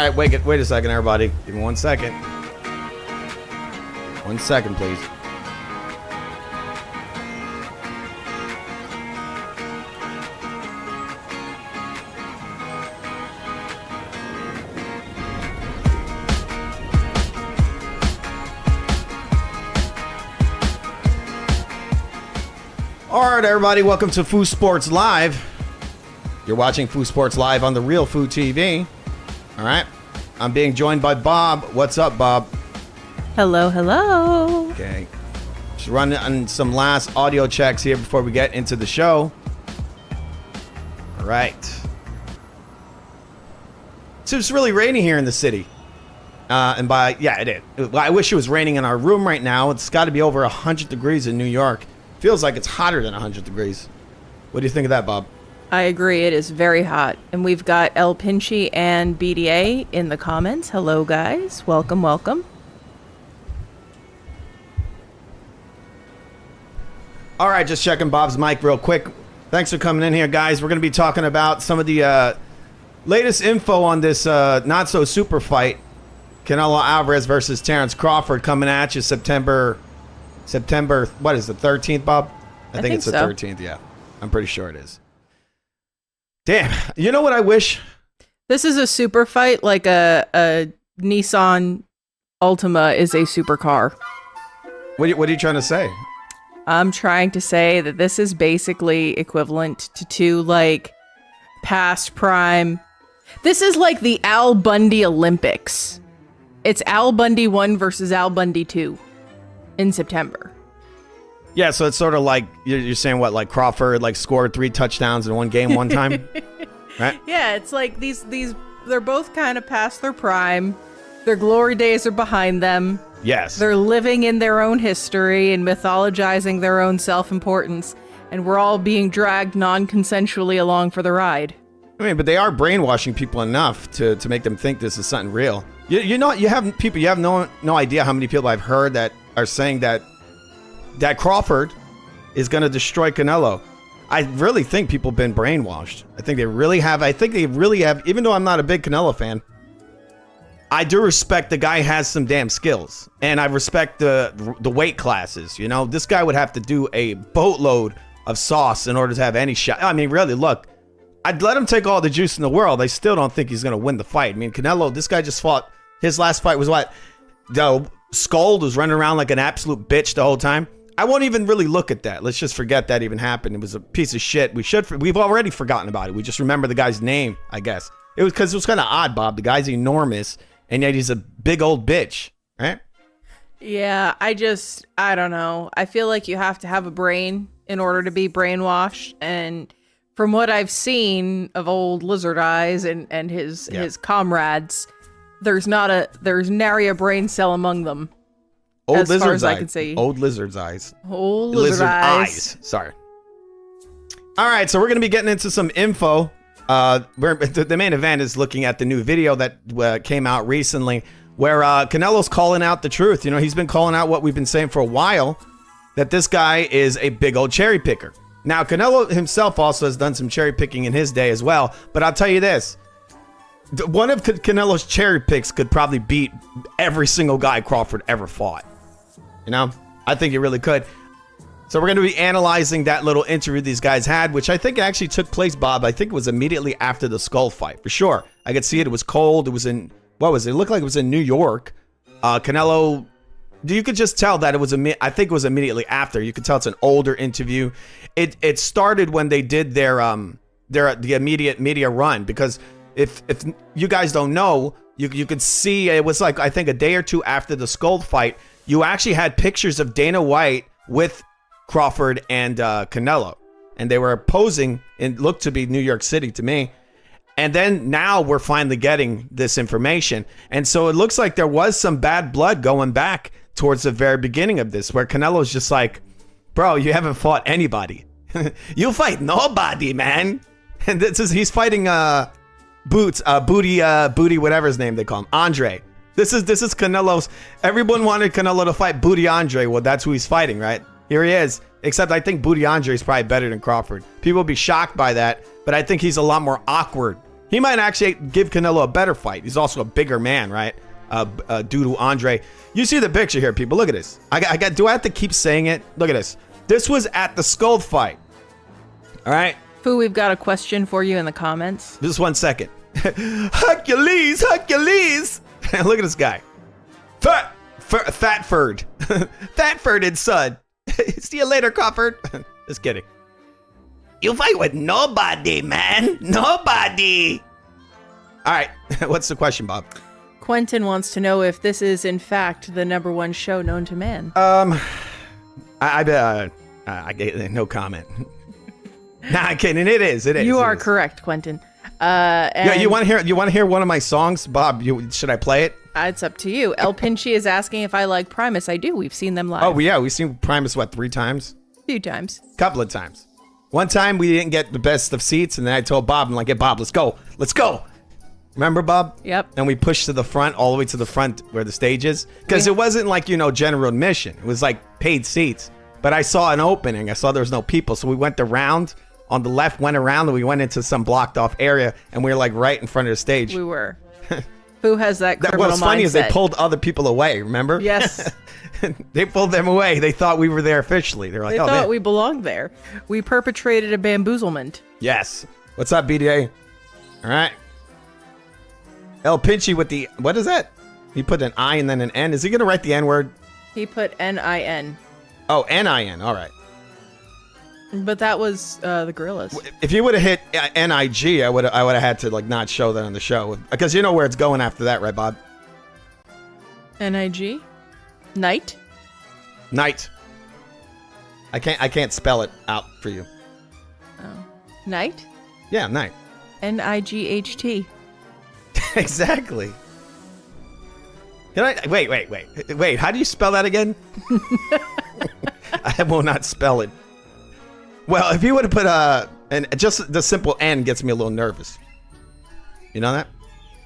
right, wait a second, everybody. Give me 1 second. 1 second, please. All right, everybody, welcome to Food Sports Live. You're watching Food Sports Live on the Real Food TV. All right, I'm being joined by Bob. What's up, Bob? Hello, hello. Okay, just running on some last audio checks here before we get into the show. All right. So it's really raining here in the city. It is. I wish it was raining in our room right now. It's got to be over 100 degrees in New York. Feels like it's hotter than 100 degrees. What do you think of that, Bob? I agree. It is very hot. And we've got El Pinchy and BDA in the comments. Hello, guys. Welcome, welcome. All right, just checking Bob's mic real quick. Thanks for coming in here, guys. We're going to be talking about some of the latest info on this not-so-super fight. Canelo Alvarez versus Terrence Crawford coming at you September, what is the 13th, Bob? I think it's the 13th, yeah. I'm pretty sure it is. Damn. You know what I wish? This is a super fight, like a Nissan Altima is a supercar. What are you trying to say? I'm trying to say that this is basically equivalent to two, like, past prime. This is like the Al Bundy Olympics. It's Al Bundy 1 versus Al Bundy 2. In September. Yeah, so it's sort of like you're saying what, like Crawford like scored 3 touchdowns in one game one time, right? Yeah, it's like these they're both kind of past their prime. Their glory days are behind them. Yes. They're living in their own history and mythologizing their own self-importance, and we're all being dragged non-consensually along for the ride. I mean, but they are brainwashing people enough to make them think this is something real. You have no idea how many people I've heard that are saying that Crawford is going to destroy Canelo. I really think people have been brainwashed. I think they really have. Even though I'm not a big Canelo fan, I do respect the guy has some damn skills, and I respect the weight classes. You know, this guy would have to do a boatload of sauce in order to have any shot. I mean, really, look, I'd let him take all the juice in the world. I still don't think he's going to win the fight. I mean, Canelo, this guy just fought. His last fight was what? The Scold was running around like an absolute bitch the whole time. I won't even really look at that. Let's just forget that even happened. It was a piece of shit. We've already forgotten about it. We just remember the guy's name, I guess. It was because it was kind of odd, Bob. The guy's enormous, and yet he's a big old bitch, right? Yeah, I don't know. I feel like you have to have a brain in order to be brainwashed, and from what I've seen of old Lizard Eyes and his comrades, there's nary a brain cell among them. Old as lizard's far as eyes. I can see. Old lizard's eyes. Old lizard eyes. Sorry. All right, so we're going to be getting into some info. The main event is looking at the new video that came out recently where Canelo's calling out the truth. You know, he's been calling out what we've been saying for a while, that this guy is a big old cherry picker. Now, Canelo himself also has done some cherry picking in his day as well, but I'll tell you this. One of Canelo's cherry picks could probably beat every single guy Crawford ever fought. You know, I think it really could. So we're going to be analyzing that little interview these guys had, which I think actually took place, Bob. I think it was immediately after the Skull fight, for sure. I could see it. It was cold. It was in, what was it? It looked like it was in New York. Canelo, you could just tell that it was, I think it was immediately after. You could tell it's an older interview. It started when they did the immediate media run, because if you guys don't know, you could see it was like, I think a day or two after the Skull fight, you actually had pictures of Dana White with Crawford and Canelo, and they were posing and looked to be New York City to me. And then now we're finally getting this information, and so it looks like there was some bad blood going back towards the very beginning of this, where Canelo's just like, bro, you haven't fought anybody. You fight nobody, man. And he's fighting Booty, whatever his name they call him, Andre. This is Canelo's. Everyone wanted Canelo to fight Booty Andre. Well, that's who he's fighting, right? Here he is. Except I think Booty Andre is probably better than Crawford. People will be shocked by that, but I think he's a lot more awkward He might actually give Canelo a better fight. He's also a bigger man, right? Due to Andre. You see the picture here, people. Look at this. Do I have to keep saying it? Look at this. This was at the Skull fight. All right. Fu, we've got a question for you in the comments. Just 1 second. Hercules. Look at this guy. Fatford. Fatford and son. See you later, Crawford. Just kidding. You fight with nobody, man. Nobody. All right. What's the question, Bob? Quentin wants to know if this is, in fact, the #1 show known to man. I get no comment. Nah, I'm kidding. It is. You are correct, Quentin. Yeah, you want to hear one of my songs, Bob? Should I play it? It's up to you. El Pinchy is asking if I like Primus. I do. We've seen them live. Oh yeah, we've seen Primus 3 times? A few times. Couple of times. One time we didn't get the best of seats, and then I told Bob, I'm like, hey Bob, let's go. Remember, Bob? Yep. And we pushed to the front, all the way to the front where the stage is, because it wasn't like general admission. It was like paid seats. But I saw an opening. I saw there was no people, so we went around. On the left, went around, and we went into some blocked off area, and we were like right in front of the stage. We were. Who has that criminal What's funny mindset? is they pulled other people away, remember? Yes. They pulled them away. They thought we were there officially. They're like, they thought we belonged there. We perpetrated a bamboozlement. Yes. What's up, BDA? All right. El Pinchy with the, what is that? He put an I and then an N. Is he going to write the N word? He put N-I-N. Oh, N-I-N. All right. But that was the Gorillas. If you would have hit N-I-G, I would have had to not show that on the show, because you know where it's going after that, right, Bob? N-I-G? Night? Night. I can't spell it out for you. Oh. Night? Yeah, night. N-I-G-H-T. Exactly. Can I wait? How do you spell that again? I will not spell it. Well, if you would have put just the simple N gets me a little nervous. You know that?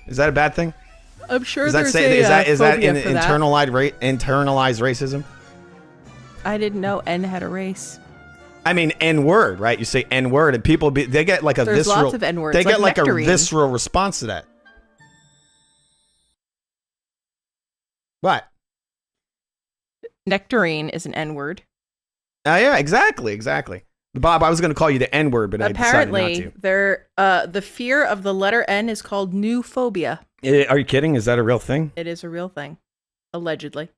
Is that a bad thing? I'm sure is there's that internalized racism? I didn't know N had a race. I mean, N word, right? You say N word, and people they get like a There's visceral. lots of N words. They get like nectarine. a visceral response to that. What? Nectarine is an N word. Yeah, exactly. Bob, I was going to call you the N word, but apparently, I decided not to. The fear of the letter N is called new phobia. Are you kidding? Is that a real thing? It is a real thing, allegedly.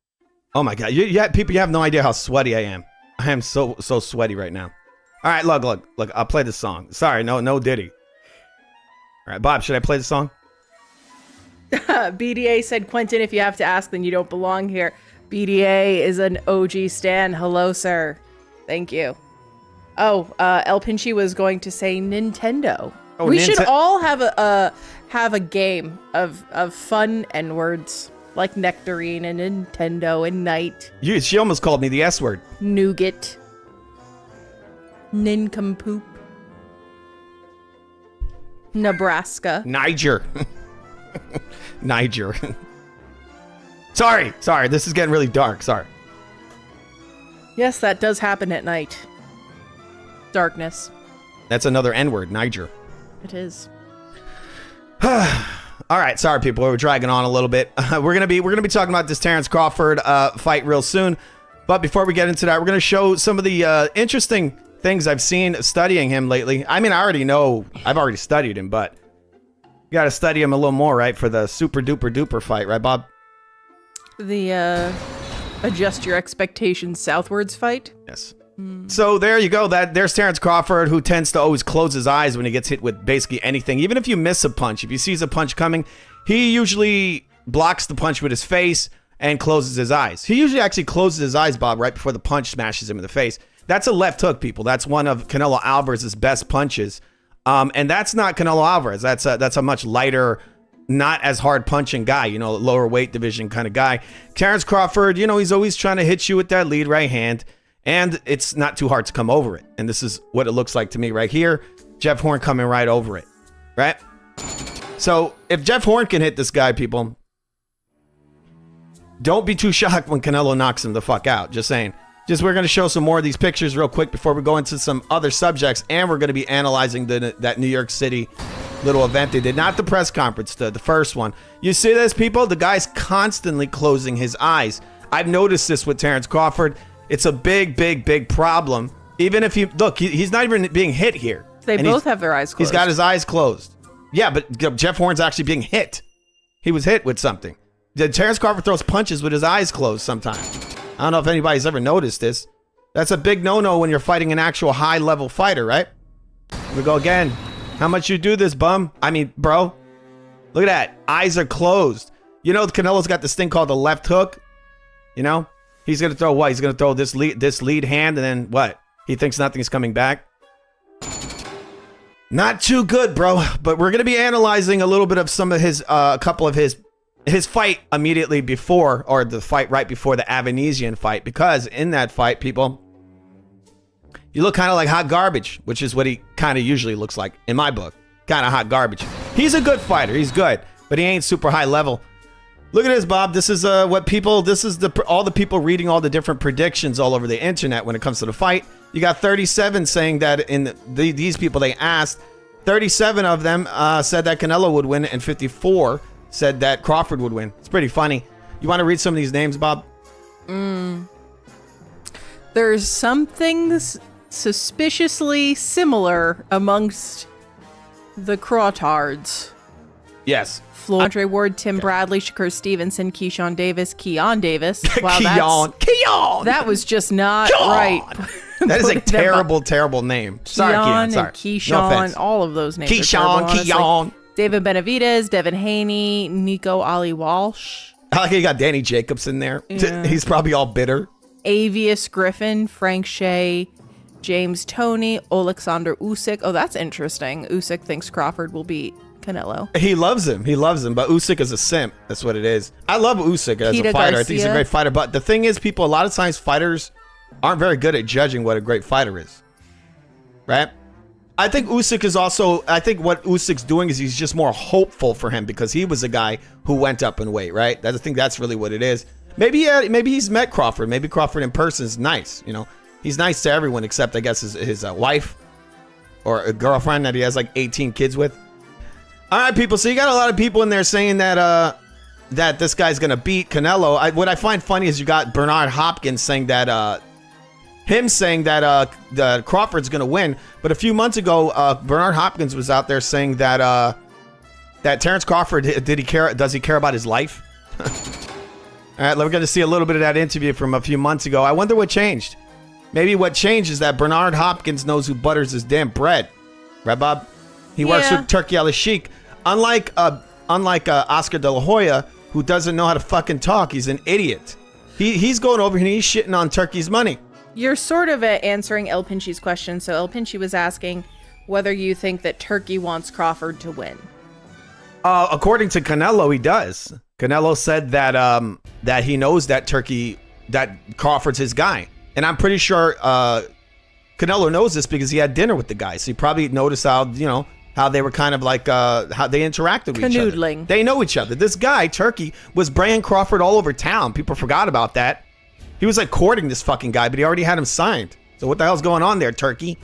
Oh my God! People, you have no idea how sweaty I am. I am so sweaty right now. All right, look. I'll play the song. Sorry, no Diddy. All right, Bob, should I play the song? BDA said, Quentin, if you have to ask, then you don't belong here. BDA is an OG stan. Hello, sir. Thank you. Oh, El Pinchy was going to say Nintendo. Oh, we should all have a game of fun N words like nectarine and Nintendo and night. She almost called me the S word. Nougat. Nincompoop. Nebraska. Niger. Sorry. This is getting really dark. Sorry. Yes, that does happen at night. Darkness. That's another N word, Niger. It is. All right, sorry people, we're dragging on a little bit. We're gonna be talking about this Terrence Crawford fight real soon. But before we get into that, we're gonna show some of the interesting things I've seen studying him lately. I mean, I already know I've already studied him, but you got to study him a little more, right, for the super duper duper fight, right, Bob? The adjust your expectations southwards fight. Yes. So there you go. There's Terrence Crawford, who tends to always close his eyes when he gets hit with basically anything. Even if you miss a punch, if he sees a punch coming, he usually blocks the punch with his face and closes his eyes. He usually actually closes his eyes, Bob, right before the punch smashes him in the face. That's a left hook, people. That's one of Canelo Alvarez's best punches. And that's not Canelo Alvarez. That's a much lighter, not as hard punching guy, lower weight division kind of guy. Terrence Crawford, he's always trying to hit you with that lead right hand. And it's not too hard to come over it. And this is what it looks like to me right here. Jeff Horn coming right over it, right? So if Jeff Horn can hit this guy, people, don't be too shocked when Canelo knocks him the fuck out. Just saying. We're going to show some more of these pictures real quick before we go into some other subjects. And we're going to be analyzing that New York City little event they did. Not the press conference, the first one. You see this, people? The guy's constantly closing his eyes. I've noticed this with Terrence Crawford. It's a big problem. Even if you look, he's not even being hit here. They both have their eyes closed. He's got his eyes closed. Yeah, but Jeff Horn's actually being hit. He was hit with something. Terrence Crawford throws punches with his eyes closed sometimes. I don't know if anybody's ever noticed this. That's a big no-no when you're fighting an actual high-level fighter, right? We go again. How much you do this, bum? I mean, bro. Look at that. Eyes are closed. You know, Canelo's got this thing called the left hook. You know? He's going to throw what? He's going to throw this lead hand and then what? He thinks nothing's coming back? Not too good, bro. But we're going to be analyzing a little bit of some of his, a couple of his fight immediately before, or the fight right before the Avanesian fight. Because in that fight, people, you look kind of like hot garbage, which is what he kind of usually looks like in my book. Kind of hot garbage. He's a good fighter. He's good. But he ain't super high level. Look at this, Bob. This is what people, this is all the people reading all the different predictions all over the internet when it comes to the fight. You got 37 saying that these people they asked, 37 of them said that Canelo would win, and 54 said that Crawford would win. It's pretty funny. You want to read some of these names, Bob? There's something suspiciously similar amongst the CRAWFORDS. Yes. Andre Ward, Tim Bradley, Shakur Stevenson, Keyshawn Davis, Keon Davis. Wow, Keon. That was just not right. That is a terrible name. Sorry, Keon. Sorry. And Keyshawn, all of those names. Keyshawn. David Benavidez, Devin Haney, Nico Ali Walsh. I like how you got Danny Jacobs in there. Yeah. He's probably all bitter. Avius Griffin, Frank Shea, James Toney, Alexander Usyk. Oh, that's interesting. Usyk thinks Crawford will beat Canelo. He loves him. But Usyk is a simp. That's what it is. I love Usyk as a fighter. I think he's a great fighter. But the thing is, people, a lot of times fighters aren't very good at judging what a great fighter is. Right? I think Usyk is also, I think what Usyk's doing is he's just more hopeful for him because he was a guy who went up in weight, right? I think that's really what it is. Maybe he's met Crawford. Maybe Crawford in person is nice. You know, he's nice to everyone except, I guess, his wife or a girlfriend that he has like 18 kids with. All right, people. So you got a lot of people in there saying that that this guy's gonna beat Canelo. What I find funny is you got Bernard Hopkins saying that the Crawford's gonna win. But a few months ago, Bernard Hopkins was out there saying that that Terrence Crawford, does he care about his life? All right, we're gonna see a little bit of that interview from a few months ago. I wonder what changed. Maybe what changed is that Bernard Hopkins knows who butters his damn bread. Right, Bob? He works with Turkey al-Sheikh. Unlike Oscar De La Hoya, who doesn't know how to fucking talk. He's an idiot. He's going over here and he's shitting on Turkey's money. You're sort of answering El Pinchy's question. So El Pinchy was asking whether you think that Turkey wants Crawford to win. According to Canelo, he does. Canelo said that he knows that Crawford's his guy. And I'm pretty sure Canelo knows this because he had dinner with the guy. So he probably noticed how they were kind of like how they interacted with each other. They know each other. This guy, Turkey, was braying Crawford all over town. People forgot about that. He was like courting this fucking guy, but he already had him signed. So what the hell's going on there, Turkey?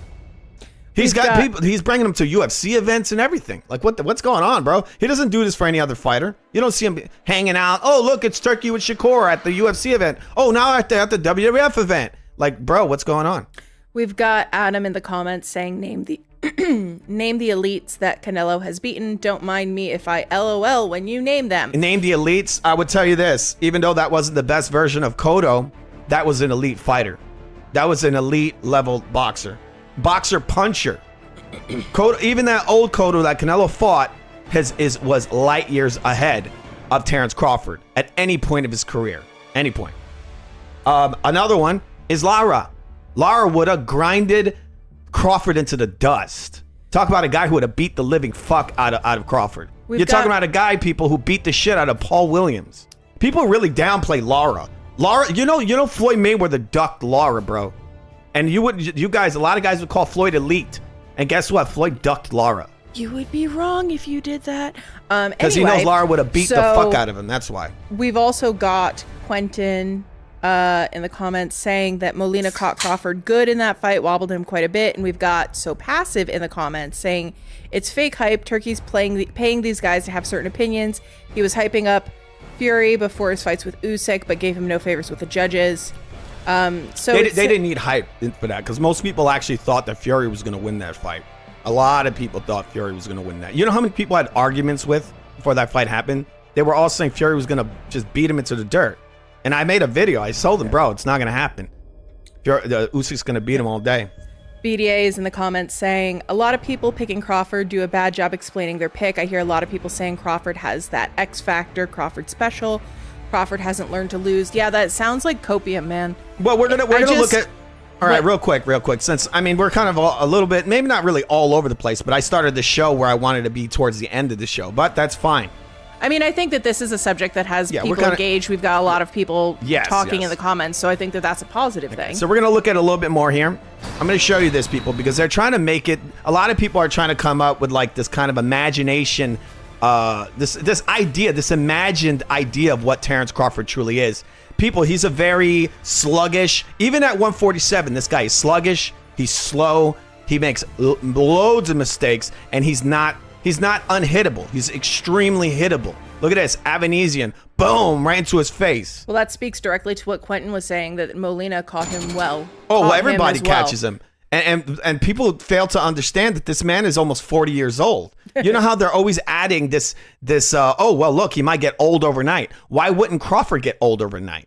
He's got people. He's bringing them to UFC events and everything. Like what's going on, bro? He doesn't do this for any other fighter. You don't see him hanging out. Oh, look, it's Turkey with Shakur at the UFC event. Oh, now at the WWF event. Like, bro, what's going on? We've got Adam in the comments saying name the elites that Canelo has beaten. Don't mind me if I LOL when you name them. Name the elites. I would tell you this. Even though that wasn't the best version of Cotto, that was an elite fighter. That was an elite level boxer. Boxer puncher. Cotto, even that old Cotto that Canelo fought was light years ahead of Terrence Crawford at any point of his career. Any point. Another one is Lara. Lara would have grinded Crawford into the dust. Talk about a guy who would have beat the living fuck out of Crawford. You're talking about a guy, people, who beat the shit out of Paul Williams. People really downplay Lara. Lara, you know Floyd Mayweather ducked Lara, bro. And a lot of guys would call Floyd elite. And guess what? Floyd ducked Lara. You would be wrong if you did that. Because he knows Lara would have beat the fuck out of him. That's why. We've also got Quentin in the comments saying that Molina caught Crawford good in that fight, wobbled him quite a bit. And we've got So Passive in the comments saying it's fake hype. Turkey's paying these guys to have certain opinions. He was hyping up Fury before his fights with Usyk, but gave him no favors with the judges. So they didn't need hype for that, because most people actually thought that Fury was going to win that fight. A lot of people thought Fury was going to win that. You know how many people I had arguments with before that fight happened? They were all saying Fury was going to just beat him into the dirt. And I made a video. I told them, bro, it's not going to happen. Usyk's going to beat him all day. BDA is in the comments saying, a lot of people picking Crawford do a bad job explaining their pick. I hear a lot of people saying Crawford has that X factor, Crawford special. Crawford hasn't learned to lose. Yeah, that sounds like copium, man. Well, we're gonna look at. All right, real quick. Since we're kind of a little bit, maybe not really all over the place, but I started the show where I wanted to be towards the end of the show, but that's fine. I mean, I think that this is a subject that has people engaged. We've got a lot of people talking in the comments, so I think that that's a positive thing. So we're going to look at a little bit more here. I'm going to show you this, people, because they're trying to make it. A lot of people are trying to come up with like this kind of imagination, this idea, this imagined idea of what Terrence Crawford truly is. People, he's a very sluggish. Even at 147, this guy is sluggish. He's slow. He makes loads of mistakes, and he's not unhittable. He's extremely hittable. Look at this. Avanesian. Boom. Right into his face. Well, that speaks directly to what Quentin was saying, that Molina caught him well. Oh, well, everybody catches him. And people fail to understand that this man is almost 40 years old. You know how they're always adding this oh, well, look, he might get old overnight. Why wouldn't Crawford get old overnight?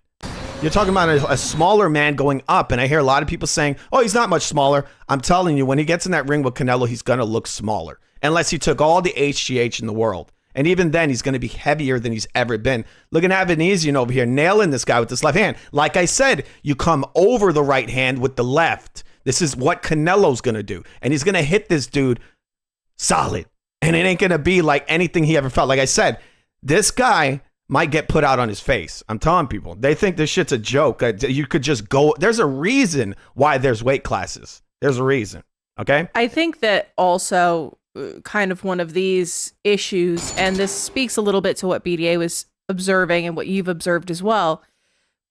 You're talking about a smaller man going up, and I hear a lot of people saying, oh, he's not much smaller. I'm telling you, when he gets in that ring with Canelo, he's going to look smaller. Unless he took all the HGH in the world. And even then, he's going to be heavier than he's ever been. Look at Avanesian over here, nailing this guy with this left hand. Like I said, you come over the right hand with the left. This is what Canelo's going to do. And he's going to hit this dude solid. And it ain't going to be like anything he ever felt. Like I said, this guy might get put out on his face. I'm telling people. They think this shit's a joke. You could just go. There's a reason why there's weight classes. There's a reason. Okay? I think that also kind of one of these issues, and this speaks a little bit to what BDA was observing and what you've observed as well.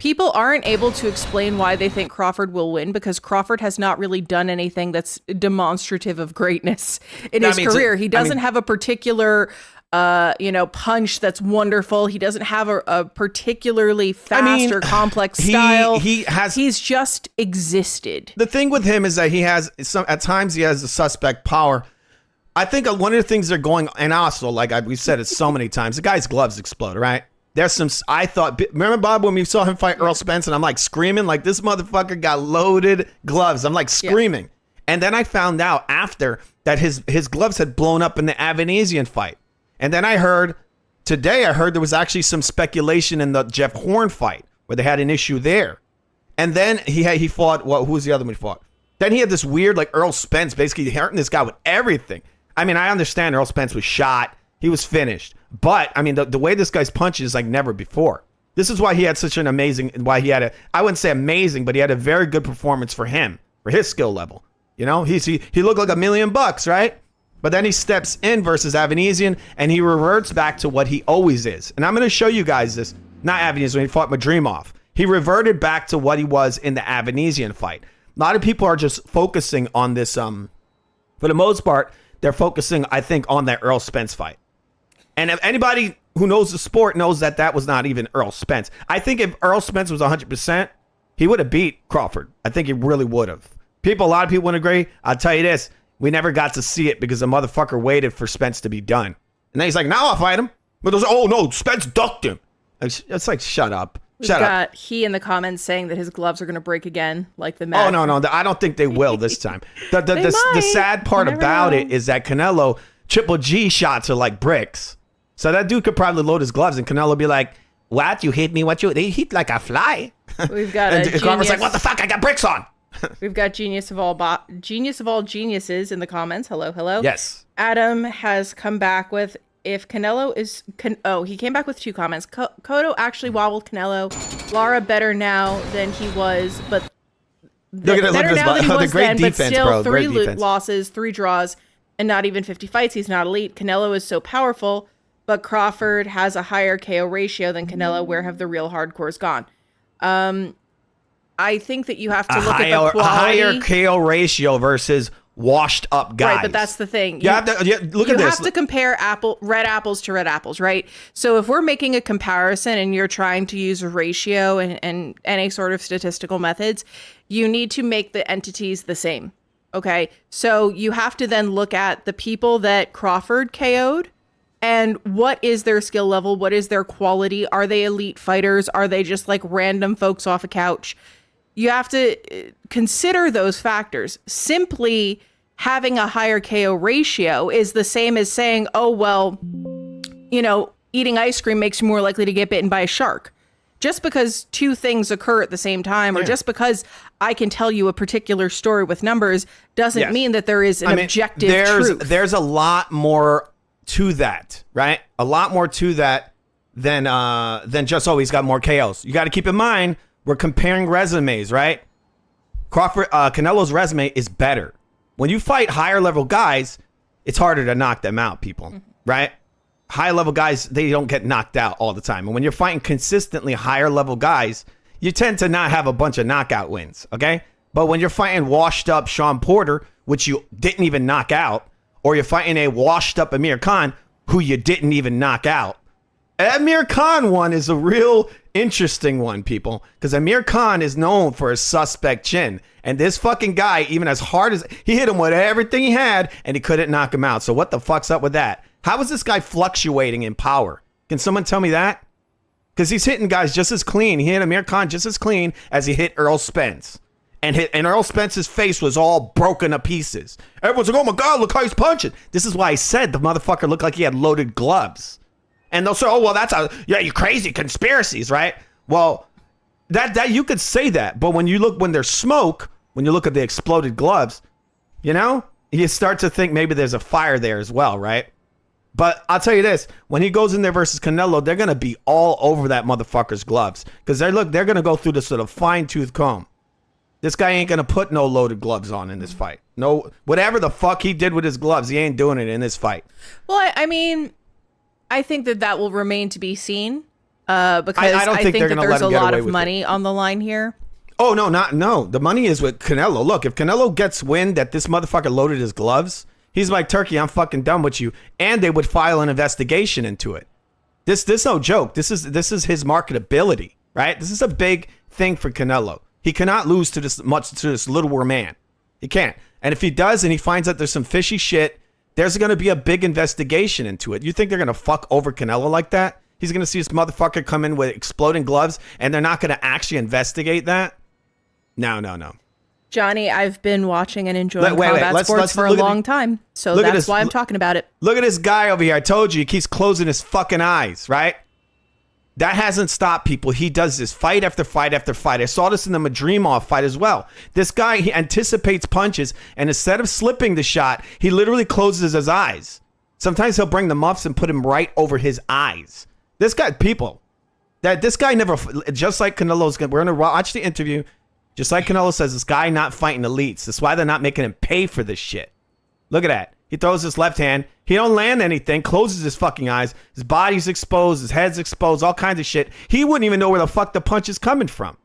People aren't able to explain why they think Crawford will win, because Crawford has not really done anything that's demonstrative of greatness in his career. He doesn't have a particular punch that's wonderful. He doesn't have a particularly fast or complex style. He's just existed. The thing with him is that he has at times he has a suspect power. I think one of the things they're going, and also, like we've said it so many times, the guy's gloves explode, right? There's some, I thought, remember, Bob, when we saw him fight Earl Spence, and I'm like screaming, like, this motherfucker got loaded gloves. I'm like screaming. Yeah. And then I found out after that his gloves had blown up in the Avanesian fight. And then today I heard there was actually some speculation in the Jeff Horn fight where they had an issue there. And then he fought, who was the other one he fought? Then he had this weird, like, Earl Spence basically hurting this guy with everything. I mean, I understand Earl Spence was shot. He was finished. But, I mean, the way this guy's punching is like never before. This is why he had such an amazing, I wouldn't say amazing, but he had a very good performance for him, for his skill level. You know, he looked like $1 million, right? But then he steps in versus Avanesian, and he reverts back to what he always is. And I'm going to show you guys this. Not Avanesian, when he fought Madrimov. He reverted back to what he was in the Avanesian fight. A lot of people are just focusing on this, for the most part, they're focusing, I think, on that Earl Spence fight. And if anybody who knows the sport knows that was not even Earl Spence. I think if Earl Spence was 100%, he would have beat Crawford. I think he really would have. A lot of people wouldn't agree. I'll tell you this. We never got to see it because the motherfucker waited for Spence to be done. And then he's like, now I'll fight him. But there's, oh, no, Spence ducked him. It's like, shut up. We've got he in the comments saying that his gloves are going to break again, like the Mac. Oh, no. I don't think they will this time. The sad part about it is that Canelo, Triple G shots are like bricks. So that dude could probably load his gloves and Canelo be like, what? You hit me? They hit like a fly. We've got and Crawford's like, what the fuck? I got bricks on. We've got genius of all geniuses in the comments. Hello. Yes. Adam has come back with, if Canelo is... he came back with 2 comments. Cotto actually wobbled Canelo. Lara better now than he was, but... Look at this, great defense, but still bro. 3 losses, 3 draws, and not even 50 fights. He's not elite. Canelo is so powerful, but Crawford has a higher KO ratio than Canelo. Where have the real hardcores gone? I think that you have to look higher, at the quality. A higher KO ratio versus washed up guys. Right, but that's the thing. You have to look at this. You have to compare red apples to red apples, right? So if we're making a comparison and you're trying to use a ratio and any sort of statistical methods, you need to make the entities the same. Okay, so you have to then look at the people that Crawford KO'd and what is their skill level? What is their quality? Are they elite fighters? Are they just like random folks off a couch? You have to consider those factors. Simply having a higher KO ratio is the same as saying, oh, well, you know, eating ice cream makes you more likely to get bitten by a shark. Just because two things occur at the same time, or just because I can tell you a particular story with numbers, doesn't mean that there is an objective truth. There's a lot more to that, right? A lot more to that than just, oh, he's got more KOs. You got to keep in mind, we're comparing resumes, right? Canelo's resume is better. When you fight higher level guys, it's harder to knock them out, people, right? High level guys, they don't get knocked out all the time. And when you're fighting consistently higher level guys, you tend to not have a bunch of knockout wins, okay? But when you're fighting washed up Sean Porter, which you didn't even knock out, or you're fighting a washed up Amir Khan, who you didn't even knock out. Amir Khan one is a real interesting one, people, because Amir Khan is known for his suspect chin. And this fucking guy, even as hard as he hit him with everything he had, and he couldn't knock him out. So what the fuck's up with that? How is this guy fluctuating in power? Can someone tell me that? Because he's hitting guys just as clean. He hit Amir Khan just as clean as he hit Earl Spence. And Earl Spence's face was all broken to pieces. Everyone's like, oh my God, look how he's punching. This is why I said the motherfucker looked like he had loaded gloves. And they'll say, oh, well, you crazy conspiracies, right? Well, that you could say that. But when there's smoke, when you look at the exploded gloves, you start to think maybe there's a fire there as well, right? But I'll tell you this, when he goes in there versus Canelo, they're going to be all over that motherfucker's gloves. Because they're going to go through this sort of fine-tooth comb. This guy ain't going to put no loaded gloves on in this fight. No, whatever the fuck he did with his gloves, he ain't doing it in this fight. Well, I mean, I think that will remain to be seen. Because I don't think that there's a lot of money on the line here. Oh, no. The money is with Canelo. Look, if Canelo gets wind that this motherfucker loaded his gloves, he's like, Turkey, I'm fucking done with you. And they would file an investigation into it. This no joke. This is his marketability, right? This is a big thing for Canelo. He cannot lose to this littler man. He can't. And if he does and he finds out there's some fishy shit, there's going to be a big investigation into it. You think they're going to fuck over Canelo like that? He's going to see this motherfucker come in with exploding gloves and they're not going to actually investigate that? No. Johnny, I've been watching and enjoying combat sports for a long time. So that's why I'm talking about it. Look at this guy over here. I told you, he keeps closing his fucking eyes, right? That hasn't stopped people. He does this fight after fight after fight. I saw this in the Madrimov fight as well. This guy, he anticipates punches, and instead of slipping the shot, he literally closes his eyes. Sometimes he'll bring the muffs and put him right over his eyes. This guy, this guy never, just like Canelo's, we're going to watch the interview. Just like Canelo says, this guy not fighting elites. That's why they're not making him pay for this shit. Look at that. He throws his left hand. He don't land anything. Closes his fucking eyes. His body's exposed. His head's exposed. All kinds of shit. He wouldn't even know where the fuck the punch is coming from.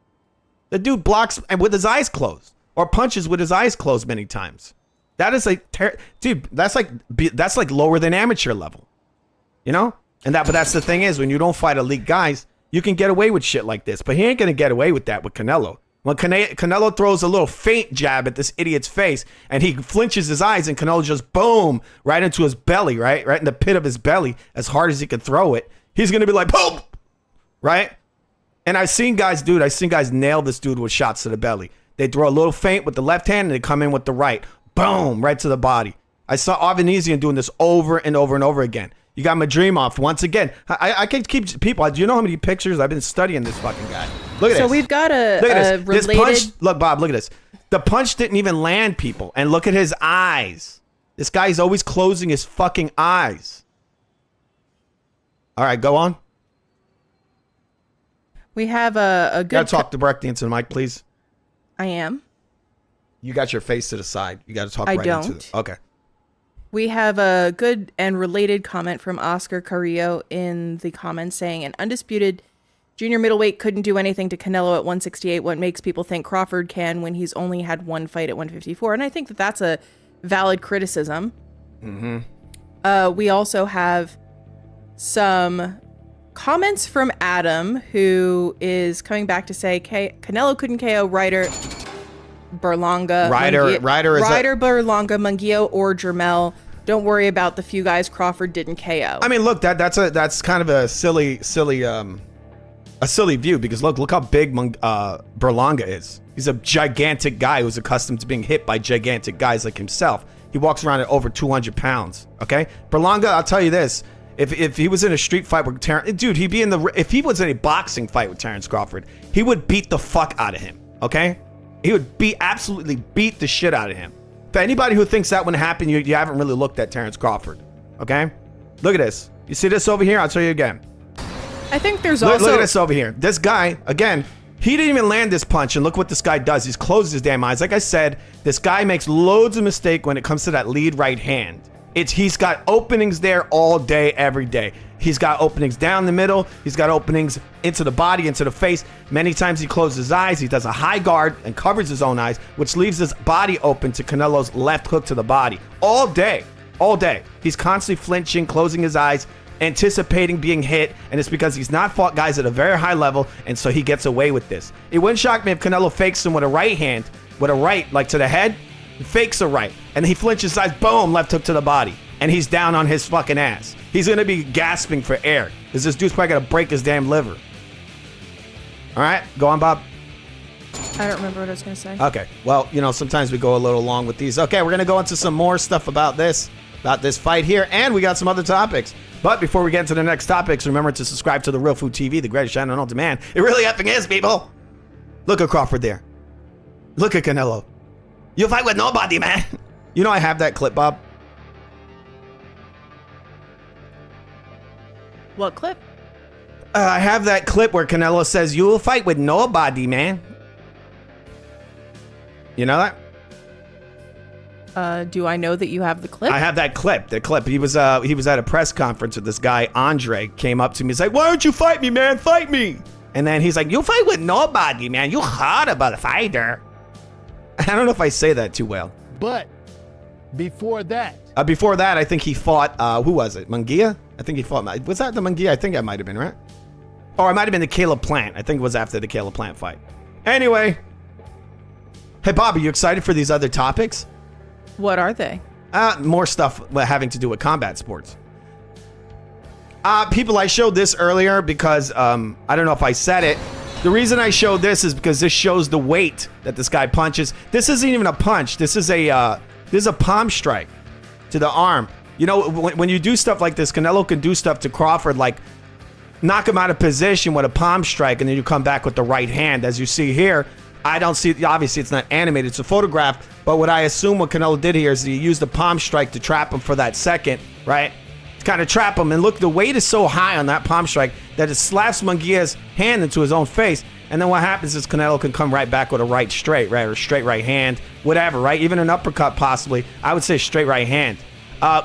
The dude blocks and with his eyes closed, or punches with his eyes closed many times. That is like, dude. That's like lower than amateur level. But that's the thing is, when you don't fight elite guys, you can get away with shit like this. But he ain't gonna get away with that with Canelo. When Canelo throws a little feint jab at this idiot's face and he flinches his eyes and Canelo just boom right into his belly, right in the pit of his belly as hard as he could throw it, he's going to be like, boom, right? And I've seen guys nail this dude with shots to the belly. They throw a little feint with the left hand and they come in with the right, boom, right to the body. I saw Arvanizian doing this over and over and over again. You got Madrimov once again. I can keep people. Do you know how many pictures I've been studying this fucking guy? Look at this. So we've got a related. This punch, look, Bob, look at this. The punch didn't even land, people. And look at his eyes. This guy's always closing his fucking eyes. All right, go on. We have a good. You gotta talk directly into the mic, please. I am. You got your face to the side. You got to talk right into it. Okay. We have a good and related comment from Oscar Carrillo in the comments saying, an undisputed Junior middleweight couldn't do anything to Canelo at 168. What makes people think Crawford can when he's only had one fight at 154? And I think that that's a valid criticism. We also have some comments from Adam, who is coming back to say Canelo couldn't KO Ryder Berlanga. Ryder Berlanga, Munguia, or Jermell. Don't worry about the few guys Crawford didn't KO. I mean, look, that's kind of a silly view, because look how big Berlanga is. He's a gigantic guy who's accustomed to being hit by gigantic guys like himself. He walks around at over 200 pounds. Okay, Berlanga, I'll tell you this: if he was in a street fight with if he was in a boxing fight with Terrence Crawford, he would beat the fuck out of him. Okay, he would absolutely beat the shit out of him. For anybody who thinks that wouldn't happen, you haven't really looked at Terrence Crawford. Okay, look at this. You see this over here? I'll show you again. I think there's also... Look at this over here. This guy, again, he didn't even land this punch, and look what this guy does. He's closed his damn eyes. Like I said, this guy makes loads of mistakes when it comes to that lead right hand. He's got openings there all day, every day. He's got openings down the middle. He's got openings into the body, into the face. Many times he closes his eyes. He does a high guard and covers his own eyes, which leaves his body open to Canelo's left hook to the body. All day. All day. He's constantly flinching, closing his eyes, anticipating being hit, and it's because he's not fought guys at a very high level, and so he gets away with this. It wouldn't shock me if Canelo fakes him with a right hand, with a right, like to the head, fakes a right, and he flinches his eyes, boom, left hook to the body, and he's down on his fucking ass. He's gonna be gasping for air, because this dude's probably gonna break his damn liver. All right, go on, Bob. I don't remember what I was gonna say. Okay, well, sometimes we go a little long with these. Okay, we're gonna go into some more stuff about this fight here, and we got some other topics. But before we get into the next topics, remember to subscribe to the Real Food TV, the greatest channel on demand. It really effing is, people. Look at Crawford there. Look at Canelo. You'll fight with nobody, man. I have that clip, Bob. What clip? I have that clip where Canelo says, "You will fight with nobody, man." You know that? Do I know that you have the clip? I have that clip. The clip. He was at a press conference with this guy, Andre, came up to me. He's like, "Why don't you fight me, man? Fight me." And then he's like, "You fight with nobody, man. You hard about a fighter." I don't know if I say that too well. But before that, I think he fought, who was it? Munguia? I think he fought, was that the Munguia? I think that might have been, right? Or it might have been the Caleb Plant. I think it was after the Caleb Plant fight. Anyway. Hey, Bob, are you excited for these other topics? What are they? More stuff having to do with combat sports. People, I showed this earlier because, I don't know if I said it. The reason I showed this is because this shows the weight that this guy punches. This isn't even a punch. This is a palm strike to the arm. When you do stuff like this, Canelo can do stuff to Crawford, like knock him out of position with a palm strike, and then you come back with the right hand. As you see here, I don't see, obviously it's not animated, it's a photograph, but what I assume what Canelo did here is he used the palm strike to trap him for that second, right? To kind of trap him, and look, the weight is so high on that palm strike that it slaps Munguia's hand into his own face, and then what happens is Canelo can come right back with a right straight, right, or straight right hand, whatever, right? Even an uppercut possibly. I would say straight right hand.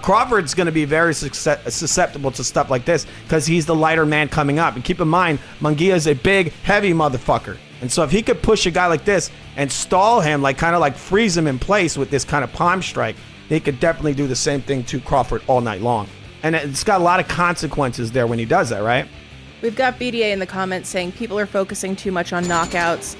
Crawford's going to be very susceptible to stuff like this because he's the lighter man coming up. And keep in mind, Munguia is a big, heavy motherfucker. And so if he could push a guy like this and stall him, like kind of like freeze him in place with this kind of palm strike, he could definitely do the same thing to Crawford all night long. And it's got a lot of consequences there when he does that, right? We've got BDA in the comments saying people are focusing too much on knockouts.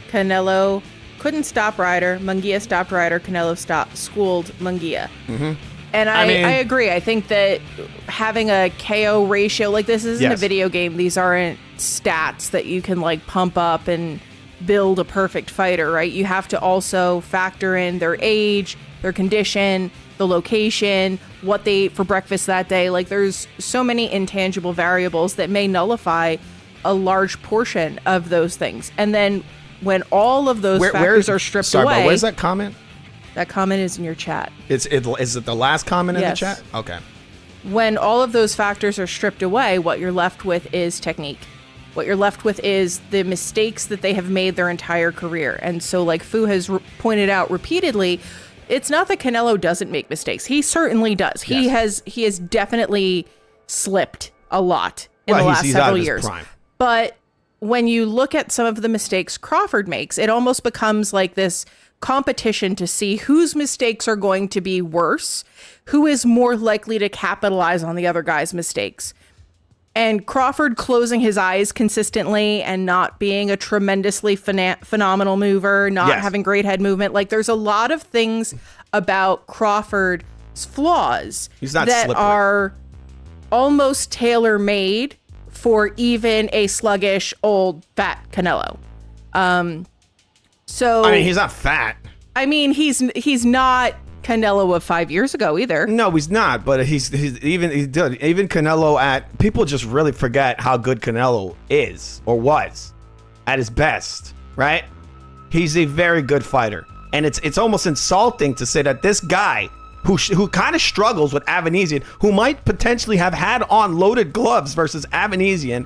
Canelo couldn't stop Ryder. Munguia stopped Ryder. Canelo schooled Munguia. Mm-hmm. And I agree. I think that having a KO ratio, like this isn't a video game. These aren't stats that you can like pump up and build a perfect fighter, right? You have to also factor in their age, their condition, the location, what they ate for breakfast that day. Like there's so many intangible variables that may nullify a large portion of those things. And then when all of those factors are stripped away. But where's that comment? That comment is in your chat. Is it the last comment in the chat? Okay. When all of those factors are stripped away, what you're left with is technique. What you're left with is the mistakes that they have made their entire career. And so like Fu has pointed out repeatedly, it's not that Canelo doesn't make mistakes. He certainly does. Yes. He has definitely slipped a lot in the last several years. Prime. But when you look at some of the mistakes Crawford makes, it almost becomes like this competition to see whose mistakes are going to be worse, who is more likely to capitalize on the other guy's mistakes. And Crawford closing his eyes consistently and not being a tremendously phenomenal mover, not having great head movement. Like, there's a lot of things about Crawford's flaws that are almost tailor-made for even a sluggish, old, fat Canelo. So I mean, he's not fat. I mean, he's not Canelo of 5 years ago either. No, he's not. But he's even Canelo at people just really forget how good Canelo is or was at his best, right? He's a very good fighter, and it's almost insulting to say that this guy who kind of struggles with Avanesian, who might potentially have had on loaded gloves versus Avanesian,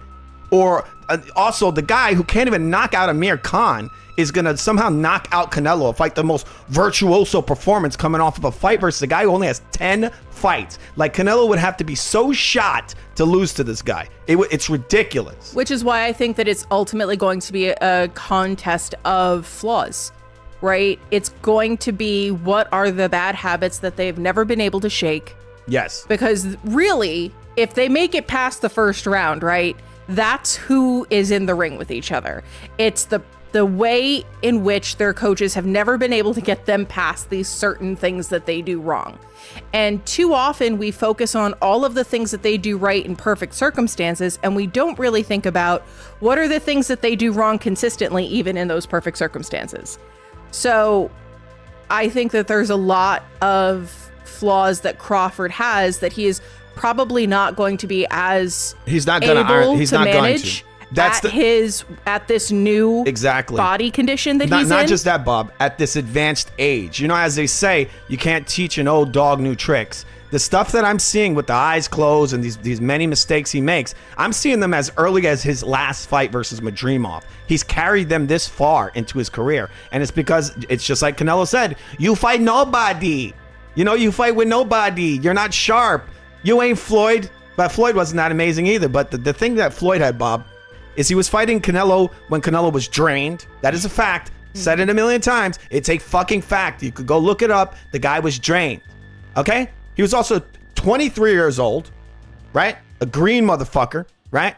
or also the guy who can't even knock out Amir Khan, is going to somehow knock out Canelo, like the most virtuoso performance coming off of a fight versus a guy who only has 10 fights. Like, Canelo would have to be so shot to lose to this guy. It's ridiculous. Which is why I think that it's ultimately going to be a contest of flaws, right? It's going to be what are the bad habits that they've never been able to shake. Yes. Because really, if they make it past the first round, right, that's who is in the ring with each other. It's the way in which their coaches have never been able to get them past these certain things that they do wrong. And too often we focus on all of the things that they do right in perfect circumstances, and we don't really think about what are the things that they do wrong consistently, even in those perfect circumstances. So I think that there's a lot of flaws that Crawford has that he is probably not going to be as he's not going to manage. That's at this new body condition that he's in. Not just that, Bob. At this advanced age, you know, as they say, you can't teach an old dog new tricks. The stuff that I'm seeing with the eyes closed and these many mistakes he makes, I'm seeing them as early as his last fight versus Madrimov. He's carried them this far into his career, and it's because it's just like Canelo said: you fight nobody. You know, you fight with nobody. You're not sharp. You ain't Floyd. But Floyd wasn't that amazing either. But the thing that Floyd had, Bob, is he was fighting Canelo when Canelo was drained. That is a fact. Said it a million times. It's a fucking fact. You could go look it up. The guy was drained. Okay? He was also 23 years old, right? A green motherfucker, right?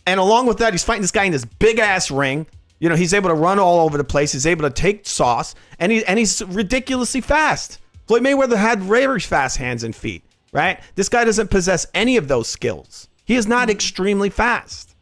And along with that, he's fighting this guy in this big ass ring. You know, he's able to run all over the place. He's able to take sauce, and he's ridiculously fast. Floyd Mayweather had very fast hands and feet, right? This guy doesn't possess any of those skills. He is not extremely fast.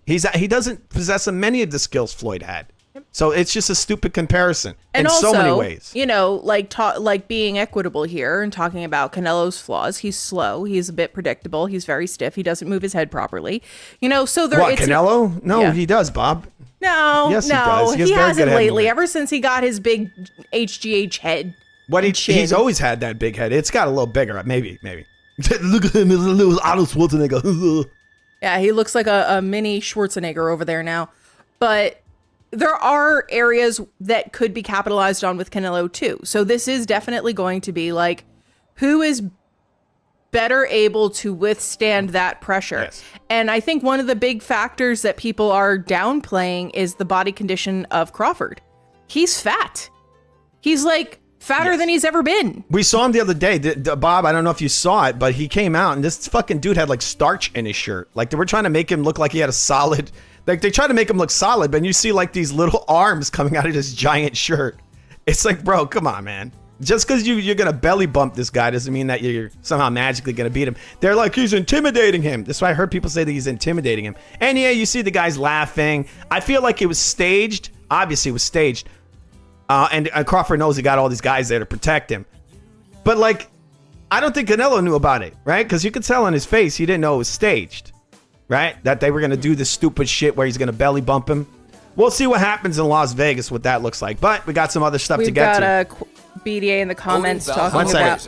He doesn't possess many of the skills Floyd had. So it's just a stupid comparison in also, so many ways. You know, like being equitable here and talking about Canelo's flaws. He's slow. He's a bit predictable. He's very stiff. He doesn't move his head properly. You know, so there. What, Canelo? No, yeah. He does, Bob. No, yes, no, he does. He hasn't lately. Ever since he got his big HGH head. He's always had that big head. It's got a little bigger, maybe. Look at him, he's a little Arnold Schwarzenegger. Yeah, he looks like a mini Schwarzenegger over there now. But there are areas that could be capitalized on with Canelo too. So this is definitely going to be like, who is better able to withstand that pressure? Yes. And I think one of the big factors that people are downplaying is the body condition of Crawford. He's fat. He's like fatter than he's ever been. We saw him the other day, Bob. I don't know if you saw it, but he came out and this fucking dude had like starch in his shirt. Like they were trying to make him look like he had a solid. Like they try to make him look solid, but you see like these little arms coming out of this giant shirt. It's like, bro, come on, man. Just because you're gonna belly bump this guy doesn't mean that you're somehow magically gonna beat him. They're like, he's intimidating him. That's why I heard people say that he's intimidating him. And yeah, you see the guys laughing. I feel like it was staged. Obviously, it was staged. And Crawford knows he got all these guys there to protect him. But, like, I don't think Canelo knew about it, right? Because you could tell on his face he didn't know it was staged, right? That they were going to do this stupid shit where he's going to belly bump him. We'll see what happens in Las Vegas, what that looks like. But we got some other stuff to get to. We've got BDA in the comments talking about...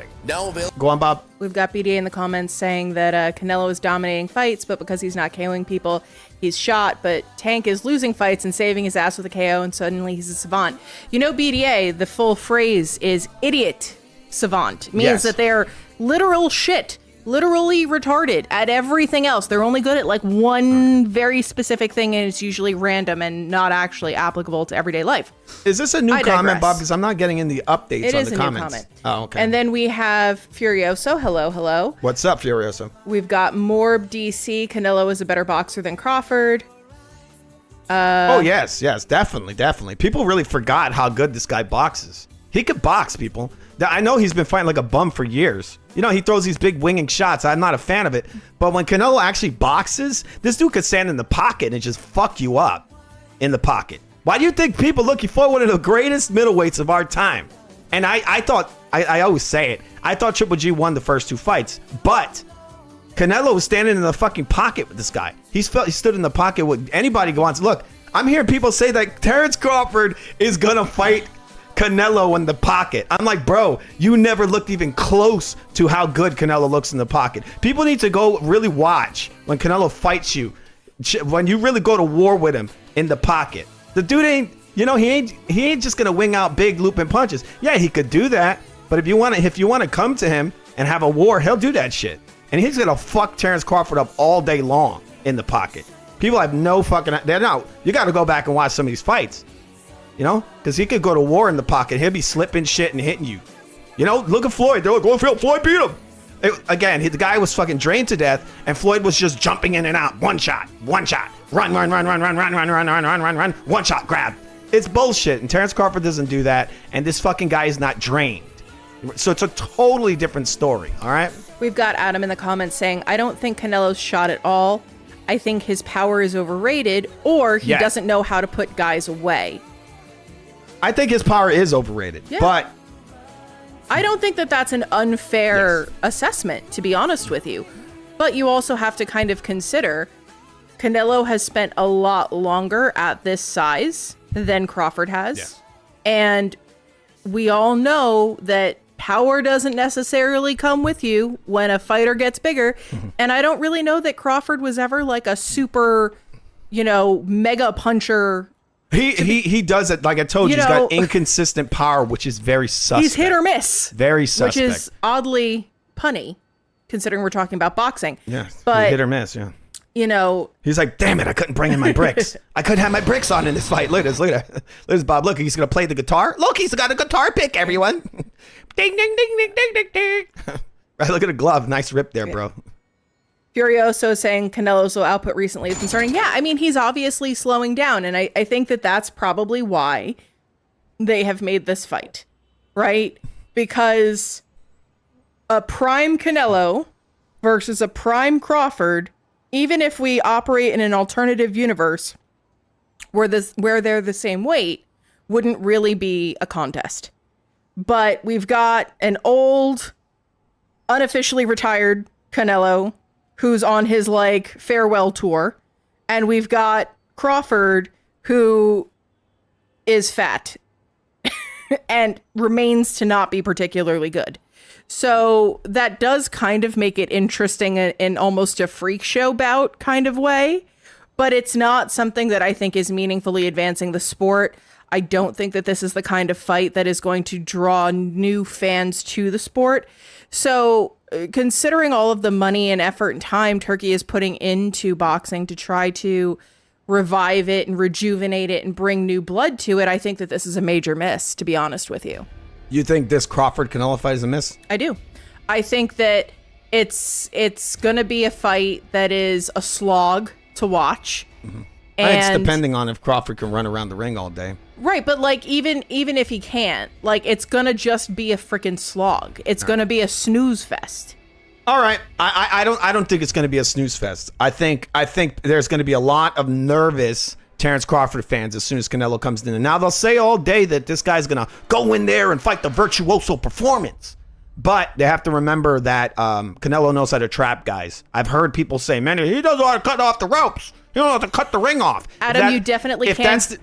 Go on, Bob. We've got BDA in the comments saying that Canelo is dominating fights, but because he's not KOing people, he's shot. But Tank is losing fights and saving his ass with a KO, and suddenly he's a savant. You know, BDA, the full phrase is idiot savant. It means that they're literal shit. literally retarded at everything else. They're only good at like one very specific thing, and it's usually random and not actually applicable to everyday life. Is this a new I comment, digress. Bob? Because I'm not getting in the updates It on is the a new comments. comment. Oh, okay. And then we have Furioso. Hello, hello. What's up, Furioso? We've got Morb DC. Canelo is a better boxer than Crawford. Oh, yes, definitely. People really forgot how good this guy boxes. He could box, people. I know he's been fighting like a bum for years. You know, he throws these big winging shots. I'm not a fan of it. But when Canelo actually boxes, this dude could stand in the pocket and just fuck you up in the pocket. Why do you think people look? He fought one of the greatest middleweights of our time. And I thought, I always say it, I thought Triple G won the first 2 fights. But Canelo was standing in the fucking pocket with this guy. He stood in the pocket with anybody who wants. Look, I'm hearing people say that Terrence Crawford is going to fight Canelo in the pocket. I'm like, bro, you never looked even close to how good Canelo looks in the pocket. People need to go really watch when Canelo fights you, when you really go to war with him in the pocket. The dude ain't, you know, he ain't just gonna wing out big looping punches. Yeah, he could do that, but if you want to come to him and have a war, he'll do that shit. And he's gonna fuck Terrence Crawford up all day long in the pocket. People have no fucking, you gotta go back and watch some of these fights. You know, because he could go to war in the pocket. He'll be slipping shit and hitting you. You know, look at Floyd. They're like, oh, Floyd beat him. The guy was fucking drained to death, and Floyd was just jumping in and out. One shot, run, one shot, grab. It's bullshit, and Terrence Crawford doesn't do that, and this fucking guy is not drained. So it's a totally different story, all right? We've got Adam in the comments saying, I don't think Canelo's shot at all. I think his power is overrated, or he doesn't know how to put guys away. I think his power is overrated, but I don't think that that's an unfair assessment, to be honest with you. But you also have to kind of consider Canelo has spent a lot longer at this size than Crawford has. Yes. And we all know that power doesn't necessarily come with you when a fighter gets bigger. And I don't really know that Crawford was ever like a super, mega puncher. He does it, like I told you, he's got inconsistent power, which is very suspect. He's hit or miss. Very suspect. Which is oddly punny, considering we're talking about boxing. Yeah, but hit or miss, yeah. He's like, damn it, I couldn't bring in my bricks. I couldn't have my bricks on in this fight. Look at this, Look at this, Bob. Look, he's going to play the guitar. Look, he's got a guitar pick, everyone. Ding, ding, ding, ding, ding, ding, ding. Right, look at the glove. Nice rip there, bro. Furioso saying Canelo's low output recently is concerning. Yeah, I mean, he's obviously slowing down, and I think that that's probably why they have made this fight, right? Because a prime Canelo versus a prime Crawford, even if we operate in an alternative universe where they're the same weight, wouldn't really be a contest. But we've got an old, unofficially retired Canelo who's on his farewell tour, and we've got Crawford who is fat and remains to not be particularly good. So that does kind of make it interesting in almost a freak show bout kind of way, but it's not something that I think is meaningfully advancing the sport. I don't think that this is the kind of fight that is going to draw new fans to the sport. So considering all of the money and effort and time Turkey is putting into boxing to try to revive it and rejuvenate it and bring new blood to it, I think that this is a major miss, to be honest with you. You think this Crawford-Canelo fight is a miss? I do. I think that it's going to be a fight that is a slog to watch. Mm-hmm. And it's depending on if Crawford can run around the ring all day. Right, but even if he can't, it's gonna just be a freaking slog. It's gonna be a snooze fest. All right, I don't think it's gonna be a snooze fest. I think there's gonna be a lot of nervous Terrence Crawford fans as soon as Canelo comes in. And now they'll say all day that this guy's gonna go in there and fight the virtuoso performance. But they have to remember that Canelo knows how to trap guys. I've heard people say, man, he doesn't know how to cut off the ropes. He doesn't know how to cut the ring off. Adam, you definitely can't.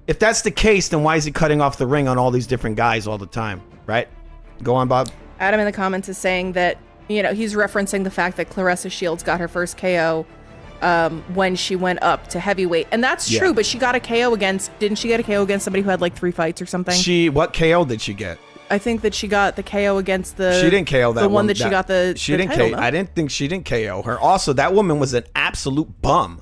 If that's the case, then why is he cutting off the ring on all these different guys all the time, right? Go on, Bob. Adam in the comments is saying that, he's referencing the fact that Claressa Shields got her first KO when she went up to heavyweight. And that's true, but she got a KO didn't she get a KO against somebody who had 3 fights or something? What KO did she get? I think that she got the KO against the. She didn't KO that the one woman. that she got the. She the didn't title, KO. no? I didn't think she didn't KO her. Also, that woman was an absolute bum.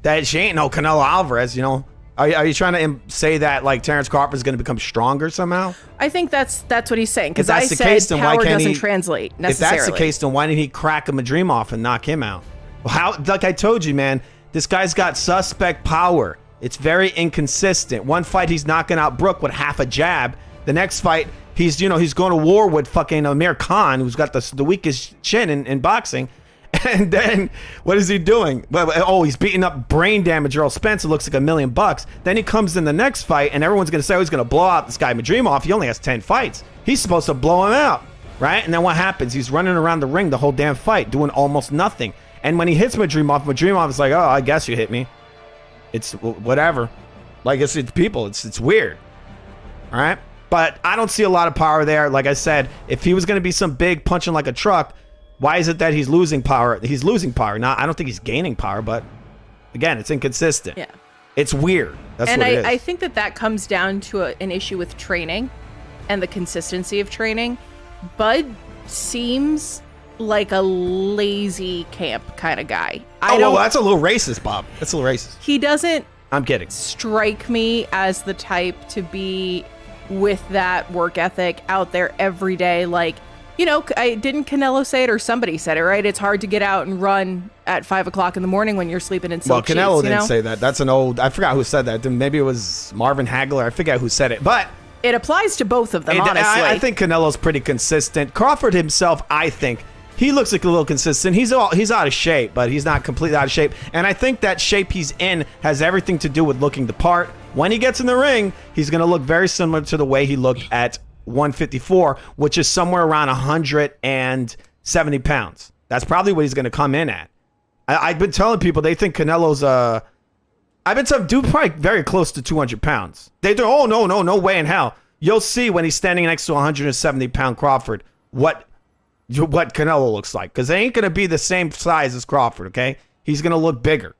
That she ain't no Canelo Alvarez. You know. Are you trying to say that like Terrence Crawford is going to become stronger somehow? I think that's what he's saying. Because If I that's the said case, then why power can't doesn't he- translate necessarily. If that's the case, then why didn't he crack him a dream off and knock him out? Well, how? Like I told you, man, this guy's got suspect power. It's very inconsistent. One fight he's knocking out Brook with half a jab. The next fight he's going to war with fucking Amir Khan, who's got the weakest chin in boxing. And then what is he doing? Oh, he's beating up brain damage Earl Spence. It looks like $1 million. Then he comes in the next fight, and everyone's going to say, oh, he's going to blow out this guy Madrimov. He only has 10 fights. He's supposed to blow him out, right? And then what happens? He's running around the ring the whole damn fight, doing almost nothing. And when he hits Madrimov is like, oh, I guess you hit me. It's whatever. Like it's people. It's weird. All right? But I don't see a lot of power there. Like I said, if he was going to be some big punching like a truck, why is it that he's losing power? He's losing power. Now, I don't think he's gaining power, but again, it's inconsistent. Yeah. It's weird. That's and what it is. I think that comes down to an issue with training and the consistency of training. Bud seems like a lazy camp kind of guy. Well, that's a little racist, Bob. That's a little racist. He doesn't I'm kidding. strike me as the type to be with that work ethic out there every day. Like, you know, didn't Canelo say it or somebody said it, right? It's hard to get out and run at 5 o'clock in the morning when you're sleeping in silk sheets. Well, Canelo you didn't know? say that. That's an old, I forgot who said that. Maybe it was Marvin Hagler. I forget who said it. But It applies to both of them, honestly. I think Canelo's pretty consistent. Crawford himself, I think, he looks like a little consistent. He's out of shape, but he's not completely out of shape. And I think that shape he's in has everything to do with looking the part. When he gets in the ring, he's going to look very similar to the way he looked at 154, which is somewhere around 170 pounds. That's probably what he's going to come in at. I've been telling people they think Canelo's I've been telling dude probably very close to 200 pounds. They do. Oh no way in hell. You'll see when he's standing next to 170 pound Crawford what Canelo looks like, because they ain't going to be the same size as Crawford. Okay, he's going to look bigger.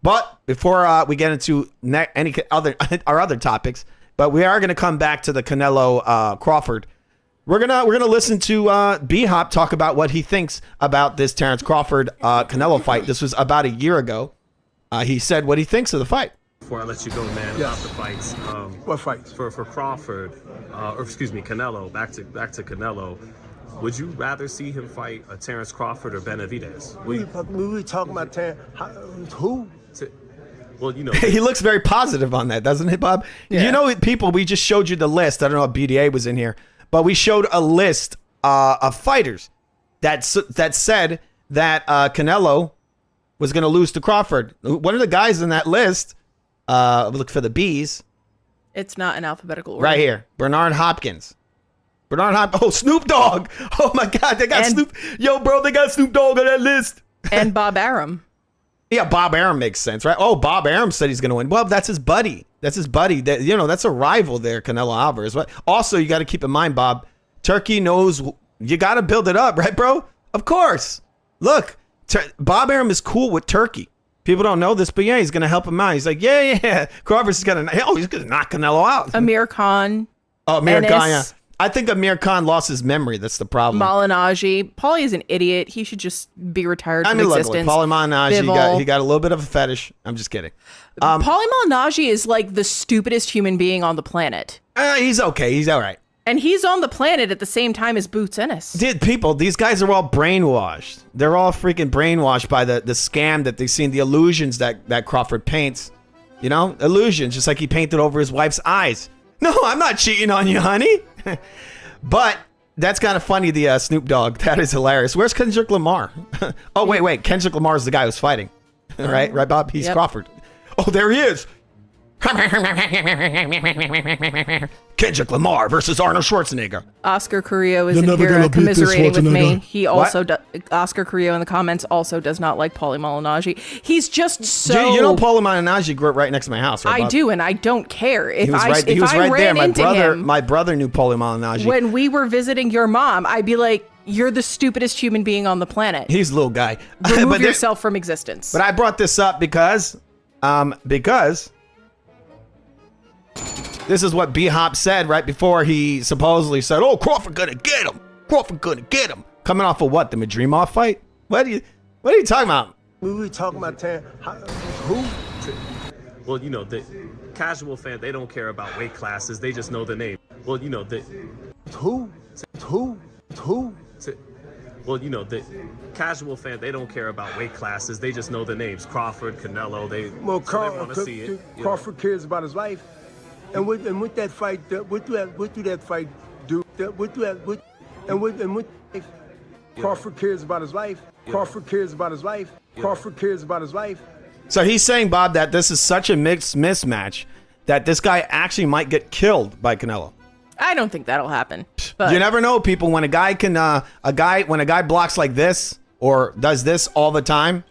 But before we get into our other topics, but we are going to come back to the Canelo Crawford. We're gonna listen to B-Hop talk about what he thinks about this Terrence Crawford Canelo fight. This was about a year ago. He said what he thinks of the fight. Before I let you go, man, Yes. about the fights. What fights? For Crawford, or excuse me, Canelo. Back to Canelo. Would you rather see him fight a Terrence Crawford or Benavidez? We were talking about who? Well, you know. He looks very positive on that, doesn't he, Bob? Yeah. You know, people, we just showed you the list. I don't know if BDA was in here, but we showed a list of fighters that said that Canelo was going to lose to Crawford. One of the guys in that list, look for the B's. It's not in alphabetical order. Right here, Bernard Hopkins. Oh, Snoop Dogg. Oh my God, they got And- Snoop. Yo, bro, they got Snoop Dogg on that list. And Bob Arum. Yeah, Bob Arum makes sense, right? Oh, Bob Arum said he's going to win. Well, that's his buddy. That's a rival there, Canelo Alvarez. But also, you got to keep in mind, Bob, Turkey knows you got to build it up, right, bro? Of course. Look, Bob Arum is cool with Turkey. People don't know this, but yeah, he's going to help him out. He's like, yeah. Crawford's going to, he's going to knock Canelo out. Amir Khan. Oh, Amir Ennis, Khan, yeah. I think Amir Khan lost his memory. That's the problem. Malinaji. Paulie is an idiot. He should just be retired from look, existence. Paulie Malignaggi, Bivol. he got a little bit of a fetish. I'm just kidding. Paulie Malignaggi is like the stupidest human being on the planet. He's okay. He's all right. And he's on the planet at the same time as Boots Ennis. These guys are all brainwashed. They're all freaking brainwashed by the scam that they've seen, the illusions that Crawford paints. You know, illusions, just like he painted over his wife's eyes. No, I'm not cheating on you, honey. But that's kind of funny, the Snoop Dogg. That is hilarious. Where's Kendrick Lamar? Oh, wait. Kendrick Lamar is the guy who's fighting. Right, Bob? He's Yep. Crawford. Oh, there he is. Kendrick Lamar versus Arnold Schwarzenegger. Oscar Carrillo is You're in never here gonna beat this commiserating with me. Schwarzenegger. He also, Oscar Carrillo in the comments also does not like Paulie Malignaggi. He's just so... You know Paulie Malignaggi grew up right next to my house, right, I Bob? do, and I don't care. If He was I, right, if he was I right ran there. into him My brother knew Paulie Malignaggi. when we were visiting your mom, I'd be like, you're the stupidest human being on the planet. He's a little guy. Remove yourself from existence. But I brought this up because This is what B-Hop said right before he supposedly said, "Oh, Crawford gonna get him. Crawford gonna get him." Coming off of what? The Madrimov fight? What are you talking about? We were talking about who? Well, you know, the casual fan, they don't care about weight classes. They just know the name. Well, you know, Who? Well, you know, the casual fan, they don't care about weight classes. They just know the names. Crawford, Canelo, they want to see it. Crawford cares about his life. And with that fight, what do that fight do? Crawford cares about his life. Crawford cares about his life. Crawford cares about his life. So he's saying, Bob, that this is such a mixed mismatch that this guy actually might get killed by Canelo. I don't think that'll happen. But You never know, people. When a guy blocks like this or does this all the time,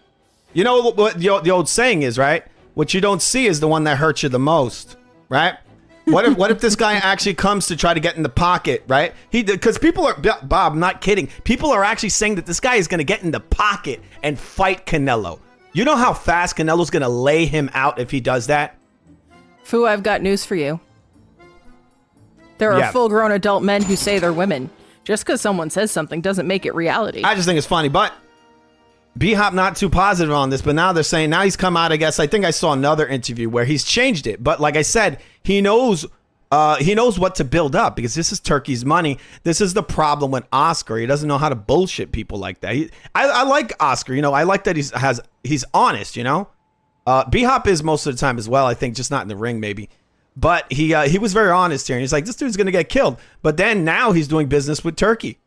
you know what the old saying is, right? What you don't see is the one that hurts you the most, right? What if this guy actually comes to try to get in the pocket, right? Because people are, Bob, I'm not kidding. People are actually saying that this guy is going to get in the pocket and fight Canelo. You know how fast Canelo's going to lay him out if he does that? Fu, I've got news for you. There are full-grown adult men who say they're women. Just because someone says something doesn't make it reality. I just think it's funny, but B-Hop not too positive on this, but now they're saying, now he's come out, I guess. I think I saw another interview where he's changed it. But like I said, he knows what to build up because this is Turkey's money. This is the problem with Oscar. He doesn't know how to bullshit people like that. I like Oscar, you know. I like that he's honest, you know. B-Hop is most of the time as well, I think, just not in the ring maybe. But he was very honest here. And he's like, this dude's going to get killed. But then now he's doing business with Turkey,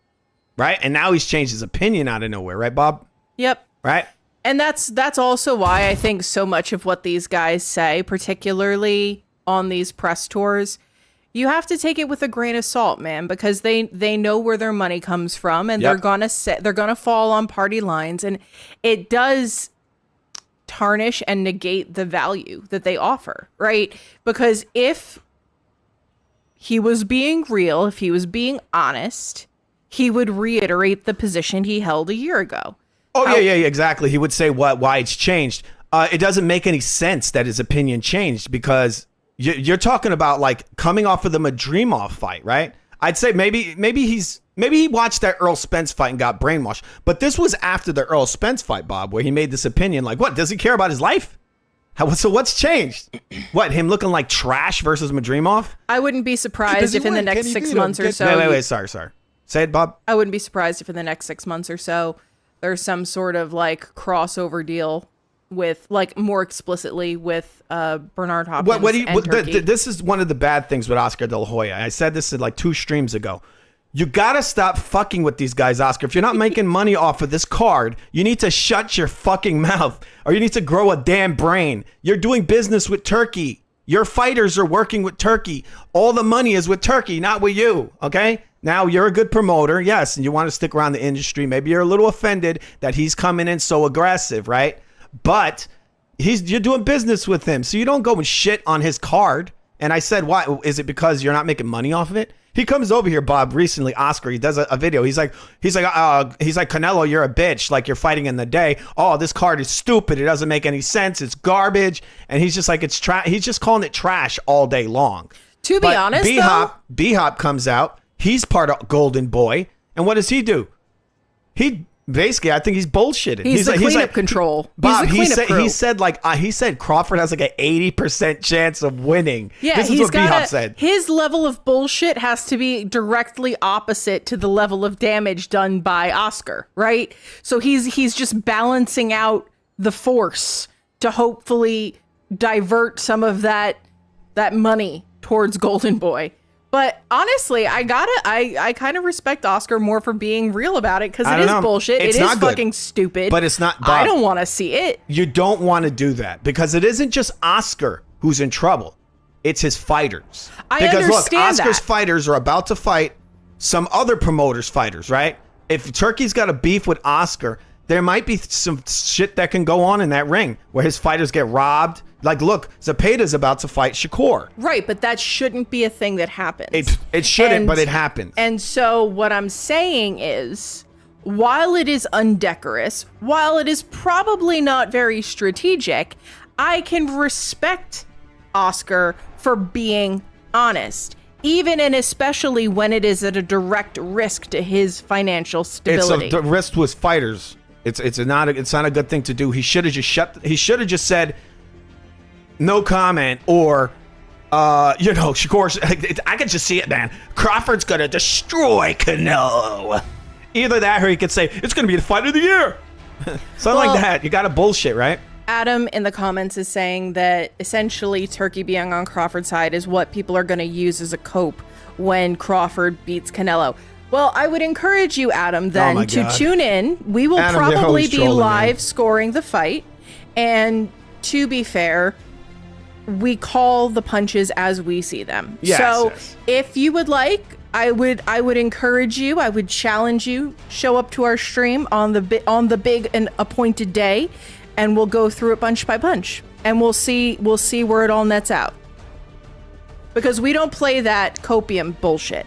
right? And now he's changed his opinion out of nowhere, right, Bob? Yep. Right? And that's also why I think so much of what these guys say, particularly on these press tours, you have to take it with a grain of salt, man, because they know where their money comes from, and they're gonna fall on party lines, and it does tarnish and negate the value that they offer, right? Because if he was being real, if he was being honest, he would reiterate the position he held a year ago. Oh, yeah, exactly. He would say why it's changed. It doesn't make any sense that his opinion changed because you're talking about like coming off of the Madrimov fight, right? I'd say maybe he watched that Earl Spence fight and got brainwashed. But this was after the Earl Spence fight, Bob, where he made this opinion like, what, does he care about his life? So what's changed? What, him looking like trash versus Madrimov? I wouldn't be surprised if in the next 6 months or so... Wait, sorry. Say it, Bob. I wouldn't be surprised if in the next 6 months or so there's some sort of like crossover deal with like more explicitly with Bernard Hopkins and Turkey. This is one of the bad things with Oscar De La Hoya. I said this like 2 streams ago. You gotta stop fucking with these guys, Oscar. If you're not making money off of this card, you need to shut your fucking mouth or you need to grow a damn brain. You're doing business with Turkey. Your fighters are working with Turkey. All the money is with Turkey, not with you, okay? Now, you're a good promoter, yes, and you want to stick around the industry. Maybe you're a little offended that he's coming in so aggressive, right? But you're doing business with him, so you don't go and shit on his card. And I said, why? Is it because you're not making money off of it? He comes over here, Bob, recently, Oscar, he does a video. He's like, Canelo, you're a bitch. Like you're fighting in the day. Oh, this card is stupid. It doesn't make any sense. It's garbage. And he's just like, he's just calling it trash all day long. To be honest, B-Hop comes out. He's part of Golden Boy. And what does he do? He basically, I think he's bullshitting. He's the cleanup control. Bob, he said Crawford has like an 80% chance of winning. Yeah, this is what B-Hop said. His level of bullshit has to be directly opposite to the level of damage done by Oscar, right? So he's just balancing out the force to hopefully divert some of that money towards Golden Boy. But honestly, I kind of respect Oscar more for being real about it because it is bullshit. It is fucking stupid. But it's not. Bob, I don't want to see it. You don't want to do that because it isn't just Oscar who's in trouble. It's his fighters. Because look, Oscar's fighters are about to fight some other promoters' fighters, right? If Turkey's got a beef with Oscar, there might be some shit that can go on in that ring where his fighters get robbed. Like, look, Zepeda's about to fight Shakur. Right, but that shouldn't be a thing that happens. It shouldn't, but it happens. And so what I'm saying is, while it is undecorous, while it is probably not very strategic, I can respect Oscar for being honest, even and especially when it is at a direct risk to his financial stability. The risk was fighters. It's not a good thing to do. He should have just said no comment, or of course, I could just see it, man. Crawford's gonna destroy Canelo. Either that, or he could say it's gonna be the fight of the year. Something like that. You gotta bullshit, right? Adam in the comments is saying that essentially Turkey being on Crawford's side is what people are going to use as a cope when Crawford beats Canelo. Well, I would encourage you, Adam, then to tune in. We will probably be live scoring the fight. And to be fair, we call the punches as we see them. Yes. If you would like, I would encourage you, I would challenge you, show up to our stream on the big and appointed day, and we'll go through it punch by punch, and we'll see where it all nets out. Because we don't play that copium bullshit.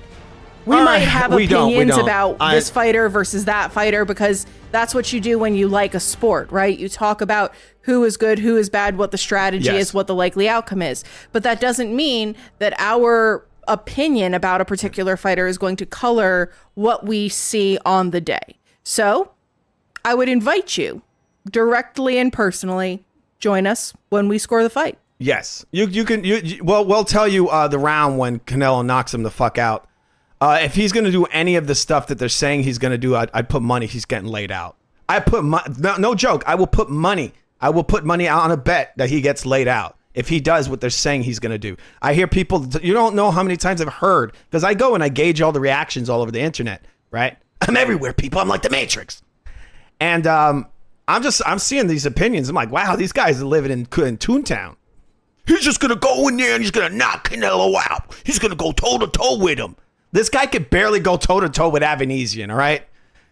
We might have opinions about this fighter versus that fighter, because that's what you do when you like a sport, right? You talk about who is good, who is bad, what the strategy is, what the likely outcome is. But that doesn't mean that our opinion about a particular fighter is going to color what we see on the day. So I would invite you directly and personally join us when we score the fight. Yes, you can. We'll tell you the round when Canelo knocks him the fuck out. If he's gonna do any of the stuff that they're saying he's gonna do, I'd put money he's getting laid out. No joke. I will put money. I will put money out on a bet that he gets laid out if he does what they're saying he's gonna do. I hear people. You don't know how many times I've heard, because I go and I gauge all the reactions all over the internet. Right? I'm everywhere, people. I'm like the Matrix, and I'm seeing these opinions. I'm like, wow, these guys are living in Toontown. He's just going to go in there and he's going to knock Canelo out. He's going to go toe-to-toe with him. This guy could barely go toe-to-toe with Avanesian, all right?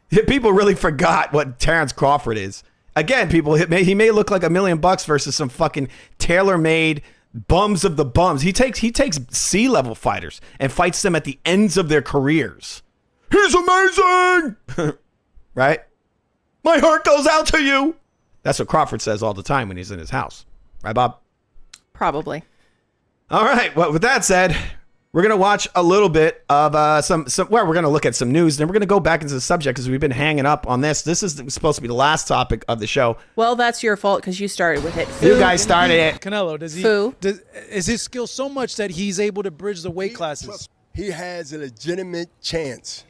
People really forgot what Terrence Crawford is. Again, people, he may look like $1 million versus some fucking tailor-made bums of the bums. He takes C-level fighters and fights them at the ends of their careers. He's amazing! Right? My heart goes out to you. That's what Crawford says all the time when he's in his house. Right, Bob? Probably. All right. Well, with that said, we're going to watch a little bit of we're going to look at some news. Then we're going to go back into the subject because we've been hanging up on this. This is supposed to be the last topic of the show. Well, that's your fault because you started with it. You guys started it. Canelo, is his skill so much that he's able to bridge the weight classes? He has a legitimate chance.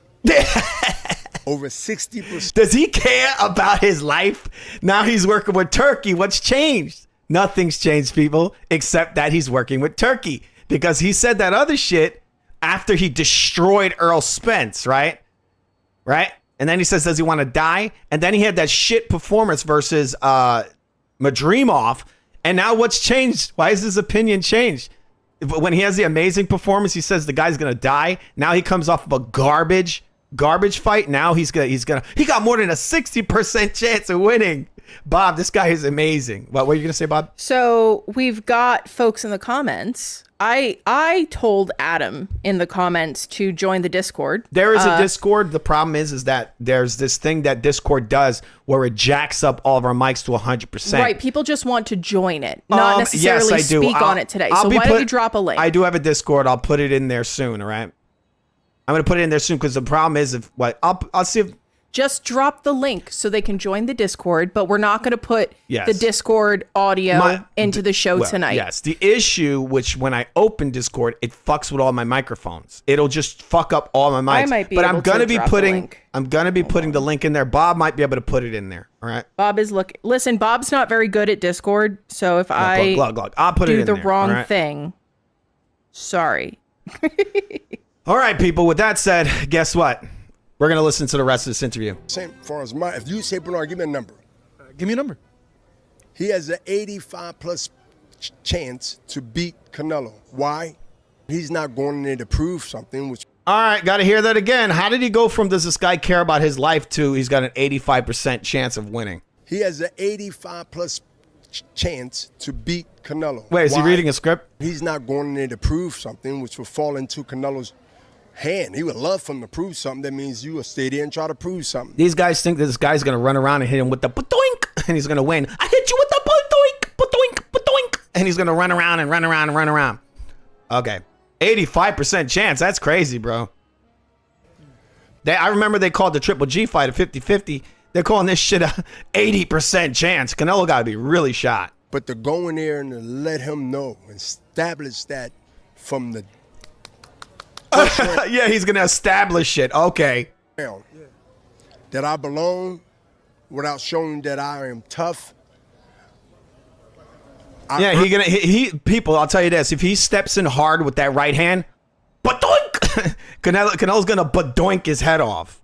Over 60%. Does he care about his life? Now he's working with Turkey. What's changed? Nothing's changed, people, except that he's working with Turkey, because he said that other shit after he destroyed Earl Spence, right? Right? And then he says, does he want to die? And then he had that shit performance versus Madrimov. And now what's changed? Why has his opinion changed? When he has the amazing performance, he says the guy's going to die. Now he comes off of a garbage fight. Now he got more than a 60% chance of winning. Bob, this guy is amazing. What were you going to say, Bob? So we've got folks in the comments. I told Adam in the comments to join the Discord. There is a Discord. The problem is that there's this thing that Discord does where it jacks up all of our mics to 100%. Right. People just want to join it, not necessarily yes, I do. speak on it today. So why don't you drop a link? I do have a Discord. I'll put it in there soon. All right. I'm going to put it in there soon because the problem is I'll see if. Just drop the link so they can join the Discord, but we're not going to put the Discord audio into the show tonight. Yes, the issue, which when I open Discord, it fucks with all my microphones. It'll just fuck up all my mics. I might be able to drop the link. I'm going to be putting the link in there. Bob might be able to put it in there. All right. Bob is looking. Listen, Bob's not very good at Discord, so if I'll put it in the there, wrong thing, sorry. All right, people. With that said, guess what? We're going to listen to the rest of this interview. Same for as my, if you say Bernard, give me a number. Give me a number. He has an 85+ chance to beat Canelo. Why? He's not going in there to prove something. All right, got to hear that again. How did he go from does this guy care about his life to he's got an 85% chance of winning? He has an 85+ chance to beat Canelo. Wait, is he reading a script? He's not going in there to prove something, which will fall into Canelo's hand. He would love for him to prove something. That means you will stay there and try to prove something. These guys think that this guy's going to run around and hit him with the ba-doink, and he's going to win. I hit you with the ba-doink, ba-doink, ba-doink, and he's going to run around and run around and run around. Okay. 85% chance. That's crazy, bro. I remember they called the Triple G fight a 50-50. They're calling this shit a 80% chance. Canelo got to be really shot. But to go in there and to let him know and establish that from the yeah, he's going to establish it. Okay. down, that I belong without showing that I am tough. Yeah, people, I'll tell you this. If he steps in hard with that right hand, badoink, Canelo's going to badoink his head off.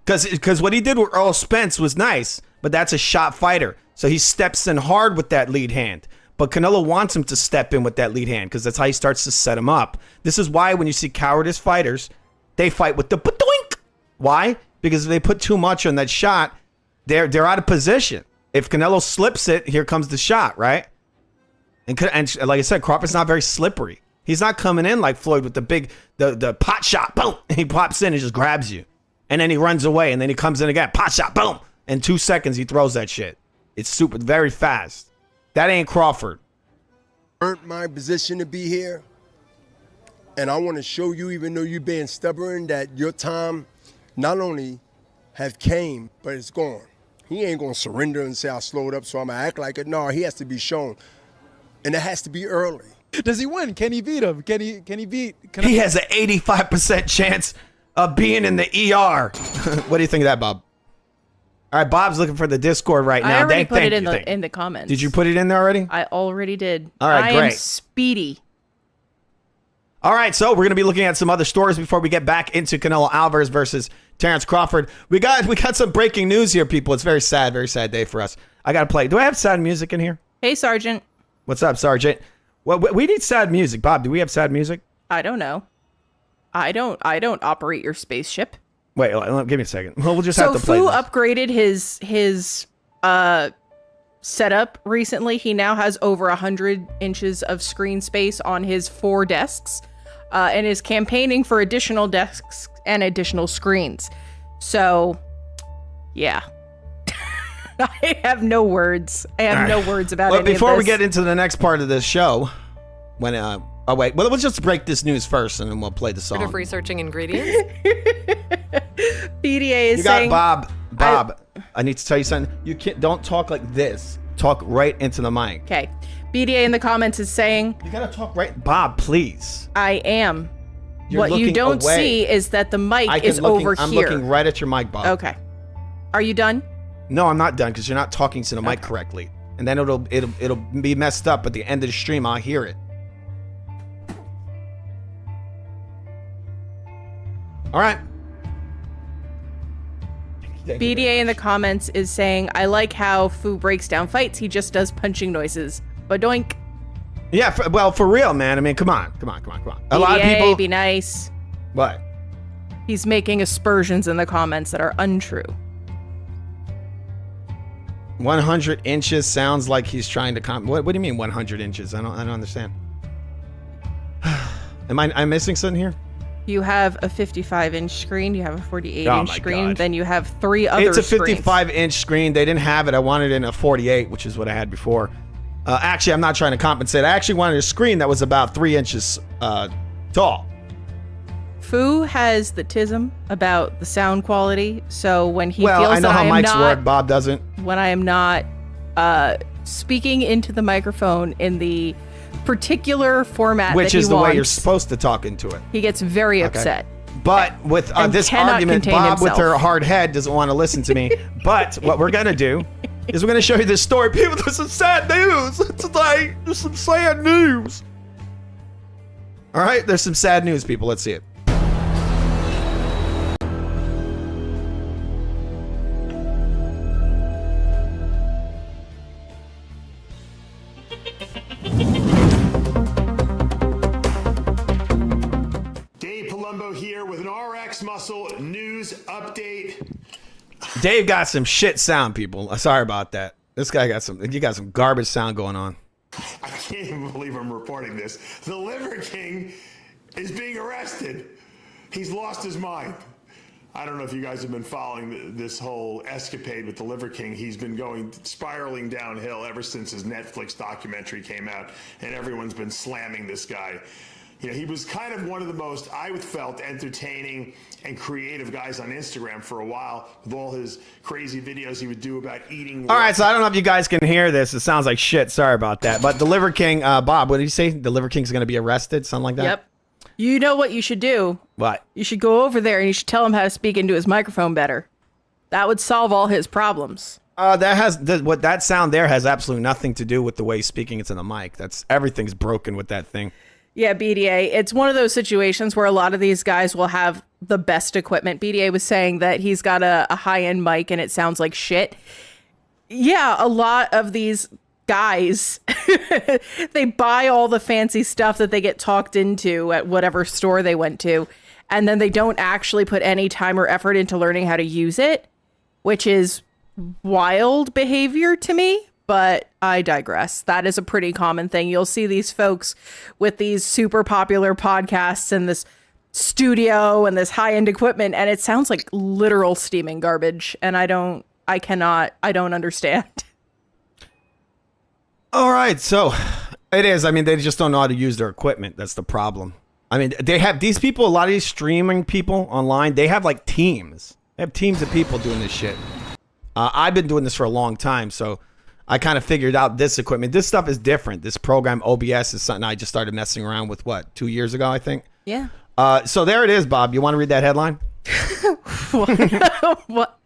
Because what he did with Earl Spence was nice, but that's a shot fighter. So he steps in hard with that lead hand. But Canelo wants him to step in with that lead hand because that's how he starts to set him up. This is why when you see cowardice fighters, they fight with the badoink. Why? Because if they put too much on that shot, they're out of position. If Canelo slips it, here comes the shot, right? And like I said, Crawford's not very slippery. He's not coming in like Floyd with the pot shot, boom. And he pops in and just grabs you. And then he runs away, and then he comes in again, pot shot, boom. In 2 seconds, he throws that shit. It's very fast. That ain't Crawford. Earned my position to be here. And I want to show you, even though you're being stubborn, that your time not only have came, but it's gone. He ain't going to surrender and say, I slowed up, so I'm going to act like it. No, he has to be shown. And it has to be early. Does he win? Can he beat him? Can he beat? He has an 85% chance of being in the ER. What do you think of that, Bob? All right, Bob's looking for the Discord right now. I already put it in the comments. Did you put it in there already? I already did. All right, great. I am speedy. All right, so we're going to be looking at some other stories before we get back into Canelo Alvarez versus Terrence Crawford. We got some breaking news here, people. It's very sad day for us. I got to play. Do I have sad music in here? Hey, Sergeant. What's up, Sergeant? Well, we need sad music. Bob, do we have sad music? I don't know. I don't operate your spaceship. Wait, give me a second. Well, we'll just have to play Fu this. upgraded his setup recently. He now has over 100 inches of screen space on his 4 desks, and is campaigning for additional desks and additional screens. So, yeah. I have no words. I have no words about it. Before we get into the next part of this show, when oh wait, well, let's just break this news first, and then we'll play the song. Of researching ingredients. PDA is you saying, got Bob. I need to tell you something. You don't talk like this. Talk right into the mic. Okay. BDA in the comments is saying, you gotta talk right, Bob. Please. I am. You're what you don't away. See is that the mic is over here. I'm looking right at your mic, Bob. Okay. Are you done? No, I'm not done because you're not talking to the mic correctly, and then it'll be messed up at the end of the stream. I'll hear it. All right. BDA in the comments is saying, I like how Fu breaks down fights. He just does punching noises. Badoink. Yeah, for real, man. I mean, come on. A lot of BDA, people. be nice. What? He's making aspersions in the comments that are untrue. 100 inches sounds like he's trying to What do you mean 100 inches? I don't understand. Am I missing something here? You have a 55-inch screen. You have a 48-inch screen. God. Then you have 3 other It's a screens. 55-inch screen. They didn't have it. I wanted it in a 48, which is what I had before. Actually, I'm not trying to compensate. I actually wanted a screen that was about 3 inches tall. Fu has the tism about the sound quality. So when he feels I know that how I am mics work. Bob doesn't. When I am not speaking into the microphone in the particular format which that he is the wants, way you're supposed to talk into it. he gets very upset. But with this cannot argument, contain Bob with himself. her hard head doesn't want to listen to me. But what we're going to do is we're going to show you this story. People, there's some sad news today. There's some sad news. All right, there's some sad news, people. Let's see it. Here with an RX Muscle news update. Dave got some shit sound, people. Sorry about that. This guy got some garbage sound going on. I can't even believe I'm reporting this. The Liver King is being arrested. He's lost his mind. I don't know if you guys have been following this whole escapade with the Liver King. He's been spiraling downhill ever since his Netflix documentary came out, and everyone's been slamming this guy. You know, he was kind of one of the most, I felt, entertaining and creative guys on Instagram for a while with all his crazy videos he would do about eating. All right, so I don't know if you guys can hear this. It sounds like shit. Sorry about that. But the Liver King, Bob, what did you say? The Liver King's going to be arrested? Something like that? Yep. You know what you should do? What? You should go over there and you should tell him how to speak into his microphone better. That would solve all his problems. What that sound there has absolutely nothing to do with the way he's speaking into the mic. Everything's broken with that thing. Yeah, BDA. It's one of those situations where a lot of these guys will have the best equipment. BDA was saying that he's got a high-end mic and it sounds like shit. Yeah, a lot of these guys, they buy all the fancy stuff that they get talked into at whatever store they went to, and then they don't actually put any time or effort into learning how to use it, which is wild behavior to me. But I digress. That is a pretty common thing. You'll see these folks with these super popular podcasts and this studio and this high-end equipment, and it sounds like literal steaming garbage. And I don't understand. All right, so it is. I mean, they just don't know how to use their equipment. That's the problem. I mean, they have these people, a lot of these streaming people online, they have like teams. They have teams of people doing this shit. I've been doing this for a long time, so I kind of figured out this equipment. This stuff is different. This program, OBS, is something I just started messing around with, 2 years ago, I think? Yeah. So there it is, Bob. You want to read that headline? What?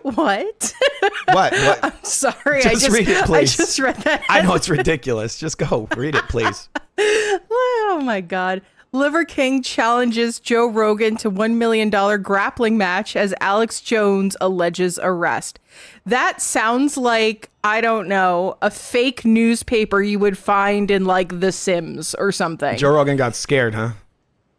What? What? I'm sorry. Just read it, please. I just read that. I know it's ridiculous. Just go. Read it, please. Oh, my God. Liver King challenges Joe Rogan to $1 million grappling match as Alex Jones alleges arrest. That sounds like, I don't know, a fake newspaper you would find in like The Sims or something. Joe Rogan got scared, huh?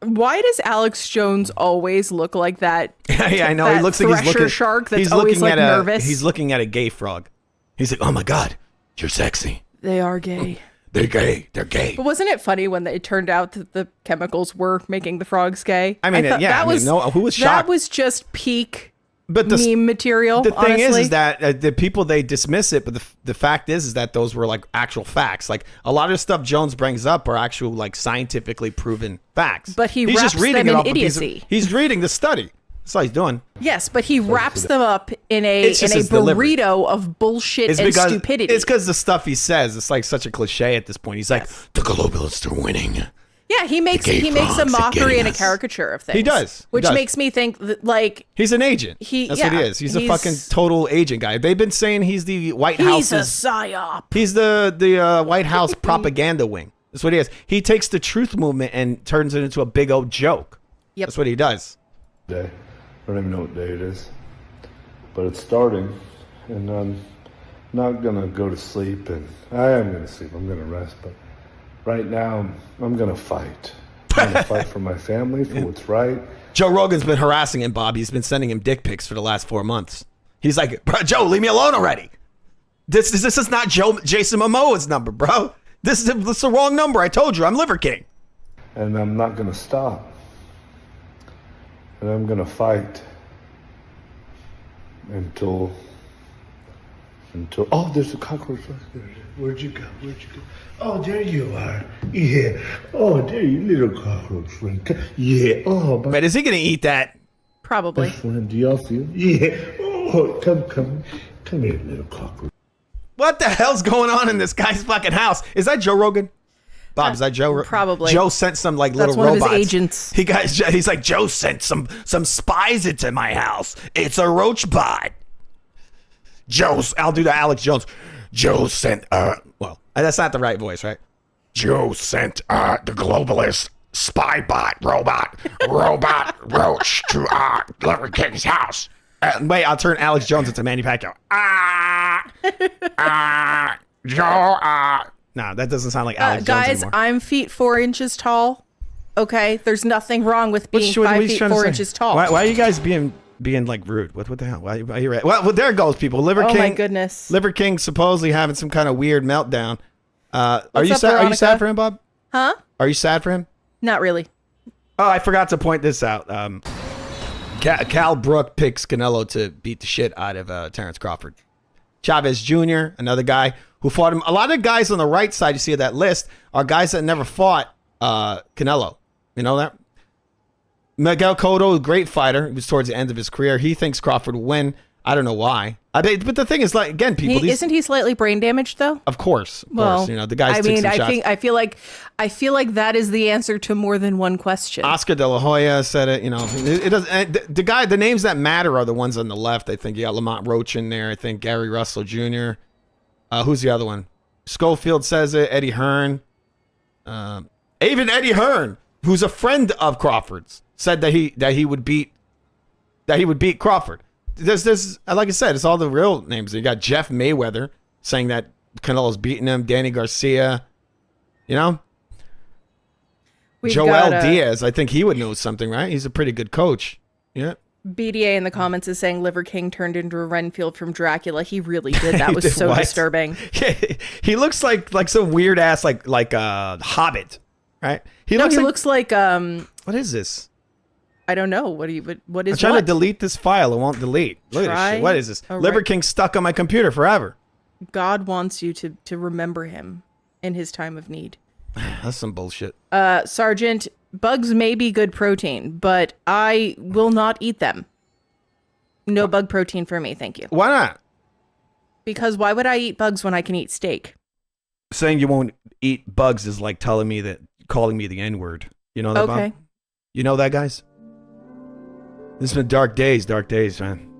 Why does Alex Jones always look like that? Yeah, I know. That He looks like he's looking. shark that's he's always looking like at nervous. He's looking at a gay frog. He's like, "Oh my God, you're sexy." They are gay. They're gay. They're gay. But wasn't it funny when it turned out that the chemicals were making the frogs gay? I mean, who was shocked? That was just peak But meme material. The thing honestly. is that the people, they dismiss it, but the fact is that those were like actual facts. Like a lot of the stuff Jones brings up are actual like scientifically proven facts. But he's just wraps reading them it in off idiocy. He's reading the study. That's all he's doing. Yes, but he wraps them up in a burrito of bullshit and stupidity. It's because the stuff he says, it's like such a cliche at this point. He's like, the globalists are winning. Yeah, he makes a mockery and a caricature of things. He does. Which makes me think that, like, he's an agent. That's what he is. He's a fucking total agent guy. They've been saying he's the White House. He's a psyop. He's the White House propaganda wing. That's what he is. He takes the truth movement and turns it into a big old joke. Yep. That's what he does. Day. I don't even know what day it is, but it's starting, and I'm not gonna go to sleep, and I am gonna sleep. I'm gonna rest, but right now I'm gonna fight. I'm gonna fight for my family, for what's right. Joe Rogan's been harassing him, Bob. He's been sending him dick pics for the last 4 months. He's like, bro, Joe, leave me alone already. This is not Jason Momoa's number, bro. This is the wrong number. I told you, I'm Liver King. And I'm not gonna stop. And I'm gonna fight until oh, there's a cockroach right there. Where'd you go? Oh, there you are. Yeah. Oh, there you little cockroach friend. Yeah. Oh, but is he gonna eat that? Probably. Friend, do y'all feel? Yeah. Oh, come here, little cockroach. What the hell's going on in this guy's fucking house? Is that Joe Rogan? Bob, is that Joe? Probably. Joe sent some like That's little one robots. Of his agents. He's like, Joe sent some spies into my house. It's a roach bot. I'll do the Alex Jones. Joe sent well, that's not the right voice, right? Joe sent the globalist spy bot robot roach to Liver King's house. Wait, I'll turn Alex Jones into manufacturer. Joe. No, that doesn't sound like Alex Jones guys, anymore. I'm 4 inches tall. Okay, there's nothing wrong with being 5 feet 4 inches tall. Why are you guys being like rude? What the hell? Why are you right? Well, there goes people. Liver King. Oh my goodness. Liver King supposedly having some kind of weird meltdown. Are you sad for him, Bob? Huh? Are you sad for him? Not really. Oh, I forgot to point this out. Cal Brook picks Canelo to beat the shit out of Terrence Crawford. Chavez Jr., another guy who fought him. A lot of guys on the right side you see of that list are guys that never fought Canelo. You know that? Miguel Cotto, great fighter. He was towards the end of his career. He thinks Crawford will win. I don't know why. But the thing is, like, again, people. Isn't he slightly brain damaged though? Of course. Well, you know, the guy's. I mean, I feel like that is the answer to more than one question. Oscar De La Hoya said it. You know, it does. The names that matter are the ones on the left. I think you got Lamont Roach in there. I think Gary Russell Jr. Who's the other one? Schofield says it. Eddie Hearn. Even Eddie Hearn, who's a friend of Crawford's, said that he would beat Crawford. There's like I said, it's all the real names. You got Jeff Mayweather saying that Canelo's beating him. Danny Garcia, you know, Joel Diaz. I think he would know something, right? He's a pretty good coach. Yeah. BDA in the comments is saying Liver King turned into a Renfield from Dracula. He really did. That was so disturbing. Yeah, he looks like some weird ass like a Hobbit, right? He looks like what is this? I don't know. What is I'm trying to delete this file. It won't delete. Look at this shit. What is this? Liver King stuck on my computer forever. God wants you to remember him in his time of need. That's some bullshit. Sergeant, bugs may be good protein, but I will not eat them. No bug protein for me, thank you. Why not? Because why would I eat bugs when I can eat steak? Saying you won't eat bugs is like calling me the N-word. You know that, okay. Bob? You know that, guys? This has been dark days, man.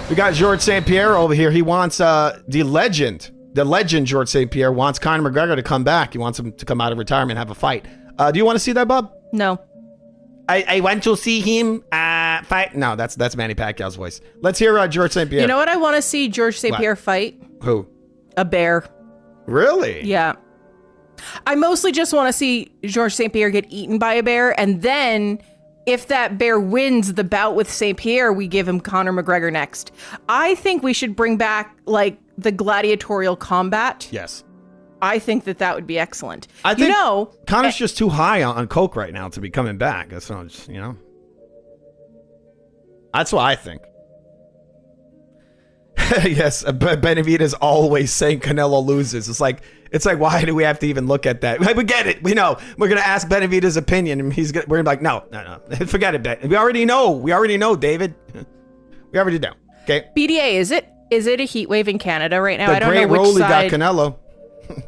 We got George St. Pierre over here. He wants the legend George St. Pierre wants Conor McGregor to come back. He wants him to come out of retirement and have a fight. Do you want to see that, Bob? No. I want to see him fight. No, that's Manny Pacquiao's voice. Let's hear George St. Pierre. You know what I want to see George St. Pierre fight? Who? A bear. Really? Yeah. I mostly just want to see George St. Pierre get eaten by a bear, and then if that bear wins the bout with St. Pierre, we give him Conor McGregor next. I think we should bring back like the gladiatorial combat. Yes. I think that would be excellent. I think Conor's just too high on coke right now to be coming back. That's not just, That's what I think. Yes, Benavidez always saying Canelo loses. It's like, why do we have to even look at that? We get it. We know. We're gonna ask Benavidez's opinion, and we're gonna be like, no, forget it, Ben. We already know, David. We already know. Okay. BDA, is it a heat wave in Canada right now? The I don't Great know which Rolly side. got Canelo.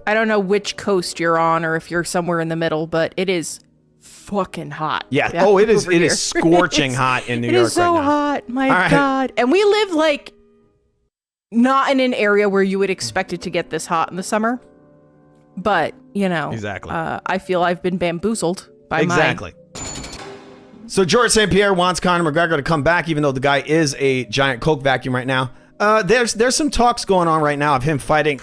I don't know which coast you're on, or if you're somewhere in the middle, but it is fucking hot. Yeah. Oh, it is. It is scorching hot in New York right now. It is so hot. My God. And we live like not in an area where you would expect it to get this hot in the summer. But, exactly. I feel I've been bamboozled by exactly. So George St. Pierre wants Conor McGregor to come back, even though the guy is a giant coke vacuum right now. There's some talks going on right now of him fighting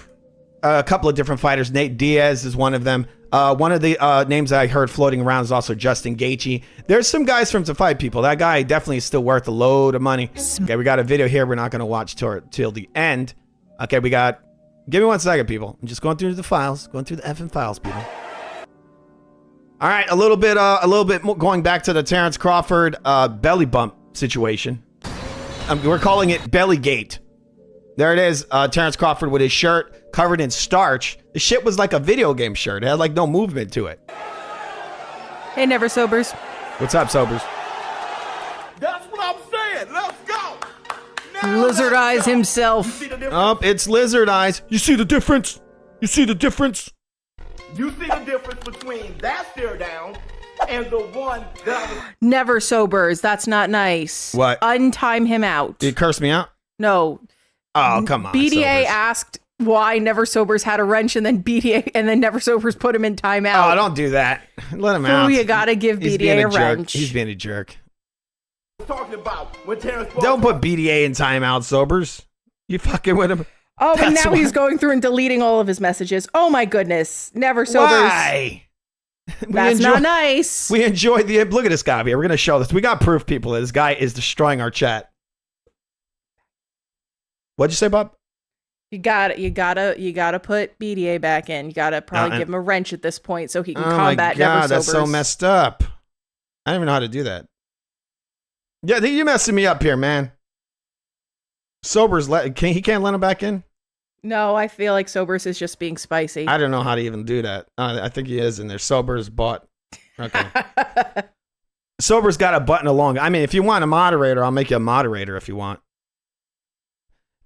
a couple of different fighters. Nate Diaz is one of them. One of the names I heard floating around is also Justin Gaethje. There's some guys for him to fight people. That guy definitely is still worth a load of money. Okay, we got a video here. We're not going to watch till the end. Okay, give me 1 second, people. I'm just going through the files. Going through the effing files, people. All right, a little bit more going back to the Terrence Crawford belly bump situation. We're calling it Bellygate. There it is. Terrence Crawford with his shirt covered in starch. The shit was like a video game shirt. It had like no movement to it. Hey, Never Sobers. What's up, Sobers? That's what I'm saying. Let's go. Lizard Eyes himself. Oh, it's Lizard Eyes. You see the difference? You see the difference? You see the difference between that stare down and the one that was... Never Sobers. That's not nice. What? Untime him out. Did he curse me out? No. Oh, come on. BDA Sobers. asked why Never Sobers had a wrench, and then Never Sobers put him in timeout. Oh, don't do that. Let him out. You gotta give BDA a wrench. He's being a jerk. talking about when Terrence Don't put BDA in timeout, Sobers. You fucking with him. Oh, but now he's going through and deleting all of his messages. Oh my goodness. Never Sobers. Why? That's not nice. We enjoy the... Look at this guy here. We're going to show this. We got proof, people, that this guy is destroying our chat. What'd you say, Bob? You gotta put BDA back in. You gotta probably give him a wrench at this point so he can combat Never Sobers. That's so messed up. I don't even know how to do that. Yeah, you're messing me up here, man. Sobers, he can't let him back in? No, I feel like Sobers is just being spicy. I don't know how to even do that. I think he is in there. Sober's bought. Okay. Sober's got a button along. I mean, if you want a moderator, I'll make you a moderator if you want.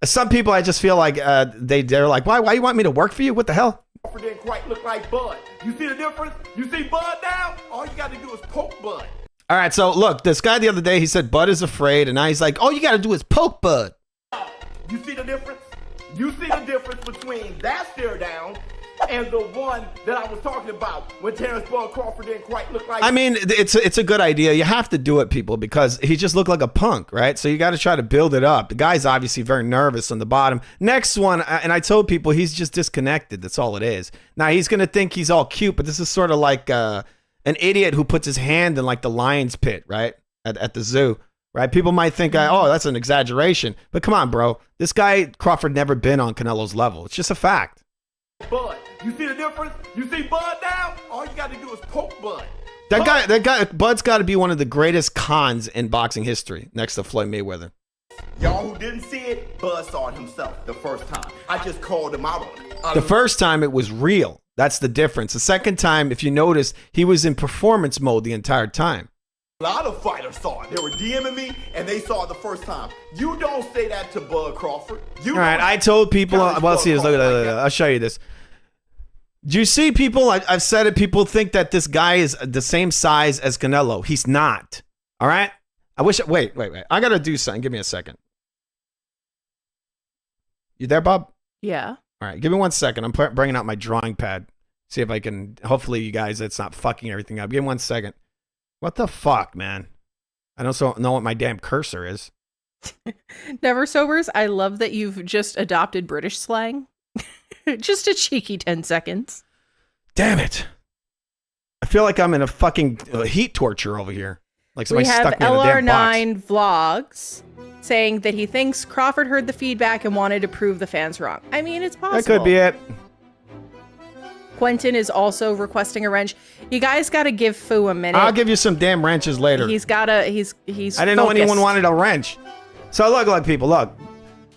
Some people, I just feel like they're like, why you want me to work for you? What the hell? Crawford didn't quite look like Bud. You see the difference? You see Bud now? All you got to do is poke Bud. All right, so look, this guy the other day, he said Bud is afraid, and now he's like, all you got to do is poke Bud. You see the difference? You see the difference between that stare down and the one that I was talking about when Terrence Bud Crawford didn't quite look like. I mean, it's a good idea. You have to do it, people, because he just looked like a punk, right? So you got to try to build it up. The guy's obviously very nervous on the bottom. Next one, and I told people he's just disconnected. That's all it is. Now, he's going to think he's all cute, but this is sort of like an idiot who puts his hand in like the lion's pit, right? At the zoo. Right? People might think, oh, that's an exaggeration. But come on, bro. This guy, Crawford, never been on Canelo's level. It's just a fact. Bud, you see the difference? You see Bud now? All you got to do is poke Bud. That guy, Bud's got to be one of the greatest cons in boxing history, next to Floyd Mayweather. Y'all who didn't see it, Bud saw it himself the first time. I just called him out on it. The first time it was real. That's the difference. The second time, if you notice, he was in performance mode the entire time. A lot of fighters saw it. They were DMing me, and they saw it the first time. You don't say that to Bud Crawford. All right, I told people. Well, see this. Look, I'll show you this. Do you see people? I've said it. People think that this guy is the same size as Canelo. He's not. All right. I wish. Wait. I gotta do something. Give me a second. You there, Bob? Yeah. All right. Give me 1 second. I'm bringing out my drawing pad. See if I can. Hopefully, you guys, it's not fucking everything up. Give me 1 second. What the fuck, man? I don't know what my damn cursor is. Never Sobers, I love that you've just adopted British slang. Just a cheeky 10 seconds. Damn it. I feel like I'm in a fucking heat torture over here. Like somebody stuck me in a damn box. LR9 Vlogs saying that he thinks Crawford heard the feedback and wanted to prove the fans wrong. I mean, it's possible. That could be it. Quentin is also requesting a wrench. You guys got to give Fu a minute. I'll give you some damn wrenches later. He's I didn't know anyone wanted a wrench. So look, people, look.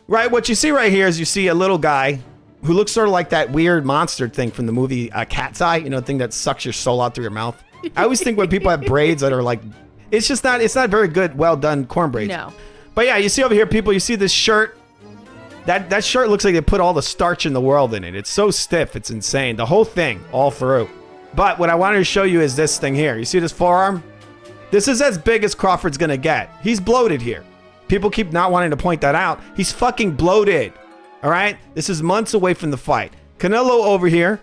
Right, what you see right here is you see a little guy who looks sort of like that weird monster thing from the movie Cat's Eye. You know, the thing that sucks your soul out through your mouth. I always think when people have braids that are like, it's not very good, well done corn braids. No. But yeah, you see over here, people, you see this shirt. That shirt looks like they put all the starch in the world in it. It's so stiff. It's insane. The whole thing, all through. But what I wanted to show you is this thing here. You see this forearm? This is as big as Crawford's going to get. He's bloated here. People keep not wanting to point that out. He's fucking bloated. All right? This is months away from the fight. Canelo over here,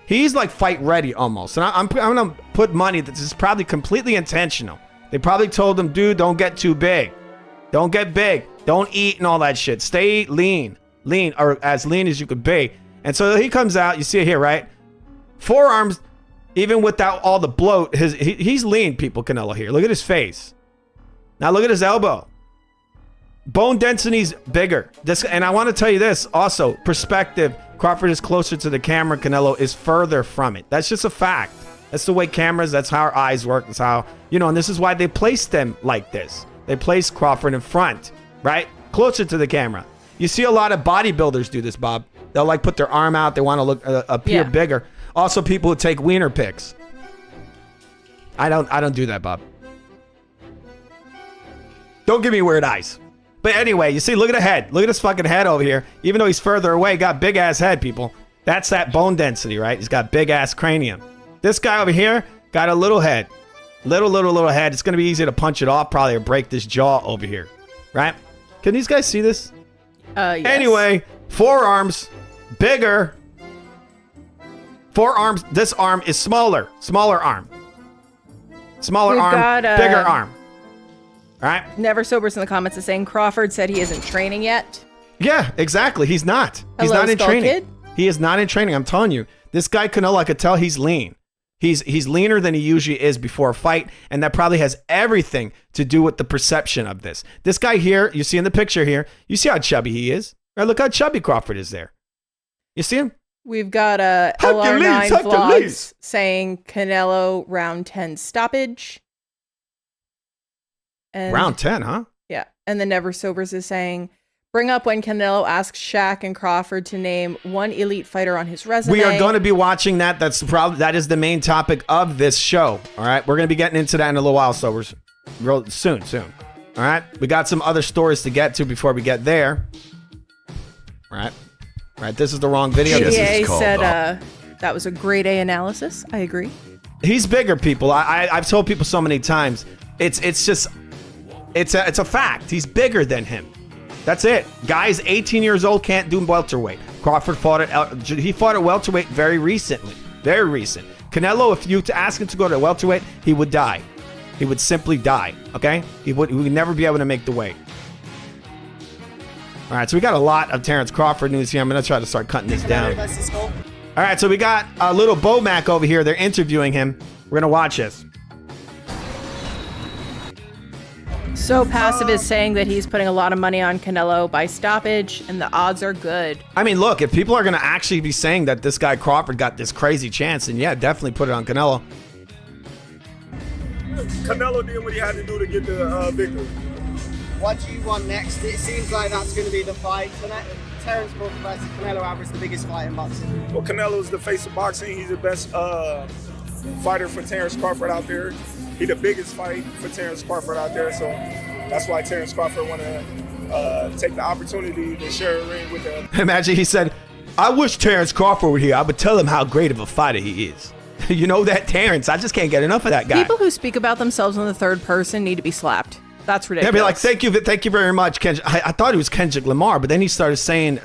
he's like fight ready almost. And I'm going to put money that this is probably completely intentional. They probably told him, dude, don't get too big. Don't get big. Don't eat and all that shit. Stay lean, or as lean as you could be. And so he comes out. You see it here, right? Forearms, even without all the bloat, he's lean, people, Canelo here. Look at his face. Now look at his elbow. Bone density's bigger. And I want to tell you this also. Perspective, Crawford is closer to the camera. Canelo is further from it. That's just a fact. That's the way cameras, that's how our eyes work. That's how, and this is why they place them like this. They place Crawford in front. Right? Closer to the camera. You see a lot of bodybuilders do this, Bob. They'll like put their arm out. They want to look appear bigger. Also, people who take wiener pics. I don't do that, Bob. Don't give me weird eyes. But anyway, you see, look at the head. Look at his fucking head over here. Even though he's further away, got big ass head, people. That's that bone density, right? He's got big ass cranium. This guy over here got a little head. Little head. It's going to be easy to punch it off probably or break this jaw over here. Right? Can these guys see this? Yes. Anyway, forearms, bigger. Forearms, this arm is smaller. Smaller arm. Smaller arm, bigger arm. All right? Never Sobers in the comments is saying Crawford said he isn't training yet. Yeah, exactly. He's not. He's Hello, not in Skull training. Kid? He is not in training. I'm telling you. This guy, Canelo, I could tell he's lean. He's leaner than he usually is before a fight, and that probably has everything to do with the perception of this. This guy here, you see in the picture here, you see how chubby he is. Right, look how chubby Crawford is there. You see him? We've got a LR9 Vlogs saying Canelo round 10 stoppage. And, round 10, huh? Yeah. And then Never Sobers is saying bring up when Canelo asked Shaq and Crawford to name one elite fighter on his resume. We are going to be watching that. That's the problem. That is the main topic of this show. All right. We're going to be getting into that in a little while. So we're real soon. All right. We got some other stories to get to before we get there. All right. All right. This is the wrong video. PDA said that was a grade A analysis. I agree. He's bigger, people. I've told people so many times. It's a fact. He's bigger than him. That's it. Guys 18 years old can't do welterweight. Crawford fought at welterweight very recently. Very recent. Canelo, if you ask him to go to welterweight, he would die. He would simply die. Okay? He would never be able to make the weight. All right, so we got a lot of Terence Crawford news here. I'm going to try to start cutting this down. All right, so we got a little Bomac over here. They're interviewing him. We're going to watch this. So Passive is saying that he's putting a lot of money on Canelo by stoppage, and the odds are good. I mean, look, if people are going to actually be saying that this guy Crawford got this crazy chance, then yeah, definitely put it on Canelo. Canelo did what he had to do to get the victory. What do you want next? It seems like that's going to be the fight. Terence Crawford versus Canelo Alvarez, the biggest fight in boxing. Well, Canelo's the face of boxing. He's the best fighter for Terence Crawford out there. He's the biggest fight for Terence Crawford out there. So that's why Terence Crawford want to take the opportunity to share a ring with him. Imagine he said, I wish Terence Crawford were here. I would tell him how great of a fighter he is. You know that, Terence. I just can't get enough of that guy. People who speak about themselves in the third person need to be slapped. That's ridiculous. They'd be like, thank you very much, Kendrick. I thought it was Kendrick Lamar, but then he started saying,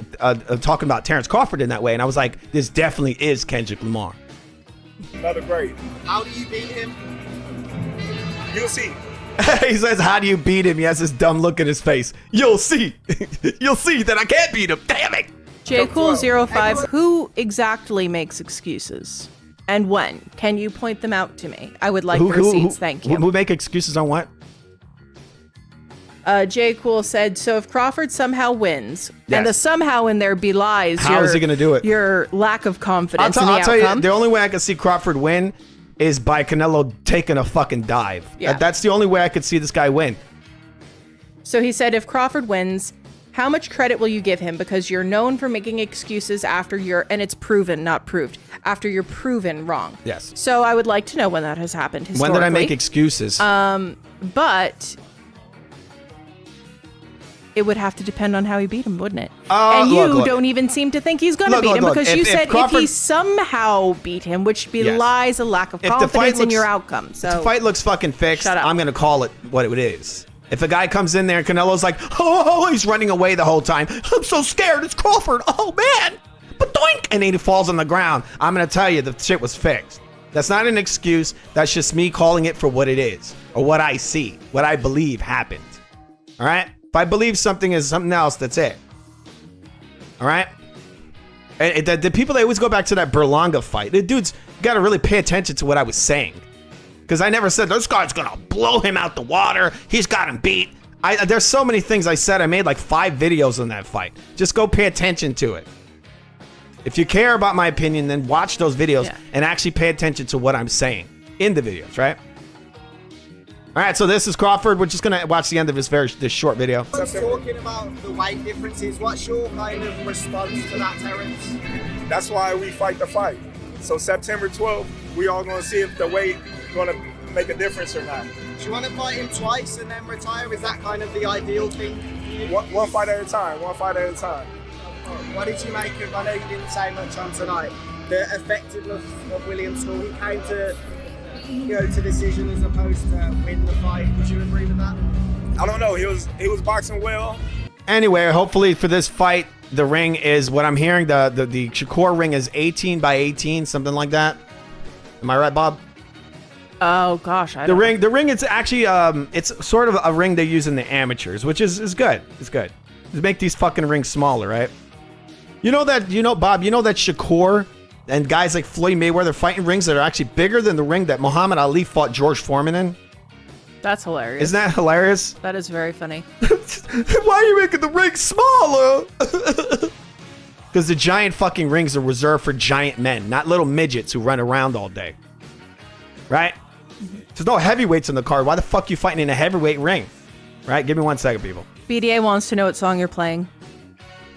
talking about Terence Crawford in that way, and I was like, this definitely is Kendrick Lamar. Another great. How do you beat him? You'll see. He says, how do you beat him? He has this dumb look in his face. You'll see. You'll see that I can't beat him. Damn it. JCool05, who exactly makes excuses? And when? Can you point them out to me? I would like receipts, thank you. Who make excuses on what? J. Cool said, so if Crawford somehow wins, and the somehow in there belies how is he going to do it? Your lack of confidence in the I'll outcome. tell you, the only way I can see Crawford win is by Canelo taking a fucking dive. Yeah. That's the only way I could see this guy win. So he said, if Crawford wins, how much credit will you give him? Because you're known for making excuses after and it's proven, not proved, after you're proven wrong. Yes. So I would like to know when that has happened historically. When did I make excuses? But it would have to depend on how he beat him, wouldn't it? And you don't even seem to think he's going to beat him because you said if he somehow beat him, which belies a lack of confidence in your outcome. So if the fight looks fucking fixed, I'm going to call it what it is. If a guy comes in there and Canelo's like, oh, he's running away the whole time. I'm so scared. It's Crawford. Oh, man. Ba-doink. And then he falls on the ground. I'm going to tell you the shit was fixed. That's not an excuse. That's just me calling it for what it is or what I see, what I believe happened. All right? If I believe something is something else, that's it. All right? And the people, they always go back to that Berlanga fight. The dudes got to really pay attention to what I was saying. Because I never said, this guy's going to blow him out the water. He's got him beat. There's so many things I said. I made like 5 videos on that fight. Just go pay attention to it. If you care about my opinion, then watch those videos and actually pay attention to what I'm saying in the videos, right? All right, so this is Crawford. We're just going to watch the end of this short video. Talking about the weight differences, what's your kind of response to that, Terence? That's why we fight the fight. So September 12th, we all going to see if the weight going to make a difference or not. Do you want to fight him twice and then retire? Is that kind of the ideal thing? One fight at a time. One fight at a time. What did you make of, I know you didn't say much on tonight, the effectiveness of William School? He came to go to decision as opposed to win the fight. Would you agree with that? I don't know. He was boxing well. Anyway, hopefully for this fight, the ring is what I'm hearing. The Shakur ring is 18 by 18, something like that. Am I right, Bob? Oh gosh, the ring. It's actually it's sort of a ring they use in the amateurs, which is good. It's good. Just make these fucking rings smaller, right? Bob, you know that Shakur and guys like Floyd Mayweather fighting rings that are actually bigger than the ring that Muhammad Ali fought George Foreman in. That's hilarious. Isn't that hilarious? That is very funny. Why are you making the ring smaller? Because the giant fucking rings are reserved for giant men, not little midgets who run around all day. Right? There's no heavyweights in the card. Why the fuck are you fighting in a heavyweight ring? Right? Give me 1 second, people. BDA wants to know what song you're playing.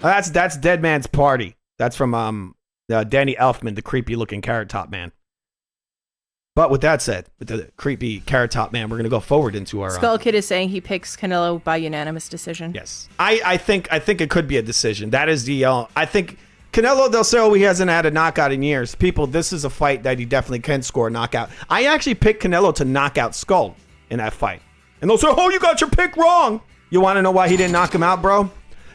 That's Dead Man's Party. That's from Danny Elfman, the creepy looking Carrot Top man. But with that said, with the creepy Carrot Top man, we're gonna go forward into our Skull Kid is saying he picks Canelo by unanimous decision. Yes, I think it could be a decision. That is the I think Canelo, they'll say, oh, he hasn't had a knockout in years. People, this is a fight that he definitely can score a knockout. I actually picked Canelo to knock out Skull in that fight, and they'll say, oh, you got your pick wrong. You want to know why he didn't knock him out, bro?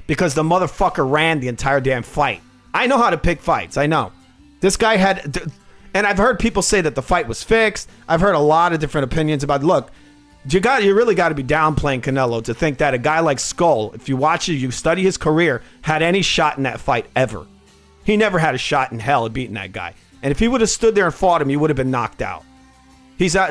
Because the motherfucker ran the entire damn fight. I know how to pick fights. I know. This guy had, and I've heard people say that the fight was fixed. I've heard a lot of different opinions about, look, you really got to be downplaying Canelo to think that a guy like Skull, if you watch it, you study his career, had any shot in that fight ever. He never had a shot in hell at beating that guy. And if he would have stood there and fought him, he would have been knocked out.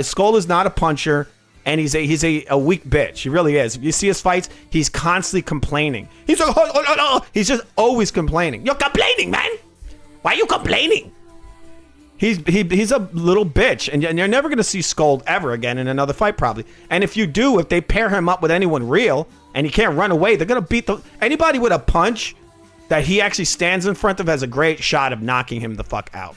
Skull is not a puncher, and he's a weak bitch. He really is. If you see his fights, he's constantly complaining. He's like, oh. He's just always complaining. You're complaining, man. Why are you complaining? He's a little bitch, and you're never going to see Skull ever again in another fight, probably. And if you do, if they pair him up with anyone real, and he can't run away, they're going to beat anybody with a punch that he actually stands in front of has a great shot of knocking him the fuck out.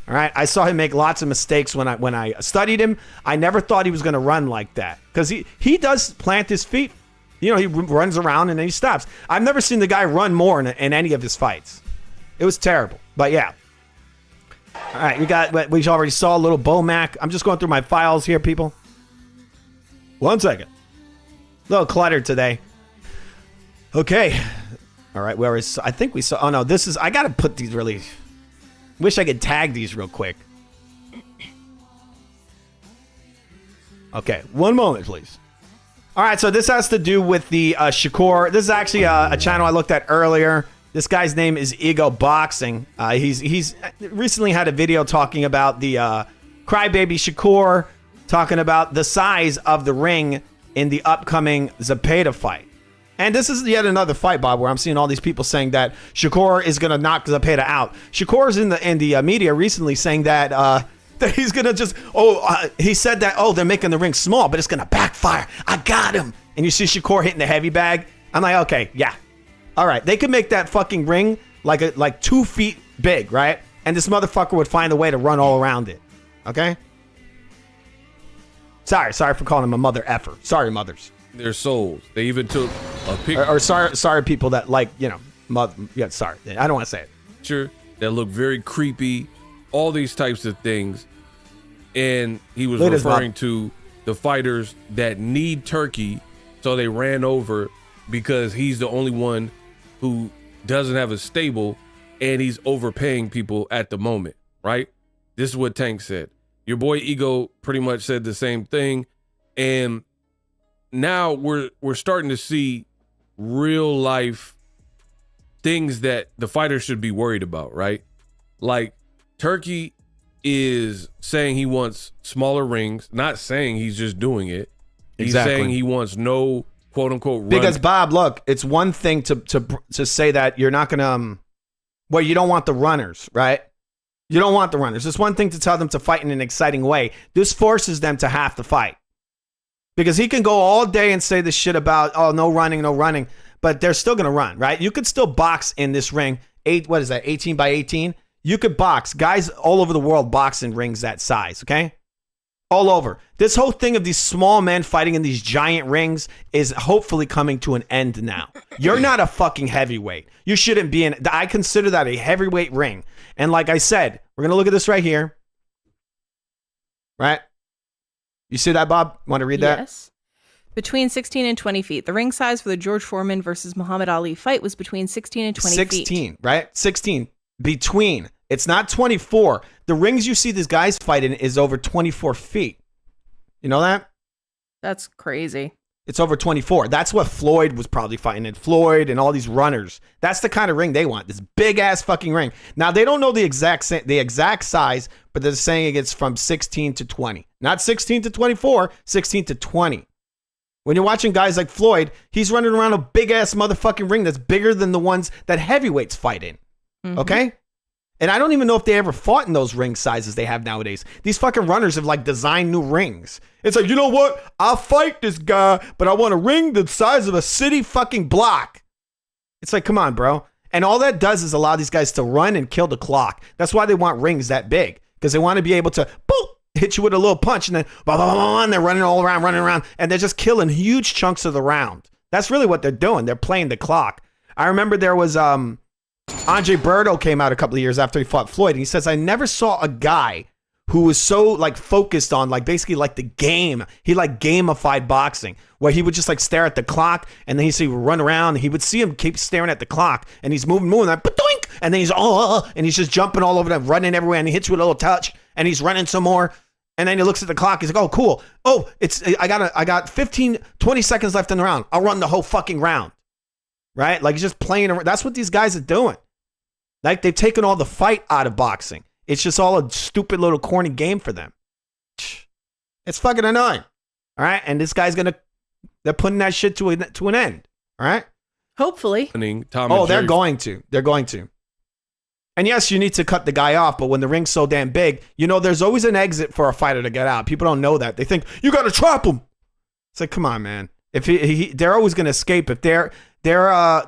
All right, I saw him make lots of mistakes when I studied him. I never thought he was going to run like that because he does plant his feet. You know, he runs around and then he stops. I've never seen the guy run more in any of his fights. It was terrible, but yeah. All right, we already saw a little Bomac. I'm just going through my files here, people. 1 second. A little cluttered today. Okay. All right, I think we saw. Oh no, this is. I gotta put these really. Wish I could tag these real quick. Okay, 1 moment, please. All right, so this has to do with the Shakur. This is actually a channel I looked at earlier. This guy's name is Ego Boxing. He's recently had a video talking about the Crybaby Shakur, talking about the size of the ring in the upcoming Zepeda fight. And this is yet another fight, Bob, where I'm seeing all these people saying that Shakur is going to knock Zepeda out. Shakur's in the media recently saying that that he's going to just, he said that, they're making the ring small, but it's going to backfire. I got him. And you see Shakur hitting the heavy bag. I'm like, okay, yeah. All right, they could make that fucking ring like 2 feet big, right? And this motherfucker would find a way to run all around it. Okay? Sorry for calling him a mother effer. Sorry, mothers. Their souls. They even took a picture. Or sorry, people that like, sorry. I don't want to say it. Sure. That look very creepy. All these types of things. And he was referring to the fighters that need Turkey, so they ran over because he's the only one who doesn't have a stable, and he's overpaying people at the moment, right? This is what Tank said. Your boy Ego pretty much said the same thing, and now we're starting to see real life things that the fighters should be worried about, right? Like Turkey is saying he wants smaller rings, not saying he's just doing it. He's saying he wants no quote unquote run. Because Bob, look, it's one thing to say that you're not gonna you don't want the runners, right? You don't want the runners. It's one thing to tell them to fight in an exciting way. This forces them to have to fight. Because he can go all day and say this shit about, no running, but they're still gonna run, right? You could still box in this ring. 18 by 18? You could box. Guys all over the world box in rings that size, okay? All over. This whole thing of these small men fighting in these giant rings is hopefully coming to an end now. You're not a fucking heavyweight. You shouldn't be in. I consider that a heavyweight ring. And like I said, we're going to look at this right here. Right? You see that, Bob? Want to read that? Yes. Between 16 and 20 feet. The ring size for the George Foreman versus Muhammad Ali fight was between 16 and 20 feet. 16, right? 16. Between. It's not 24. The rings you see these guys fight in is over 24 feet. You know that? That's crazy. It's over 24. That's what Floyd was probably fighting in. Floyd and all these runners. That's the kind of ring they want. This big ass fucking ring. Now they don't know the exact size, but they're saying it's from 16 to 20. Not 16 to 24, 16 to 20. When you're watching guys like Floyd, he's running around a big ass motherfucking ring that's bigger than the ones that heavyweights fight in. Mm-hmm. Okay? And I don't even know if they ever fought in those ring sizes they have nowadays. These fucking runners have like designed new rings. It's like, you know what? I'll fight this guy, but I want a ring the size of a city fucking block. It's like, come on, bro. And all that does is allow these guys to run and kill the clock. That's why they want rings that big, because they want to be able to boop, hit you with a little punch, and then blah, blah, blah, blah, and they're running around, and they're just killing huge chunks of the round. That's really what they're doing. They're playing the clock. I remember there was Andre Berto came out a couple of years after he fought Floyd, and he says, I never saw a guy who was so like focused on like basically like the game. He like gamified boxing, where he would just like stare at the clock, and then he would run around, and he would see him keep staring at the clock, and he's moving, like ba-doink, and then he's and he's just jumping all over them, running everywhere, and he hits you with a little touch, and he's running some more, and then he looks at the clock, he's like, oh cool, oh I got 15-20 seconds left in the round, I'll run the whole fucking round, right? Like he's just playing around. That's what these guys are doing. Like they've taken all the fight out of boxing. It's just all a stupid little corny game for them. It's fucking annoying. All right. And this guy's they're putting that shit to an end. All right. Hopefully. They're going to. They're going to. And yes, you need to cut the guy off. But when the ring's so damn big, there's always an exit for a fighter to get out. People don't know that. They think you got to trap him. It's like, come on, man. If they're always going to escape. If they're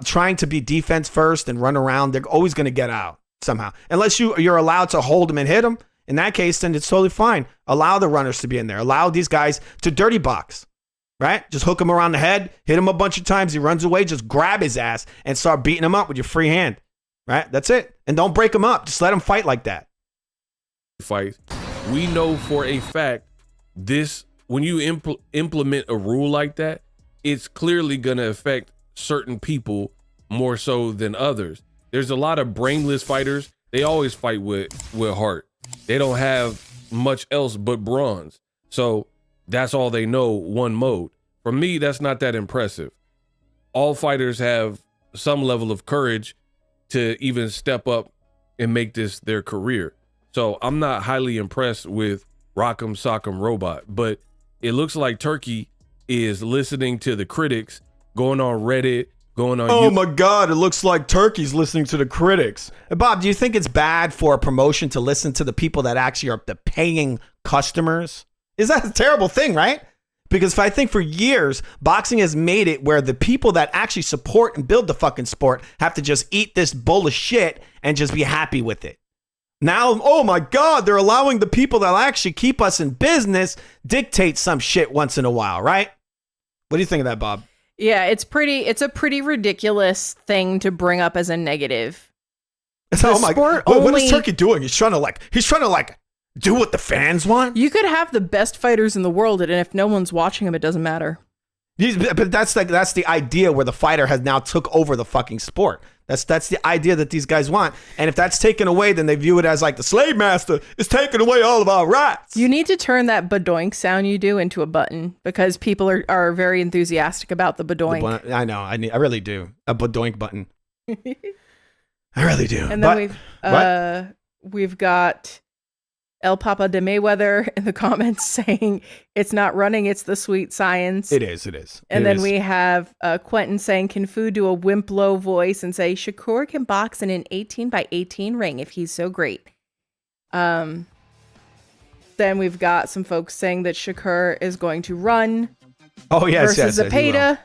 trying to be defense first and run around, they're always going to get out. Somehow, unless you're allowed to hold him and hit him, in that case, then it's totally fine. Allow the runners to be in there. Allow these guys to dirty box, right? Just hook him around the head, hit him a bunch of times. He runs away, just grab his ass and start beating him up with your free hand, right? That's it. And don't break him up. Just let him fight like that. Fight. We know for a fact this, when you implement a rule like that, it's clearly going to affect certain people more so than others. There's a lot of brainless fighters. They always fight with heart. They don't have much else but bronze. So that's all they know, one mode. For me, that's not that impressive. All fighters have some level of courage to even step up and make this their career. So I'm not highly impressed with Rock'em Sock'em Robot, but it looks like Turkey is listening to the critics, going on Reddit, going on. Oh my God, it looks like Turkey's listening to the critics. Bob, do you think it's bad for a promotion to listen to the people that actually are the paying customers? Is that a terrible thing, right? Because I think for years, boxing has made it where the people that actually support and build the fucking sport have to just eat this bowl of shit and just be happy with it. Now, oh my God, they're allowing the people that actually keep us in business dictate some shit once in a while, right? What do you think of that, Bob? Yeah, it's a pretty ridiculous thing to bring up as a negative. Oh my God. What is Turkey doing? He's trying to do what the fans want. You could have the best fighters in the world, and if no one's watching them, it doesn't matter. But that's the idea where the fighter has now took over the fucking sport. That's the idea that these guys want. And if that's taken away, then they view it as like the slave master is taking away all of our rights. You need to turn that badoink sound you do into a button, because people are very enthusiastic about the badoink. I know. I really do. A badoink button. I really do. And then we've got El Papa de Mayweather in the comments saying it's not running, it's the sweet science. It is. And then we have Quentin saying, can Fu do a Wimplo voice and say Shakur can box in an 18x18 ring if he's so great. Then we've got some folks saying that Shakur is going to run. Oh yes, versus Zepeda.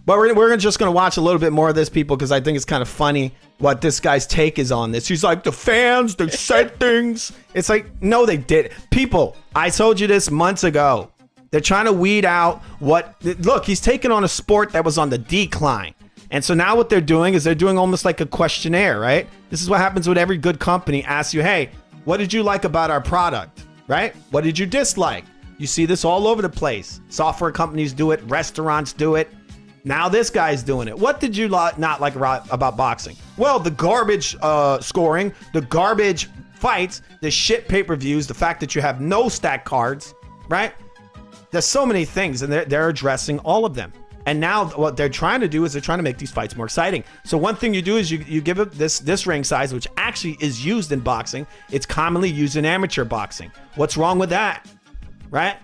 But we're just going to watch a little bit more of this, people, because I think it's kind of funny what this guy's take is on this. He's like, the fans, they said things. It's like, no, they did. People, I told you this months ago. They're trying to weed out look, he's taken on a sport that was on the decline. And so now what they're doing is they're doing almost like a questionnaire, right? This is what happens with every good company. Asks you, hey, what did you like about our product, right? What did you dislike? You see this all over the place. Software companies do it. Restaurants do it. Now this guy's doing it. What did you not like about boxing? Well, the garbage scoring, the garbage fights, the shit pay-per-views, the fact that you have no stack cards, right? There's so many things, and they're addressing all of them. And now what they're trying to do is they're trying to make these fights more exciting. So one thing you do is you give it this ring size, which actually is used in boxing. It's commonly used in amateur boxing. What's wrong with that, right?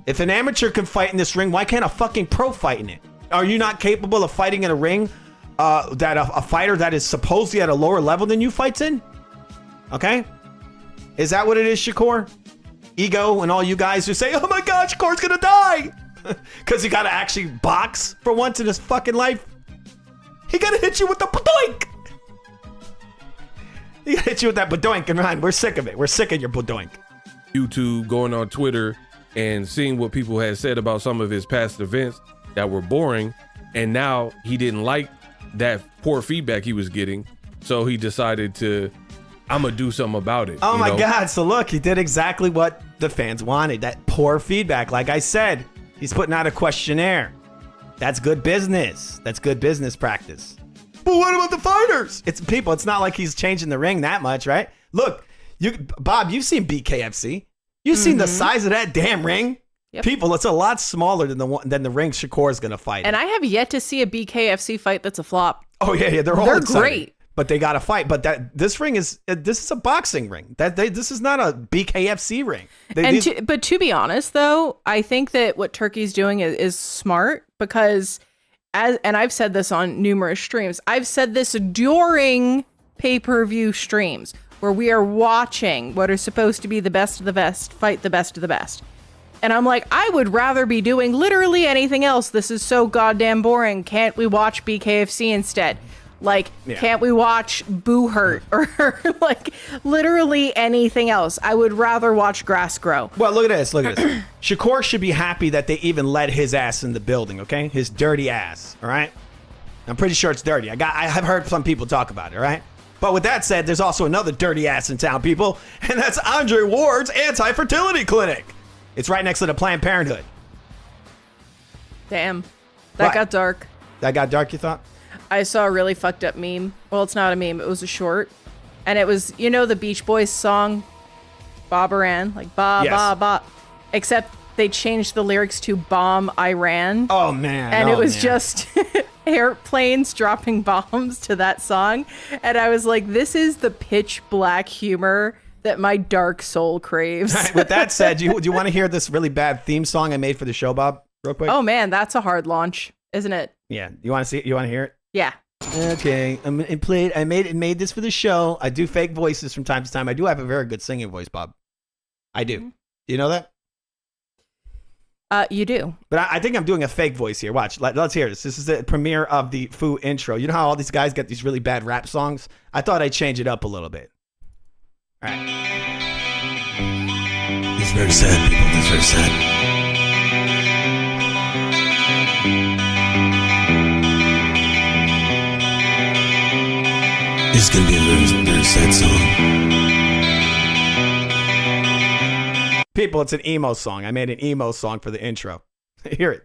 If an amateur can fight in this ring, why can't a fucking pro fight in it? Are you not capable of fighting in a ring that a fighter that is supposedly at a lower level than you fights in? Okay? Is that what it is, Shakur? Ego and all you guys who say, oh my God, Shakur's gonna die. Because he got to actually box for once in his fucking life. He got to hit you with the badoink. He got to hit you with that badoink. And Ryan, we're sick of it. We're sick of your badoink. YouTube, going on Twitter and seeing what people had said about some of his past events that were boring. And now he didn't like that poor feedback he was getting. So he decided to, I'm going to do something about it. Oh my God. So look, he did exactly what the fans wanted. That poor feedback. Like I said, he's putting out a questionnaire. That's good business. That's good business practice. But what about the fighters? It's people. It's not like he's changing the ring that much, right? Look, Bob, you've seen BKFC. You've seen the size of that damn ring. Yep. People, it's a lot smaller than the ring Shakur's going to fight. And I have yet to see a BKFC fight that's a flop. Oh yeah, they're all excited. Great. But they got to fight. But this ring is a boxing ring. This is not a BKFC ring. But to be honest, though, I think that what Turkey's doing is smart because, and I've said this on numerous streams. I've said this during pay-per-view streams where we are watching what are supposed to be the best of the best fight the best of the best. And I'm like, I would rather be doing literally anything else. This is so goddamn boring. Can't we watch BKFC instead? Like, Can't we watch Boo Hurt or like literally anything else? I would rather watch grass grow. Well, look at this. Shakur should be happy that they even let his ass in the building, okay? His dirty ass, all right? I'm pretty sure it's dirty. I have heard some people talk about it, all right? But with that said, there's also another dirty ass in town, people, and that's Andre Ward's anti-fertility clinic. It's right next to the Planned Parenthood. Damn. That got dark. That got dark, you thought? I saw a really fucked up meme. Well, it's not a meme. It was a short. And it was, the Beach Boys song, Bob Iran, like ba, ba, ba. Except they changed the lyrics to Bomb Iran. Oh, man. And it was just airplanes dropping bombs to that song. And I was like, this is the pitch black humor that my dark soul craves. Right, with that said, do you want to hear this really bad theme song I made for the show, Bob? Real quick. Oh, man, that's a hard launch, isn't it? Yeah. You want to see it? You want to hear it? Yeah. Okay. I made this for the show. I do fake voices from time to time. I do have a very good singing voice, Bob. I do. Do you know that? You do. But I think I'm doing a fake voice here. Watch. Let's hear this. This is the premiere of the Foo intro. You know how all these guys get these really bad rap songs? I thought I'd change it up a little bit. All right. It's very sad, people. It's very sad. It's gonna be a very, very sad song. People, it's an emo song. I made an emo song for the intro. Hear it.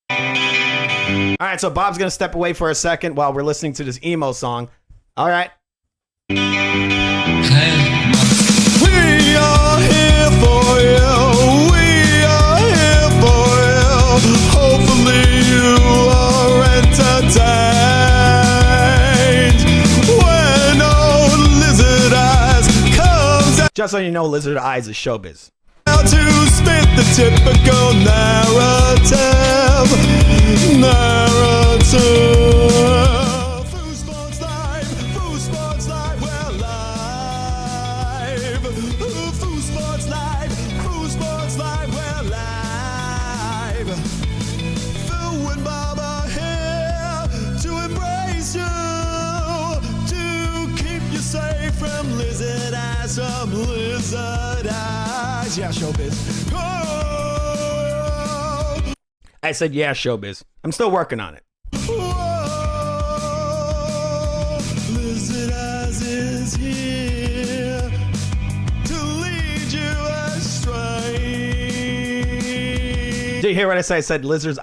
All right, so Bob's gonna step away for a second while we're listening to this emo song. All right. We are here for you. We are here for you. Hopefully you are entertained. When old Lizard Eyes comes out. Just so you know, Lizard Eyes is showbiz. To spit the typical narrative. Foosball's live, Foosball's live, we're live. Foosball's live, Foosball's live, we're live. Phil and Bob are here to embrace you, to keep you safe from lizard eyes, from lizard eyes. Yeah, showbiz. Oh. I said, yeah, showbiz. I'm still working on it. Whoa, Lizard Eyes is here to lead you astray. Did you hear what I said? I said Lizard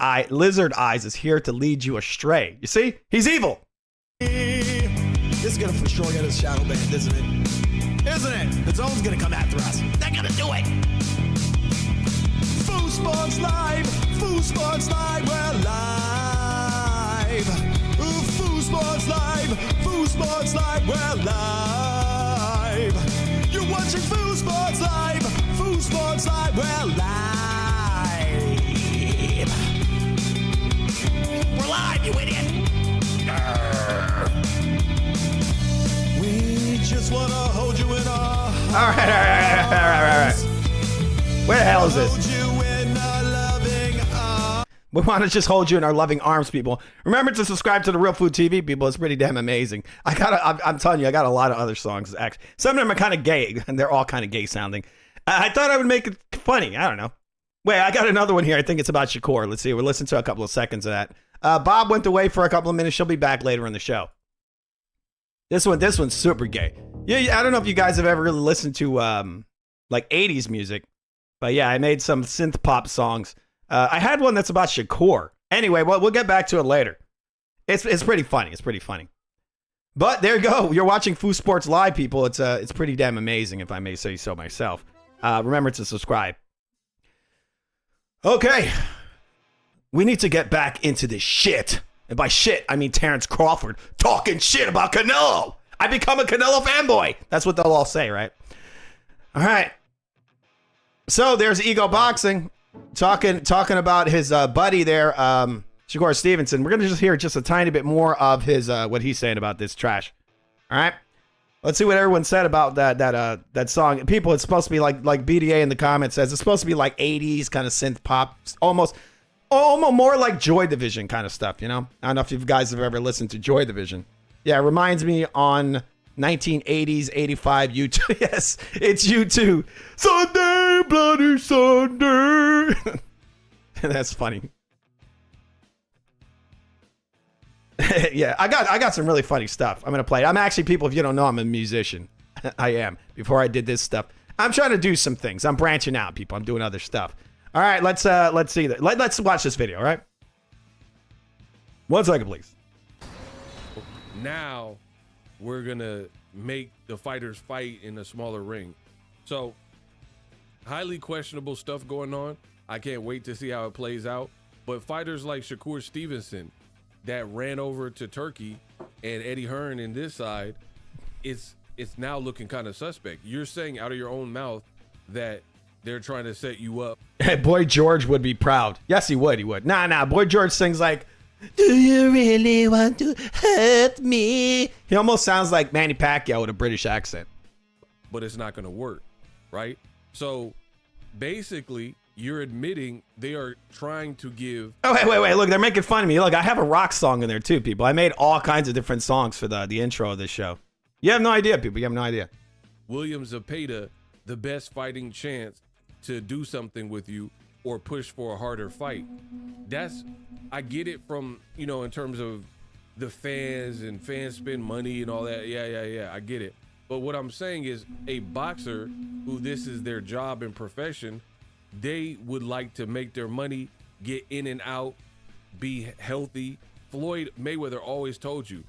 Eyes is here to lead you astray. You see? He's evil. This is gonna for sure get us shadow banned, isn't it? Isn't it? The zone's gonna come after us. They're gonna do it. Foosball's live, Foosball's live, we're live. Foosball's live, Foosball's live, we're live. You're watching Foosball's live, Foosball's live, we're live. We're live, you idiot. We just wanna hold you in our hearts. All right. Where the hell is this? We want to just hold you in our loving arms, people. Remember to subscribe to the Real Food TV, people. It's pretty damn amazing. I'm telling you, I got a lot of other songs. Actually, some of them are kind of gay, and they're all kind of gay sounding. I thought I would make it funny. I don't know. Wait, I got another one here. I think it's about Shakur. Let's see. We'll listen to a couple of seconds of that. Bob went away for a couple of minutes. She'll be back later in the show. This one's super gay. Yeah, I don't know if you guys have ever really listened to like 80s music, but yeah, I made some synth pop songs. I had one that's about Shakur. Anyway, we'll get back to it later. It's pretty funny. It's pretty funny. But there you go. You're watching Foo Sports Live, people. It's pretty damn amazing, if I may say so myself. Remember to subscribe. Okay. We need to get back into this shit. And by shit, I mean Terrence Crawford talking shit about Canelo. I become a Canelo fanboy. That's what they'll all say, right? All right. So there's Ego Boxing talking about his buddy there, Shakur Stevenson. We're gonna just hear just a tiny bit more of his what he's saying about this trash. All right. Let's see what everyone said about that song. People, it's supposed to be like BDA in the comments says, it's supposed to be like 80s kind of synth pop, almost more like Joy Division kind of stuff, you know? I don't know if you guys have ever listened to Joy Division. Yeah, it reminds me on 1980s, 85 U2. Yes, it's U2. Sunday, bloody Sunday. That's funny. Yeah, I got some really funny stuff. I'm gonna play it. I'm actually, people, if you don't know, I'm a musician. I am. Before I did this stuff, I'm trying to do some things. I'm branching out, people. I'm doing other stuff. All right, let's see that. Let's watch this video. All right, 1 second, please. Now we're gonna make the fighters fight in a smaller ring. So highly questionable stuff going on. I can't wait to see how it plays out. But fighters like Shakur Stevenson that ran over to Turkey and Eddie Hearn in this side, it's now looking kind of suspect. You're saying out of your own mouth that they're trying to set you up. Boy George would be proud. Yes, he would. He would. Nah. Boy George sings like, do you really want to hurt me? He almost sounds like Manny Pacquiao with a British accent. But it's not going to work, right? So basically, you're admitting they are trying to give... Oh, wait. Look, they're making fun of me. Look, I have a rock song in there too, people. I made all kinds of different songs for the intro of this show. You have no idea, people. You have no idea. William Zepeda, the best fighting chance to do something with you or push for a harder fight. I get it from, in terms of the fans and fans spend money and all that. Yeah, I get it. But what I'm saying is a boxer who this is their job and profession, they would like to make their money, get in and out, be healthy. Floyd Mayweather always told you,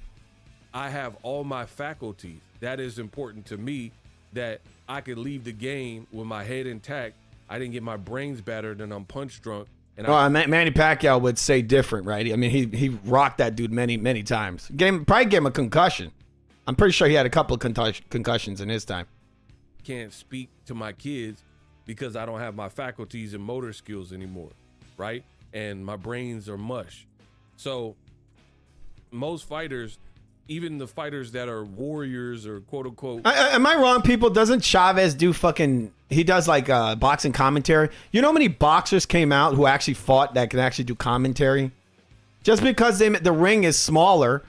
I have all my faculties. That is important to me, that I could leave the game with my head intact. I didn't get my brains battered and I'm punch drunk. And Manny Pacquiao would say different, right? I mean, he rocked that dude many times. Probably gave him a concussion. I'm pretty sure he had a couple of concussions in his time. Can't speak to my kids because I don't have my faculties and motor skills anymore, right? And my brains are mush. So most fighters, even the fighters that are warriors or quote unquote. Am I wrong, people? Doesn't Chavez do he does like boxing commentary? You know how many boxers came out who actually fought that can actually do commentary? Just because the ring is smaller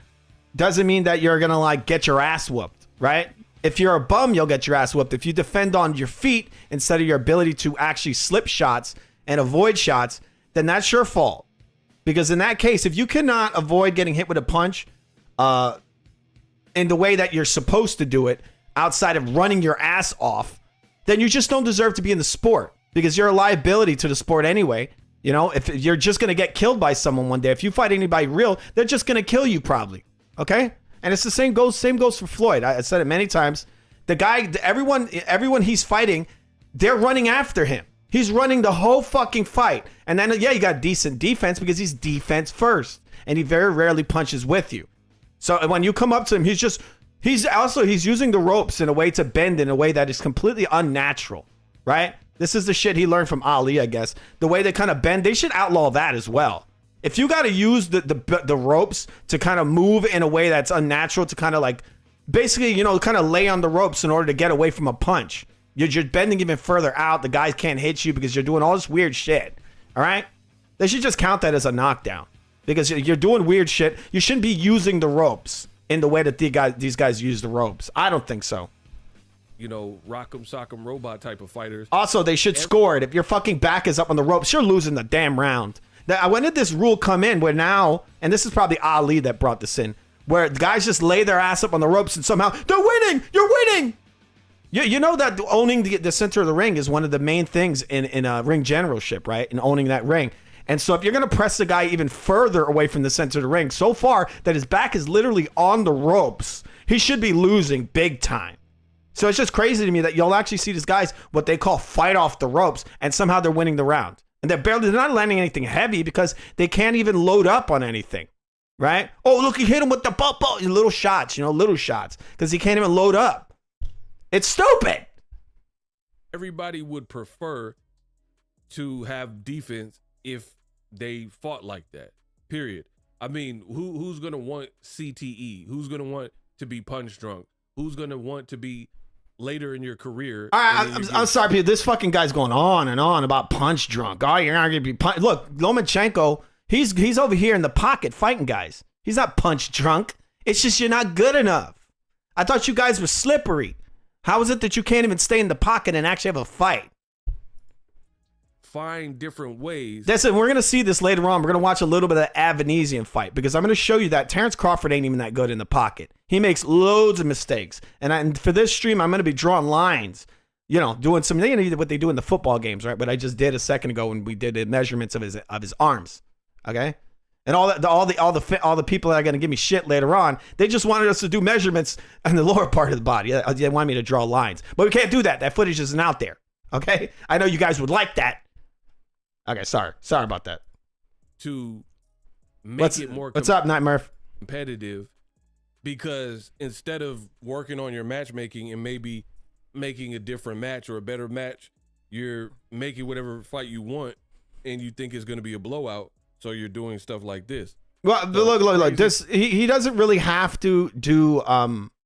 doesn't mean that you're going to like get your ass whooped, right? If you're a bum, you'll get your ass whooped. If you defend on your feet instead of your ability to actually slip shots and avoid shots, then that's your fault. Because in that case, if you cannot avoid getting hit with a punch in the way that you're supposed to do it, outside of running your ass off, then you just don't deserve to be in the sport, because you're a liability to the sport anyway. If you're just going to get killed by someone one day, if you fight anybody real, they're just going to kill you probably. Okay? And it's the same goes for Floyd. I said it many times. The guy, everyone he's fighting, they're running after him. He's running the whole fucking fight. And then, you got decent defense because he's defense first. And he very rarely punches with you. So when you come up to him, he's using the ropes in a way to bend in a way that is completely unnatural, right? This is the shit he learned from Ali, I guess. The way they kind of bend, they should outlaw that as well. If you got to use the ropes to kind of move in a way that's unnatural, to kind of like, basically, kind of lay on the ropes in order to get away from a punch. You're bending even further out. The guys can't hit you because you're doing all this weird shit. All right? They should just count that as a knockdown because you're doing weird shit. You shouldn't be using the ropes in the way that these guys use the ropes. I don't think so. You know, rock'em sock'em robot type of fighters. Also, they should score it. If your fucking back is up on the ropes, you're losing the damn round. When did this rule come in where now, and this is probably Ali that brought this in, where the guys just lay their ass up on the ropes and somehow, they're winning! You're winning! You know that owning the center of the ring is one of the main things in ring generalship, right? In owning that ring. And so if you're going to press the guy even further away from the center of the ring, so far that his back is literally on the ropes, he should be losing big time. So it's just crazy to me that you'll actually see these guys, what they call fight off the ropes, and somehow they're winning the round. And they're not landing anything heavy because they can't even load up on anything, right? Oh, look, he hit him with the little shots, because he can't even load up. It's stupid. Everybody would prefer to have defense if they fought like that, period. I mean, who's going to want CTE? Who's going to want to be punch drunk? Who's going to want to be later in your career? All right, I'm sorry, Peter. This fucking guy's going on and on about punch drunk. Oh, you're not going to be punch. Look, Lomachenko, he's over here in the pocket fighting guys. He's not punch drunk. It's just you're not good enough. I thought you guys were slippery. How is it that you can't even stay in the pocket and actually have a fight? Find different ways. Listen, we're going to see this later on. We're going to watch a little bit of the Avanesian fight because I'm going to show you that Terrence Crawford ain't even that good in the pocket. He makes loads of mistakes. And for this stream, I'm going to be drawing lines, doing some, what they do in the football games, right? But I just did a second ago when we did the measurements of his arms. Okay. And all the people that are going to give me shit later on, they just wanted us to do measurements on the lower part of the body. They want me to draw lines, but we can't do that. That footage isn't out there. Okay. I know you guys would like that. Okay, sorry about that. To make it more what's up, Nightmare? Competitive, because instead of working on your matchmaking and maybe making a different match or a better match, you're making whatever fight you want and you think it's going to be a blowout, so you're doing stuff like this. Well, so look. This he doesn't really have to do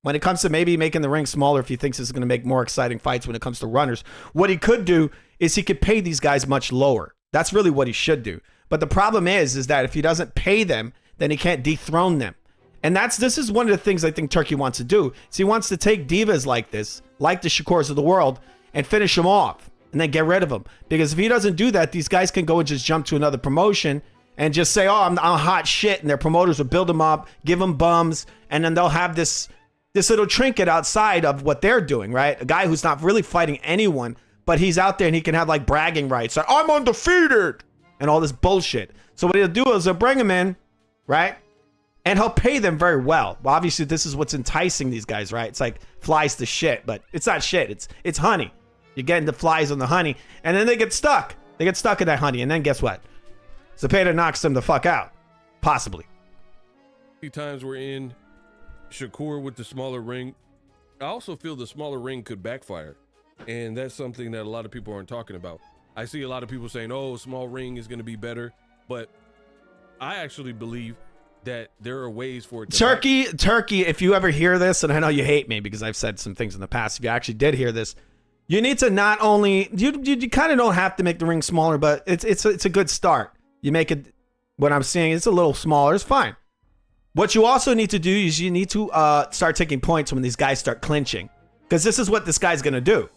when it comes to maybe making the ring smaller if he thinks it's going to make more exciting fights when it comes to runners. What he could do is he could pay these guys much lower. That's really what he should do. But the problem is that if he doesn't pay them, then he can't dethrone them. And this is one of the things I think Turkey wants to do. Is he wants to take divas like this, like the Shakurs of the world, and finish them off and then get rid of them. Because if he doesn't do that, these guys can go and just jump to another promotion and just say, oh, I'm hot shit. And their promoters will build them up, give them bums, and then they'll have this little trinket outside of what they're doing, right? A guy who's not really fighting anyone, but he's out there and he can have like bragging rights. Like, I'm undefeated and all this bullshit. So what he'll do is he'll bring him in, right? And he'll pay them very well. Well, obviously this is what's enticing these guys, right? It's like flies to shit, but it's not shit. It's honey. You're getting the flies on the honey and then they get stuck. They get stuck in that honey. And then guess what? Zepeda knocks them the fuck out. Possibly. A few times we're in Shakur with the smaller ring. I also feel the smaller ring could backfire. And that's something that a lot of people aren't talking about. I see a lot of people saying, oh, small ring is going to be better. But I actually believe that there are ways for it to Turkey, if you ever hear this, and I know you hate me because I've said some things in the past, if you actually did hear this, you need to not only, you kind of don't have to make the ring smaller, but it's a good start. You make it, what I'm seeing, it's a little smaller, it's fine. What you also need to do is you need to start taking points when these guys start clinching. Because this is what this guy's going to do.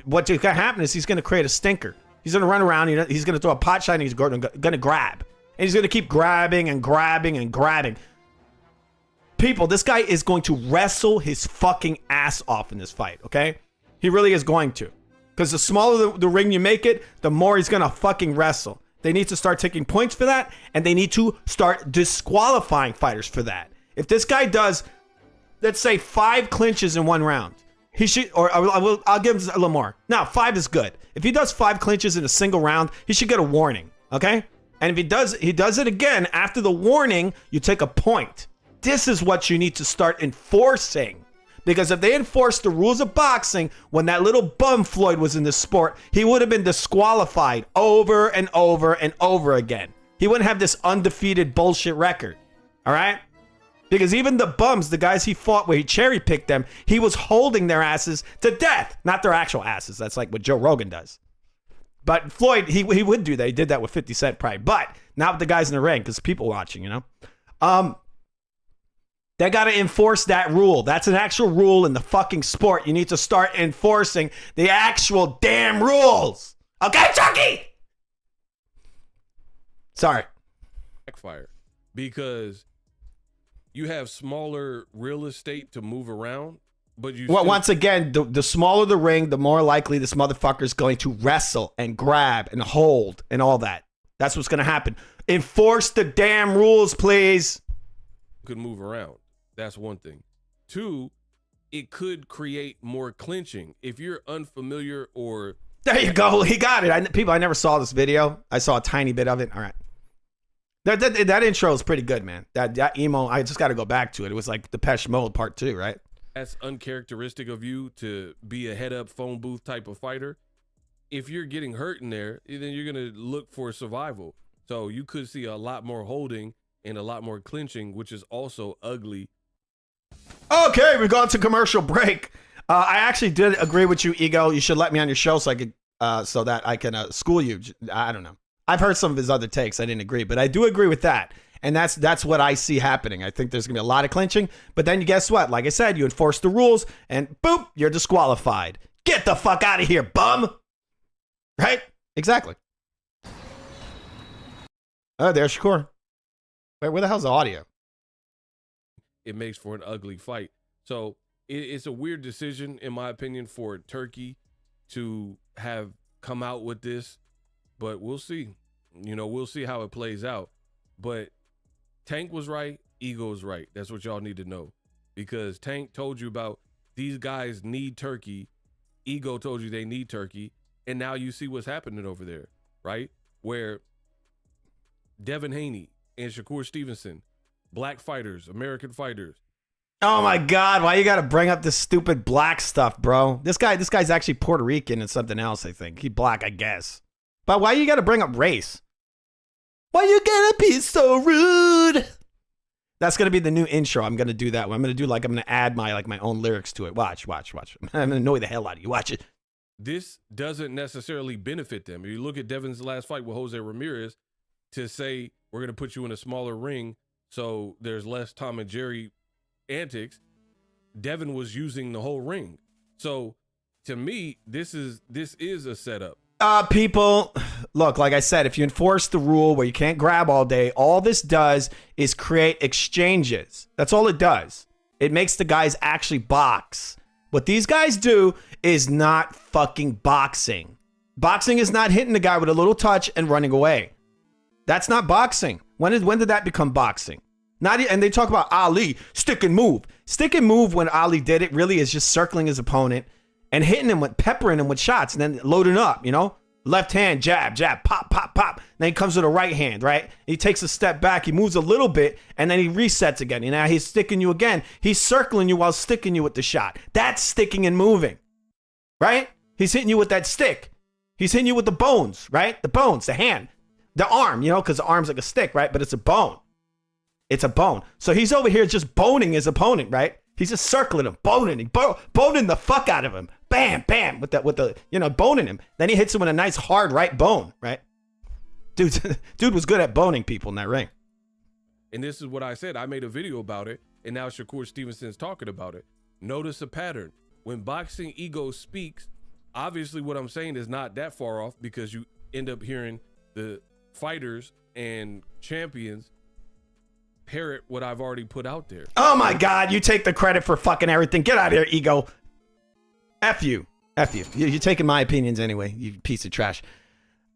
What's going to happen is he's going to create a stinker. He's going to run around. He's going to throw a pot shot and he's going to grab. And he's going to keep grabbing and grabbing and grabbing. People, this guy is going to wrestle his fucking ass off in this fight, okay? He really is going to. Because the smaller the ring you make it, the more he's going to fucking wrestle. They need to start taking points for that, and they need to start disqualifying fighters for that. If this guy does, let's say, 5 clinches in one round, he should, or I'll give him a little more. Now, 5 is good. If he does 5 clinches in a single round, he should get a warning, okay? And if he does it again, after the warning, you take a point. This is what you need to start enforcing. Because if they enforced the rules of boxing, when that little bum Floyd was in this sport, he would have been disqualified over and over and over again. He wouldn't have this undefeated bullshit record, all right? Because even the bums, the guys he fought where he cherry-picked them, he was holding their asses to death. Not their actual asses. That's like what Joe Rogan does. But Floyd, he would do that. He did that with 50 Cent probably, but not with the guys in the ring because people watching, you know. They got to enforce that rule. That's an actual rule in the fucking sport. You need to start enforcing the actual damn rules. Okay, Chucky? Sorry. Backfire. Because you have smaller real estate to move around, but you Well, once again, the smaller the ring, the more likely this motherfucker is going to wrestle and grab and hold and all that. That's what's going to happen. Enforce the damn rules, please. Could move around. That's one thing. Two, it could create more clinching. If you're unfamiliar or... There you go. He got it. People, I never saw this video. I saw a tiny bit of it. All right. That intro is pretty good, man. That emo, I just got to go back to it. It was like Depeche Mode Part 2, right? That's uncharacteristic of you to be a head-up phone booth type of fighter. If you're getting hurt in there, then you're going to look for survival. So you could see a lot more holding and a lot more clinching, which is also ugly. Okay, we've gone to commercial break. I actually did agree with you, Ego. You should let me on your show so I could, so that I can school you. I don't know. I've heard some of his other takes. I didn't agree, but I do agree with that. And that's what I see happening. I think there's gonna be a lot of clinching, but then you guess what? Like I said, you enforce the rules, and boop, you're disqualified. Get the fuck out of here, bum. Right? Exactly. Oh, there's Shakur. Wait, where the hell's the audio? It makes for an ugly fight. So it's a weird decision, in my opinion, for Turkey to have come out with this, but we'll see. You know, we'll see how it plays out. But Tank was right, Ego was right. That's what y'all need to know, because Tank told you about these guys need Turkey. Ego told you they need Turkey, and now you see what's happening over there, right? Where Devin Haney and Shakur Stevenson, black fighters, American fighters. Oh my God! Why you got to bring up this stupid black stuff, bro? This guy's actually Puerto Rican and something else. I think he's black, I guess. But why you got to bring up race? Why you gotta be so rude? That's gonna be the new intro. I'm gonna do that one. I'm gonna add my own lyrics to it. Watch. I'm gonna annoy the hell out of you. Watch it. This doesn't necessarily benefit them. If you look at Devin's last fight with Jose Ramirez, to say we're gonna put you in a smaller ring so there's less Tom and Jerry antics, Devin was using the whole ring. So to me, this is a setup. People, look, like I said, if you enforce the rule where you can't grab all day, all this does is create exchanges. That's all it does. It makes the guys actually box. What these guys do is not fucking boxing. Boxing is not hitting the guy with a little touch and running away. That's not boxing. When did that become boxing? And they talk about Ali, stick and move. Stick and move when Ali did it really is just circling his opponent and hitting him with, peppering him with shots and then loading up, you know? Left hand, jab, pop, pop, pop. Then he comes with a right hand, right? He takes a step back, he moves a little bit, and then he resets again. And now he's sticking you again. He's circling you while sticking you with the shot. That's sticking and moving, right? He's hitting you with that stick. He's hitting you with the bones, right? The bones, the hand, the arm, you know, because the arm's like a stick, right? But it's a bone. It's a bone. So he's over here just boning his opponent, right? He's just circling him, boning the fuck out of him. Bam, bam, with the boning him. Then he hits him with a nice hard right bone, right? Dude was good at boning people in that ring. And this is what I said. I made a video about it, and now Shakur Stevenson's talking about it. Notice a pattern. When boxing ego speaks, obviously what I'm saying is not that far off, because you end up hearing the fighters and champions parrot what I've already put out there. Oh my God, you take the credit for fucking everything. Get out of here, Ego. F you. You're taking my opinions anyway, you piece of trash.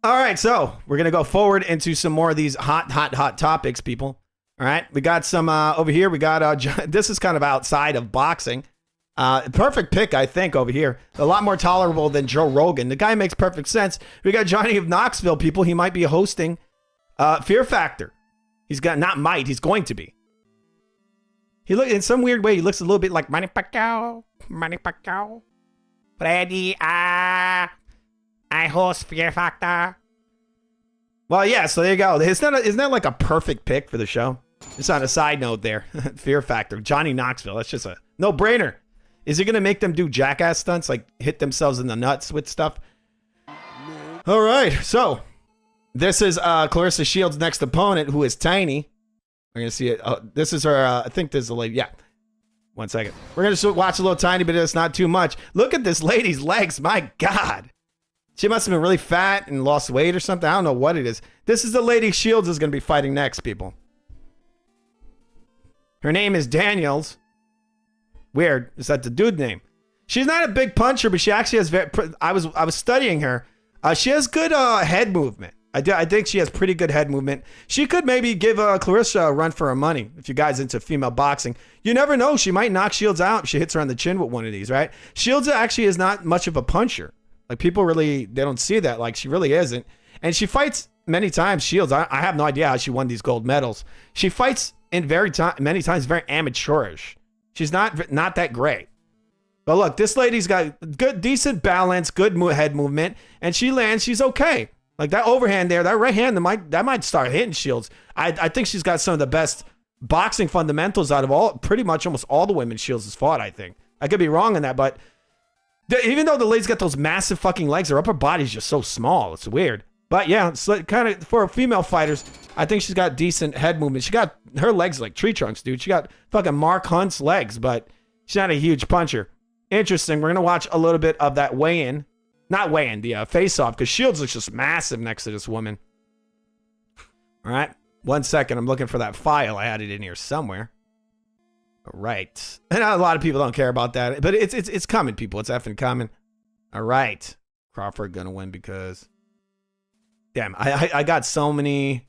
All right, so we're going to go forward into some more of these hot topics, people. All right, we got some over here. We got, this is kind of outside of boxing. Perfect pick, I think, over here. A lot more tolerable than Joe Rogan. The guy makes perfect sense. We got Johnny of Knoxville, people. He might be hosting Fear Factor. He's going to be. He look in some weird way. He looks a little bit like Manny Pacquiao. Freddy, I host Fear Factor. Well, yeah. So there you go. Isn't that like a perfect pick for the show? Just on a side note, there, Fear Factor, Johnny Knoxville. That's just a no-brainer. Is he gonna make them do jackass stunts, like hit themselves in the nuts with stuff? All right, so this is Clarissa Shields' next opponent, who is tiny. We're gonna see it. This is her. I think this is the lady. Yeah. 1 second. We're gonna watch a little tiny bit of this, not too much. Look at this lady's legs. My God. She must have been really fat and lost weight or something. I don't know what it is. This is the lady Shields is gonna be fighting next, people. Her name is Daniels. Weird. Is that the dude name? She's not a big puncher, but she actually has I was studying her. She has good head movement. I think she has pretty good head movement. She could maybe give Clarissa a run for her money if you guys into female boxing. You never know. She might knock Shields out if she hits her on the chin with one of these, right? Shields actually is not much of a puncher. Like, people really, they don't see that. Like, she really isn't. And she fights many times. Shields, I have no idea how she won these gold medals. She fights in many times very amateurish. She's not that great. But look, this lady's got good, decent balance, good head movement, and she lands. She's okay. Like, that overhand there, that right hand, that might start hitting Shields. I think she's got some of the best boxing fundamentals out of pretty much almost all the women Shields has fought, I think. I could be wrong on that, but even though the lady's got those massive fucking legs, her upper body's just so small. It's weird. But yeah, it's like kind of for female fighters, I think she's got decent head movement. She got her legs like tree trunks, dude. She got fucking Mark Hunt's legs, but she's not a huge puncher. Interesting. We're going to watch a little bit of that weigh-in. Not weigh-in, the face-off, because Shields looks just massive next to this woman. All right. 1 second. I'm looking for that file. I had it in here somewhere. All right. And a lot of people don't care about that, but it's coming, people. It's effing coming. All right. Crawford going to win because... Damn, I got so many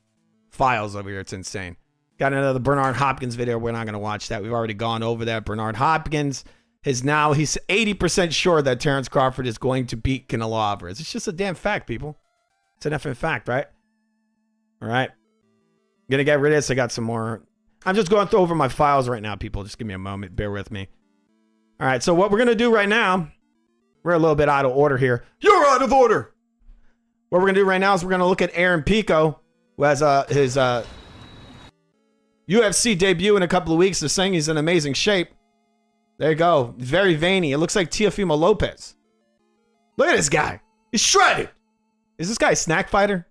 files over here. It's insane. Got another Bernard Hopkins video. We're not going to watch that. We've already gone over that. Bernard Hopkins... he's 80% sure that Terrence Crawford is going to beat Canelo Alvarez. It's just a damn fact, people. It's an effing fact, right? All right. I'm going to get rid of this. I got some more. I'm just going over my files right now, people. Just give me a moment. Bear with me. All right. So what we're going to do right now, we're a little bit out of order here. You're out of order. What we're going to do right now is we're going to look at Aaron Pico, who has his UFC debut in a couple of weeks. They're saying he's in amazing shape. There you go. Very veiny. It looks like Teofimo Lopez. Look at this guy. He's shredded. Is this guy a snack fighter?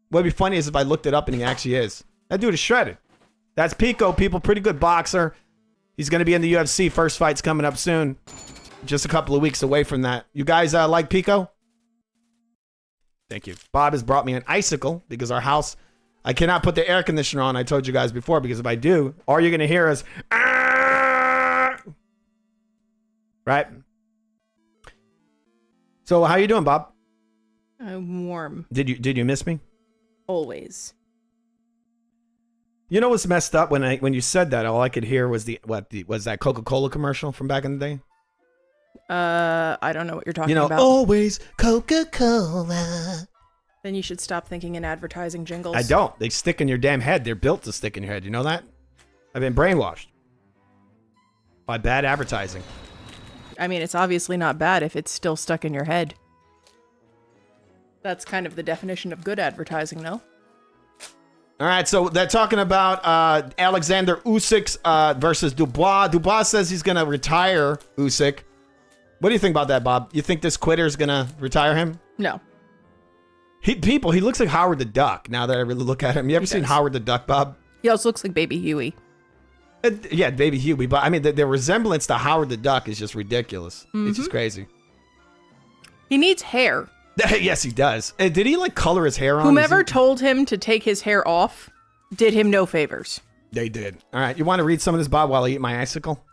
What'd be funny is if I looked it up and he actually is. That dude is shredded. That's Pico, people. Pretty good boxer. He's going to be in the UFC. First fight's coming up soon. Just a couple of weeks away from that. You guys like Pico? Thank you. Bob has brought me an icicle because our house, I cannot put the air conditioner on. I told you guys before, because if I do, all you're going to hear is... Right. So how you doing, Bob? I'm warm. Did you miss me? Always. You know what's messed up when you said that? All I could hear was was that Coca-Cola commercial from back in the day? I don't know what you're talking about. Always Coca-Cola. Then you should stop thinking in advertising jingles. I don't. They stick in your damn head. They're built to stick in your head. You know that? I've been brainwashed by bad advertising. I mean, it's obviously not bad if it's still stuck in your head. That's kind of the definition of good advertising, no? All right, so they're talking about Alexander Usyk versus Dubois. Dubois says he's going to retire Usyk. What do you think about that, Bob? You think this quitter is going to retire him? No. He looks like Howard the Duck, now that I really look at him. You ever seen Howard the Duck, Bob? He also looks like Baby Huey. Yeah, Baby Huey, but I mean, the resemblance to Howard the Duck is just ridiculous. Mm-hmm. It's just crazy. He needs hair. Yes, he does. Did he color his hair on? Whomever told him to take his hair off did him no favors. They did. All right, you want to read some of this, Bob, while I eat my icicle?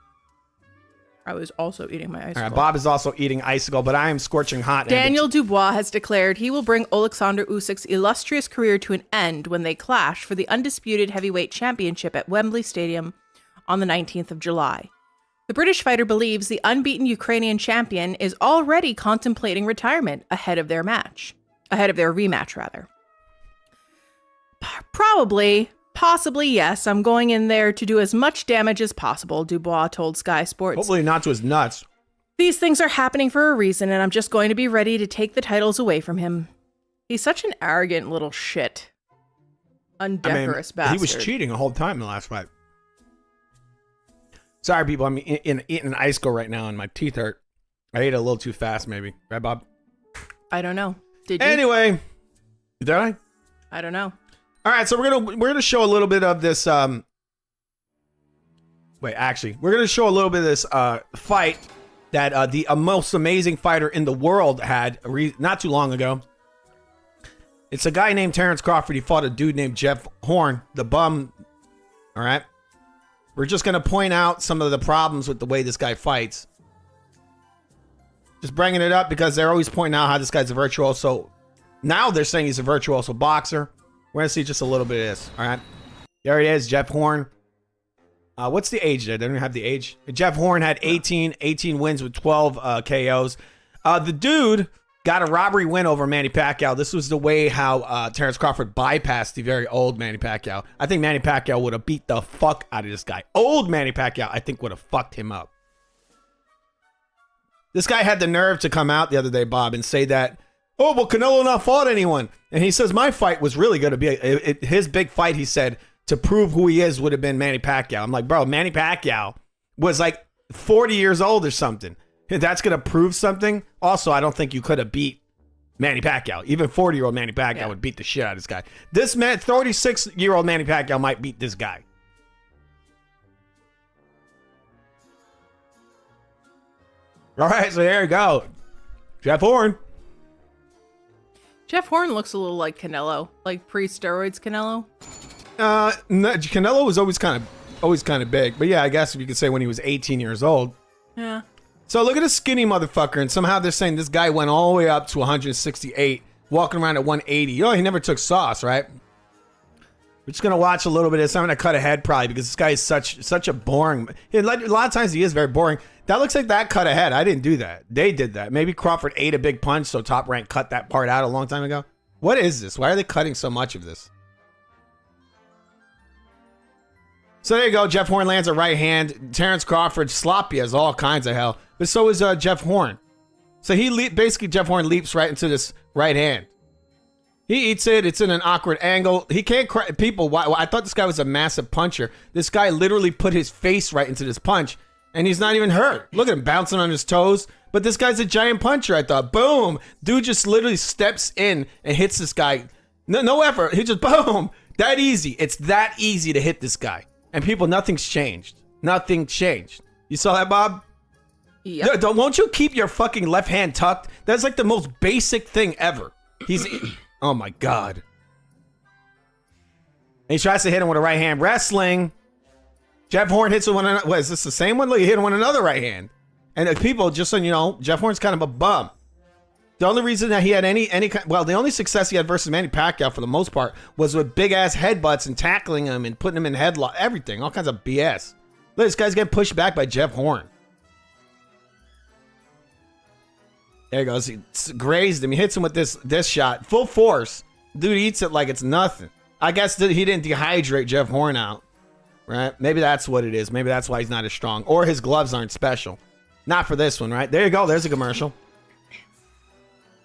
I was also eating my icicle. All right, Bob is also eating icicle, but I am scorching hot. Daniel Dubois has declared he will bring Alexander Usyk's illustrious career to an end when they clash for the undisputed heavyweight championship at Wembley Stadium on the 19th of July. The British fighter believes the unbeaten Ukrainian champion is already contemplating retirement ahead of their rematch, rather. Possibly, yes. I'm going in there to do as much damage as possible, Dubois told Sky Sports. Hopefully not to his nuts. These things are happening for a reason, and I'm just going to be ready to take the titles away from him. He's such an arrogant little shit. Undecorous bastard. He was cheating the whole time in the last fight. Sorry, people. I'm eating an icicle right now, and my teeth hurt. I ate it a little too fast, maybe. Right, Bob? I don't know. Did you? Anyway, did I? I don't know. All right, so we're gonna show a little bit of this. Wait, actually, we're gonna show a little bit of this fight that the most amazing fighter in the world had not too long ago. It's a guy named Terrence Crawford. He fought a dude named Jeff Horn, the bum. All right, we're just gonna point out some of the problems with the way this guy fights. Just bringing it up because they're always pointing out how this guy's a virtuoso. Now they're saying he's a virtuoso boxer. We're going to see just a little bit of this. All right. There it is. Jeff Horn. What's the age there? They don't have the age. Jeff Horn had 18 wins with 12 KOs. The dude got a robbery win over Manny Pacquiao. This was the way how Terrence Crawford bypassed the very old Manny Pacquiao. I think Manny Pacquiao would have beat the fuck out of this guy. Old Manny Pacquiao, I think, would have fucked him up. This guy had the nerve to come out the other day, Bob, and say that, oh, well, Canelo not fought anyone. And he says, my fight was really going to be, his big fight, he said, to prove who he is would have been Manny Pacquiao. I'm like, bro, Manny Pacquiao was like 40 years old or something. That's going to prove something. Also, I don't think you could have beat Manny Pacquiao. Even 40-year-old Manny Pacquiao would beat the shit out of this guy. This man, 36-year-old Manny Pacquiao might beat this guy. All right, so there you go. Jeff Horn. Jeff Horn looks a little like Canelo, like pre-steroids Canelo. No, Canelo was always kind of big, but yeah, I guess if you could say when he was 18 years old. Yeah. So look at a skinny motherfucker, and somehow they're saying this guy went all the way up to 168, walking around at 180. Oh, he never took sauce, right? We're just gonna watch a little bit of this. I'm gonna cut ahead probably because this guy is such a boring. A lot of times he is very boring. That looks like that cut ahead. I didn't do that. They did that. Maybe Crawford ate a big punch, so Top Rank cut that part out a long time ago. What is this? Why are they cutting so much of this? So there you go. Jeff Horn lands a right hand. Terrence Crawford sloppy as all kinds of hell, but so is Jeff Horn. So basically Jeff Horn leaps right into this right hand. He eats it. It's in an awkward angle. He can't people. Why? I thought this guy was a massive puncher. This guy literally put his face right into this punch, and he's not even hurt. Look at him bouncing on his toes. But this guy's a giant puncher. I thought, boom, dude just literally steps in and hits this guy. No effort. He just boom. That easy. It's that easy to hit this guy. And people, nothing's changed. Nothing changed. You saw that, Bob? Yeah. Won't you keep your fucking left hand tucked? That's like the most basic thing ever. Oh my God. And he tries to hit him with a right hand. Wrestling. Jeff Horn hits with one another. What, is this the same one? Look, he hit him with another right hand. And people, just so you know, Jeff Horn's kind of a bum. The only reason that he had the only success he had versus Manny Pacquiao for the most part was with big ass headbutts and tackling him and putting him in headlock, everything, all kinds of BS. Look, this guy's getting pushed back by Jeff Horn. There he goes. He grazed him. He hits him with this shot. Full force. Dude eats it like it's nothing. I guess he didn't dehydrate Jeff Horn out. Right? Maybe that's what it is. Maybe that's why he's not as strong. Or his gloves aren't special. Not for this one, right? There you go. There's a commercial.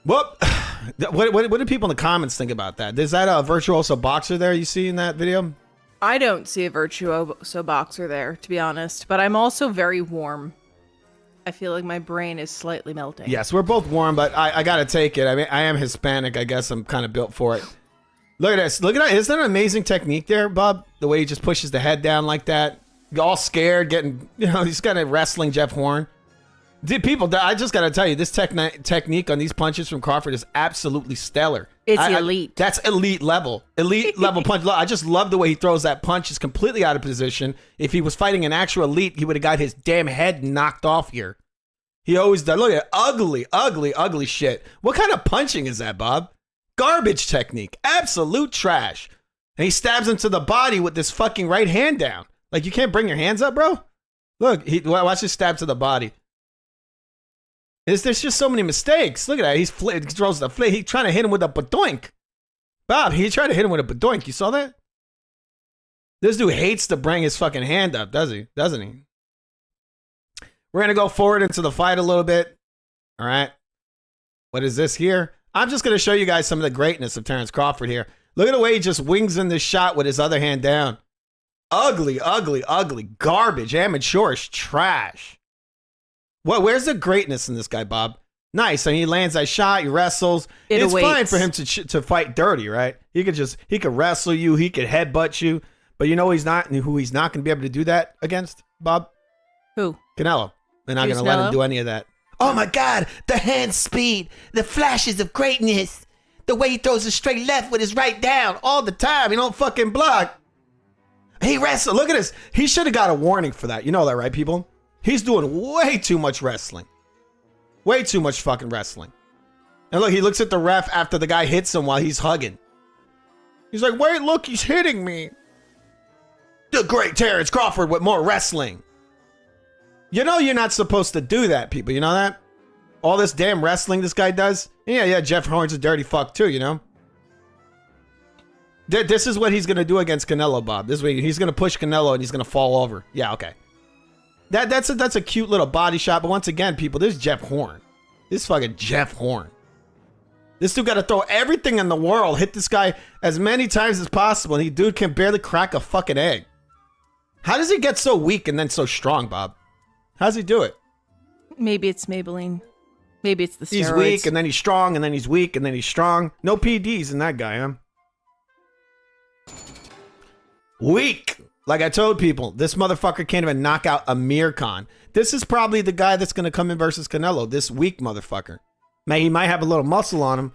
Whoop. What do people in the comments think about that? Is that a virtuoso boxer there you see in that video? I don't see a virtuoso boxer there, to be honest. But I'm also very warm. I feel like my brain is slightly melting. Yes, we're both warm, but I gotta take it. I mean, I am Hispanic. I guess I'm kind of built for it. Look at this. Look at that. Isn't that an amazing technique there, Bob? The way he just pushes the head down like that. All scared, getting, he's kind of wrestling Jeff Horn. People, I just gotta tell you, this technique on these punches from Crawford is absolutely stellar. It's elite. That's elite level. Elite level punch. I just love the way he throws that punch. It's completely out of position. If he was fighting an actual elite, he would have got his damn head knocked off here. He always does. Look at ugly, ugly, ugly shit. What kind of punching is that, Bob? Garbage technique. Absolute trash. And he stabs him to the body with this fucking right hand down. Like, you can't bring your hands up, bro? Look, watch this stab to the body. There's just so many mistakes. Look at that. He throws the flip. He's trying to hit him with a badoink. Bob, he tried to hit him with a badoink. You saw that? This dude hates to bring his fucking hand up, doesn't he? We're going to go forward into the fight a little bit. All right. What is this here? I'm just going to show you guys some of the greatness of Terrence Crawford here. Look at the way he just wings in this shot with his other hand down. Ugly, ugly, ugly. Garbage. Amateurish. Trash. Where's the greatness in this guy, Bob? Nice. I mean, he lands that shot. He wrestles. It's fine for him to fight dirty, right? He could wrestle you. He could headbutt you. But you know who he's not going to be able to do that against, Bob? Who? Canelo. They're not going to let him do any of that. Oh my God, the hand speed, the flashes of greatness, the way he throws a straight left with his right down all the time. He don't fucking block. He wrestles. Look at this. He should have got a warning for that. You know that, right, people? He's doing way too much wrestling. Way too much fucking wrestling. And look, he looks at the ref after the guy hits him while he's hugging. He's like, wait, look, he's hitting me. The great Terrence Crawford with more wrestling. You know you're not supposed to do that, people. You know that? All this damn wrestling this guy does. Yeah, Jeff Horn's a dirty fuck too, you know? This is what he's going to do against Canelo, Bob. This way, he's going to push Canelo and he's going to fall over. Yeah, okay. That's a cute little body shot. But once again, people, this is Jeff Horn. This fucking Jeff Horn. This dude got to throw everything in the world, hit this guy as many times as possible, and dude can barely crack a fucking egg. How does he get so weak and then so strong, Bob? How's he do it? Maybe it's Maybelline. Maybe it's the steroids. He's weak, and then he's strong, and then he's weak, and then he's strong. No PDs in that guy, huh? Weak. Like I told people, this motherfucker can't even knock out Amir Khan. This is probably the guy that's going to come in versus Canelo. This weak motherfucker. Man, he might have a little muscle on him,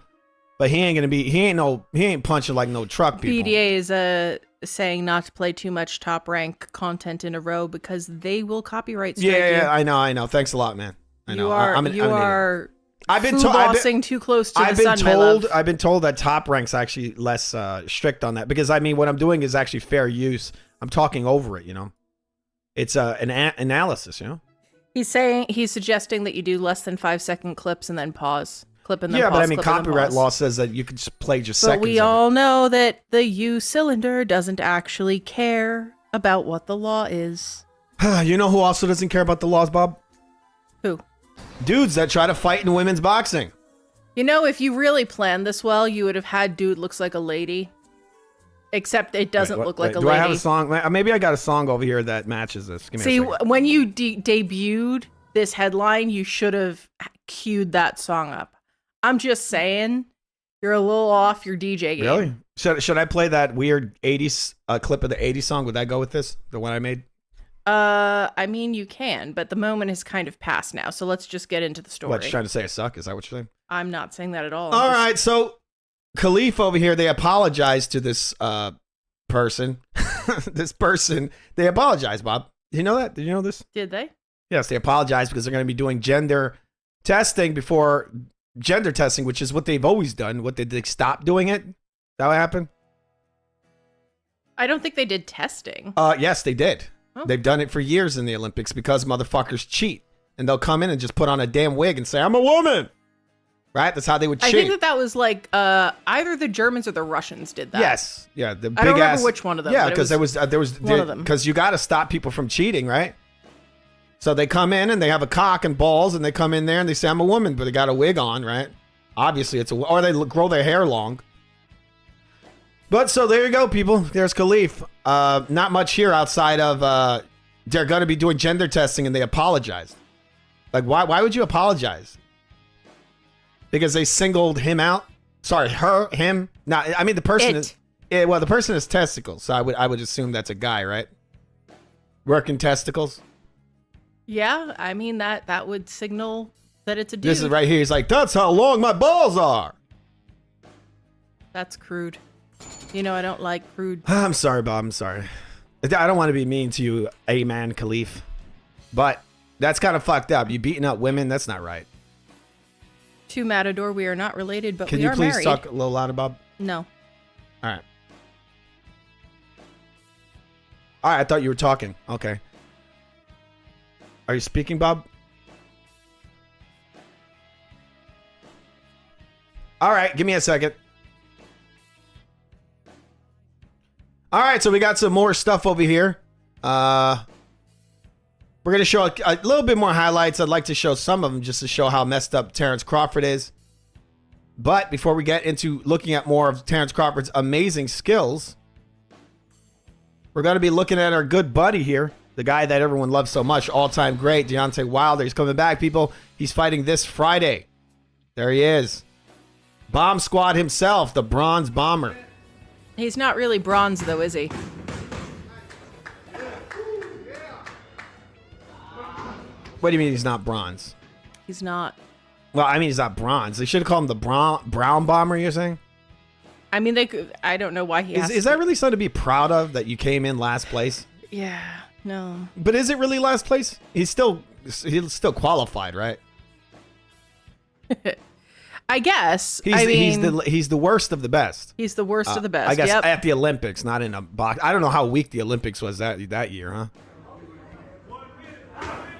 but he ain't punching like no truck, people. PDA is saying not to play too much top rank content in a row because they will copyright strike you. Yeah, I know. Thanks a lot, man. I know. I've been bossing too close to the sun, my love. I've been told that Top Rank's actually less strict on that because I mean what I'm doing is actually fair use. I'm talking over it, you know. It's an analysis, you know. He's suggesting that you do less than 5-second clips and then pause. Clip and then pause. Yeah, but I mean copyright law says that you can just play just seconds. But we all know that the U cylinder doesn't actually care about what the law is. You know who also doesn't care about the laws, Bob? Who? Dudes that try to fight in women's boxing. You know, if you really planned this well, you would have had dude looks like a lady. Except it doesn't look like a lady. Do I have a song? Maybe I got a song over here that matches this. Give me See, a second. when you debuted this headline, you should have queued that song up. I'm just saying, you're a little off your DJ game. Really? Should I play that weird 80s clip of the 80s song? Would that go with this? The one I made? I mean, you can, but the moment has kind of passed now. So let's just get into the story. What, you're trying to say I suck? Is that what you're saying? I'm not saying that at all. All right, so Khalif over here, they apologized to this person. This person, they apologized, Bob. Did you know that? Did you know this? Did they? Yes, they apologized because they're going to be doing gender testing before gender testing, which is what they've always done. What did they stop doing it? That what happened? I don't think they did testing. Yes, they did. Oh. They've done it for years in the Olympics because motherfuckers cheat. And they'll come in and just put on a damn wig and say, I'm a woman. Right? That's how they would cheat. I think that was like either the Germans or the Russians did that. Yes. Yeah. The big I don't remember which one of them. Yeah, because there was one of them. Because you got to stop people from cheating, right? So they come in and they have a cock and balls and they come in there and they say, I'm a woman, but they got a wig on, right? Obviously, or they grow their hair long. But so there you go, people. There's Khalif. Not much here outside of they're going to be doing gender testing and they apologized. Like, why would you apologize? Because they singled him out? Sorry, him? No, I mean the person is. Yeah, well, the person is testicles, so I would assume that's a guy, right? Working testicles. Yeah, I mean that would signal that it's a dude. This is right here. He's like, that's how long my balls are. That's crude. You know, I don't like crude. I'm sorry, Bob. I'm sorry. I don't want to be mean to you, A-Man Khalif, but that's kind of fucked up. You beating up women? That's not right. To Matador, we are not related, but we are married. Can you please talk a little louder, Bob? No. All right. All right, I thought you were talking. Okay. Are you speaking, Bob? All right, give me a second. All right, so we got some more stuff over here. We're going to show a little bit more highlights. I'd like to show some of them just to show how messed up Terrence Crawford is. But before we get into looking at more of Terrence Crawford's amazing skills, we're going to be looking at our good buddy here, the guy that everyone loves so much, all-time great, Deontay Wilder. He's coming back, people. He's fighting this Friday There he is. Bomb Squad himself, the Bronze Bomber. He's not really bronze, though, is he? What do you mean he's not bronze? He's not. Well, I mean, he's not bronze. They should have called him the Brown Bomber, you're saying? I mean, they could. I don't know why he has Is that really something to be proud of, that you came in last place? Yeah, no. But is it really last place? He's still qualified, right? I guess. He's the worst of the best. He's the worst of the best. I guess yep. at the Olympics, not in a box. I don't know how weak the Olympics was that year, huh?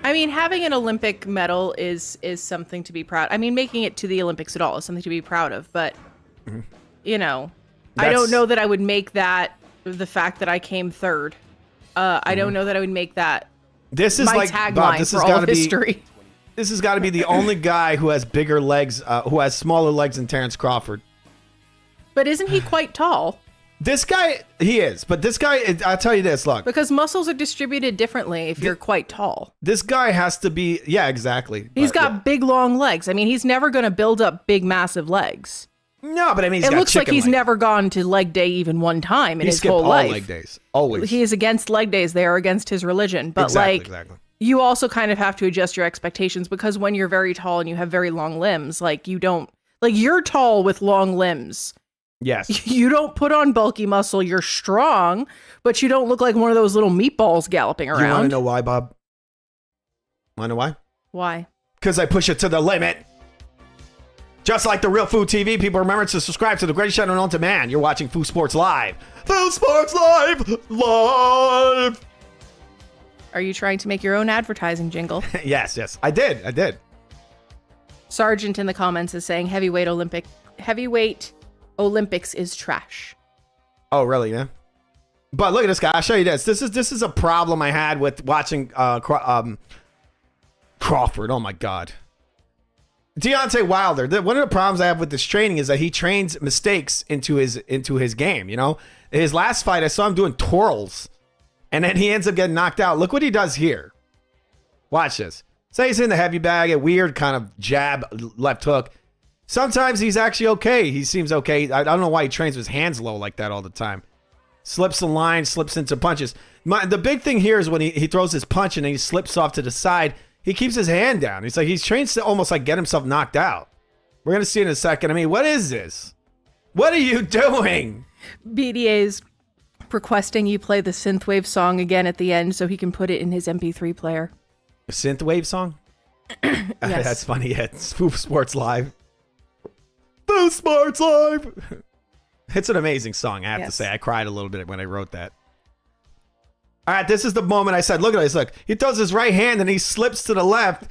I mean, having an Olympic medal is something to be proud. I mean, making it to the Olympics at all is something to be proud of. But you know, I don't know that I would make that the fact that I came third. I don't know that I would make that. This is my like tagline Bob, this for has all got of to be. history. This has got to be the only guy who has bigger legs, who has smaller legs than Terrence Crawford. But isn't he quite tall? This guy, he is. But this guy, I'll tell you this, look. Because muscles are distributed differently if you're quite tall. This guy has to be, yeah, exactly. He's got big, long legs. I mean, he's never going to build up big, massive legs. No, but I mean, it looks like he's never gone to leg day even one time in his whole life. All leg days, always. He is against leg days. They are against his religion. But exactly. You also kind of have to adjust your expectations, because when you're very tall and you have very long limbs, you're tall with long limbs. Yes. You don't put on bulky muscle. You're strong, but you don't look like one of those little meatballs galloping around. You want to know why, Bob? Want to know why? Why? Because I push it to the limit. Just like the Real Food TV, people, remember to subscribe to the greatest channel on demand. You're watching Food Sports Live. Food Sports Live! Live! Are you trying to make your own advertising jingle? Yes. I did. Sergeant in the comments is saying heavyweight Olympics is trash. Oh, really? Yeah. But look at this guy. I'll show you this. This is a problem I had with watching Crawford. Oh my God. Deontay Wilder. One of the problems I have with this training is that he trains mistakes into his game. You know, his last fight, I saw him doing twirls, and then he ends up getting knocked out. Look what he does here. Watch this. Say he's in the heavy bag, a weird kind of jab, left hook. Sometimes he's actually okay. He seems okay. I don't know why he trains with his hands low like that all the time. Slips the line, slips into punches. The big thing here is when he throws his punch and then he slips off to the side, he keeps his hand down. He's trained to almost like get himself knocked out. We're going to see in a second. I mean, what is this? What are you doing? BDA's requesting you play the synthwave song again at the end so he can put it in his MP3 player. A synthwave song? Yes. That's funny. Yeah, it's Food Sports Live. Food Sports Live. It's an amazing song, I have to say. I cried a little bit when I wrote that. All right, this is the moment I said, look at this. Look, he throws his right hand and he slips to the left.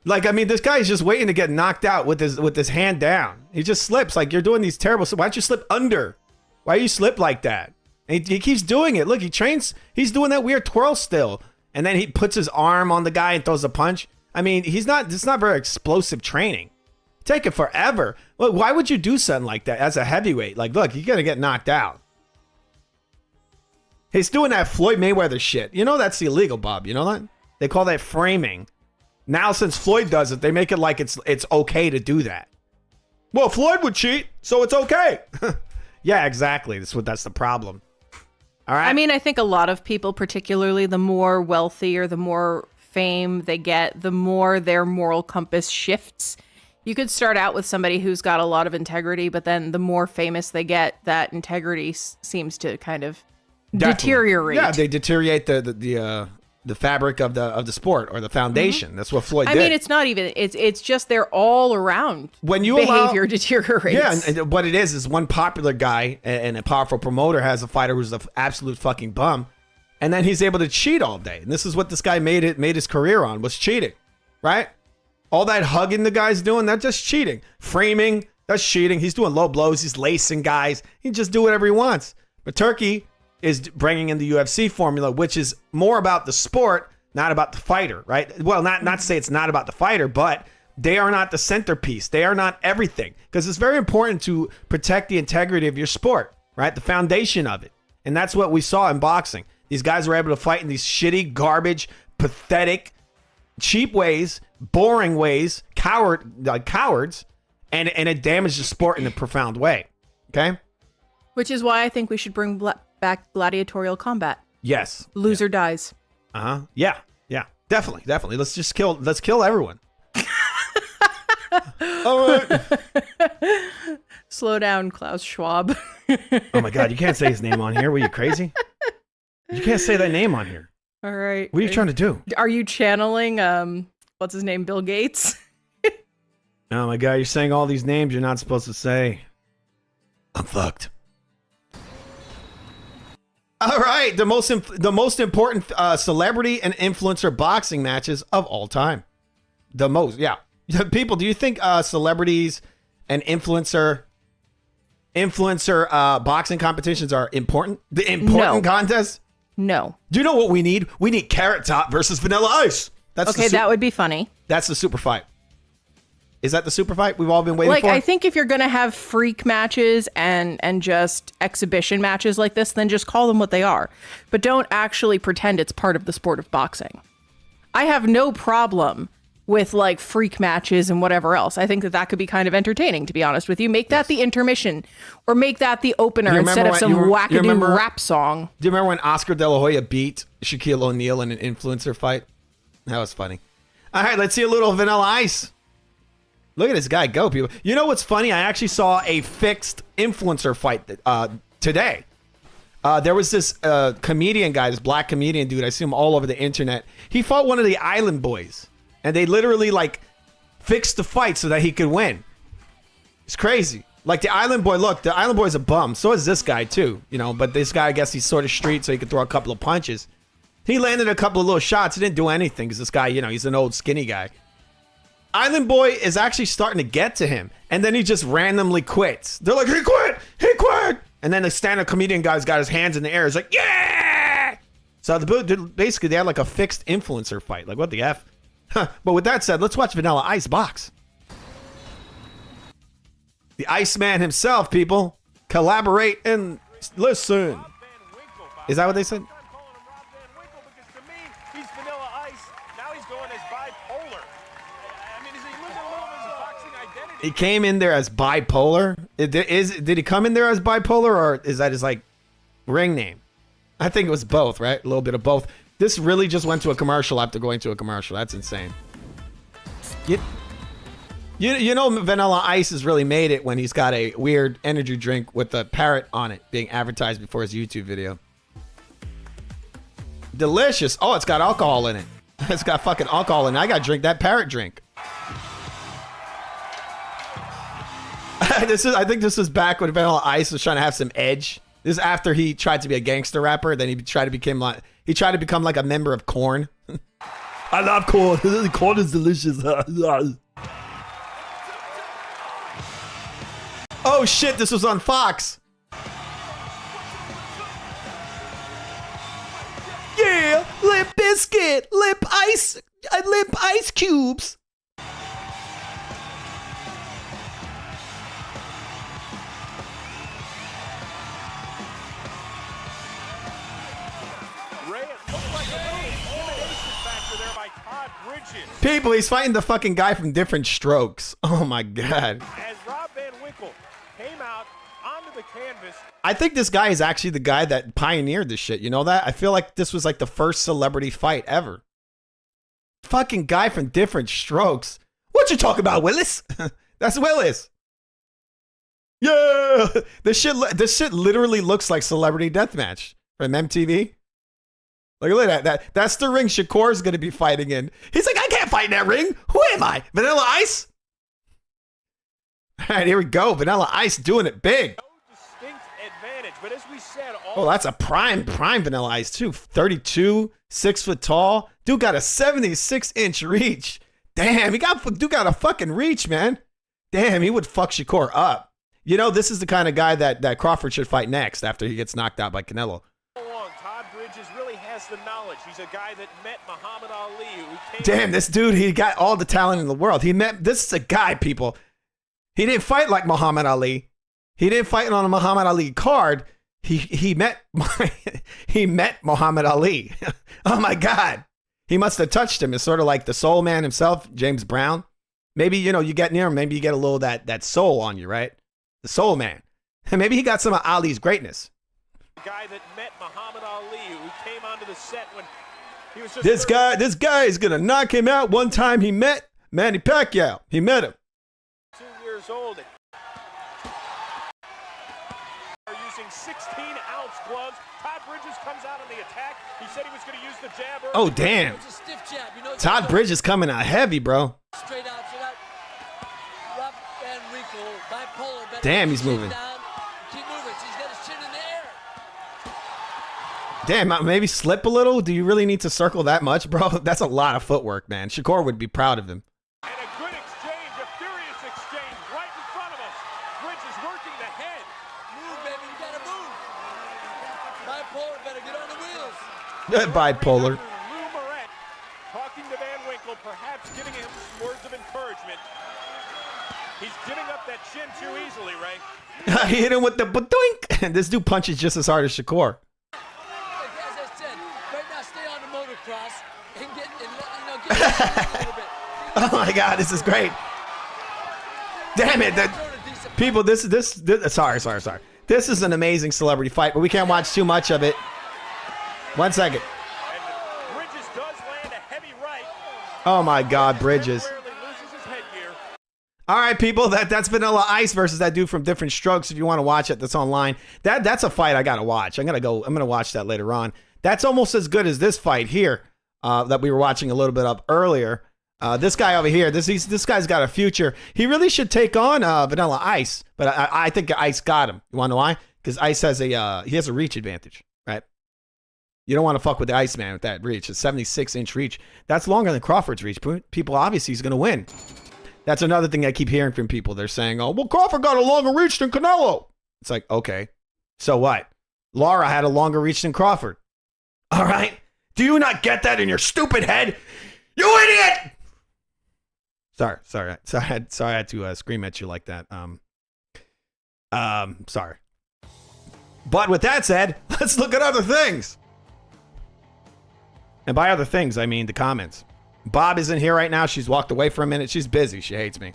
Like, I mean, this guy is just waiting to get knocked out with his hand down. He just slips. Like, you're doing these terrible. Why don't you slip under? Why do you slip like that? And he keeps doing it. Look, he trains. He's doing that weird twirl still. And then he puts his arm on the guy and throws a punch. I mean, it's not very explosive training. Take it forever. Look, why would you do something like that as a heavyweight? Like, look, you're going to get knocked out. He's doing that Floyd Mayweather shit. You know that's illegal, Bob. You know that? They call that framing. Now, since Floyd does it, they make it like it's okay to do that. Well, Floyd would cheat, so it's okay. Yeah, exactly. That's the problem. All right. I mean, I think a lot of people, particularly the more wealthy or the more fame they get, the more their moral compass shifts. You could start out with somebody who's got a lot of integrity, but then the more famous they get, that integrity seems to kind of deteriorate. Yeah, they deteriorate the fabric of the sport or the foundation. That's what Floyd did. I mean, it's not even. It's just their all around behavior deteriorates. Yeah, and what it is one popular guy and a powerful promoter has a fighter who's an absolute fucking bum, and then he's able to cheat all day. And this is what this guy made his career on, was cheating, right? All that hugging the guy's doing, that's just cheating. Framing, that's cheating. He's doing low blows. He's lacing guys. He can just do whatever he wants. But Turkey is bringing in the UFC formula, which is more about the sport, not about the fighter, right? Well, not to say it's not about the fighter, but they are not the centerpiece. They are not everything, because it's very important to protect the integrity of your sport, right? The foundation of it. And that's what we saw in boxing. These guys were able to fight in these shitty, garbage, pathetic, cheap ways, boring ways, cowards, and it damaged the sport in a profound way. Okay. Which is why I think we should bring back gladiatorial combat. Yes. Loser dies. Yeah. Definitely. Let's kill everyone. All right. Slow down, Klaus Schwab. Oh my God, you can't say his name on here. Were you crazy? You can't say that name on here. All right. What are you trying to do? Are you channeling what's his name, Bill Gates? Oh my God, you're saying all these names you're not supposed to say. I'm fucked. All right, the most important celebrity and influencer boxing matches of all time. The most, yeah. People, do you think celebrities and influencer boxing competitions are important? The important contests? No. Do you know what we need? We need Carrot Top versus Vanilla Ice. That's okay. That would be funny. That's the super fight. Is that the super fight we've all been waiting for? I think if you're gonna have freak matches and just exhibition matches like this, then just call them what they are. But don't actually pretend it's part of the sport of boxing. I have no problem with like freak matches and whatever else. I think that could be kind of entertaining, to be honest with you. Make that the intermission, or make that the opener instead of some wackadoo rap song. Do you remember when Oscar De La Hoya beat Shaquille O'Neal in an influencer fight? That was funny. All right, let's see a little Vanilla Ice. Look at this guy go, people. You know what's funny? I actually saw a fixed influencer fight today. There was this comedian guy, this black comedian dude. I see him all over the internet. He fought one of the Island Boys, and they literally like fixed the fight so that he could win. It's crazy. Like the Island Boy, look, the Island Boy's a bum. So is this guy too, you know. But this guy, I guess he's sort of street, so he could throw a couple of punches. He landed a couple of little shots. He didn't do anything because this guy, you know, he's an old skinny guy. Island Boy is actually starting to get to him, and then he just randomly quits. They're like, he quit! And then the stand-up comedian guy's got his hands in the air. He's like, yeah! So basically, they had like a fixed influencer fight. Like, what the F? But with that said, let's watch Vanilla Ice box. The Iceman himself, people. Collaborate and listen. Is that what they said? He came in there as bipolar. Did he come in there as bipolar, or is that his like ring name? I think it was both, right? A little bit of both. This really just went to a commercial after going to a commercial. That's insane. You know Vanilla Ice has really made it when he's got a weird energy drink with a parrot on it being advertised before his YouTube video. Delicious. Oh, it's got alcohol in it. It's got fucking alcohol in it. I gotta drink that parrot drink. I think this is back when Vanilla Ice was trying to have some edge. This is after he tried to be a gangster rapper. Then he tried to become like a member of Korn. I love Korn. Korn is delicious. Oh shit! This was on Fox. Yeah, Limp Bizkit, Limp Ice Cubes. People, he's fighting the fucking guy from Different Strokes. Oh my god. As Rob Van Winkle came out onto the canvas. I think this guy is actually the guy that pioneered this shit. You know that? I feel like this was like the first celebrity fight ever. Fucking guy from Different Strokes. What you talking about, Willis? That's Willis. Yeah. This shit literally looks like Celebrity Deathmatch from MTV. Look at that. That's the ring Shakur's going to be fighting in. He's like, I can't fight in that ring. Who am I? Vanilla Ice? All right, here we go. Vanilla Ice doing it big. No distinct advantage, but as we said, oh, that's a prime Vanilla Ice too. 32, 6 foot tall. Dude got a 76-inch reach. Damn, dude got a fucking reach, man. Damn, he would fuck Shakur up. You know, this is the kind of guy that Crawford should fight next after he gets knocked out by Canelo. The knowledge. He's a guy that met Muhammad Ali. Damn, this dude, he got all the talent in the world. This is a guy, people. He didn't fight like Muhammad Ali. He didn't fight on a Muhammad Ali card. He met Muhammad Ali. Oh my God. He must have touched him. It's sort of like the soul man himself, James Brown. Maybe, you know, you get near him, maybe you get a little that soul on you, right? The soul man. And maybe he got some of Ali's greatness. The guy that met Muhammad Ali, who came onto the set when he was just This guy is gonna knock him out. One time he met Manny Pacquiao. He met him. 2 years old. Are using 16-ounce gloves. Todd Bridges comes out on the attack. He said he was going to use the jab. Oh, damn. It's a stiff jab. You know, Todd Bridges coming out heavy, bro. Straight out. Rob Van Winkle, bipolar. Damn, he's moving. Keep moving. He's got his chin in the air. Damn, maybe slip a little? Do you really need to circle that much, bro? That's a lot of footwork, man. Shakur would be proud of him. And a good exchange, a furious exchange right in front of us. Bridges working the head. Move, baby. You got to move. Bipolar better get on the wheels. Bipolar. Lou Moret talking to Van Winkle, perhaps giving him some words of encouragement. He's giving up that chin too easily, Ray. He hit him with the badoink. And this dude punches just as hard as Shakur. As I said, right now stay on the motocross and get a little bit. Oh my God, this is great. Damn it. People, this sorry. This is an amazing celebrity fight, but we can't watch too much of it. 1 second. And Bridges does land a heavy right. Oh my God, Bridges. Loses his headgear. All right, people, that's Vanilla Ice versus that dude from Different Strokes. If you want to watch it, that's online. That's a fight I gotta watch. I'm gonna watch that later on. That's almost as good as this fight here that we were watching a little bit of earlier. This guy over here, this guy's got a future. He really should take on Vanilla Ice, but I think Ice got him. You want to know why? Because Ice has he has a reach advantage, right? You don't want to fuck with the Iceman with that reach. It's 76-inch reach. That's longer than Crawford's reach. People, obviously, he's going to win. That's another thing I keep hearing from people. They're saying, oh, well, Crawford got a longer reach than Canelo. It's like, okay, so what? Lara had a longer reach than Crawford. All right? Do you not get that in your stupid head? You idiot! Sorry, I had to scream at you like that. Sorry. But with that said, let's look at other things. And by other things, I mean the comments. Bob isn't here right now. She's walked away for a minute. She's busy. She hates me.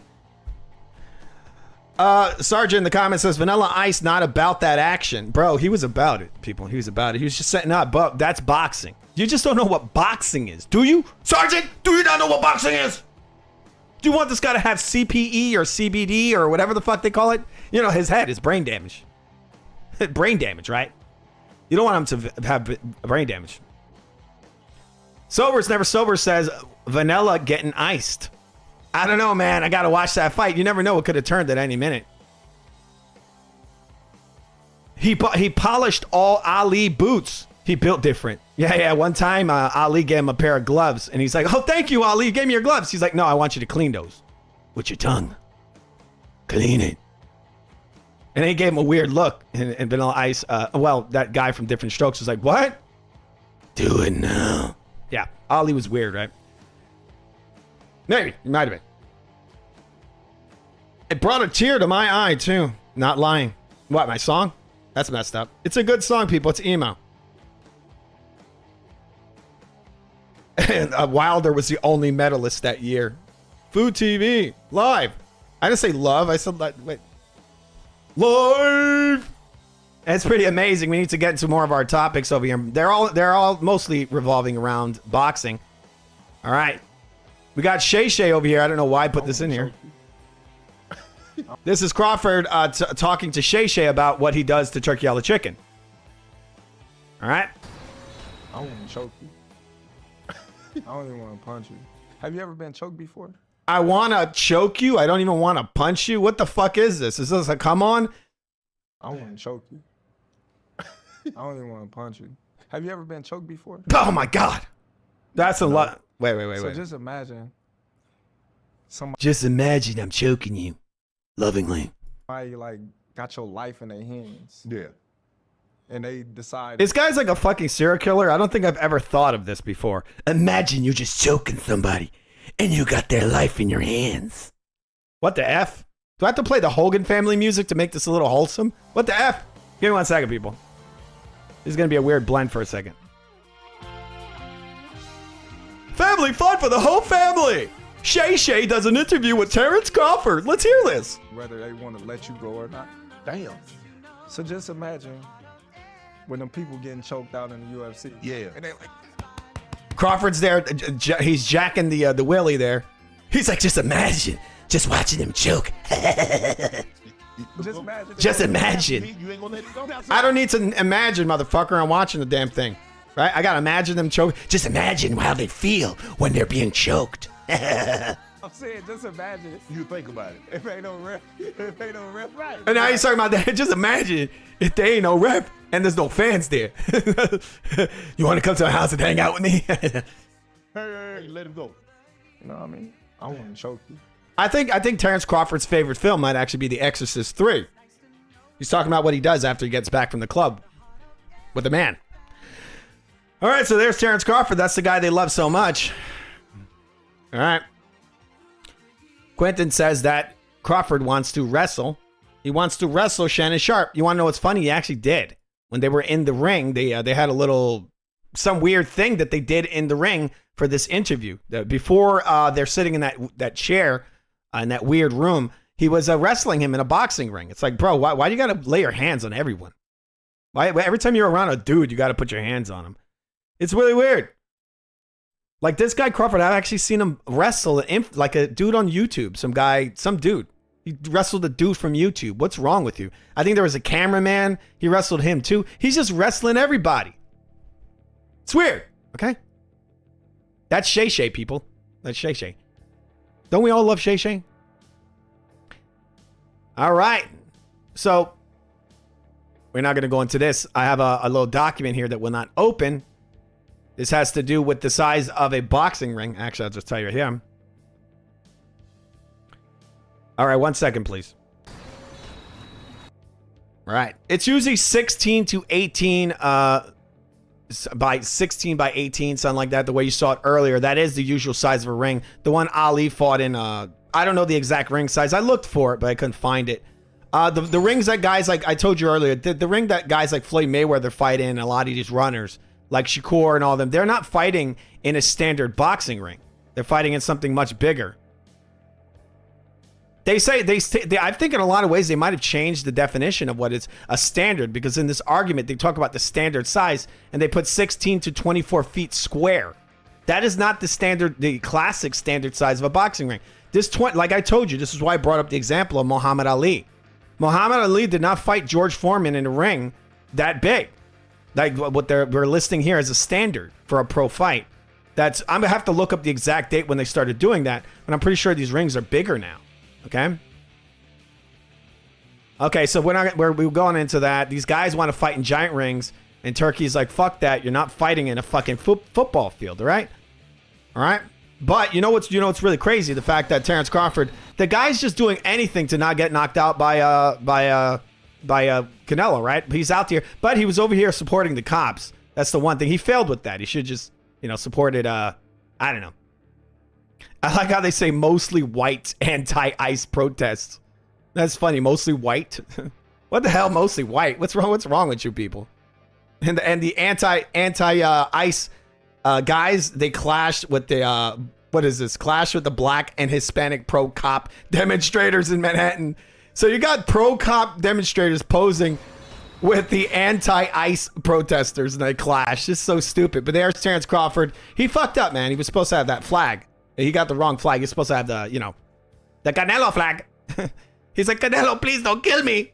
Sergeant in the comments says, Vanilla Ice not about that action. Bro, he was about it, people. He was about it. He was just setting up. But that's boxing. You just don't know what boxing is. Do you? Sergeant, do you not know what boxing is? Do you want this guy to have CPE or CBD or whatever the fuck they call it? You know, his head is brain damage. Brain damage, right? You don't want him to have brain damage. Sober's Never Sober says, Vanilla getting iced. I don't know, man. I got to watch that fight. You never know. It could have turned at any minute. He polished all Ali boots. He built different. Yeah. One time, Ali gave him a pair of gloves. And he's like, oh, thank you, Ali. You gave me your gloves. He's like, no, I want you to clean those. With your tongue. Clean it. And he gave him a weird look. And Vanilla Ice, that guy from Different Strokes was like, what? Do it now. Yeah, Ali was weird, right? Maybe. He might have been. It brought a tear to my eye, too. Not lying. What, my song? That's messed up. It's a good song, people. It's emo. And Wilder was the only medalist that year. Food TV. Live. I didn't say love. I said, wait. Live. It's pretty amazing. We need to get into more of our topics over here. They're all mostly revolving around boxing. All right. We got Shay Shay over here. I don't know why I put this in here. This is Crawford talking to Shay Shay about what he does to Turkey Yellow Chicken. All right. I want to choke you. I don't even want to punch you. Have you ever been choked before? I want to choke you. I don't even want to punch you. What the fuck is this? Is this a come on? I want to choke you. I don't even want to punch you. Have you ever been choked before? Oh my God. That's a lot. Wait. So just imagine. Just imagine I'm choking you. Lovingly. Somebody like got your life in their hands. Yeah. And they decide. This guy's like a fucking serial killer. I don't think I've ever thought of this before. Imagine you're just choking somebody and you got their life in your hands. What the F? Do I have to play the Hogan family music to make this a little wholesome? What the F? Give me 1 second, people. This is going to be a weird blend for a second. Family fun for the whole family. Shay Shay does an interview with Terrence Crawford. Let's hear this. Whether they want to let you go or not. Damn. So just imagine when them people getting choked out in the UFC. Yeah. And they like, Crawford's there. He's jacking the willy there. He's like, just imagine, just watching him choke. just imagine. Just imagine. You ain't gonna let it go. I don't need to imagine, motherfucker. I'm watching the damn thing, right? I gotta imagine them choke. Just imagine how they feel when they're being choked. I'm saying, just imagine it. You think about it. If ain't no ref, right? And now he's talking about that. Just imagine if there ain't no rep and there's no fans there. You want to come to our house and hang out with me? Hey, let him go. You know what I mean? I want to choke you. I think Terrence Crawford's favorite film might actually be The Exorcist 3. He's talking about what he does after he gets back from the club with the man. All right, so there's Terrence Crawford. That's the guy they love so much. All right. Quentin says that Crawford wants to wrestle. He wants to wrestle Shannon Sharp. You want to know what's funny? He actually did. When they were in the ring, they had some weird thing that they did in the ring for this interview. Before they're sitting in that chair in that weird room, he was wrestling him in a boxing ring. It's like, bro, why do you got to lay your hands on everyone? Why every time you're around a dude, you got to put your hands on him? It's really weird. Like this guy Crawford, I've actually seen him wrestle like a dude on YouTube. Some dude. He wrestled a dude from YouTube. What's wrong with you? I think there was a cameraman. He wrestled him too. He's just wrestling everybody. It's weird. Okay. That's Shay Shay, people. That's Shay Shay. Don't we all love Shay Shay? All right. So we're not going to go into this. I have a little document here that will not open. This has to do with the size of a boxing ring. Actually, I'll just tell you right here. All right, 1 second, please. All right. It's usually 16 to 18 by 16 by 18, something like that, the way you saw it earlier. That is the usual size of a ring. The one Ali fought in, I don't know the exact ring size. I looked for it, but I couldn't find it. The rings that guys, like I told you earlier, the ring that guys like Floyd Mayweather fight in, a lot of these runners, like Shakur and all them, they're not fighting in a standard boxing ring. They're fighting in something much bigger. I think in a lot of ways they might have changed the definition of what is a standard, because in this argument they talk about the standard size and they put 16 to 24 feet square. That is not the classic standard size of a boxing ring. Like I told you, this is why I brought up the example of Muhammad Ali. Muhammad Ali did not fight George Foreman in a ring that big. Like what we're listing here as a standard for a pro fight. I'm gonna have to look up the exact date when they started doing that, but I'm pretty sure these rings are bigger now. Okay, so we're going into that. These guys want to fight in giant rings, and Turkey's like, fuck that. You're not fighting in a fucking football field, all right? But you know what's really crazy? The fact that Terrence Crawford, the guy's just doing anything to not get knocked out by Canelo, right? He's out there, but he was over here supporting the cops. That's the one thing. He failed with that. He should just, supported, I don't know. I like how they say mostly white anti-ICE protests. That's funny. Mostly white. What the hell? Mostly white. What's wrong? What's wrong with you people? And the anti-ICE guys, they clashed with the Clash with the black and Hispanic pro cop demonstrators in Manhattan. So you got pro cop demonstrators posing with the anti-ICE protesters, and they clash. It's so stupid. But there's Terrence Crawford. He fucked up, man. He was supposed to have that flag. He got the wrong flag. He's supposed to have the Canelo flag. He's like, Canelo, please don't kill me.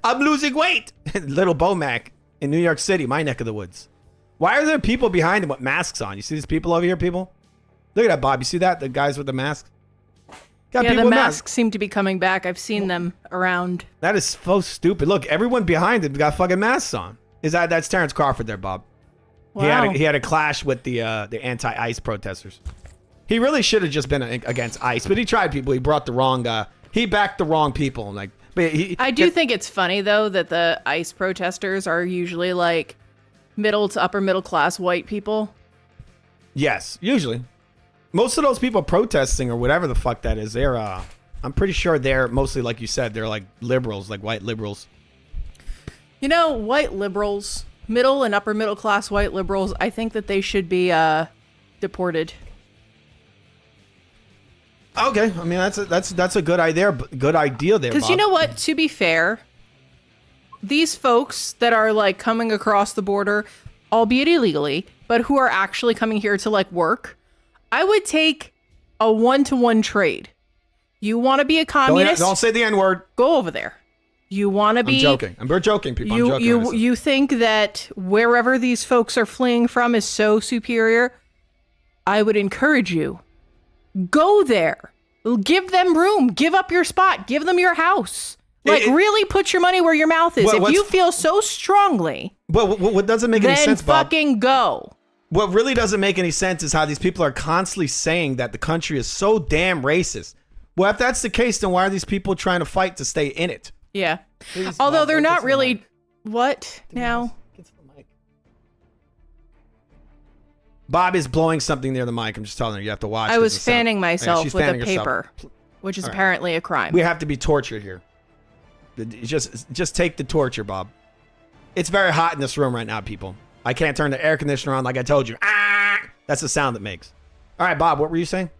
I'm losing weight. Little Bomac in New York City, my neck of the woods. Why are there people behind him with masks on? You see these people over here, people? Look at that, Bob. You see that? The guys with the masks? Yeah, the masks seem to be coming back. I've seen them around. That is so stupid. Look, everyone behind him got fucking masks on. That's Terrence Crawford there, Bob. Wow. He had a clash with the anti-ICE protesters. He really should have just been against ICE, but he tried people. He brought the wrong. He backed the wrong people. I do think it's funny though that the ICE protesters are usually like middle to upper middle class white people. Yes, usually. Most of those people protesting or whatever the fuck that is, they're. I'm pretty sure they're mostly, like you said, they're like liberals, like white liberals. White liberals, middle and upper middle class white liberals. I think that they should be deported. Okay, I mean that's a good idea. Good idea there. Because you know what? To be fair, these folks that are like coming across the border, albeit illegally, but who are actually coming here to like work, I would take a 1-to-1 trade. You want to be a communist? Don't say the N-word. Go over there. You want to be? I'm joking. We're joking, people. I'm joking. You think that wherever these folks are fleeing from is so superior? I would encourage you. Go there. Give them room. Give up your spot. Give them your house. Like, really put your money where your mouth is. If you feel so strongly, what doesn't make any sense, Bob? Then fucking go. What really doesn't make any sense is how these people are constantly saying that the country is so damn racist. Well, if that's the case, then why are these people trying to fight to stay in it? Yeah. Please, although Bob, they're not really... mic. What now? Bob is blowing something near the mic. I'm just telling you have to watch. I was fanning Yeah, myself she's with a fanning herself. paper, which is All right. apparently a crime. We have to be tortured here. Just take the torture, Bob. It's very hot in this room right now, people. I can't turn the air conditioner on like I told you. Ah! That's the sound it makes. All right, Bob, what were you saying?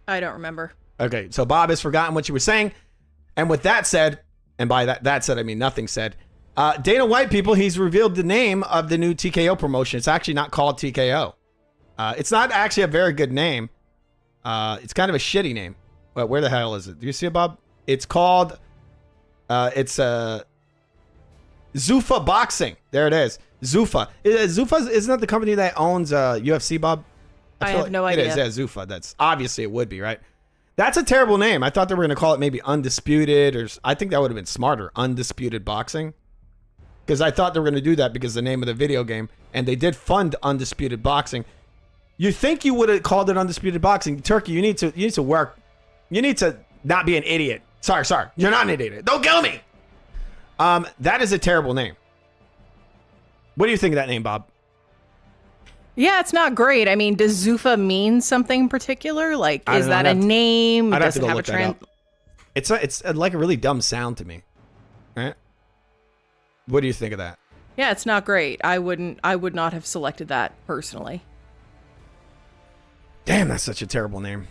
I don't remember. Okay, so Bob has forgotten what you were saying. And with that said, and by that said, I mean nothing said, Dana White, people, he's revealed the name of the new TKO promotion. It's actually not called TKO. It's not actually a very good name. It's kind of a shitty name. But where the hell is it? Do you see it, Bob? It's called, Zuffa Boxing. There it is. Zuffa. Zuffa, isn't that the company that owns UFC, Bob? I have no idea. It is, yeah, Zuffa. That's obviously it would be, right? That's a terrible name. I thought they were going to call it maybe Undisputed, or I think that would have been smarter, Undisputed Boxing. Because I thought they were going to do that because of the name of the video game, and they did fund Undisputed Boxing. You think you would have called it Undisputed Boxing? Turkey, you need to work. You need to not be an idiot. Sorry. You're not an idiot. Don't kill me. That is a terrible name. What do you think of that name, Bob? Yeah, it's not great. I mean, does Zuffa mean something particular? Like, is that a name? I'd have Does to it go have a look that trend? up. It's like a really dumb sound to me, right? What do you think of that? Yeah, it's not great. I would not have selected that personally. Damn, that's such a terrible name.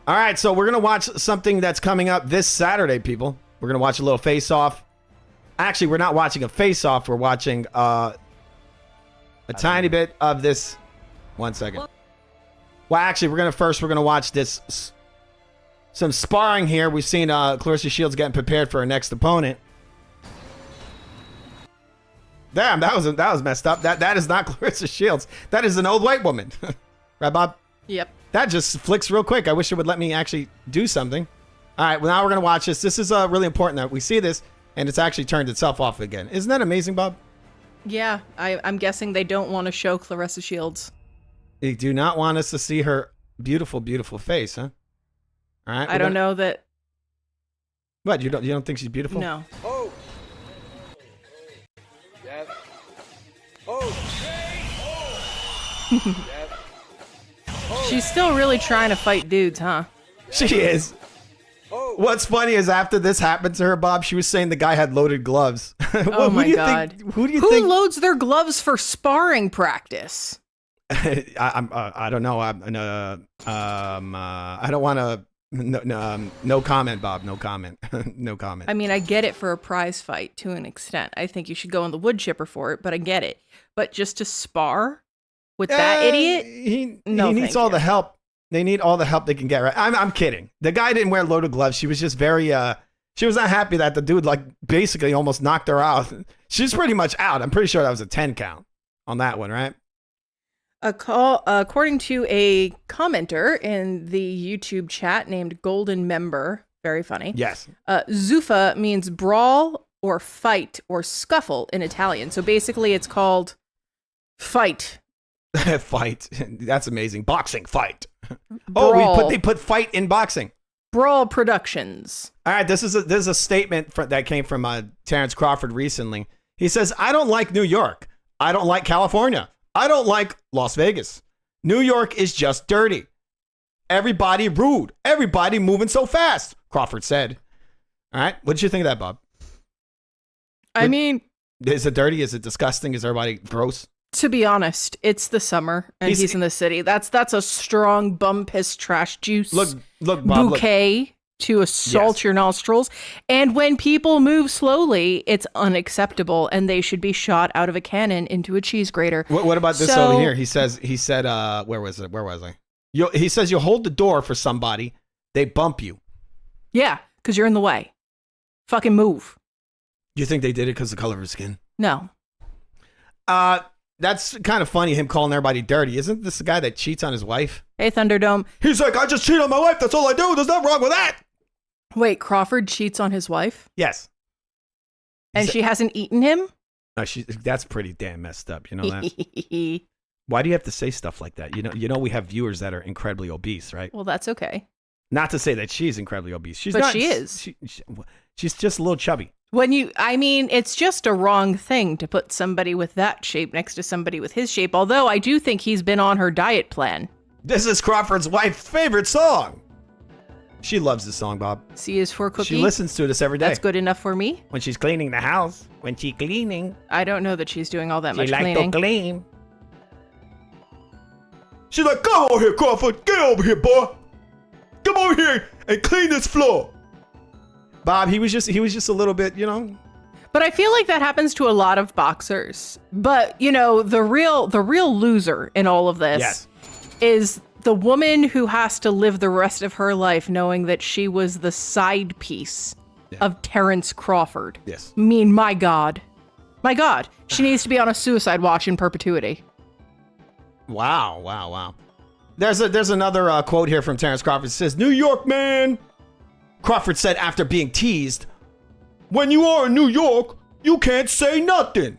All right, so we're going to watch something that's coming up this Saturday, people. We're going to watch a little face-off. Actually, we're not watching a face-off. We're watching a tiny bit of this. 1 second. Well, actually, we're going to watch this. Some sparring here. We've seen Clarissa Shields getting prepared for her next opponent. Damn, that was messed up. That is not Clarissa Shields. That is an old white woman. Right, Bob? Yep. That just flicks real quick. I wish it would let me actually do something. All right, well, now we're going to watch this. This is really important that we see this, and it's actually turned itself off again. Isn't that amazing, Bob? Yeah, I'm guessing they don't want to show Clarissa Shields. They do not want us to see her beautiful, beautiful face, huh? All right. I don't know that. What, you don't think she's beautiful? No. Oh. Yep. Oh. Yep. She's still really trying to fight dudes, huh? She is. What's funny is after this happened to her, Bob, she was saying the guy had loaded gloves. Oh my God. Who do you think? Who loads their gloves for sparring practice? I don't know. I don't want to. No comment, Bob. No comment. No comment. I mean, I get it for a prize fight to an extent. I think you should go in the wood chipper for it, but I get it. But just to spar with that idiot? He needs all the help. They need all the help they can get. Right? I'm kidding. The guy didn't wear loaded gloves. She was just very. She was not happy that the dude basically almost knocked her out. She's pretty much out. I'm pretty sure that was a 10 count on that one, right? According to a commenter in the YouTube chat named Golden Member, very funny. Yes. Zuffa means brawl or fight or scuffle in Italian. So basically it's called fight. Fight. That's amazing. Boxing fight. Brawl. Oh, they put fight in boxing. Brawl Productions. All right, this is a statement that came from Terrence Crawford recently. He says, "I don't like New York. I don't like California. I don't like Las Vegas. New York is just dirty. Everybody rude. Everybody moving so fast," Crawford said. All right, what did you think of that, Bob? I mean, is it dirty? Is it disgusting? Is everybody gross? To be honest, it's the summer and he's in the city. That's a strong bum piss trash juice Look, Bob, bouquet to assault your nostrils. And when people move slowly, it's unacceptable and they should be shot out of a cannon into a cheese grater. What about this over here? He said, where was it? Where was I? He says you hold the door for somebody, they bump you. Yeah, because you're in the way. Fucking move. You think they did it because of the color of his skin? No. That's kind of funny, him calling everybody dirty. Isn't this the guy that cheats on his wife? Hey, Thunderdome. He's like, I just cheat on my wife. That's all I do. There's nothing wrong with that. Wait, Crawford cheats on his wife? Yes. And she hasn't eaten him? No, that's pretty damn messed up. You know that? Why do you have to say stuff like that? You know we have viewers that are incredibly obese, right? Well, that's okay. Not to say that she's incredibly obese. She's but not. She is. She's just a little chubby. It's just a wrong thing to put somebody with that shape next to somebody with his shape. Although I do think he's been on her diet plan. This is Crawford's wife's favorite song. She loves this song, Bob. C is for cookie. She listens to this every day. That's good enough for me. When she's cleaning the house. When she's cleaning. I don't know that she's doing all that much she cleaning. Like to clean. She's like, come over here, Crawford. Get over here, boy. Come over here and clean this floor. Bob, he was just a little bit, you know. But I feel like that happens to a lot of boxers. But, you know, the real loser in all of this is the woman who has to live the rest of her life knowing that she was the side piece of Terrence Crawford. Yes. I mean, my God. My God. She needs to be on a suicide watch in perpetuity. Wow. There's another quote here from Terrence Crawford. It says, New York man. Crawford said after being teased, when you are in New York, you can't say nothing.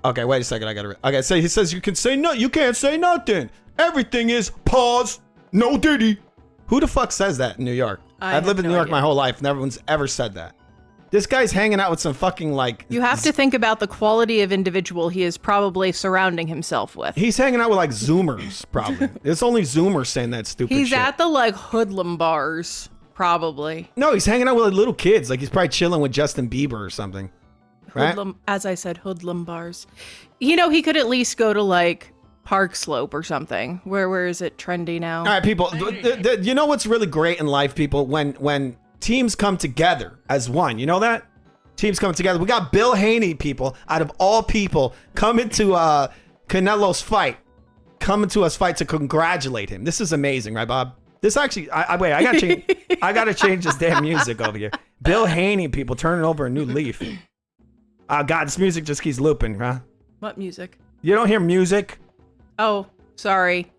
Okay, wait a second. Okay, so he says you can't say nothing. Everything is pause, no diddy. Who the fuck says that in New York? I've lived in New York my whole life. No one's ever said that. This guy's hanging out with some fucking You have to think about the quality of individual he is probably surrounding himself with. He's hanging out with like Zoomers, probably. It's only Zoomers saying that stupid shit. He's at the hoodlum bars, probably. No, he's hanging out with little kids. Like he's probably chilling with Justin Bieber or something. Right? Hoodlum, as I said, hoodlum bars. You know, he could at least go to Park Slope or something. Where is it trendy now? All right, people. You know what's really great in life, people? When teams come together as one. You know that? Teams come together. We got Bill Haney, people, out of all people, coming to Canelo's fight. Coming to us fight to congratulate him. This is amazing, right, Bob? This actually, wait, I gotta change this damn music over here. Bill Haney, people, turning over a new leaf. Oh, God, this music just keeps looping, huh? What music? You don't hear music? Oh, sorry.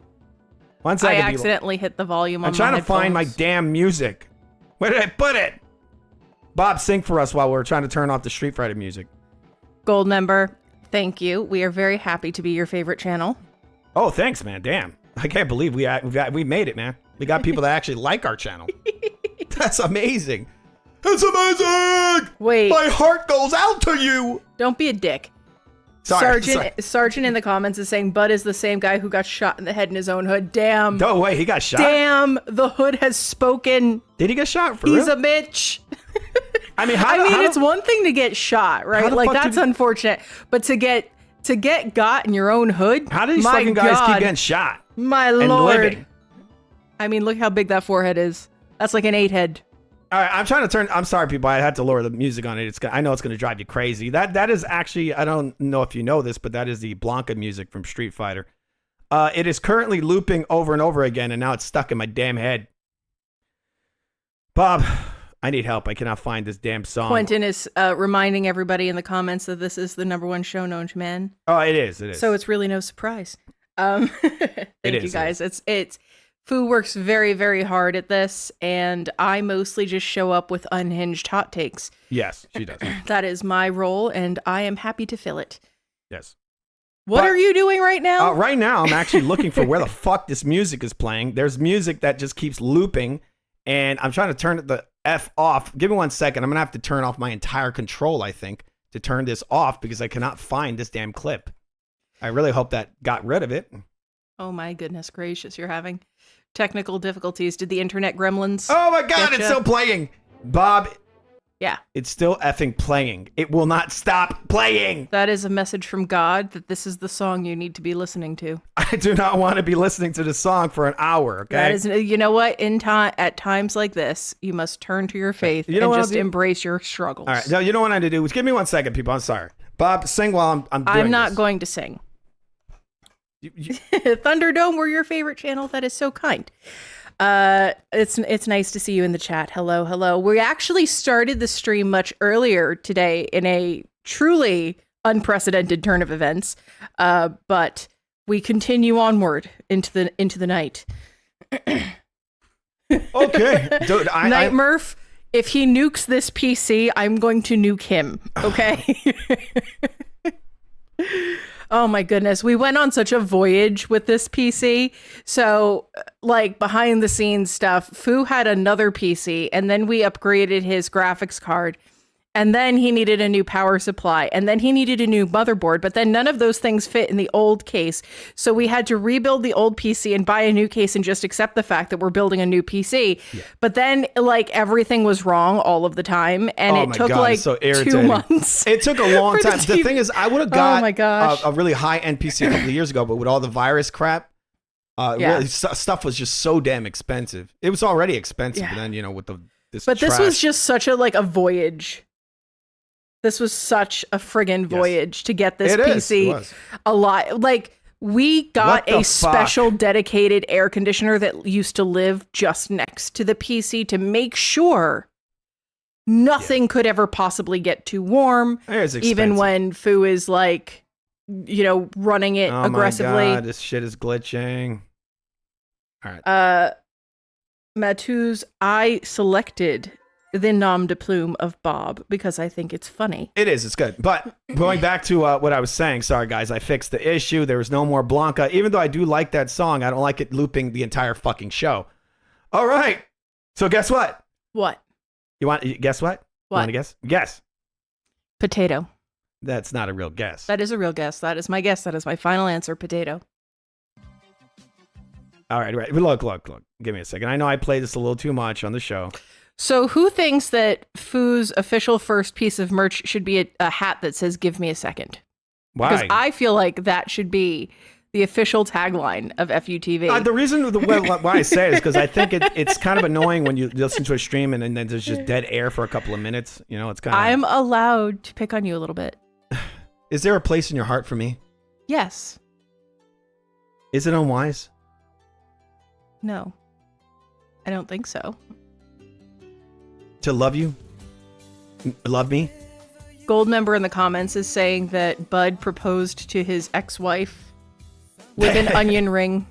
One second, I accidentally hit the volume on I'm trying to find my damn music. Where did I put it? Bob, sing for us while we're trying to turn off the Street Fighter music. Gold member, thank you. We are very happy to be your favorite channel. Oh, thanks, man. Damn. I can't believe we made it, man. We got people that actually like our channel. That's amazing. It's amazing. Wait. My heart goes out to you. Don't be a dick. Sorry. Sergeant in the comments is saying Bud is the same guy who got shot in the head in his own hood. Damn. No way, he got shot. Damn, the hood has spoken. Did he get shot for He's real? a bitch. I mean, it's one thing to get shot, right? That's unfortunate. But to get got in your own hood? How do these fucking guys keep getting shot? My lord. Living? I mean, look how big that forehead is. That's like an 8 head. All right, I'm trying to turn. I'm sorry, people. I had to lower the music on it. I know it's going to drive you crazy. That is actually. I don't know if you know this, but that is the Blanca music from Street Fighter. It is currently looping over and over again, and now it's stuck in my damn head. Bob, I need help. I cannot find this damn song. Quentin is reminding everybody in the comments that this is the #1 show known to men. Oh, it is. It is. So it's really no surprise. Thank you guys. It's. Fu works very, very hard at this, and I mostly just show up with unhinged hot takes. Yes, she does. That is my role, and I am happy to fill it. Yes. What are you doing right now? Right now, I'm actually looking for where the fuck this music is playing. There's music that just keeps looping, and I'm trying to turn the F off. Give me 1 second. I'm going to have to turn off my entire control, I think, to turn this off because I cannot find this damn clip. I really hope that got rid of it. Oh, my goodness gracious. You're having technical difficulties. Did the internet gremlins? Oh my God, it's still playing. Bob, Yeah. It's still effing playing. It will not stop playing. That is a message from God that this is the song you need to be listening to. I do not want to be listening to this song for an hour, okay? That is, you know what? At times like this, you must turn to your faith and just embrace your struggles. All right. No, you know what I need to do? Just give me 1 second, people. I'm sorry. Bob, sing while I'm doing I'm not this. going to sing. Thunderdome, we're your favorite channel. That is so kind. It's nice to see you in the chat. Hello. We actually started the stream much earlier today in a truly unprecedented turn of events. But we continue onward into the night. Okay. Dude, Night Murph, if he nukes this PC, I'm going to nuke him. Okay. Oh my goodness. We went on such a voyage with this PC. So like behind the scenes stuff, Fu had another PC and then we upgraded his graphics card. And then he needed a new power supply. And then he needed a new motherboard. But then none of those things fit in the old case. So we had to rebuild the old PC and buy a new case and just accept the fact that we're building a new PC. Yeah. But then like everything was wrong all of the time. And it took like so 2 months. It took a long time. The thing is, I would have got oh my gosh. a really high-end PC a couple of years ago, but with all the virus crap, really, stuff was just so damn expensive. It was already expensive, but then, with this But trash. this was just such a voyage. This was such a friggin' voyage to get this PC a lot. Like, we got a special dedicated air conditioner that used to live just next to the PC to make sure nothing could ever possibly get too warm. Even when Fu is like, running it aggressively. Oh my God, this shit is glitching. All right. Matuz, I selected the nom de plume of Bob because I think it's funny. It is. It's good. But going back to what I was saying, sorry, guys, I fixed the issue. There was no more Blanca. Even though I do like that song, I don't like it looping the entire fucking show. All right. So guess what? What? Guess what? You want to guess? Guess. Potato. That's not a real guess. That is a real guess. That is my guess. That is my final answer. Potato. All right. Look. Give me a second. I know I played this a little too much on the show. So who thinks that Fu's official first piece of merch should be a hat that says, "Give me a second"? Why? Because I feel like that should be the official tagline of FUTV. The reason why I say it is because I think it's kind of annoying when you listen to a stream and then there's just dead air for a couple of minutes. It's kind of... I'm allowed to pick on you a little bit. Is there a place in your heart for me? Yes. Is it unwise? No. I don't think so. To love you? Love me? Gold member in the comments is saying that Bud proposed to his ex-wife with an onion ring.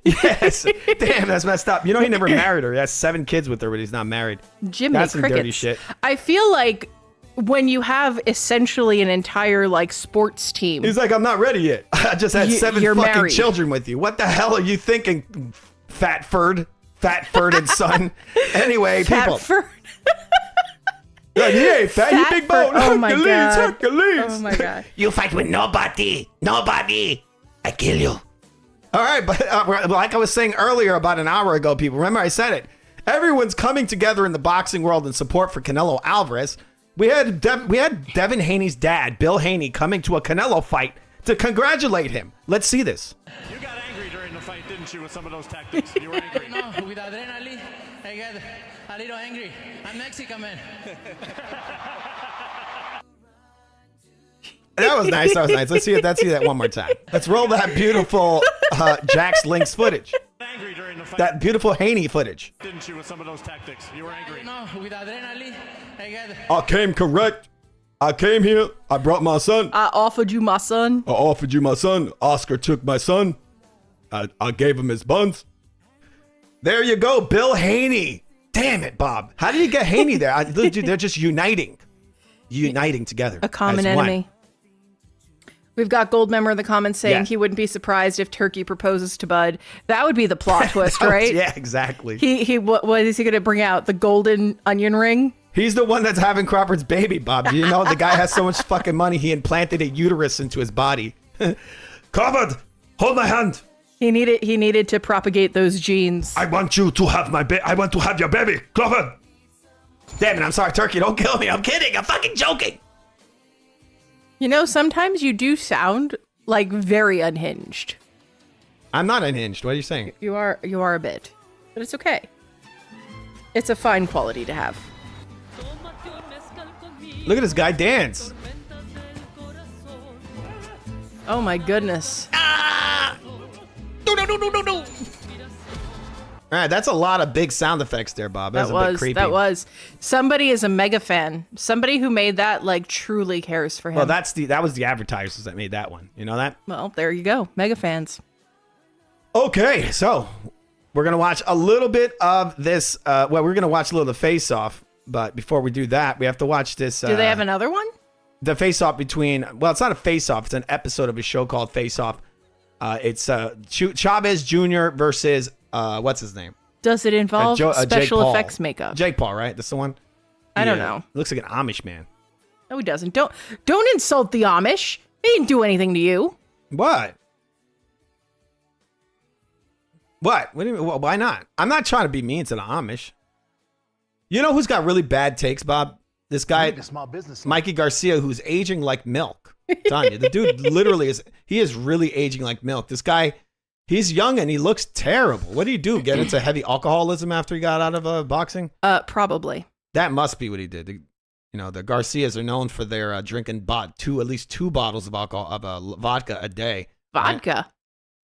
Yes. Damn, that's messed up. He never married her. He has 7 kids with her, but he's not married. Jimmy That's some crickets. dirty shit. I feel like when you have essentially an entire sports team. He's like, I'm not ready yet. I just had 7 fucking married. children with you. What the hell are you thinking, fat furred son? Anyway, people. Yeah, fat, you big bone. Oh my God. Hercules. Oh my God. You fight with nobody. I kill you. All right, but like I was saying earlier about an hour ago, people, remember I said it. Everyone's coming together in the boxing world in support for Canelo Alvarez. We had Devin Haney's dad, Bill Haney, coming to a Canelo fight to congratulate him. Let's see this. You got angry during the fight, didn't you, with some of those tactics? You were angry. No, with adrenaline, I get a little angry. I'm Mexican, man. That was nice. Let's see that one more time. Let's roll that beautiful Jax Links footage. Angry during the fight. That beautiful Haney footage. Didn't you with some of those tactics? You were angry. No, with adrenaline, I get I came correct. I came here. I brought my son. I offered you my son. I offered you my son. Oscar took my son. I gave him his buns. There you go, Bill Haney. Damn it, Bob. How do you get Haney there? They're just uniting together. A common as one. enemy. We've got Gold member in the comments saying Yeah. he wouldn't be surprised if Turkey proposes to Bud. That would be the plot twist, right? Yeah, exactly. What is he going to bring out? The golden onion ring? He's the one that's having Crawford's baby, Bob. Do you know the guy has so much fucking money he implanted a uterus into his body? Crawford, hold my hand. He needed to propagate those genes. I want you to have I want to have your baby, Crawford. Damn it, I'm sorry, Turkey. Don't kill me. I'm kidding. I'm fucking joking. You know, sometimes you do sound like very unhinged. I'm not unhinged. What are you saying? You are a bit. But it's okay. It's a fine quality to have. Look at this guy dance. Oh my goodness. No. All right, that's a lot of big sound effects there, Bob. That was a bit creepy. That was. Somebody is a mega fan. Somebody who made that like truly cares for him. Well, that was the advertisers that made that one. You know that? Well, there you go. Mega fans. Okay, so we're gonna watch a little bit of this. We're gonna watch a little of the face-off, but before we do that, we have to watch this. Do they have another one? The face-off between. Well, it's not a face-off. It's an episode of a show called Face-Off. It's Chavez Jr. versus what's his name? Does it involve special effects makeup? Jake Paul, right? That's the one. I don't know. Looks like an Amish man. No, he doesn't. Don't insult the Amish. They didn't do anything to you. What? What do you mean? Why not? I'm not trying to be mean to the Amish. You know who's got really bad takes, Bob? This guy, Mikey Garcia, who's aging like milk. I'm telling you, the dude literally is really aging like milk. This guy, he's young and he looks terrible. What do you do? Get into heavy alcoholism after he got out of boxing? Probably. That must be what he did. The Garcias are known for their drinking at least 2 bottles of vodka a day. Vodka? Right?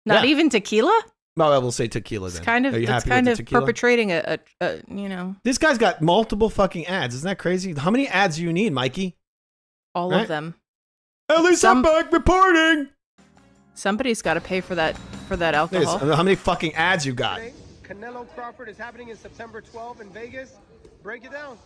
Not even tequila? Well, I will say tequila then. It's kind of perpetrating a. This guy's got multiple fucking ads. Isn't that crazy? How many ads do you need, Mikey? All of them. At least I'm back reporting. Somebody's got to pay for that alcohol. How many fucking ads you got? CANELO Crawford is happening in September 12 in Vegas. Break it down.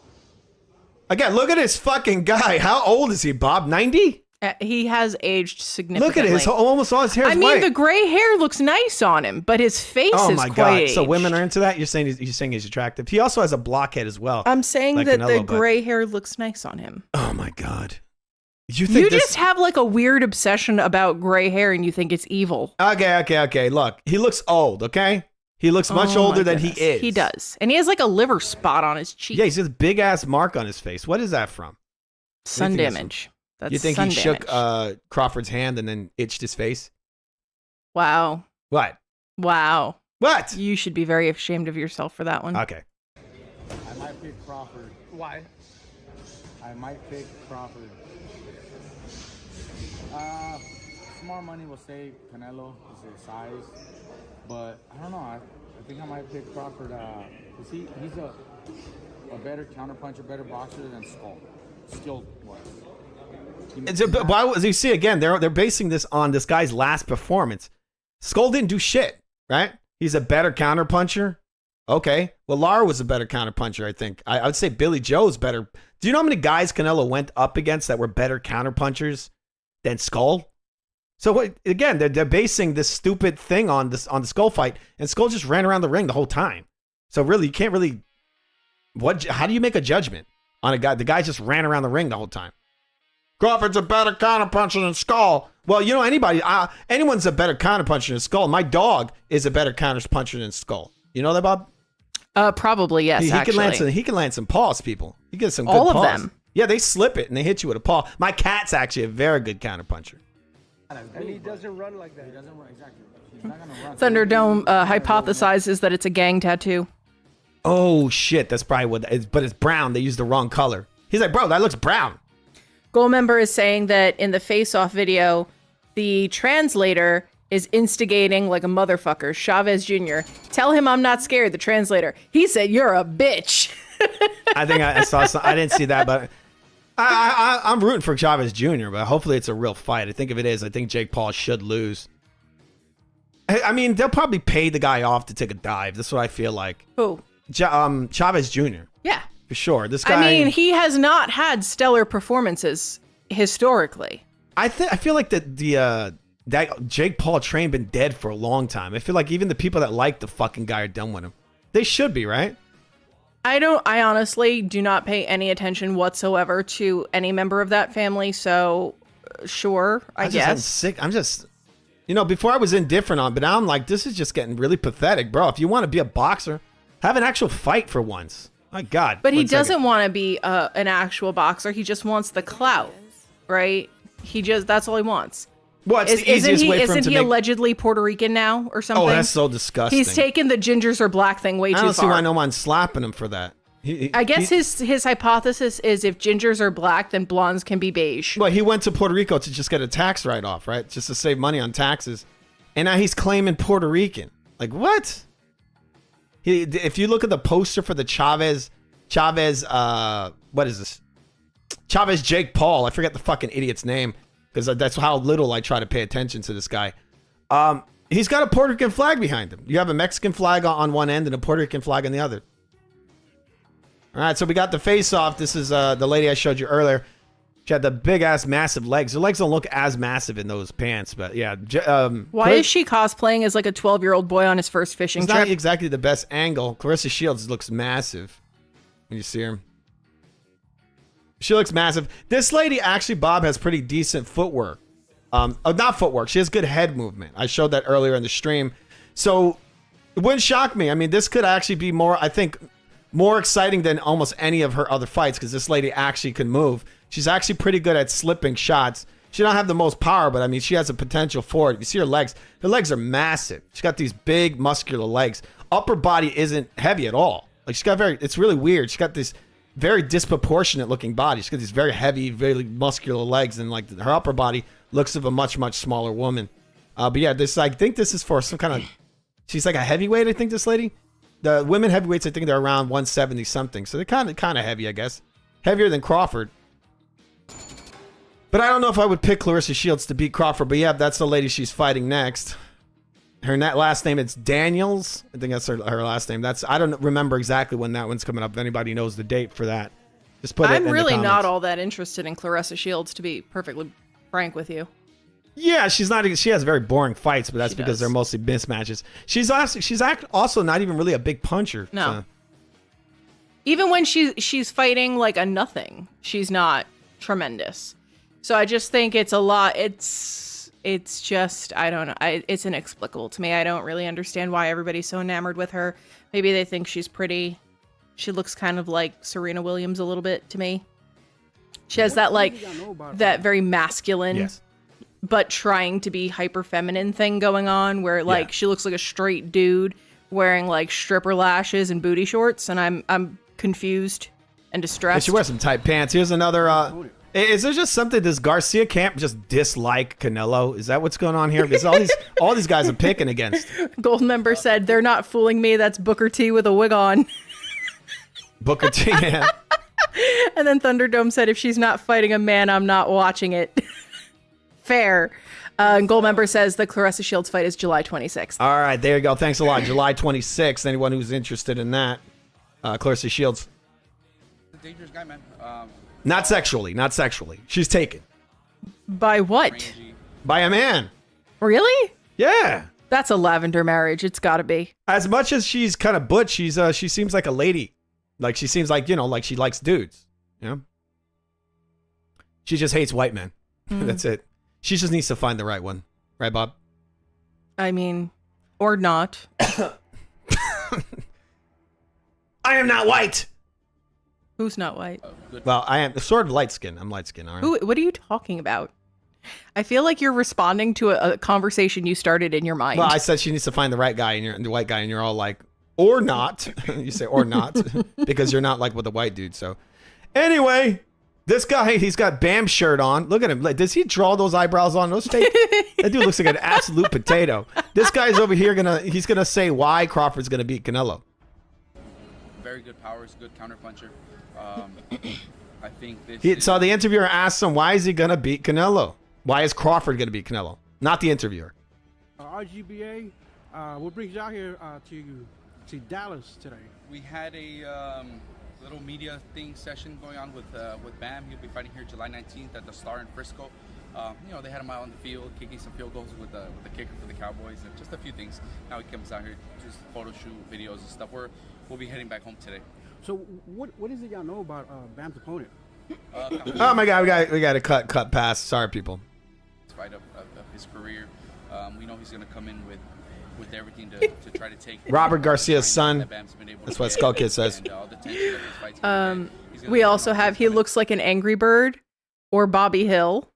Again, look at this fucking guy. How old is he, Bob? 90? He has aged significantly. Look at his almost all his hair is white. The gray hair looks nice on him, but his face is quite aged. So women are into that? You're saying he's attractive. He also has a blockhead as well. I'm saying like that CANELO, the gray hair looks nice on him. Oh my God. You just have like a weird obsession about gray hair and you think it's evil. Okay. Look, he looks old, okay? He looks much older than he is. He does. And he has like a liver spot on his cheek. Yeah, he's this big ass mark on his face. What is that from? Sun damage. You think he shook Crawford's hand and then itched his face? Wow. What? Wow. What? You should be very ashamed of yourself for that one. Okay. I might pick Crawford. Why? I might pick Crawford. Small money will say Canelo is his size, but I don't know. I think I might pick Crawford. He's a better counterpuncher, better boxer than Skull. Skilled wise. But you see again, they're basing this on this guy's last performance. Skull didn't do shit, right? He's a better counterpuncher. Okay. Well, Lara was a better counterpuncher, I think. I would say Billy Joe's better. Do you know how many guys Canelo went up against that were better counterpunchers than Skull? So again, they're basing this stupid thing on the Skull fight, and Skull just ran around the ring the whole time. So really, you can't really. How do you make a judgment on a guy? The guy just ran around the ring the whole time. Crawford's a better counterpuncher than Skull. Well, you know, anyone's a better counterpuncher than Skull. My dog is a better counterpuncher than Skull. You know that, Bob? Probably, yes, he can land some paws, people. He gets some good all paws. Of them. Yeah, they slip it and they hit you with a paw. My cat's actually a very good counterpuncher. And he doesn't run like that. He doesn't run, exactly. He's not gonna run. Thunderdome hypothesizes that it's a gang tattoo. Oh, shit. That's probably what it is. But it's brown. They used the wrong color. He's like, bro, that looks brown. Goldmember is saying that in the face-off video, the translator is instigating like a motherfucker. Chavez Jr. Tell him I'm not scared, the translator. He said, you're a bitch. I think I saw some. I didn't see that, but I'm rooting for Chavez Jr., but hopefully it's a real fight. I think if it is, I think Jake Paul should lose. I mean, they'll probably pay the guy off to take a dive. That's what I feel like. Who? Chavez Jr. Yeah. For sure. This guy. I mean, he has not had stellar performances historically. I feel like that Jake Paul train been dead for a long time. I feel like even the people that like the fucking guy are done with him. They should be, right? I honestly do not pay any attention whatsoever to any member of that family, so sure, I guess. I'm sick. I'm just, before I was indifferent on, but now I'm like, this is just getting really pathetic, bro. If you want to be a boxer, have an actual fight for once. My God. But he One second. doesn't want to be an actual boxer. He just wants the clout, right? That's all he wants. Well, it's the easiest way for him Isn't to he make... allegedly Puerto Rican now or something? Oh, that's so disgusting. He's taken the gingers are black thing way too I far. don't see why no one's slapping him for that. I guess his hypothesis is if gingers are black, then blondes can be beige. Well, he went to Puerto Rico to just get a tax write-off, right? Just to save money on taxes. And now he's claiming Puerto Rican. Like, what? If you look at the poster for the Chavez, what is this? Chavez Jake Paul. I forget the fucking idiot's name because that's how little I try to pay attention to this guy. He's got a Puerto Rican flag behind him. You have a Mexican flag on one end and a Puerto Rican flag on the other. All right, so we got the face-off. This is the lady I showed you earlier. She had the big-ass massive legs. Her legs don't look as massive in those pants, but yeah. Why is she cosplaying as like a 12-year-old boy on his first fishing It's trip? not exactly the best angle. Clarissa Shields looks massive when you see her. She looks massive. This lady, actually, Bob, has pretty decent footwork. Not footwork. She has good head movement. I showed that earlier in the stream. So it wouldn't shock me. I mean, this could actually be more, I think, more exciting than almost any of her other fights because this lady actually can move. She's actually pretty good at slipping shots. She don't have the most power, but I mean, she has a potential for it. If you see her legs are massive. She's got these big muscular legs. Upper body isn't heavy at all. Like it's really weird. She's got this very disproportionate looking body. She's got these very heavy, very muscular legs, and like her upper body looks of a much, much smaller woman. But yeah, I think this is for some kind of, she's like a heavyweight, I think, this lady. The women heavyweights, I think they're around 170 something. So they're kind of heavy, I guess. Heavier than Crawford. But I don't know if I would pick Clarissa Shields to beat Crawford. But yeah, that's the lady she's fighting next. Her last name, it's Daniels. I think that's her last name. I don't remember exactly when that one's coming up. If anybody knows the date for that, just put it in the I'm really not comments. all that interested in Clarissa Shields, to be perfectly frank with you. Yeah, she's not. She has very boring fights, but that's because they're mostly mismatches. She's also not even really a big puncher. No. So. Even when she's fighting like a nothing, she's not tremendous. So I just think it's a lot. It's just, I don't know. It's inexplicable to me. I don't really understand why everybody's so enamored with her. Maybe they think she's pretty. She looks kind of like Serena Williams a little bit to me. She has that very masculine, yes, but trying to be hyper feminine thing going on where like she looks like a straight dude wearing like stripper lashes and booty shorts, and I'm confused and distressed. She wears some tight pants. Here's another. Is there just something? Does Garcia can't just dislike Canelo? Is that what's going on here? Because all these guys are picking against. Gold member said they're not fooling me. That's Booker T with a wig on. Booker T. Yeah. And then Thunderdome said if she's not fighting a man, I'm not watching it. Fair. And Gold member says the Clarissa Shields fight is July 26th. All right, there you go. Thanks a lot. July 26th. Anyone who's interested in that, Clarissa Shields. A dangerous guy, man. Not sexually. She's taken. By what? By a man. Really? Yeah. That's a lavender marriage. It's got to be. As much as she's kind of butch, she seems like a lady. Like she seems like, like she likes dudes. You know? She just hates white men. That's it. She just needs to find the right one. Right, Bob? I mean, or not. I am not white. Who's not white? Well, I am sort of light skinned. I'm light skinned. All right. What are you talking about? I feel like you're responding to a conversation you started in your mind. Well, I said she needs to find the right guy and the white guy, and you're all like, or not. You say or not because you're not like with a white dude. So anyway, this guy, he's got Bam shirt on. Look at him. Like, does he draw those eyebrows on? Those fake? That dude looks like an absolute potato. This guy's over here he's gonna say why Crawford's gonna beat Canelo. Very good powers, good counterpuncher. I think this. So the interviewer asks him, why is he gonna beat Canelo? Why is Crawford gonna beat Canelo? Not the interviewer. RGBA, what brings you out here to Dallas today? We had a little media session going on with Bam. He'll be fighting here July 19th at the Star in Frisco. They had him out on the field, kicking some field goals with the kicker for the Cowboys, and just a few things. Now he comes out here, just photo shoot, videos and stuff. We'll be heading back home today. So what is it y'all know about Bam's opponent? Oh my God, we got to cut past. Sorry, people. Fight of his career. We know he's going to come in with with everything to try to take Robert Garcia's son. That's what Skull Kid says. We also have, he looks like an Angry Bird, or Bobby Hill,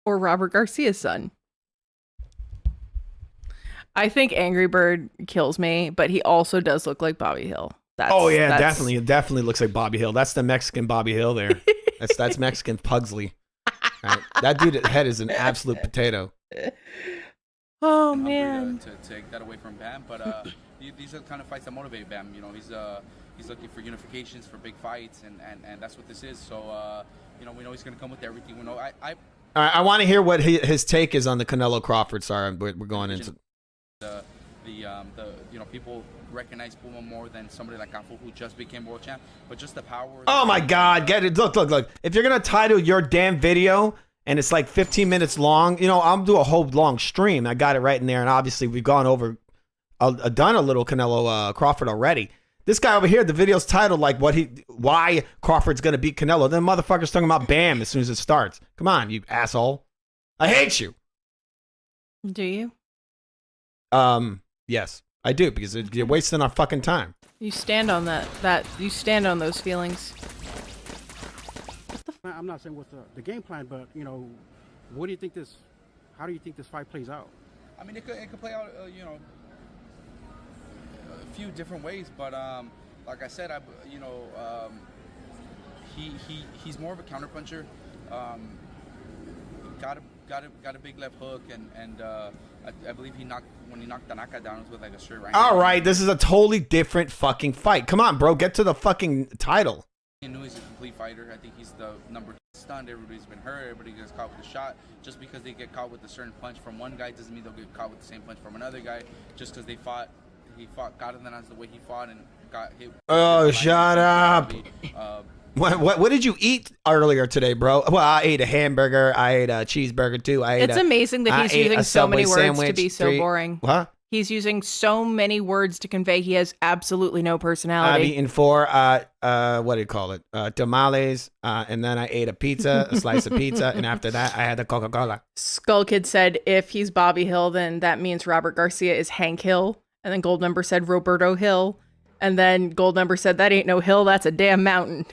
or Robert Garcia's son. I think Angry Bird kills me, but he also does look like Bobby Hill. Definitely. It definitely looks like Bobby Hill. That's the Mexican Bobby Hill there. That's Mexican Pugsley. Right. That dude's head is an absolute potato. Oh man. To take that away from Bam, but these are the kind of fights that motivate Bam. You know, he's looking for unifications for big fights, and that's what this is. So you know, we know he's going to come with everything. We know All right, I want to hear what his take is on the Canelo Crawford. Sorry, we're going into the you know, people recognize Puma more than somebody like Cafu who just became world champ, but just the power. Oh my God, get it. Look. If you're going to title your damn video and it's like 15 minutes long, you know, I'll do a whole long stream. I got it right in there. And obviously we've gone over, done a little Canelo Crawford already. This guy over here, the video's titled like why Crawford's going to beat Canelo. Then motherfucker's talking about Bam as soon as it starts. Come on, you asshole. I hate you. Do you? Yes, I do, because you're wasting our fucking time. You stand on that you stand on those feelings. I'm not saying what's the game plan, but you know, what do you think how do you think this fight plays out? I mean, it could play out, you know, a few different ways, but like I said, he's more of a counterpuncher. Got a big left hook, and I believe when he knocked Tanaka down, it was with like a straight right. All right, this is a totally different fucking fight. Come on, bro, get to the fucking title. I knew he's a complete fighter. I think he's the number stunned. Everybody's been hurt. Everybody gets caught with a shot. Just because they get caught with a certain punch from one guy doesn't mean they'll get caught with the same punch from another guy. Just because he fought Cardenas the way he fought and got hit. Oh, shut up. What did you eat earlier today, bro? Well, I ate a hamburger. I ate a cheeseburger too. It's amazing that he's using so many words to be so boring. What? He's using so many words to convey he has absolutely no personality. I've eaten 4, what do you call it? Tamales, and then I ate a pizza, a slice of pizza, and after that, I had a Coca-Cola. Skull Kid said, if he's Bobby Hill, then that means Robert Garcia is Hank Hill. And then Goldmember said Roberto Hill. And then Goldmember said, that ain't no hill, that's a damn mountain.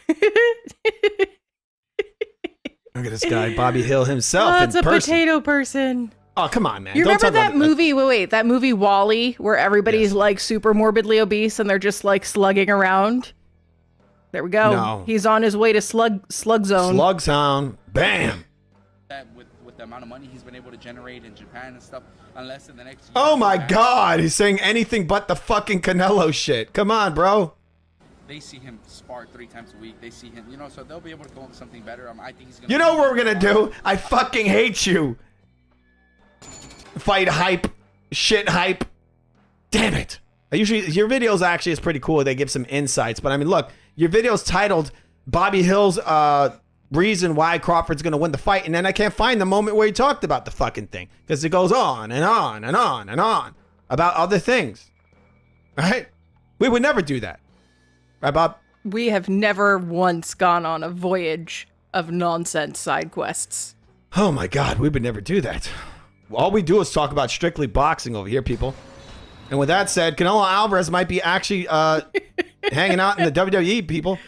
Look at this guy, Bobby Hill himself. That's a potato person. Oh, come on, man. You remember that movie? Wait, that movie WALL-E, where everybody's like super morbidly obese and they're just like slugging around? There we go. No. He's on his way to Slug Zone. Slug Zone. Bam. With the amount of money he's been able to generate in Japan and stuff, unless in the next year. Oh my God, he's saying anything but the fucking Canelo shit. Come on, bro. They see him spar 3 times a week. They see him, you know, so they'll be able to go into something better. I think he's gonna. You know what we're gonna do? I fucking hate you. Fight hype, shit hype. Damn it. Usually your videos actually is pretty cool. They give some insights, but I mean, look, your video's titled Bobby Hill's reason why Crawford's gonna win the fight, and then I can't find the moment where he talked about the fucking thing because it goes on and on and on and on about other things. Right? We would never do that, right, Bob? We have never once gone on a voyage of nonsense side quests. Oh my God, we would never do that. All we do is talk about strictly boxing over here, people. And with that said, Canelo Alvarez might be actually hanging out in the WWE, people.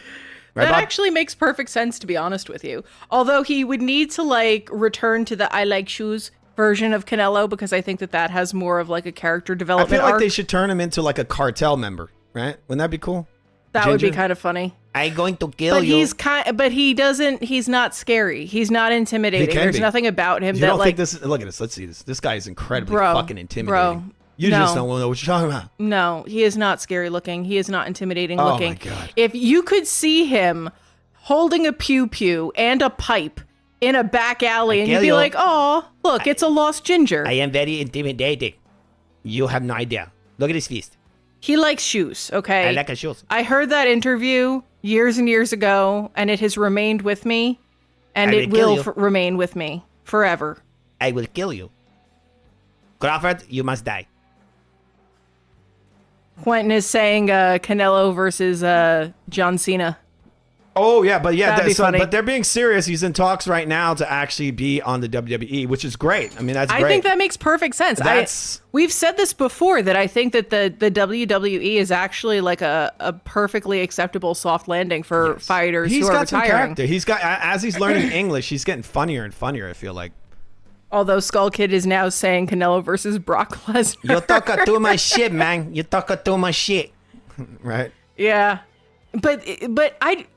Right, that Bob? actually makes perfect sense, to be honest with you. Although he would need to like return to the I Like Shoes version of Canelo, because I think that has more of like a character development I feel like arc. they should turn him into like a cartel member, right? Wouldn't that be cool? That would be kind of funny. I'm going to kill you. But he's not scary. He's not intimidating. There's nothing about him you that don't like think this. Look at this. Let's see this. This guy is incredibly fucking intimidating. Bro, you no. just don't know what you're talking about. No, he is not scary looking. He is not intimidating Oh looking. my God. If you could see him holding a pew-pew and a pipe in a back alley, and you'd be like, oh, look, it's a lost ginger. I am very intimidating. You have no idea. Look at his fist. He likes shoes, okay? I like his shoes. I heard that interview years and years ago, and it has remained with me, and it will remain with me forever. I will kill you. Crawford, you must die. Quentin is saying Canelo versus John Cena. Oh yeah, but That'd be funny. but they're being serious. He's in talks right now to actually be on the WWE, which is great. I mean, that's great. I think that makes perfect sense. We've said this before that I think that the WWE is actually like a perfectly acceptable soft landing for fighters who are got some retiring. character. He's got as he's learning English, he's getting funnier and funnier. I feel like. Although Skull Kid is now saying Canelo versus Brock Lesnar. You talk too much shit, man. You talk too much shit. Right. Yeah. But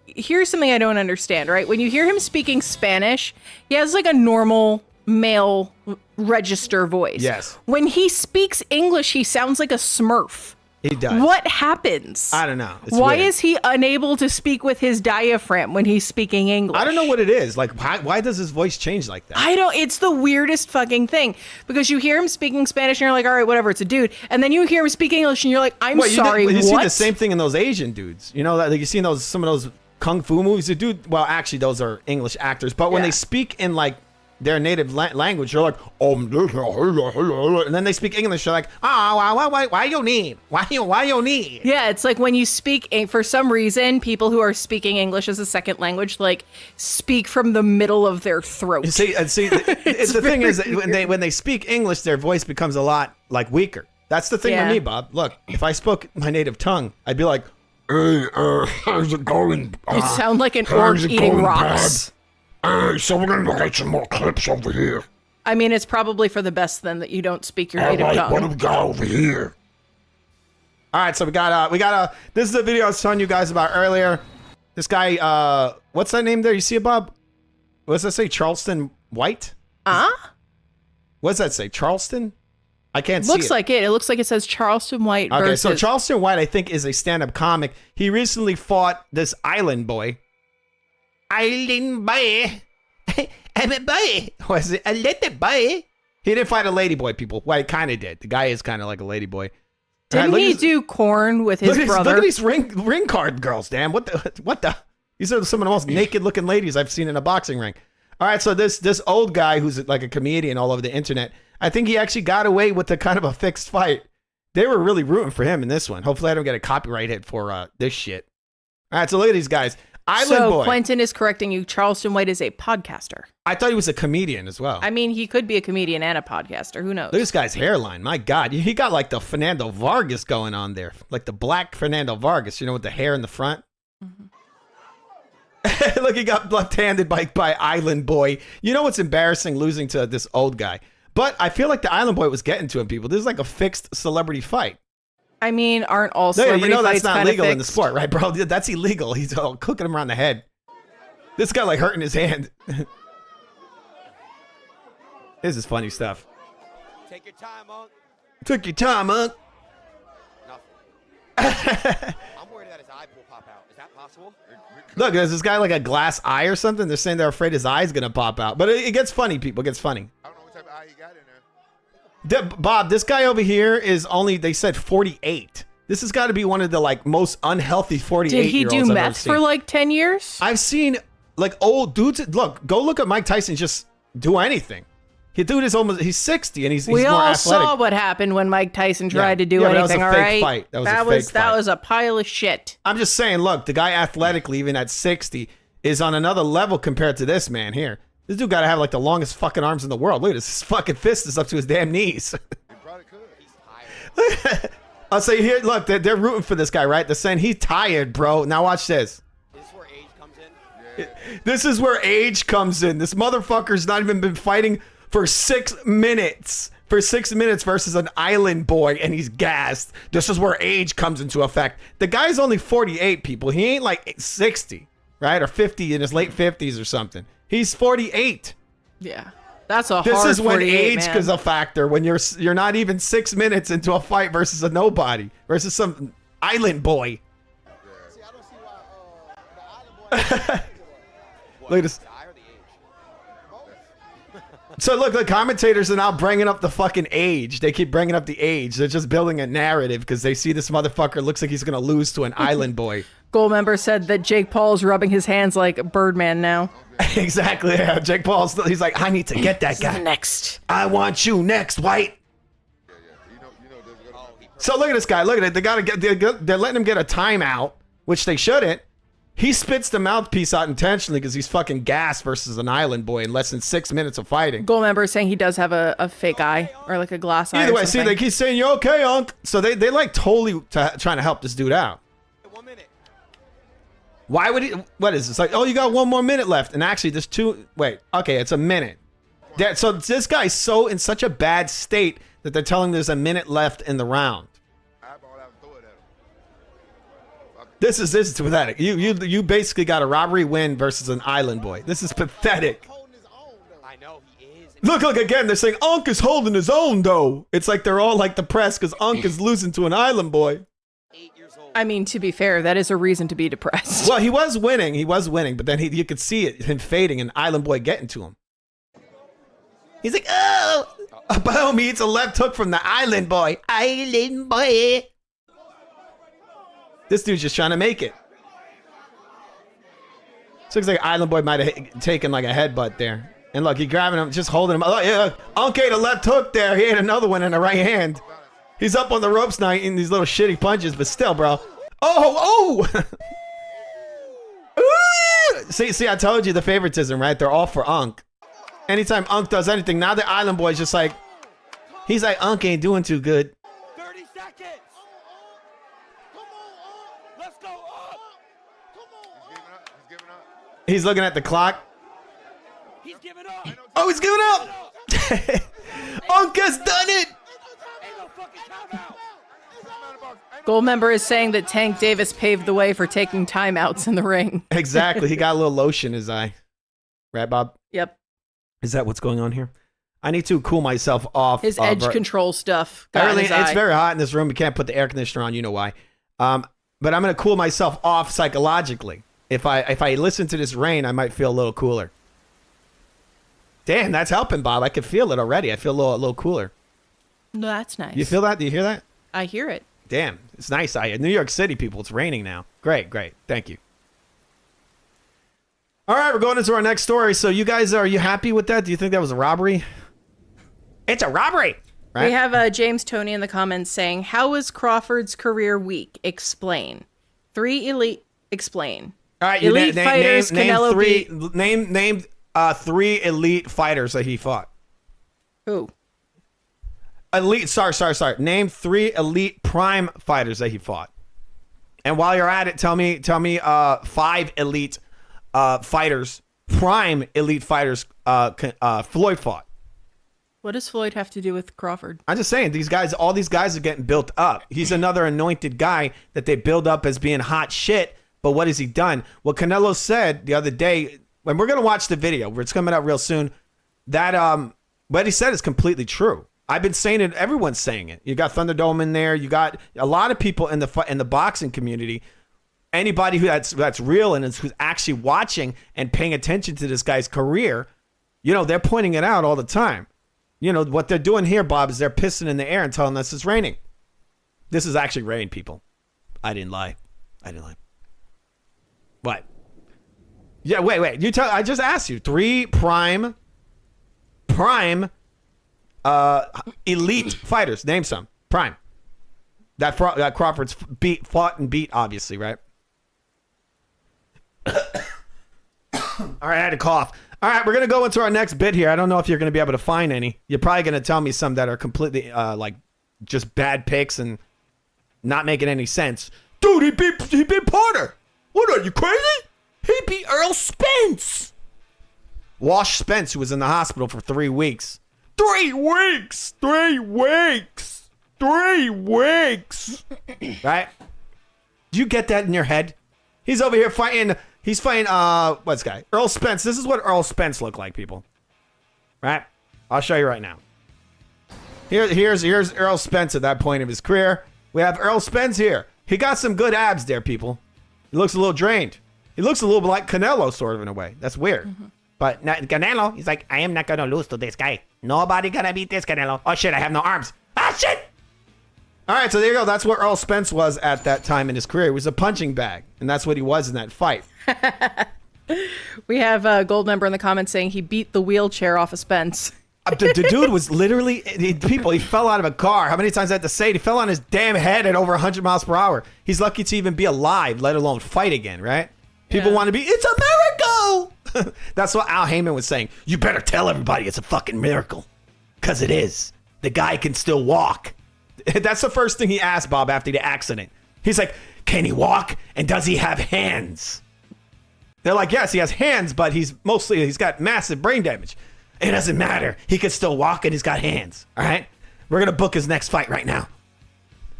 here's something I don't understand, right? When you hear him speaking Spanish, he has like a normal male register voice. Yes. When he speaks English, he sounds like a Smurf. He does. What happens? I don't know. It's Why weird. is he unable to speak with his diaphragm when he's speaking English? I don't know what it is. Like, why does his voice change like that? It's the weirdest fucking thing because you hear him speaking Spanish and you're like, all right, whatever, it's a dude. And then you hear him speak English and you're like, I'm sorry, you what? see the same thing in those Asian dudes. You know, like you see in some of those kung fu movies. The dude, well, actually, those are English actors. But when they speak in like their native language, you're like, and then they speak English. You're like, why you need? Why you need? Yeah, it's like when you speak, for some reason, people who are speaking English as a second language, like, speak from the middle of their throat. See, it's the thing is that when they speak English, their voice becomes a lot like weaker. That's the thing with me, Bob. Look, if I spoke my native tongue, I'd be like, hey, how's it going? You sound like an orc eating rocks. Hey, so we're gonna get some more clips over here. I mean, it's probably for the best then that you don't speak your native tongue. What do we got over here? All right, so we got this is the video I was telling you guys about earlier. This guy, what's that name there? You see it, Bob? What does that say? Charleston White? What does that say? Charleston? I can't see it. Looks like it. It looks like it says Charleston White Okay, versus... so Charleston White, I think, is a stand-up comic. He recently fought this island boy. Island boy. I'm a boy. Was it a little boy? He didn't fight a lady boy, people. Well, he kind of did. The guy is kind of like a lady boy. Didn't he do corn with his brother? Look at these ring card girls, damn. What the? These are some of the most naked looking ladies I've seen in a boxing ring. All right, so this old guy who's like a comedian all over the internet, I think he actually got away with a kind of a fixed fight. They were really rooting for him in this one. Hopefully I don't get a copyright hit for this shit. All right, so look at these guys. Island boy. Quentin is correcting you. Charleston White is a podcaster. I thought he was a comedian as well. I mean, he could be a comedian and a podcaster. Who knows? Look at this guy's hairline. My God. He got like the Fernando Vargas going on there. Like the black Fernando Vargas, you know, with the hair in the front. Mm-hmm. Look, he got left-handed by Island Boy. You know what's embarrassing? Losing to this old guy. But I feel like the Island Boy was getting to him, people. This is like a fixed celebrity fight. I mean, aren't all celebrity you know that's fights not kind of legal in the fixed? sport, right, bro? That's illegal. He's all cooking him around the head. This guy like hurting his hand. This is funny stuff. Take your time, Monk. Took your time, Monk. I'm worried that his eye will pop out. Is that possible? Look, there's this guy like a glass eye or something. They're saying they're afraid his eye's gonna pop out. But it gets funny, people. It gets funny. I don't know what type of eye he got in there. Bob, this guy over here is only, they said 48. This has got to be one of the like most unhealthy 48-year-olds Did he do I've ever meth seen. for like 10 years? I've seen like old dudes. Look, go look at Mike Tyson. Just do anything. He dude is almost, he's 60 and he's We more all athletic. saw what happened when Mike Tyson tried to do Yeah, but that was anything, a all fake right? fight. That was a fake fight. That was a pile of shit. I'm just saying, look, the guy athletically, even at 60, is on another level compared to this man here. This dude got to have like the longest fucking arms in the world. Look at this. His fucking fist is up to his damn knees. I'll say here, look, they're rooting for this guy, right? They're saying he's tired, bro. Now watch this. This is where age comes in. This is where age comes in. This motherfucker's not even been fighting for 6 minutes. For 6 minutes versus an island boy, and he's gassed. This is where age comes into effect. The guy's only 48, people. He ain't like 60, right? Or 50 in his late 50s or something. He's 48. Yeah. That's a This hard is when 48, age man. is a factor. When you're not even 6 minutes into a fight versus a nobody, versus some island boy. Look at this. So look, the commentators are now bringing up the fucking age. They keep bringing up the age. They're just building a narrative because they see this motherfucker looks like he's gonna lose to an island boy. Gold member said that Jake Paul's rubbing his hands like Birdman now. Exactly. Yeah. Jake Paul's. He's like, I need to get that guy next. I want you next, White. So look at this guy. Look at it. They're letting him get a timeout, which they shouldn't. He spits the mouthpiece out intentionally because he's fucking gassed versus an island boy in less than 6 minutes of fighting. Gold member is saying he does have a fake eye or like a glass eye. Either way, or see, something. like he's saying, "You okay, Unc?" So they like totally trying to help this dude out. 1 minute. Why would he? What is this? Like, oh, you got 1 more minute left, and actually, there's 2. Wait, okay, it's a minute. So this guy's so in such a bad state that they're telling there's a minute left in the round. This is pathetic. You basically got a robbery win versus an island boy. This is pathetic. I know he is. Look again. They're saying Unc is holding his own though. It's like they're all like depressed because Unc is losing to an island boy. I mean, to be fair, that is a reason to be depressed. Well, he was winning. He was winning, but then you could see it, him fading, and island boy getting to him. He's like, oh, boom! He eats a left hook from the island boy. Island boy. This dude's just trying to make it. Looks like Island Boy might have taken like a headbutt there. And look, he grabbing him, just holding him. Oh, yeah, Unc ate a left hook there. He ate another one in the right hand. He's up on the ropes now eating these little shitty punches, but still, bro. Oh! see, I told you the favoritism, right? They're all for Unc. Anytime Unc does anything, now the Island Boy's just like, he's like, Unc ain't doing too good. 30 seconds. Let's go up. He's looking at the clock. He's giving up. Oh, he's giving up. Unc has done it. Gold member is saying that Tank Davis paved the way for taking timeouts in the ring. Exactly. He got a little lotion in his eye. Right, Bob? Yep. Is that what's going on here? I need to cool myself off. His edge control stuff. got in his It's eye. very hot in this room. We can't put the air conditioner on. You know why. But I'm going to cool myself off psychologically. If I listen to this rain, I might feel a little cooler. Damn, that's helping, Bob. I can feel it already. I feel a little cooler. No, that's nice. You feel that? Do you hear that? I hear it. Damn, it's nice. New York City people, it's raining now. Great. Thank you. All right, we're going into our next story. So you guys, are you happy with that? Do you think that was a robbery? It's a robbery. Right? We have James Tony in the comments saying, how was Crawford's career weak? Explain. 3 elite. Explain. All right, elite fighters. Canelo beat. Name 3 elite fighters that he fought. Who? Elite. Sorry. Name 3 elite prime fighters that he fought. And while you're at it, tell me 5 elite fighters, prime elite fighters. Floyd fought. What does Floyd have to do with Crawford? I'm just saying, all these guys are getting built up. He's another anointed guy that they build up as being hot shit. But what has he done? What Canelo said the other day, and we're going to watch the video, it's coming out real soon, that what he said is completely true. I've been saying it. Everyone's saying it. You got Thunderdome in there. You got a lot of people in the boxing community. Anybody that's real and who's actually watching and paying attention to this guy's career, they're pointing it out all the time. What they're doing here, Bob, is they're pissing in the air and telling us it's raining. This is actually rain, people. I didn't lie. What? Yeah, wait. I just asked you. 3 prime elite fighters. Name some. Prime. That Crawford's fought and beat, obviously, right? All right, I had to cough. All right, we're going to go into our next bit here. I don't know if you're going to be able to find any. You're probably going to tell me some that are completely, just bad picks and not making any sense. Dude, he beat Porter. What, are you crazy? He beat Earl Spence. Wash Spence, who was in the hospital for 3 weeks. 3 weeks. Right? Do you get that in your head? He's over here fighting. He's fighting, what's this guy? Earl Spence. This is what Earl Spence looked like, people. Right? I'll show you right now. Here's Earl Spence at that point of his career. We have Earl Spence here. He got some good abs there, people. He looks a little drained. He looks a little bit like Canelo, sort of, in a way. That's weird. Mm-hmm. But Canelo, he's like, I am not going to lose to this guy. Nobody going to beat this Canelo. Oh, shit, I have no arms. Ah, shit! All right, so there you go. That's what Earl Spence was at that time in his career. He was a punching bag, and that's what he was in that fight. We have a gold member in the comments saying he beat the wheelchair off of Spence. The dude was literally, he fell out of a car. How many times I had to say it? He fell on his damn head at over 100 miles per hour. He's lucky to even be alive, let alone fight again, right? People want to be, it's a miracle. That's what Al Heyman was saying. You better tell everybody it's a fucking miracle. Because it is. The guy can still walk. That's the first thing he asked Bob after the accident. He's like, can he walk? And does he have hands? They're like, yes, he has hands, but he's got massive brain damage. It doesn't matter. He can still walk and he's got hands. All right? We're going to book his next fight right now.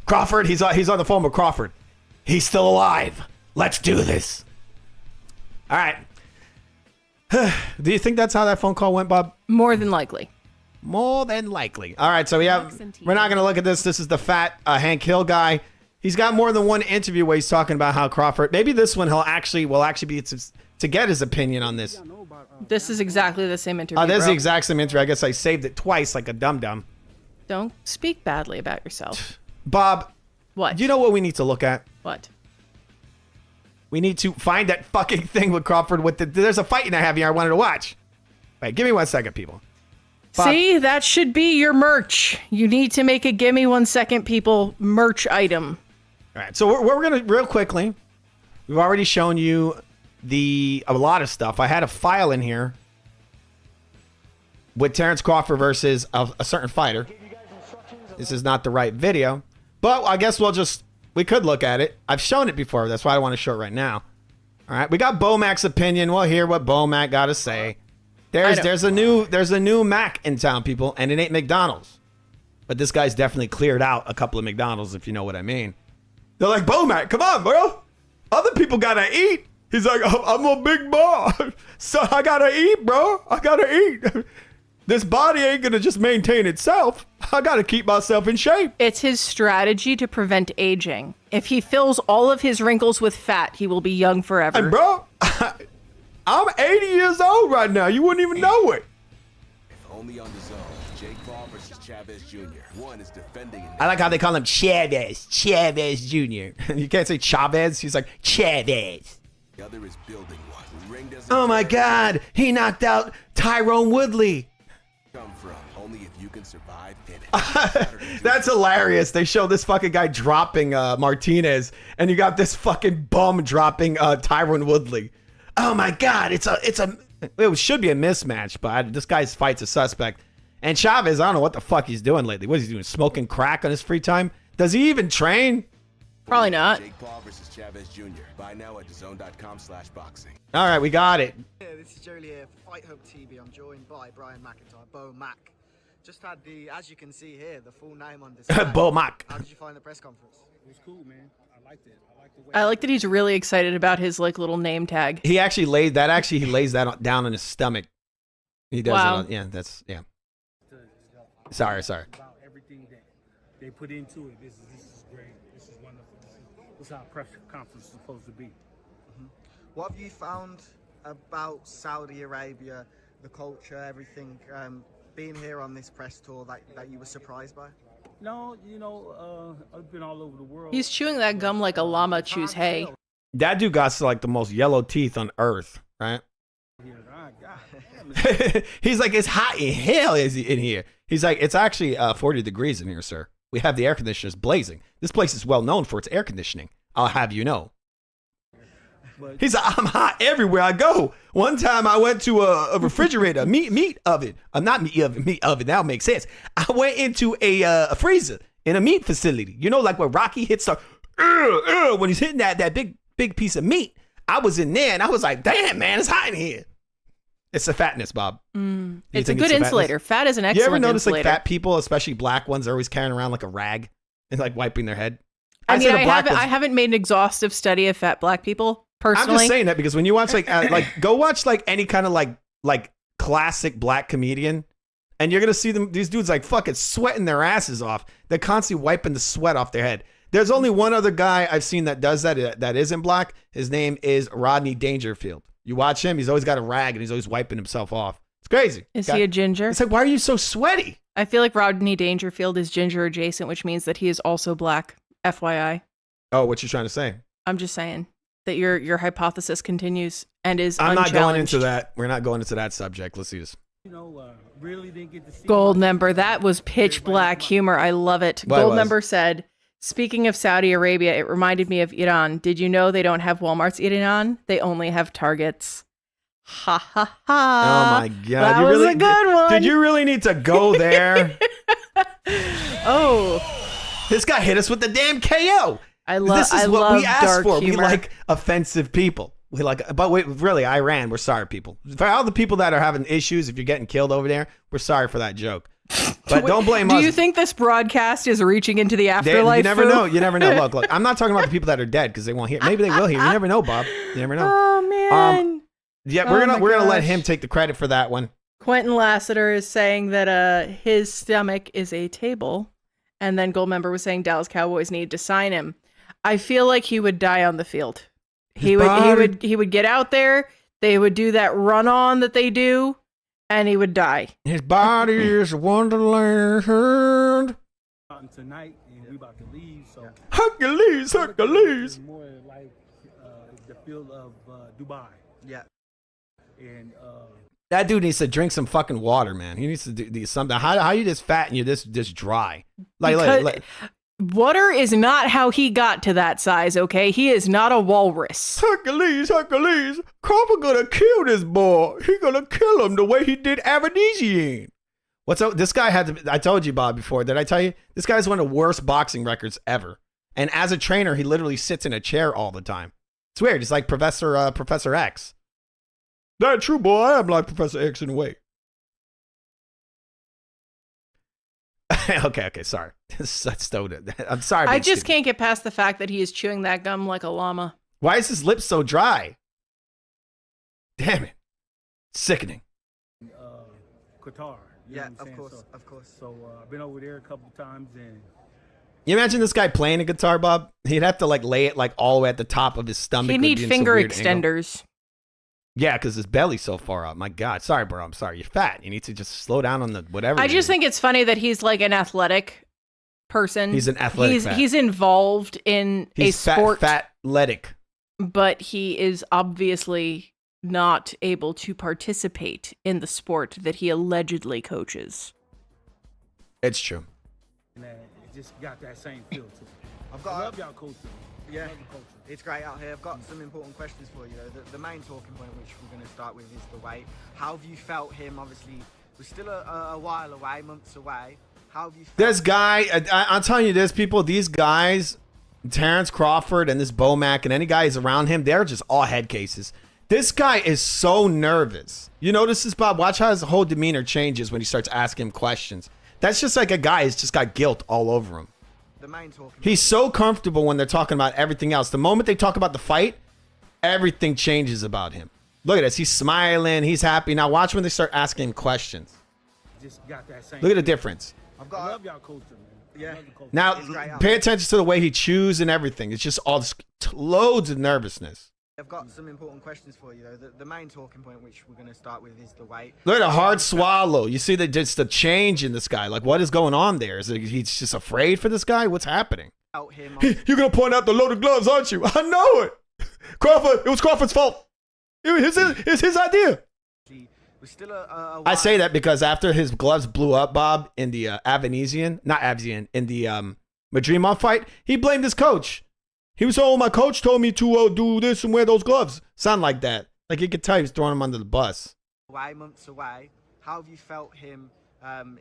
Crawford, he's on the phone with Crawford. He's still alive. Let's do this. All right. Do you think that's how that phone call went, Bob? More than likely. More than likely. All right, so we're not going to look at this. This is the fat Hank Hill guy. He's got more than one interview where he's talking about how Crawford, maybe this one will actually be to get his opinion on this. This is exactly the same interview. This is bro. the exact same interview. I guess I saved it twice like a dum-dum. Don't speak badly about yourself. Bob. What? You know what we need to look at? What? We need to find that fucking thing with Crawford there's a fight I have here I wanted to watch. Wait, give me 1 second, people. Bob. See, that should be your merch. You need to make a give me 1 second, people, merch item. All right, so we're going to, real quickly, we've already shown you a lot of stuff. I had a file in here with Terrence Crawford versus a certain fighter. This is not the right video, but I guess we could look at it. I've shown it before. That's why I want to show it right now. All right, we got Bomac's opinion. We'll hear what Bomac got to say. There's a new Mac in town, people, and it ain't McDonald's. But this guy's definitely cleared out a couple of McDonald's, if you know what I mean. They're like, Bomac, come on, bro. Other people gotta eat. He's like, I'm a big boss, so I gotta eat, bro. I gotta eat. This body ain't gonna just maintain itself. I gotta keep myself in shape. It's his strategy to prevent aging. If he fills all of his wrinkles with fat, he will be young forever. And bro, I'm 80 years old right now. You wouldn't even know it. Only on the zone. Jake Paul versus Chavez Jr. One is defending. I like how they call him Chavez Jr. You can't say Chavez. He's like Chavez. The other is building one. Ring doesn't Oh my God, he knocked out Tyrone Woodley. Come from only if you can survive in it. That's hilarious. They show this fucking guy dropping Martinez, and you got this fucking bum dropping Tyrone Woodley. Oh my God, it should be a mismatch, but this guy's fight's a suspect. And Chavez, I don't know what the fuck he's doing lately. What is he doing? Smoking crack on his free time? Does he even train? Probably not. Jake Paul versus Chavez Jr. Buy now at DAZN.com/boxing. All right, we got it. Yeah, this is Jolie here for Fight Hub TV. I'm joined by Brian McIntyre, Bo Mac. Just had as you can see here, the full name on display. Bo Mac. How did you find the press conference? It was cool, man. I liked it. I like that he's really excited about his little name tag. He actually lays that down on his stomach. He does Wow. it. Yeah. Sorry. About everything that they put into it. This is great. This is wonderful. This is how a press conference is supposed to be. What have you found about Saudi Arabia, the culture, everything, being here on this press tour that you were surprised by? No, I've been all over the world. He's chewing that gum like a llama chews hay. That dude got like the most yellow teeth on earth, right? He's like, it's hot in hell in here. He's like, it's actually 40 degrees in here, sir. We have the air conditioners blazing. This place is well known for its air conditioning. I'll have you know. He's like, I'm hot everywhere I go. One time I went to a refrigerator, meat oven. Not meat oven. That makes sense. I went into a freezer in a meat facility. You know, like where Rocky hits the when he's hitting that big piece of meat. I was in there and I was like, damn, man, it's hot in here. It's the fatness, Bob. It's a good insulator. Fat is an excellent You ever notice insulator. like fat people, especially black ones, are always carrying around like a rag and like wiping their head? I say the black I ones- haven't made an exhaustive study of fat black people personally. I'm just saying that because when you watch go watch like any kind of like classic black comedian, and you're gonna see these dudes like fucking sweating their asses off. They're constantly wiping the sweat off their head. There's only one other guy I've seen that does that isn't black. His name is Rodney Dangerfield. You watch him, he's always got a rag and he's always wiping himself off. It's crazy. Is he a ginger? It's like, why are you so sweaty? I feel like Rodney Dangerfield is ginger adjacent, which means that he is also black. FYI. Oh, what you trying to say? I'm just saying that your hypothesis continues and is I'm not going unchallenged. into that. We're not going into that subject. Let's see this. Really didn't get to see. Gold member, that was pitch black humor. I love it. What Gold was? member said, Speaking of Saudi Arabia, it reminded me of Iran. Did you know they don't have Walmarts in Iran? They only have Targets. Ha ha ha. Oh my God. That was a good one. Did you really need to go there? Oh. This guy hit us with the damn KO. This is what we asked for. Humor. We like offensive people. We like, but wait, really, Iran, we're sorry, people. For all the people that are having issues, if you're getting killed over there, we're sorry for that joke. But don't blame us. Do you think this broadcast is reaching into the afterlife? You never know. You never know. Look, I'm not talking about the people that are dead because they won't hear. Maybe they will hear. You never know, Bob. You never know. Oh man. Yeah, we're gonna let him take the credit for that one. Quentin Lassiter is saying that his stomach is a table, and then Goldmember was saying Dallas Cowboys need to sign him. I feel like he would die on the field. He would get out there. They would do that run on that they do, and he would die. His body is a wonderland. Tonight, and we about to leave. So Hercules. More like the field of Dubai. Yeah. And That dude needs to drink some fucking water, man. He needs to do something. How you this fat and you this dry? Like water is not how he got to that size, okay? He is not a walrus. Hercules. Crawford gonna kill this boy. He gonna kill him the way he did Avedisian. What's up? This guy I told you, Bob, before. Did I tell you? This guy's one of the worst boxing records ever. And as a trainer, he literally sits in a chair all the time. It's weird. It's like Professor X. That's true, boy. I am like Professor X in a way. Okay, sorry. I'm sorry. I just can't get past the fact that he is chewing that gum like a llama. Why is his lips so dry? Damn it. Sickening. Qatar. Yeah, of course. So I've been over there a couple times, and You imagine this guy playing a guitar, Bob? He'd have to like lay it like all the way at the top of his stomach. He'd need finger extenders. Yeah, because his belly's so far out. My God. Sorry, bro. I'm sorry. You're fat. You need to just slow down on the whatever. I just think it's funny that he's like an athletic person. He's an athletic fat. He's involved in a sport. Fat-letic. But he is obviously not able to participate in the sport that he allegedly coaches. It's true. it just got that same feel to it. I love y'all culture. Yeah, Love the culture. it's great out here. I've got some important questions for you. The main talking point, which we're going to start with, is the weight. How have you felt him? Obviously, we're still a while away, months away. How have you felt This guy, I'm telling you this, people, these guys, Terrence Crawford and this Bomac and any guys around him, they're just all head cases. This guy is so nervous. You notice this, Bob? Watch how his whole demeanor changes when he starts asking him questions. That's just like a guy who's just got guilt all over him. the main talking He's so comfortable when they're talking about everything else. The moment they talk about the fight, everything changes about him. Look at this. He's smiling. He's happy. Now watch when they start asking him questions. Just got that same Look at the feel. difference. I love y'all culture, man. Yeah. Love the culture. Now It's great out pay here. attention to the way he chews and everything. It's just all this loads of nervousness. I've got some important questions for you, though. The main talking point, which we're going to start with, is the weight. Look at a hard swallow. You see just the change in this guy. Like, what is going on there? Is it, he's just afraid for this guy? What's happening? Out him. You're going to point out the loaded gloves, aren't you? I know it. Crawford, it was Crawford's fault. It's his idea. We're still a I say that because after his gloves blew up, Bob, in the in the Madrimov fight, he blamed his coach. He was, oh, my coach told me to do this and wear those gloves. Sound like that. Like you could tell he was throwing him under the bus. away, months away. How have you felt him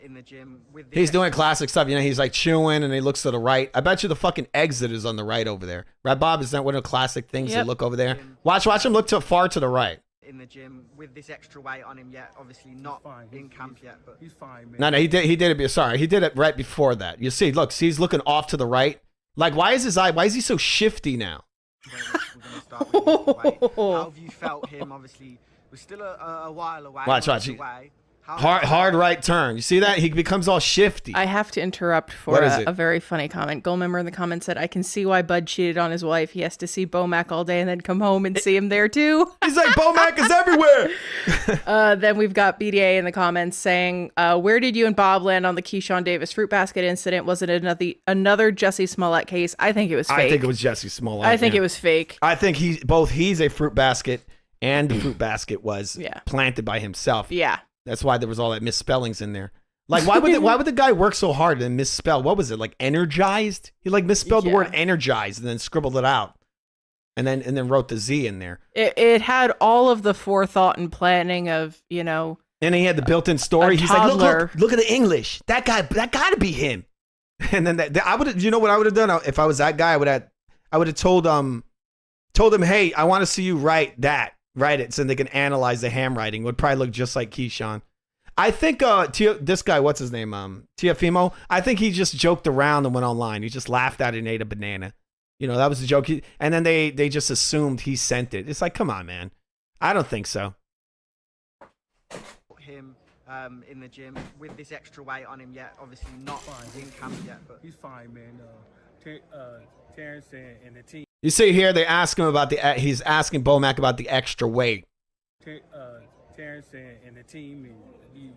in the gym? With He's doing classic stuff. You know, he's like chewing and he looks to the right. I bet you the fucking exit is on the right over there. Right, Bob? Is that one of the classic things Yep. that look over there? Watch him look far to the right. in the gym with this extra weight on him yet. Obviously not in camp yet, but he's fine, man. No, he did it. Sorry, he did it right before that. You see, look, he's looking off to the right. Like, why is he so shifty now? How have you felt him? Obviously, we're still a while away. Watch. months away. Hard right turn. You see that? He becomes all shifty. I have to interrupt for What is it? a very funny comment. Goldmember in the comments said, I can see why Bud cheated on his wife. He has to see Bomac all day and then come home and see him there too. He's like, Bomac is everywhere. Then we've got BDA in the comments saying, where did you and Bob land on the Keyshawn Davis fruit basket incident? Was it another Jussie Smollett case? I think it was fake. I think it was Jussie Smollett. I think it was fake. I think he's a fruit basket and the fruit basket was planted by himself. Yeah. That's why there was all that misspellings in there. Like, why would the guy work so hard and misspell? What was it, like energized? He like misspelled the word energized and then scribbled it out, and then wrote the Z in there. It had all of the forethought and planning of, you know. And he had the built-in story. He's like, look at the English. That got to be him. And then I would, you know what I would have done if I was that guy? I would have told him, hey, I want to see you write it, so they can analyze the handwriting. It would probably look just like Keyshawn. I think this guy, what's his name? Tiafimo. I think he just joked around and went online. He just laughed at it and ate a banana. You know, that was a joke. And then they just assumed he sent it. It's like, come on, man. I don't think so. Him in the gym with this extra weight on him yet. Obviously not in camp yet, but he's fine, man. Terrence and the team. You see here, they ask him about he's asking Bomac about the extra weight. Terrence and the team, and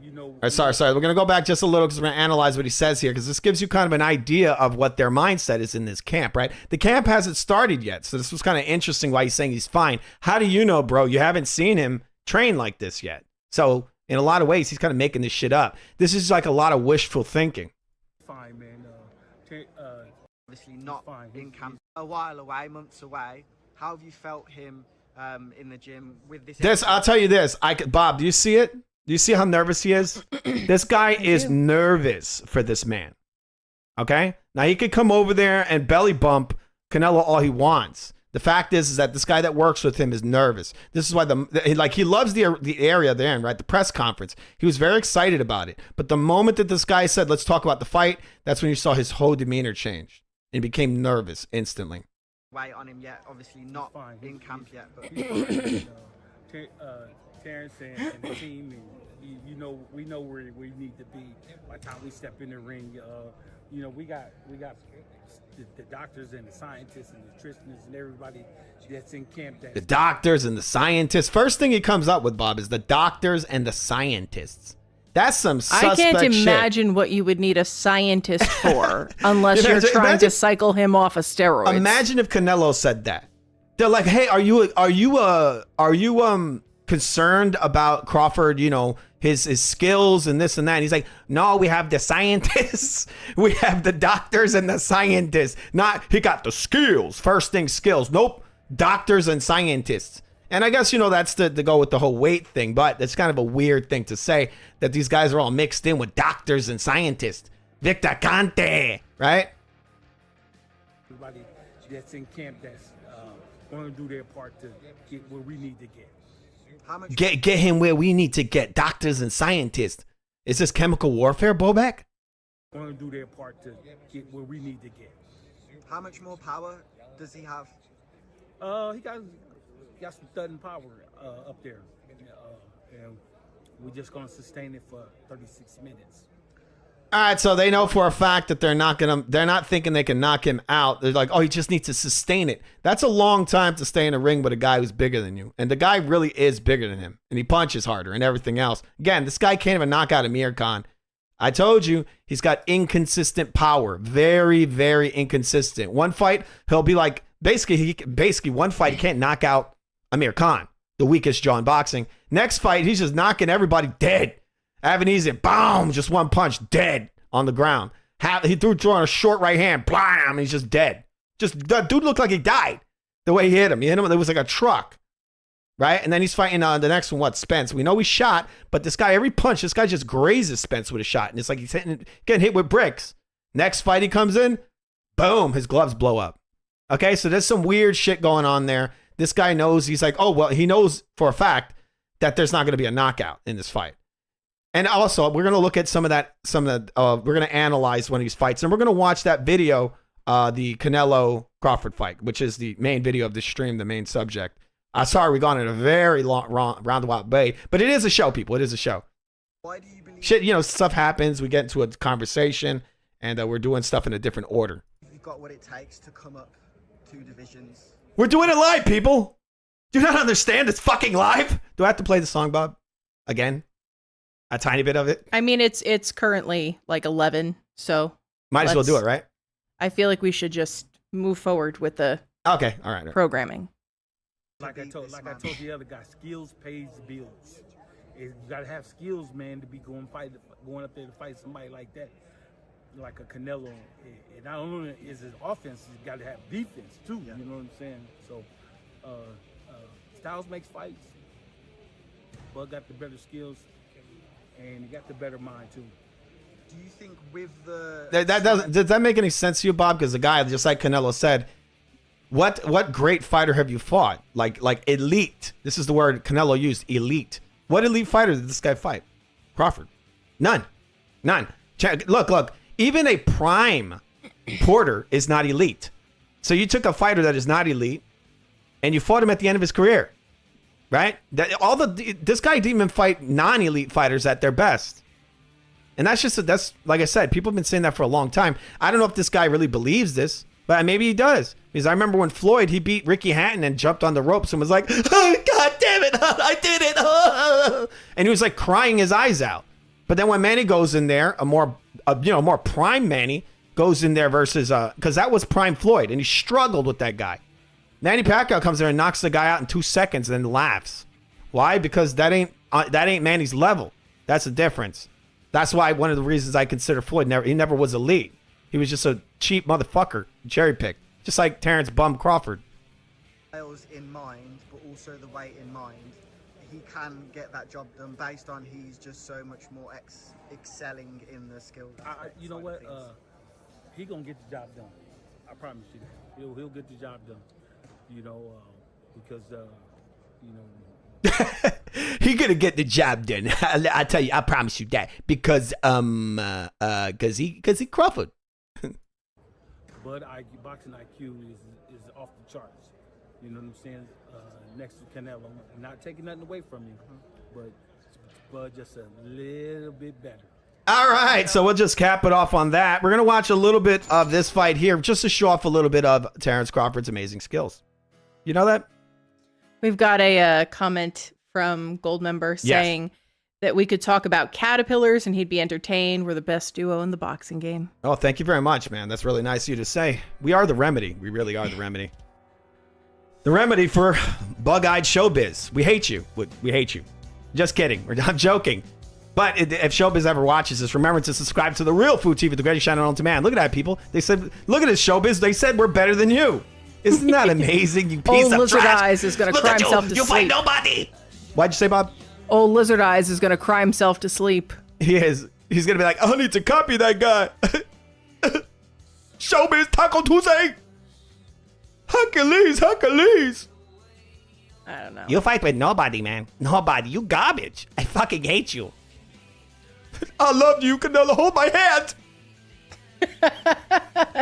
you know. Sorry. We're going to go back just a little because we're going to analyze what he says here, because this gives you kind of an idea of what their mindset is in this camp, right? The camp hasn't started yet, so this was kind of interesting why he's saying he's fine. How do you know, bro? You haven't seen him train like this yet. So in a lot of ways, he's kind of making this shit up. This is like a lot of wishful thinking. Fine, man. Obviously not in camp. A while away, months away. How have you felt him in the gym with this? I'll tell you this. Bob, do you see it? Do you see how nervous he is? This guy is nervous for this man. Okay? Now, he could come over there and belly bump Canelo all he wants. The fact is that this guy that works with him is nervous. This is why he loves the area they're in, right? The press conference. He was very excited about it. But the moment that this guy said, let's talk about the fight, that's when you saw his whole demeanor change. And he became nervous instantly. Weight on him yet, obviously not in camp yet, but Terrence and the team, and you know, we know where we need to be by the time we step in the ring. You know, we got the doctors and the scientists and the nutritionists and everybody that's in camp. The doctors and the scientists. First thing he comes up with, Bob, is the doctors and the scientists. That's some suspect I can't imagine shit. what you would need a scientist for unless you're trying to cycle him off of steroids. Imagine if Canelo said that. They're like, "Hey, are you concerned about Crawford, you know, his skills and this and that?" And he's like, "No, we have the scientists. We have the doctors and the scientists. Not he got the skills. First thing skills. Nope. Doctors and scientists." And I guess, you know, that's to go with the whole weight thing, but it's kind of a weird thing to say that these guys are all mixed in with doctors and scientists. Victor Conte, right? Everybody that's in camp that's going to do their part to get where we need to get. How much? Get him where we need to get, doctors and scientists. Is this chemical warfare, Bobak? Going to do their part to get where we need to get. How much more power does he have? He got some thudding power up there, and we're just gonna sustain it for 36 minutes. All right, so they know for a fact that they're not thinking they can knock him out. They're like, oh, he just needs to sustain it. That's a long time to stay in a ring with a guy who's bigger than you, and the guy really is bigger than him, and he punches harder and everything else. Again, this guy can't even knock out Amir Khan. I told you, he's got inconsistent power, very, very inconsistent. One fight, he'll be like, basically one fight he can't knock out Amir Khan, the weakest jaw in boxing. Next fight, he's just knocking everybody dead. Avanesia, boom, just one punch, dead on the ground. He threw a short right hand, blam, he's just dead. Just the dude looked like he died the way he hit him. He hit him, it was like a truck, right? And then he's fighting the next one, Spence. We know he's shot, but this guy, every punch, this guy just grazes Spence with a shot, and it's like he's getting hit with bricks. Next fight he comes in, boom, his gloves blow up. Okay, so there's some weird shit going on there. This guy knows, he's like, oh, well, he knows for a fact that there's not going to be a knockout in this fight. And also, we're going to look at we're going to analyze one of these fights. And we're going to watch that video, the Canelo Crawford fight, which is the main video of the stream, the main subject. Sorry, we've gone in a very roundabout way, but it is a show, people. It is a show. Why do you believe shit, you know, stuff happens. We get into a conversation, and we're doing stuff in a different order. you've got what it takes to come up 2 divisions? We're doing it live, people. Do you not understand? It's fucking live. Do I have to play the song, Bob? Again? A tiny bit of it? I mean, it's currently like 11, so might as well do it, right? I feel like we should just move forward with the all right. programming. Like I told the other guy, skills pays the bills. You gotta have skills, man, to be going fight going up there to fight somebody like that, like a Canelo. And not only is his offense, he's got to have defense too. You know what I'm saying? So Styles makes fights. Bud got the better skills, and he got the better mind too. Do you think with the does that make any sense to you, Bob? Because the guy, just like Canelo said, what great fighter have you fought? Like elite. This is the word Canelo used, elite. What elite fighter did this guy fight? Crawford. None. Look. Even a prime Porter is not elite. So you took a fighter that is not elite, and you fought him at the end of his career, right? This guy didn't even fight non-elite fighters at their best. And that's like I said, people have been saying that for a long time. I don't know if this guy really believes this, but maybe he does. Because I remember when Floyd, he beat Ricky Hatton and jumped on the ropes and was like, oh, God damn it, I did it. And he was like crying his eyes out. But then when Manny goes in there, a more prime Manny goes in there versus, because that was prime Floyd, and he struggled with that guy. Manny Pacquiao comes there and knocks the guy out in 2 seconds and then laughs. Why? Because that ain't Manny's level. That's the difference. That's why one of the reasons I consider Floyd, he never was elite. He was just a cheap motherfucker, cherry pick, just like Terrence Bum Crawford. In mind, but also the weight in mind, he can get that job done based on he's just so much more excelling in the skills. You know what? He gonna get the job done. I promise you that. He'll get the job done. You know, because He gonna get the job done. I tell you, I promise you that because he Crawford. But boxing IQ is off the charts. You know what I'm saying? Next to Canelo, I'm not taking nothing away from you, but just a little bit better. All right, so we'll just cap it off on that. We're gonna watch a little bit of this fight here, just to show off a little bit of Terrence Crawford's amazing skills. You know that? We've got a comment from Goldmember saying that we could talk about caterpillars and he'd be entertained. We're the best duo in the boxing game. Oh, thank you very much, man. That's really nice of you to say. We are the remedy. We really are the remedy. The remedy for bug-eyed showbiz. We hate you. We hate you. Just kidding. I'm joking. But if showbiz ever watches this, remember to subscribe to the Real Food TV, the greatest channel on demand. Look at that, people. They said, look at this showbiz. They said we're better than you. Isn't that amazing, you piece Old of Lizard trash? Eyes is going to cry himself to sleep. You fight nobody. Why'd you say, Bob? Old Lizard Eyes is going to cry himself to sleep. He is. He's going to be like, I need to copy that guy. Showbiz Taco Tuesday. Hercules. I don't know. You fight with nobody, man. Nobody. You garbage. I fucking hate you. I love you, Canelo. Hold my hand.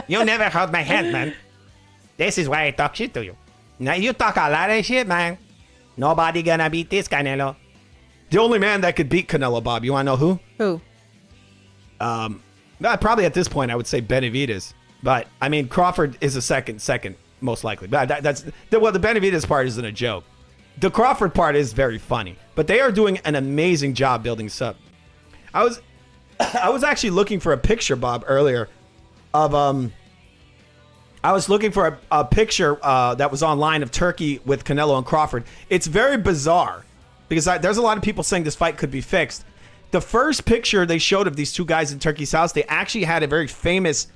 You never hold my hand, man. This is why I talk shit to you. Now you talk a lot of shit, man. Nobody gonna beat this Canelo. The only man that could beat Canelo, Bob. You wanna know who? Who? Probably at this point I would say Benavidez. But I mean Crawford is a second most likely. But the Benavidez part isn't a joke. The Crawford part is very funny. But they are doing an amazing job building this up. I was actually looking for a picture, Bob, earlier of I was looking for a picture that was online of Turkey with Canelo and Crawford. It's very bizarre because there's a lot of people saying this fight could be fixed. The first picture they showed of these two guys in Turkey's house, they actually had a very famous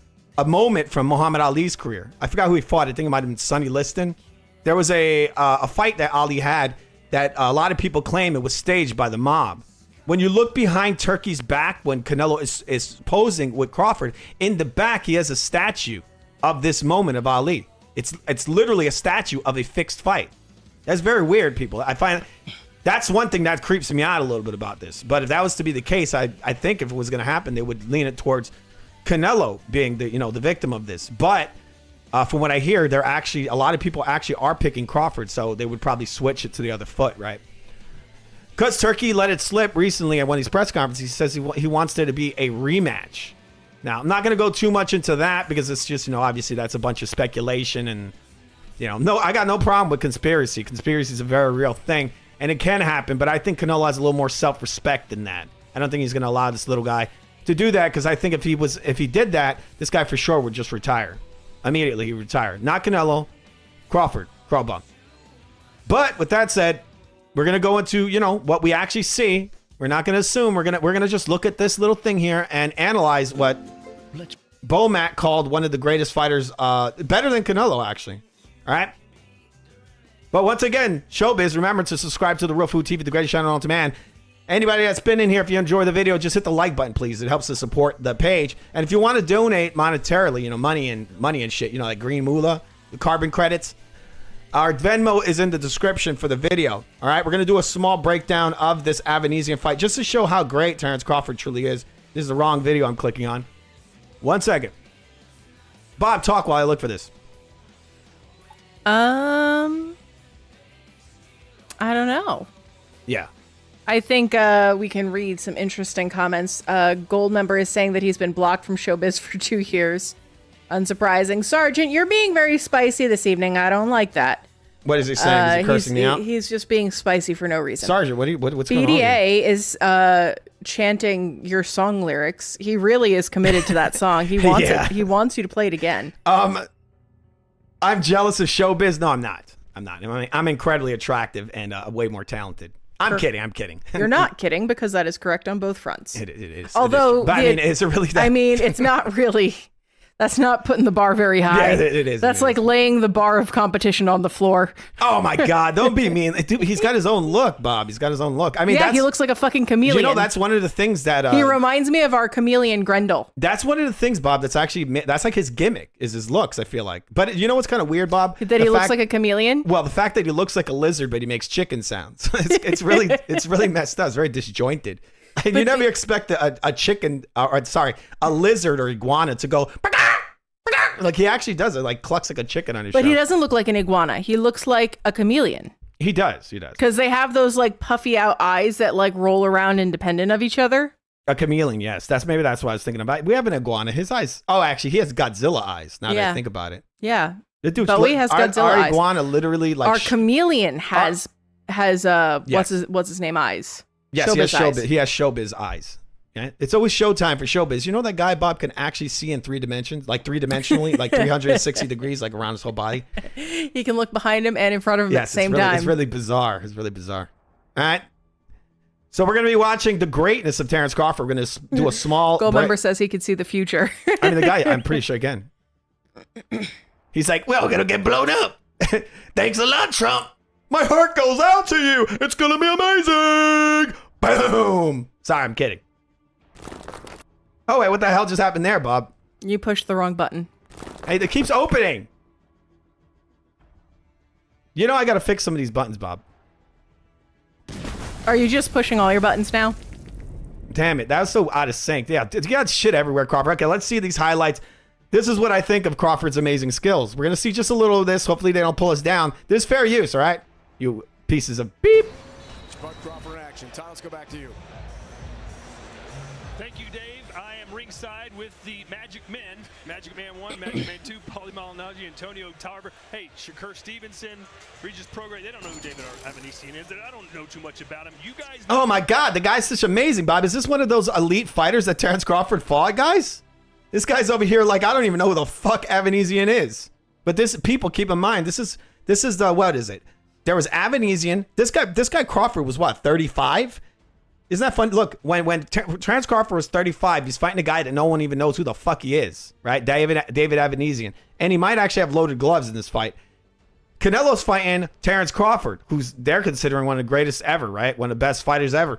moment from Muhammad Ali's career. I forgot who he fought. I think it might have been Sonny Liston. There was a fight that Ali had that a lot of people claim it was staged by the mob. When you look behind Turkey's back, when Canelo is posing with Crawford, in the back he has a statue of this moment of Ali. It's literally a statue of a fixed fight. That's very weird, people. I find that's one thing that creeps me out a little bit about this. But if that was to be the case, I think if it was going to happen, they would lean it towards Canelo being the victim of this. But from what I hear, a lot of people actually are picking Crawford, so they would probably switch it to the other foot, right? Because Turkey let it slip recently at one of these press conferences. He says he wants there to be a rematch. Now, I'm not going to go too much into that because it's just, obviously that's a bunch of speculation and, I got no problem with conspiracy. Conspiracy is a very real thing and it can happen, but I think Canelo has a little more self-respect than that. I don't think he's going to allow this little guy to do that because I think if he did that, this guy for sure would just retire. Immediately he would retire. Not Canelo, Crawford, Crawbump. But with that said, we're going to go into, what we actually see. We're not gonna assume. We're gonna just look at this little thing here and analyze what Bomac called one of the greatest fighters, better than Canelo, actually. All right. But once again, Showbiz, remember to subscribe to the Real Food TV, the greatest channel on demand. Anybody that's been in here, if you enjoy the video, just hit the like button, please. It helps to support the page. And if you want to donate monetarily, money and shit, like Green Moolah, the carbon credits, our Venmo is in the description for the video. All right, we're going to do a small breakdown of this Avanesian fight just to show how great Terence Crawford truly is. This is the wrong video I'm clicking on. 1 second. Bob, talk while I look for this. I don't know. Yeah. I think we can read some interesting comments. Gold member is saying that he's been blocked from Showbiz for 2 years. Unsurprising. Sergeant, you're being very spicy this evening. I don't like that. What is he saying? Is he cursing me out? He's just being spicy for no reason. Sergeant, what's going on here? BDA is chanting your song lyrics. He really is committed to that song. He wants Yeah. it. He wants you to play it again. I'm jealous of Showbiz. No, I'm not. I'm incredibly attractive and way more talented. I'm kidding. You're not kidding, because that is correct on both fronts. It is. Although, But is it really that? I mean, it's not really. That's not putting the bar very high. Yeah, it is. That's like laying the bar of competition on the floor. Oh my God! Don't be mean. Dude, he's got his own look, Bob. He's got his own look. I mean, yeah, he looks like a fucking chameleon. That's one of the things that he reminds me of our chameleon Grendel. That's one of the things, Bob. That's like his gimmick is his looks. I feel like, but you know what's kind of weird, Bob? That he looks like a chameleon. Well, the fact that he looks like a lizard, but he makes chicken sounds. it's really messed up. It's very disjointed. And you never expect a chicken, a lizard or iguana to go. Like he actually does it, like clucks like a chicken on his show. But he doesn't look like an iguana. He looks like a chameleon. He does. Because they have those like puffy out eyes that like roll around independent of each other. A chameleon, yes. That's what I was thinking about. We have an iguana. His eyes. Oh, actually, he has Godzilla eyes. Now that I think about it. Yeah. The dude's Bowie has Godzilla our eyes. iguana literally like our chameleon has what's his name eyes. Yes, Showbiz he has eyes. Showbiz. He has Showbiz eyes. Yeah? It's always showtime for Showbiz. You know that guy, Bob, can actually see in 3 dimensions, like 3-dimensionally, like 360 degrees, like around his whole body. He can look behind him and in front of him at the same time. It's really bizarre. All right. So we're going to be watching the greatness of Terence Crawford. We're going to do a small Gold member says he could see the future. I mean, the guy, I'm pretty sure, again. He's like, well, we're going to get blown up. Thanks a lot, Trump. My heart goes out to you. It's going to be amazing. Boom. Sorry, I'm kidding. Oh, wait, what the hell just happened there, Bob? You pushed the wrong button. Hey, it keeps opening. I got to fix some of these buttons, Bob. Are you just pushing all your buttons now? Damn it, that was so out of sync. Yeah, you got shit everywhere, Crawford. Okay, let's see these highlights. This is what I think of Crawford's amazing skills. We're going to see just a little of this. Hopefully they don't pull us down. This is fair use, all right? You pieces of beep. Bud Crawford action. Tom, let's go back to you. Thank you, Dave. I am ringside with the Magic Men. Magic Man 1, Magic Man 2, Paulie Malignaggi, Antonio Tarver. Hey, Shakur Stevenson, Regis Prograis. They don't know who David Avanesian is. I don't know too much about him. You guys know. Oh, my God. The guy's such amazing, Bob. Is this one of those elite fighters that Terence Crawford fought, guys? This guy's over here like, I don't even know who the fuck Avanesian is. But people, keep in mind, this is the, what is it? There was Avanesian. This guy Crawford was what, 35? Isn't that fun? Look, when Terence Crawford was 35, he's fighting a guy that no one even knows who the fuck he is, right? David Avanesian. And he might actually have loaded gloves in this fight. Canelo's fighting Terence Crawford, who's they're considering one of the greatest ever, right? One of the best fighters ever.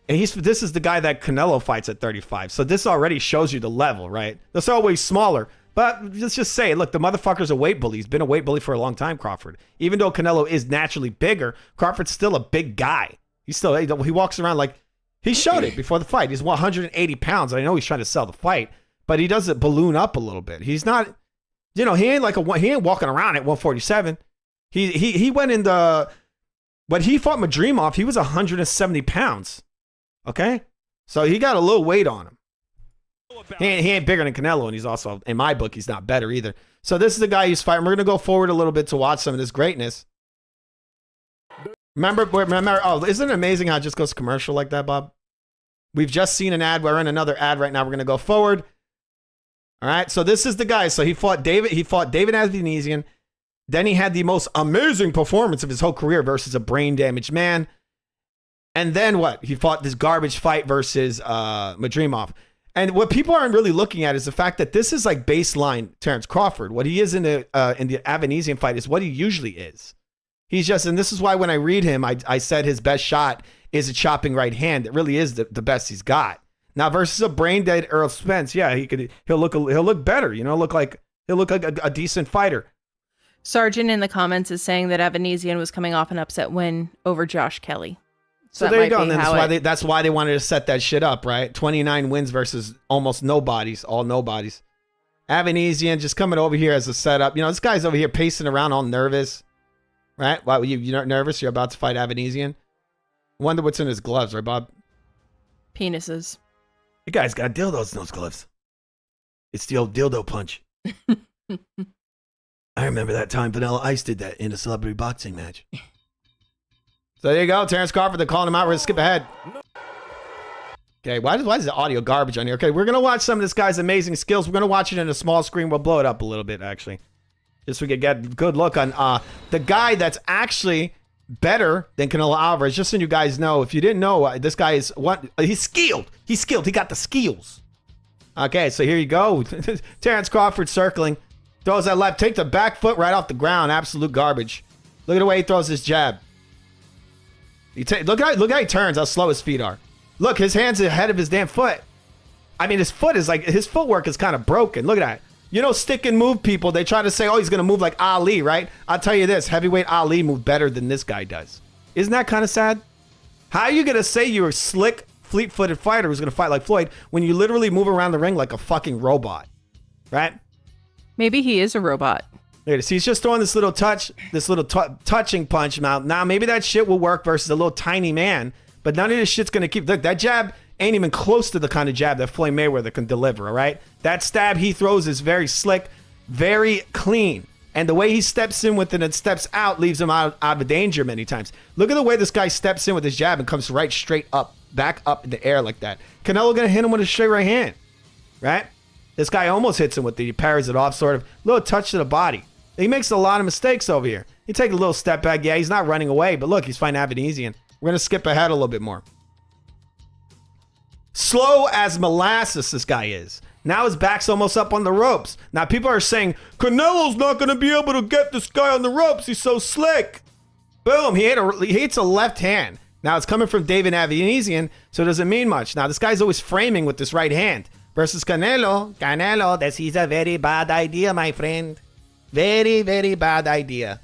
And this is the guy that Canelo fights at 35. So this already shows you the level, right? That's always smaller. But let's just say, look, the motherfucker's a weight bully. He's been a weight bully for a long time, Crawford. Even though Canelo is naturally bigger, Crawford's still a big guy. He walks around like, he showed it before the fight. He's 180 pounds. I know he's trying to sell the fight, but he does it balloon up a little bit. He's not, he ain't walking around at 147. He went in when he fought Madrimov, he was 170 pounds. Okay? So he got a little weight on him. He ain't bigger than Canelo, and he's also, in my book, he's not better either. So this is the guy he's fighting. We're going to go forward a little bit to watch some of this greatness. Remember, oh, isn't it amazing how it just goes commercial like that, Bob? We've just seen an ad. We're in another ad right now. We're going to go forward. All right, so this is the guy. So he fought David Avanesian. Then he had the most amazing performance of his whole career versus a brain-damaged man. And then what? He fought this garbage fight versus Madrimov. And what people aren't really looking at is the fact that this is like baseline Terrence Crawford. What he is in the Avanesian fight is what he usually is. He's just, and this is why when I read him, I said his best shot is a chopping right hand. It really is the best he's got. Now versus a brain dead Earl Spence, yeah, he'll look better. You know, he'll look like a decent fighter. Sergeant in the comments is saying that Avanesian was coming off an upset win over Josh Kelly. So there you go. And then that's why they wanted to set that shit up, right? 29 wins versus almost nobodies, all nobodies. Avanesian just coming over here as a setup. You know, this guy's over here pacing around all nervous, right? Why you're not nervous? You're about to fight Avanesian. Wonder what's in his gloves, right, Bob? Penises. The guy's got dildos in those gloves. It's the old dildo punch. I remember that time Vanilla Ice did that in a celebrity boxing match. So there you go, Terrence Crawford. They're calling him out. We're going to skip ahead. Okay, why is the audio garbage on here? Okay, we're going to watch some of this guy's amazing skills. We're going to watch it in a small screen. We'll blow it up a little bit, actually. Just so we can get a good look on the guy that's actually better than Canelo Alvarez. Just so you guys know, if you didn't know, this guy is he's skilled. He's skilled. He got the skills. Okay, so here you go. Terrence Crawford circling. Throws that left. Take the back foot right off the ground. Absolute garbage. Look at the way he throws his jab. Look how he turns, how slow his feet are. Look, his hand's ahead of his damn foot. I mean, his footwork is kind of broken. Look at that. You know, stick and move people, they try to say, oh, he's going to move like Ali, right? I'll tell you this, heavyweight Ali moved better than this guy does. Isn't that kind of sad? How are you going to say you're a slick, fleet-footed fighter who's going to fight like Floyd when you literally move around the ring like a fucking robot, right? Maybe he is a robot. Look at this. He's just throwing this little touching punch. Now, maybe that shit will work versus a little tiny man, but none of this shit's going to keep. Look, that jab ain't even close to the kind of jab that Floyd Mayweather can deliver, all right? That stab he throws is very slick, very clean. And the way he steps in with it and steps out leaves him out of danger many times. Look at the way this guy steps in with his jab and comes right straight up, back up in the air like that. Canelo going to hit him with a straight right hand, right? This guy almost hits him with it. He parries it off, sort of. Little touch to the body. He makes a lot of mistakes over here. He takes a little step back. Yeah, he's not running away, but look, he's fighting Avanesian. We're going to skip ahead a little bit more. Slow as molasses this guy is. Now his back's almost up on the ropes. Now people are saying, Canelo's not going to be able to get this guy on the ropes. He's so slick. Boom, he hits a left hand. Now it's coming from David Avanesian, so it doesn't mean much. Now this guy's always framing with this right hand. Versus Canelo, he's a very bad idea, my friend. Very, very bad idea.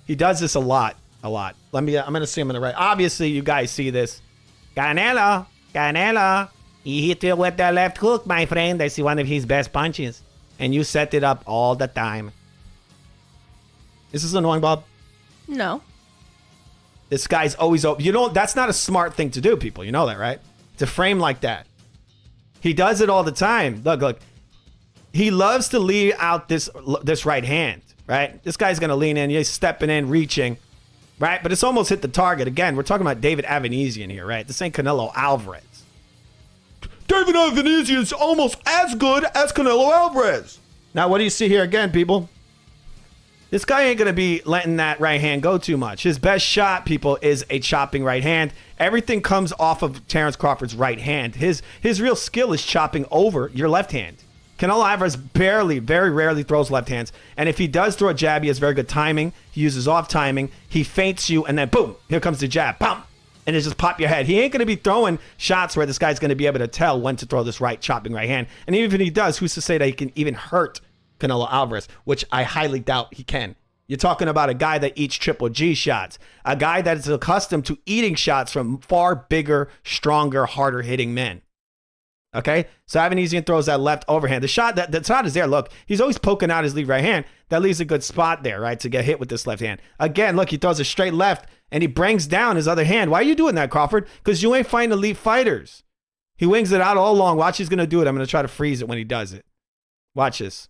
He does this a lot. I'm going to see him in the right. Obviously, you guys see this. Canelo. He hit you with the left hook, my friend. That's one of his best punches. And you set it up all the time. Is this annoying, Bob? No. This guy's always open. You know, that's not a smart thing to do, people. You know that, right? To frame like that. He does it all the time. Look. He loves to lead out this right hand, right? This guy's going to lean in. He's stepping in, reaching, right? But it's almost hit the target. Again, we're talking about David Avanesian here, right? This ain't Canelo Alvarez. David Avanesian is almost as good as Canelo Alvarez. Now, what do you see here again, people? This guy ain't going to be letting that right hand go too much. His best shot, people, is a chopping right hand. Everything comes off of Terrence Crawford's right hand. His real skill is chopping over your left hand. Canelo Alvarez very rarely throws left hands. And if he does throw a jab, he has very good timing. He uses off timing. He feints you, and then boom, here comes the jab. Boom! And it just pop your head. He ain't going to be throwing shots where this guy's going to be able to tell when to throw this right chopping right hand. And even if he does, who's to say that he can even hurt Canelo Alvarez, which I highly doubt he can. You're talking about a guy that eats Triple G shots. A guy that is accustomed to eating shots from far bigger, stronger, harder hitting men. Okay, so Avanesian throws that left overhand. The shot is there. Look, he's always poking out his lead right hand. That leaves a good spot there, right, to get hit with this left hand. Again, look, he throws a straight left, and he brings down his other hand. Why are you doing that, Crawford? Because you ain't fighting elite fighters. He wings it out all along. Watch, he's going to do it. I'm going to try to freeze it when he does it. Watch this.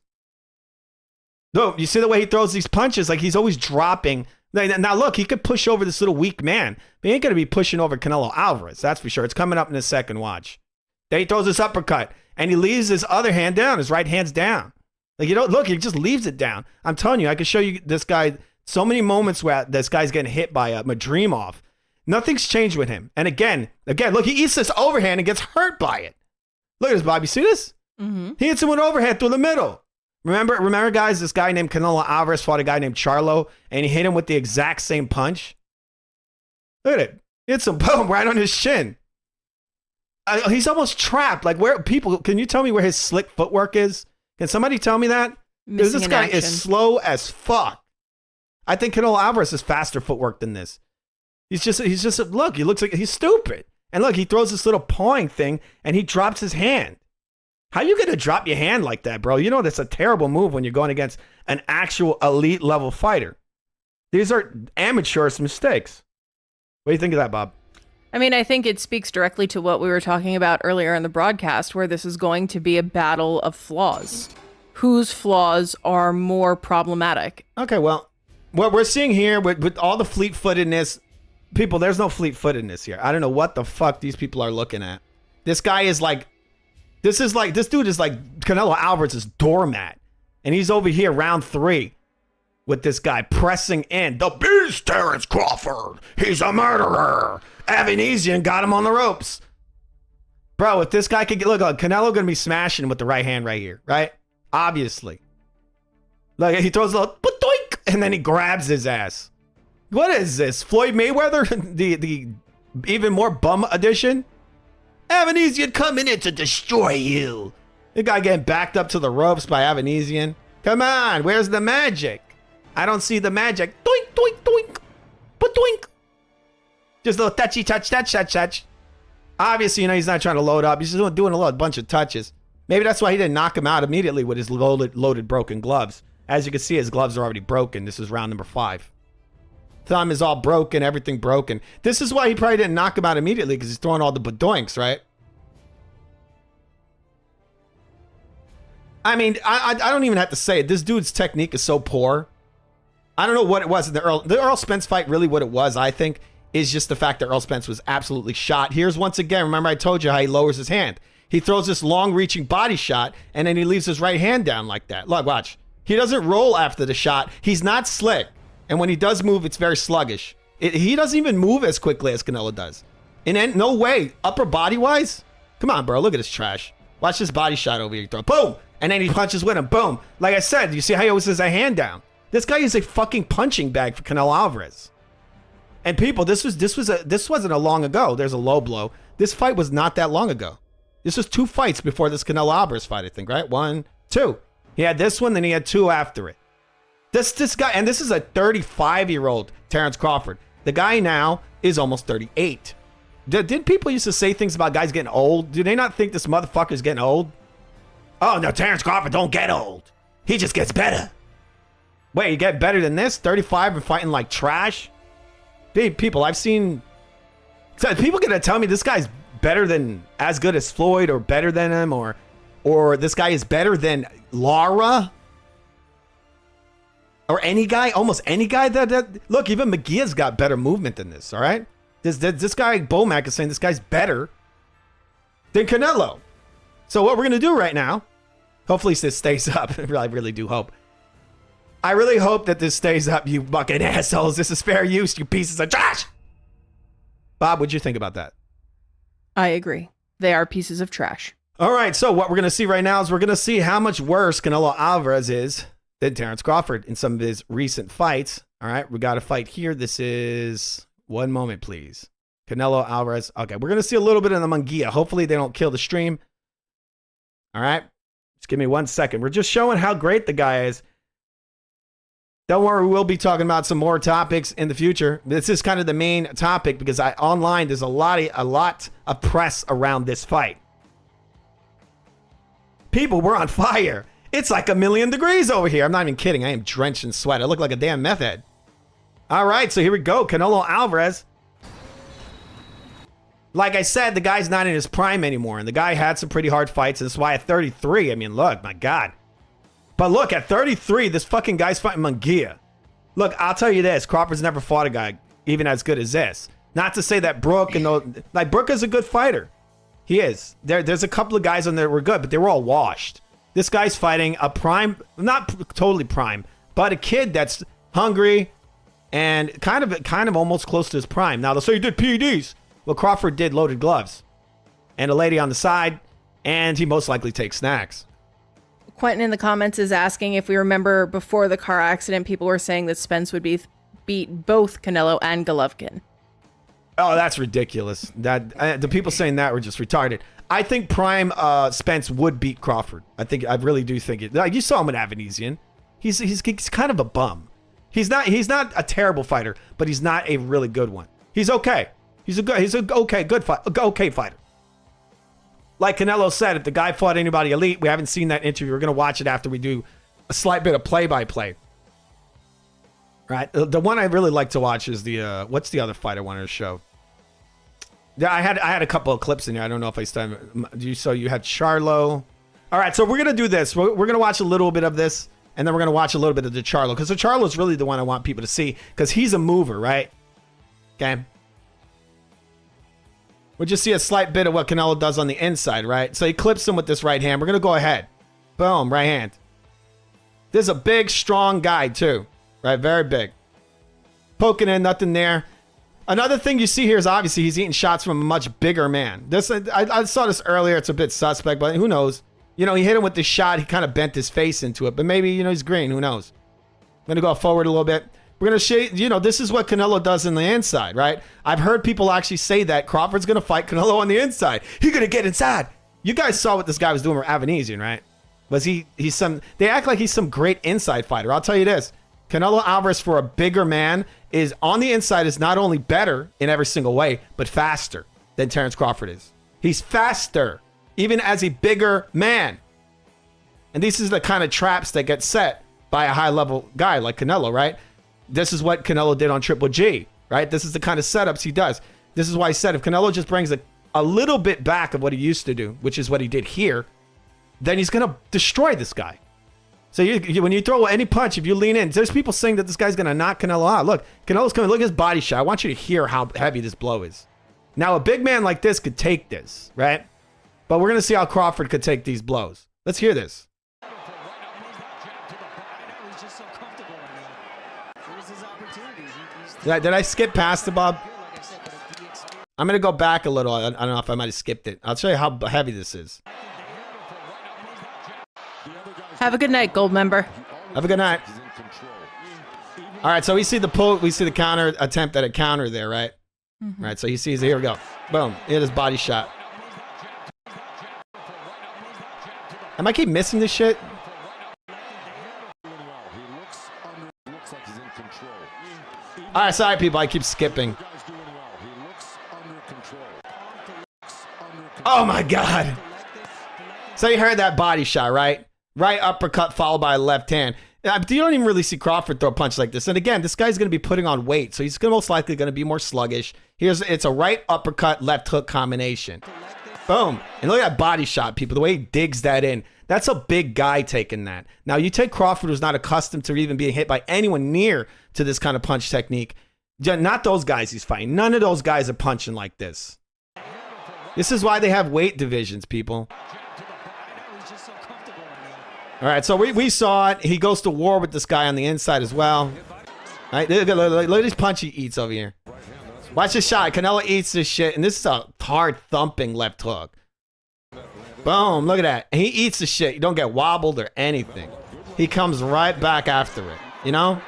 Look, you see the way he throws these punches? Like, he's always dropping. Now, look, he could push over this little weak man, but he ain't going to be pushing over Canelo Alvarez. That's for sure. It's coming up in a second. Watch. Then he throws this uppercut, and he leaves his other hand down. His right hand's down. Like, you know, look, he just leaves it down. I'm telling you, I can show you this guy So many moments where this guy's getting hit by a Madrimov. Nothing's changed with him. And again, look, he eats this overhand and gets hurt by it. Look at this, Bob. You see this? Mm-hmm. He hits him with overhead through the middle. Remember, guys, this guy named Canelo Alvarez fought a guy named Charlo, and he hit him with the exact same punch. Look at it. Hits him, boom, right on his shin. He's almost trapped. Like, can you tell me where his slick footwork is? Can somebody tell me that? Because this guy is slow as fuck. I think Canelo Alvarez has faster footwork than this. He's just look, he looks like he's stupid. And look, he throws this little pawing thing and he drops his hand. How you gonna drop your hand like that, bro? You know that's a terrible move when you're going against an actual elite level fighter. These are amateurish mistakes. What do you think of that, Bob? I mean, I think it speaks directly to what we were talking about earlier in the broadcast, where this is going to be a battle of flaws. Whose flaws are more problematic? Okay, well, what we're seeing here with all the fleet-footedness, people, there's no fleet-footedness here. I don't know what the fuck these people are looking at. This guy is like, this dude is like Canelo Alvarez's doormat. And he's over here round 3 with this guy pressing in. The beast, Terence Crawford. He's a murderer. Avanesian got him on the ropes. Bro, if this guy could get, look, Canelo gonna be smashing with the right hand right here, right? Obviously. Look, he throws a little doink, and then he grabs his ass. What is this? Floyd Mayweather? the even more bum edition? Avanesian coming in to destroy you. The guy getting backed up to the ropes by Avanesian. Come on, where's the magic? I don't see the magic. Doink, doink, doink. But doink. Just a little touchy touch. Obviously, he's not trying to load up. He's just doing a bunch of touches. Maybe that's why he didn't knock him out immediately with his loaded broken gloves. As you can see, his gloves are already broken. This is round number 5. Thumb is all broken, everything broken. This is why he probably didn't knock him out immediately, because he's throwing all the badoinks, right? I mean, I don't even have to say it. This dude's technique is so poor. I don't know what it was in the Earl Spence fight. Really, what it was, I think, is just the fact that Earl Spence was absolutely shot. Here's once again, remember I told you how he lowers his hand. He throws this long-reaching body shot, and then he leaves his right hand down like that. Look, watch. He doesn't roll after the shot. He's not slick. And when he does move, it's very sluggish. He doesn't even move as quickly as Canelo does. And no way. Upper body-wise? Come on, bro. Look at this trash. Watch this body shot over here. Throw. Boom! And then he punches with him. Boom. Like I said, you see how he always has a hand down? This guy is a fucking punching bag for Canelo Alvarez. And people, this wasn't a long ago. There's a low blow. This fight was not that long ago. This was 2 fights before this Canelo Alvarez fight, I think, right? 1, 2. He had this one, then he had 2 after it. This guy, and this is a 35-year-old Terence Crawford. The guy now is almost 38. Did people used to say things about guys getting old? Do they not think this motherfucker's getting old? Oh, no, Terence Crawford don't get old. He just gets better. Wait, you get better than this? 35 and fighting like trash? People, I've seen... So people gonna tell me this guy's better than, as good as Floyd, or better than him, or this guy is better than Lara? Or any guy, almost any guy that look, even McGee's got better movement than this, all right? This guy, Bomac, is saying this guy's better than Canelo. So what we're going to do right now, hopefully this stays up. I really do hope. I really hope that this stays up, you fucking assholes. This is fair use, you pieces of trash. Bob, what'd you think about that? I agree. They are pieces of trash. All right, so what we're going to see right now is we're going to see how much worse Canelo Alvarez is than Terence Crawford in some of his recent fights. All right, we got a fight here. This is, one moment, please. Canelo Alvarez. Okay, we're going to see a little bit of the Munguia. Hopefully they don't kill the stream. All right, just give me 1 second. We're just showing how great the guy is. Don't worry, we'll be talking about some more topics in the future. This is kind of the main topic because online there's a lot of press around this fight. People, we're on fire. It's like 1,000,000 degrees over here. I'm not even kidding. I am drenched in sweat. I look like a damn meth head. All right, so here we go. Canelo Alvarez. Like I said, the guy's not in his prime anymore, and the guy had some pretty hard fights. That's why at 33, I mean, look, my God. But look, at 33, this fucking guy's fighting Munguia. Look, I'll tell you this. Crawford's never fought a guy even as good as this. Not to say that Brook and those, like, Brook is a good fighter. He is. There's a couple of guys on there that were good, but they were all washed. This guy's fighting a prime, not totally prime, but a kid that's hungry, and kind of almost close to his prime. Now they'll say he did PEDs. Well, Crawford did loaded gloves, and a lady on the side, and he most likely takes snacks. Quentin in the comments is asking if we remember before the car accident, people were saying that Spence would beat both Canelo and Golovkin. Oh, that's ridiculous. That the people saying that were just retarded. I think prime Spence would beat Crawford. I really do think it. Like, you saw him with Avanesian. He's kind of a bum. He's not a terrible fighter, but he's not a really good one. He's okay. He's a good fighter. Like Canelo said, if the guy fought anybody elite, we haven't seen that interview. We're gonna watch it after we do a slight bit of play-by-play. Right. The one I really like to watch is the what's the other fight I wanted to show? Yeah, I had a couple of clips in here. I don't know if I still so you had Charlo. All right, so we're gonna do this. We're gonna watch a little bit of this, and then we're gonna watch a little bit of the Charlo, because the Charlo is really the one I want people to see, because he's a mover, right? Okay. We'll just see a slight bit of what Canelo does on the inside, right? So he clips him with this right hand. We're gonna go ahead. Boom, right hand. This is a big, strong guy too, right? Very big. Poking in, nothing there. Another thing you see here is obviously he's eating shots from a much bigger man. This I saw this earlier. It's a bit suspect, but who knows? You know, he hit him with the shot. He kind of bent his face into it, but maybe, you know, he's green. Who knows? I'm going to go forward a little bit. We're going to show you, know, this is what Canelo does in the inside, right? I've heard people actually say that Crawford's going to fight Canelo on the inside. He's going to get inside. You guys saw what this guy was doing with Avanesian, right? They act like he's some great inside fighter. I'll tell you this. Canelo Alvarez, for a bigger man, is on the inside is not only better in every single way, but faster than Terence Crawford is. He's faster, even as a bigger man. And these is the kind of traps that get set by a high-level guy like Canelo, right? This is what Canelo did on Triple G, right? This is the kind of setups he does. This is why I said if Canelo just brings a little bit back of what he used to do, which is what he did here, then he's going to destroy this guy. So when you throw any punch, if you lean in, there's people saying that this guy's going to knock Canelo out. Look, Canelo's coming. Look at his body shot. I want you to hear how heavy this blow is. Now, a big man like this could take this, right? But we're going to see how Crawford could take these blows. Let's hear this. Did I skip past it, Bob? I'm going to go back a little. I don't know if I might have skipped it. I'll show you how heavy this is. Have a good night, gold member. Have a good night. All right, so we see the pull. We see the counter attempt at a counter there, right? Mm-hmm. Right, so he sees it. Here we go. Boom. Hit his body shot. Am I keep missing this shit? All right, sorry, people. I keep skipping. Oh, my God. So you heard that body shot, right? Right uppercut followed by a left hand. You don't even really see Crawford throw a punch like this. And again, this guy's going to be putting on weight, so he's most likely going to be more sluggish. It's a right uppercut, left hook combination. Boom. And look at that body shot, people. The way he digs that in. That's a big guy taking that. Now, you take Crawford, who's not accustomed to even being hit by anyone near to this kind of punch technique. Not those guys he's fighting. None of those guys are punching like this. This is why they have weight divisions, people. All right, so we saw it. He goes to war with this guy on the inside as well. All right, look at this punch he eats over here. Watch this shot. Canelo eats this shit, and this is a hard thumping left hook. Boom, look at that. And he eats the shit. You don't get wobbled or anything. He comes right back after it, you know?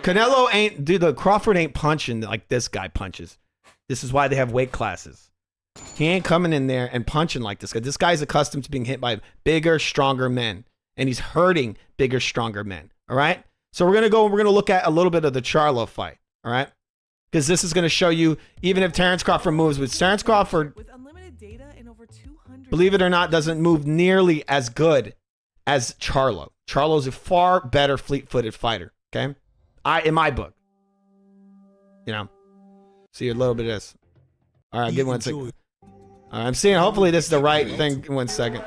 Canelo ain't, dude, Crawford ain't punching like this guy punches. This is why they have weight classes. He ain't coming in there and punching like this guy. This guy's accustomed to being hit by bigger, stronger men. And he's hurting bigger, stronger men. All right? So we're going to look at a little bit of the Charlo fight. All right? Because this is going to show you, even if Terence Crawford moves, with Terence Crawford, believe it or not, doesn't move nearly as good as Charlo. Charlo's a far better fleet-footed fighter. Okay? In my book. You know? See a little bit of this. All right, give 1 second. All right, I'm seeing, hopefully this is the right thing. 1 second.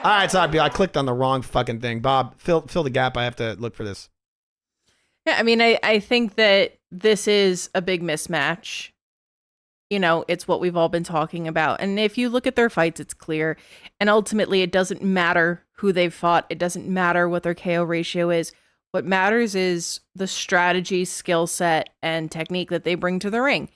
All right, sorry, I clicked on the wrong fucking thing. Bob, fill the gap. I have to look for this. Yeah, I mean, I think that this is a big mismatch. You know, it's what we've all been talking about. And if you look at their fights, it's clear. And ultimately, it doesn't matter who they've fought. It doesn't matter what their KO ratio is. What matters is the strategy, skill set, and technique that they bring to the ring.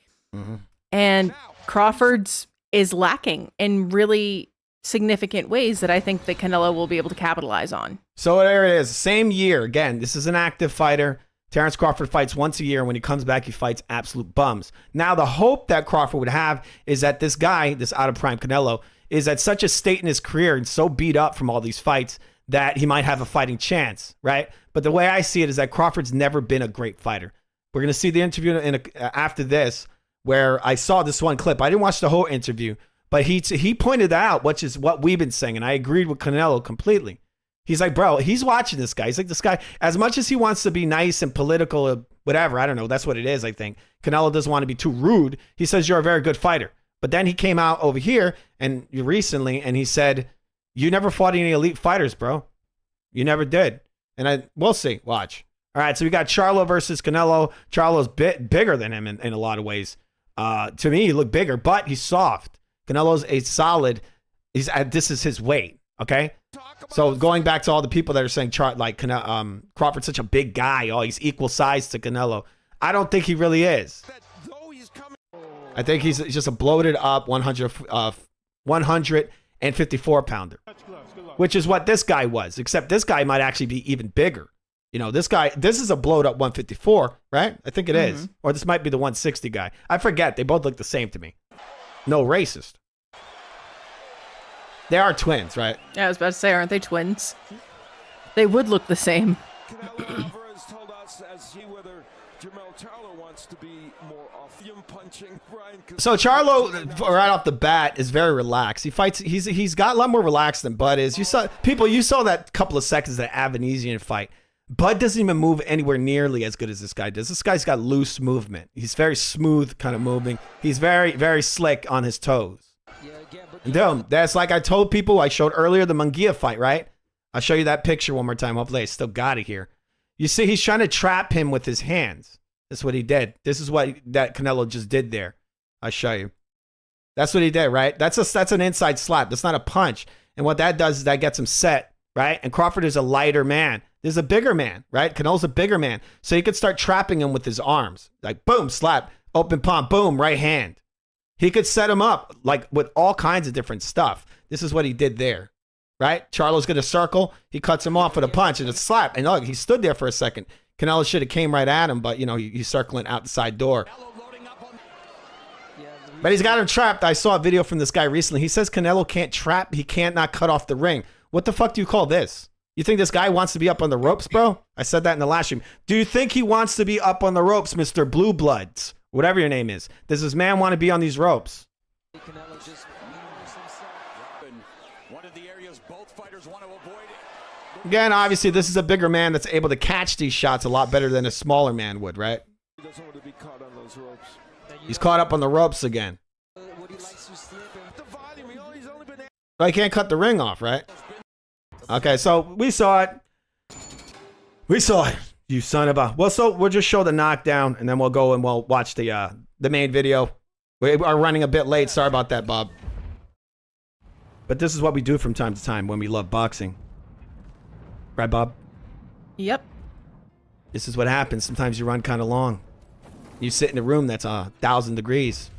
And Crawford's is lacking in really significant ways that I think that Canelo will be able to capitalize on. So there it is. Same year. Again, this is an active fighter. Terrence Crawford fights once a year. When he comes back, he fights absolute bums. Now, the hope that Crawford would have is that this guy, this out-of-prime Canelo, is at such a state in his career and so beat up from all these fights that he might have a fighting chance, right? But the way I see it is that Crawford's never been a great fighter. We're going to see the interview after this, where I saw this one clip. I didn't watch the whole interview, but he pointed out, which is what we've been saying, and I agreed with Canelo completely. He's like, bro, he's watching this guy. He's like, this guy, as much as he wants to be nice and political or whatever, I don't know, that's what it is, I think. Canelo doesn't want to be too rude. He says, you're a very good fighter. But then he came out over here and recently, and he said, you never fought any elite fighters, bro. You never did. And we'll see. Watch. All right, so we got Charlo versus Canelo. Charlo's bigger than him in a lot of ways. To me, he looked bigger, but he's soft. Canelo's a solid. This is his weight. Okay. So going back to all the people that are saying Crawford's such a big guy. Oh, he's equal size to Canelo. I don't think he really is. I think he's just a bloated up 154 pounder, which is what this guy was. Except this guy might actually be even bigger. You know, this is a blowed up 154, right? I think it is. Or this might be the 160 guy. I forget. They both look the same to me. No racist. They are twins, right? Yeah, I was about to say, aren't they twins? They would look the same. Canelo Alvarez told us as he whether Jermell Charlo wants to be more punching. So Charlo, right off the bat, is very relaxed. He fights. He's got a lot more relaxed than Bud is. You saw that couple of seconds of that Avanesian fight. Bud doesn't even move anywhere nearly as good as this guy does. This guy's got loose movement. He's very smooth kind of moving. He's very, very slick on his toes. Dude, that's like I told people, I showed earlier the Munguia fight, right? I'll show you that picture one more time. Hopefully I still got it here. You see, he's trying to trap him with his hands. That's what he did. This is what that Canelo just did there. I'll show you. That's what he did, right? That's an inside slap. That's not a punch. And what that does is that gets him set, right? And Crawford is a lighter man. There's a bigger man, right? Canelo's a bigger man. So he could start trapping him with his arms. Like, boom, slap, open palm, boom, right hand. He could set him up like with all kinds of different stuff. This is what he did there, right? Charlo's going to circle. He cuts him off with a punch and a slap. And look, he stood there for a second. Canelo should have came right at him, but, you know, he's circling out the side door. But he's got him trapped. I saw a video from this guy recently. He says Canelo can't trap. He can't not cut off the ring. What the fuck do you call this? You think this guy wants to be up on the ropes, bro? I said that in the last stream. Do you think he wants to be up on the ropes, Mr. Blue Bloods? Whatever your name is. Does this man want to be on these ropes? Again, obviously, this is a bigger man that's able to catch these shots a lot better than a smaller man would, right? He doesn't want to be caught on those ropes. He's caught up on the ropes again. But he can't cut the ring off, right? Okay, so we saw it. We saw it. You son of a... Well, so we'll just show the knockdown, and then we'll go and we'll watch the main video. We are running a bit late. Sorry about that, Bob. But this is what we do from time to time when we love boxing. Right, Bob? Yep. This is what happens. Sometimes you run kind of long. You sit in a room that's 1,000 degrees,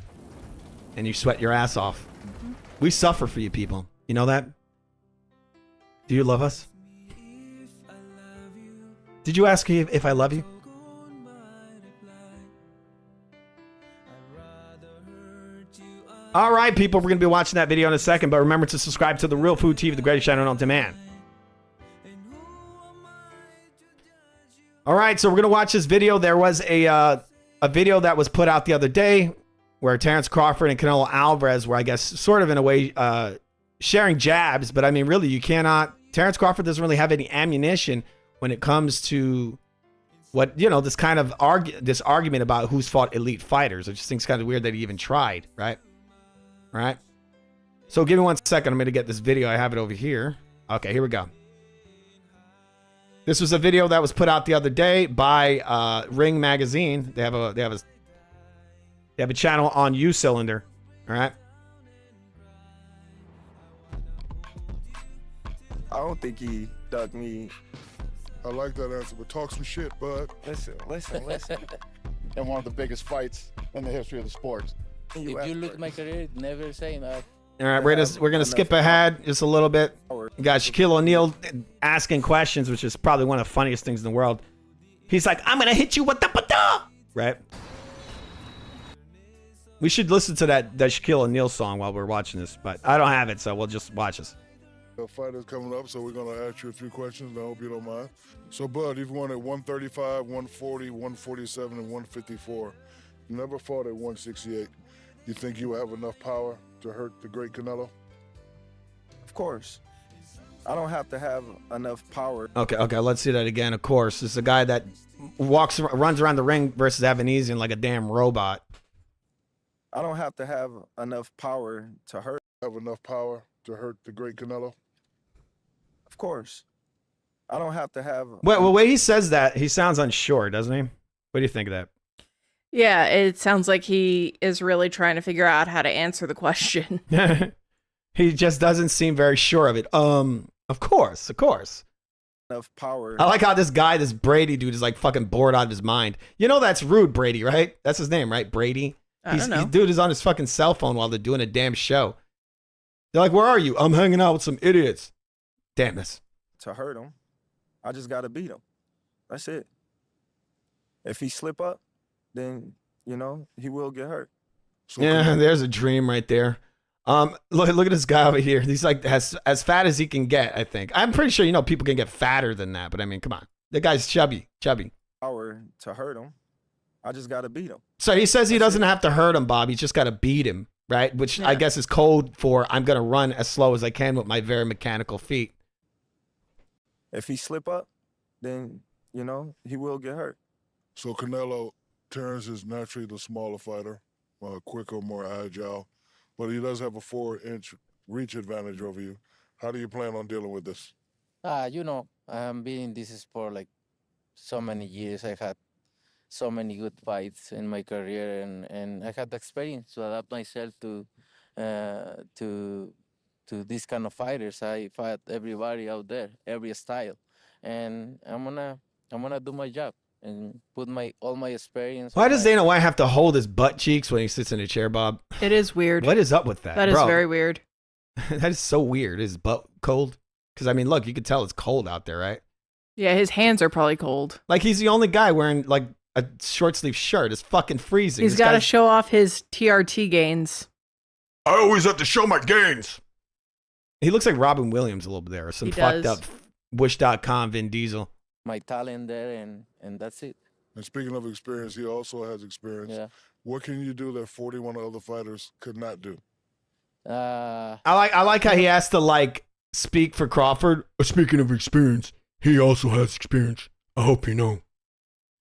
and you sweat your ass off. We suffer for you people. You know that? Do you love us? Did you ask me if I love you? All right, people, we're going to be watching that video in a second, but remember to subscribe to The Real Food TV, the greatest channel on demand. All right, so we're going to watch this video. There was a video that was put out the other day where Terrence Crawford and Canelo Alvarez were, I guess, sort of in a way sharing jabs, but I mean, really, you cannot... Terrence Crawford doesn't really have any ammunition when it comes to what, you know, this kind of argument about who's fought elite fighters. I just think it's kind of weird that he even tried, right? All right. So give me 1 second. I'm going to get this video. I have it over here. Okay, here we go. This was a video that was put out the other day by Ring Magazine. They have a channel on U Cylinder. All right. I don't think he dug me I like that answer, but talk some shit, bud. Listen. And one of the biggest fights in the history of the sports. If you look at my career, never saying that. All right, we're gonna skip ahead just a little bit. You got Shaquille O'Neal asking questions, which is probably one of the funniest things in the world. He's like, "I'm gonna hit you with the pata," right? We should listen to that Shaquille O'Neal song while we're watching this, but I don't have it, so we'll just watch this. The fight is coming up, so we're gonna ask you a few questions. And I hope you don't mind. So, Bud, you've won at 135, 140, 147, and 154. You never fought at 168. You think you have enough power to hurt the great Canelo? Of course. I don't have to have enough power. Okay, let's see that again. Of course, it's a guy that runs around the ring versus Evanesian like a damn robot. I don't have to have enough power to hurt. Have enough power to hurt the great Canelo? Of course. I don't have to have. Well, the way he says that, he sounds unsure, doesn't he? What do you think of that? Yeah, it sounds like he is really trying to figure out how to answer the question. He just doesn't seem very sure of it. Of course. Enough power. I like how this Brady dude is like fucking bored out of his mind. You know that's rude, Brady, right? That's his name, right? Brady. I don't know. Dude is on his fucking cell phone while they're doing a damn show. They're like, "Where are you?" "I'm hanging out with some idiots." Damn this. To hurt him, I just got to beat him. That's it. If he slip up, then, he will get hurt. So yeah, there's a dream right there. Look at this guy over here. He's like as fat as he can get, I think. I'm pretty sure, people can get fatter than that, but I mean, come on. The guy's chubby. Power to hurt him, I just got to beat him. So he says he doesn't have to hurt him, Bob. He's just got to beat him, right? Which I guess is code for I'm going to run as slow as I can with my very mechanical feet. If he slip up, then, he will get hurt. So Canelo, Terrence is naturally the smaller fighter, quicker, more agile, but he does have a 4-inch reach advantage over you. How do you plan on dealing with this? I've been in this sport like so many years. I've had so many good fights in my career, and I had the experience to adapt myself to these kind of fighters. I fight everybody out there, every style, and I'm gonna do my job and put all my experience. Why does Dana White have to hold his butt cheeks when he sits in a chair, Bob? It is weird. What is up with that? That is very weird. That is so weird. Is his butt cold? Because I mean, look, you can tell it's cold out there, right? Yeah, his hands are probably cold. Like he's the only guy wearing like a short sleeve shirt. It's fucking freezing. He's got to show off his TRT gains. I always have to show my gains. He looks like Robin Williams a little bit there. Some fucked up Wish.com Vin Diesel. My talent there, and that's it. And speaking of experience, he also has experience. Yeah. What can you do that 41 other fighters could not do? I like how he has to speak for Crawford. Speaking of experience, he also has experience. I hope you know.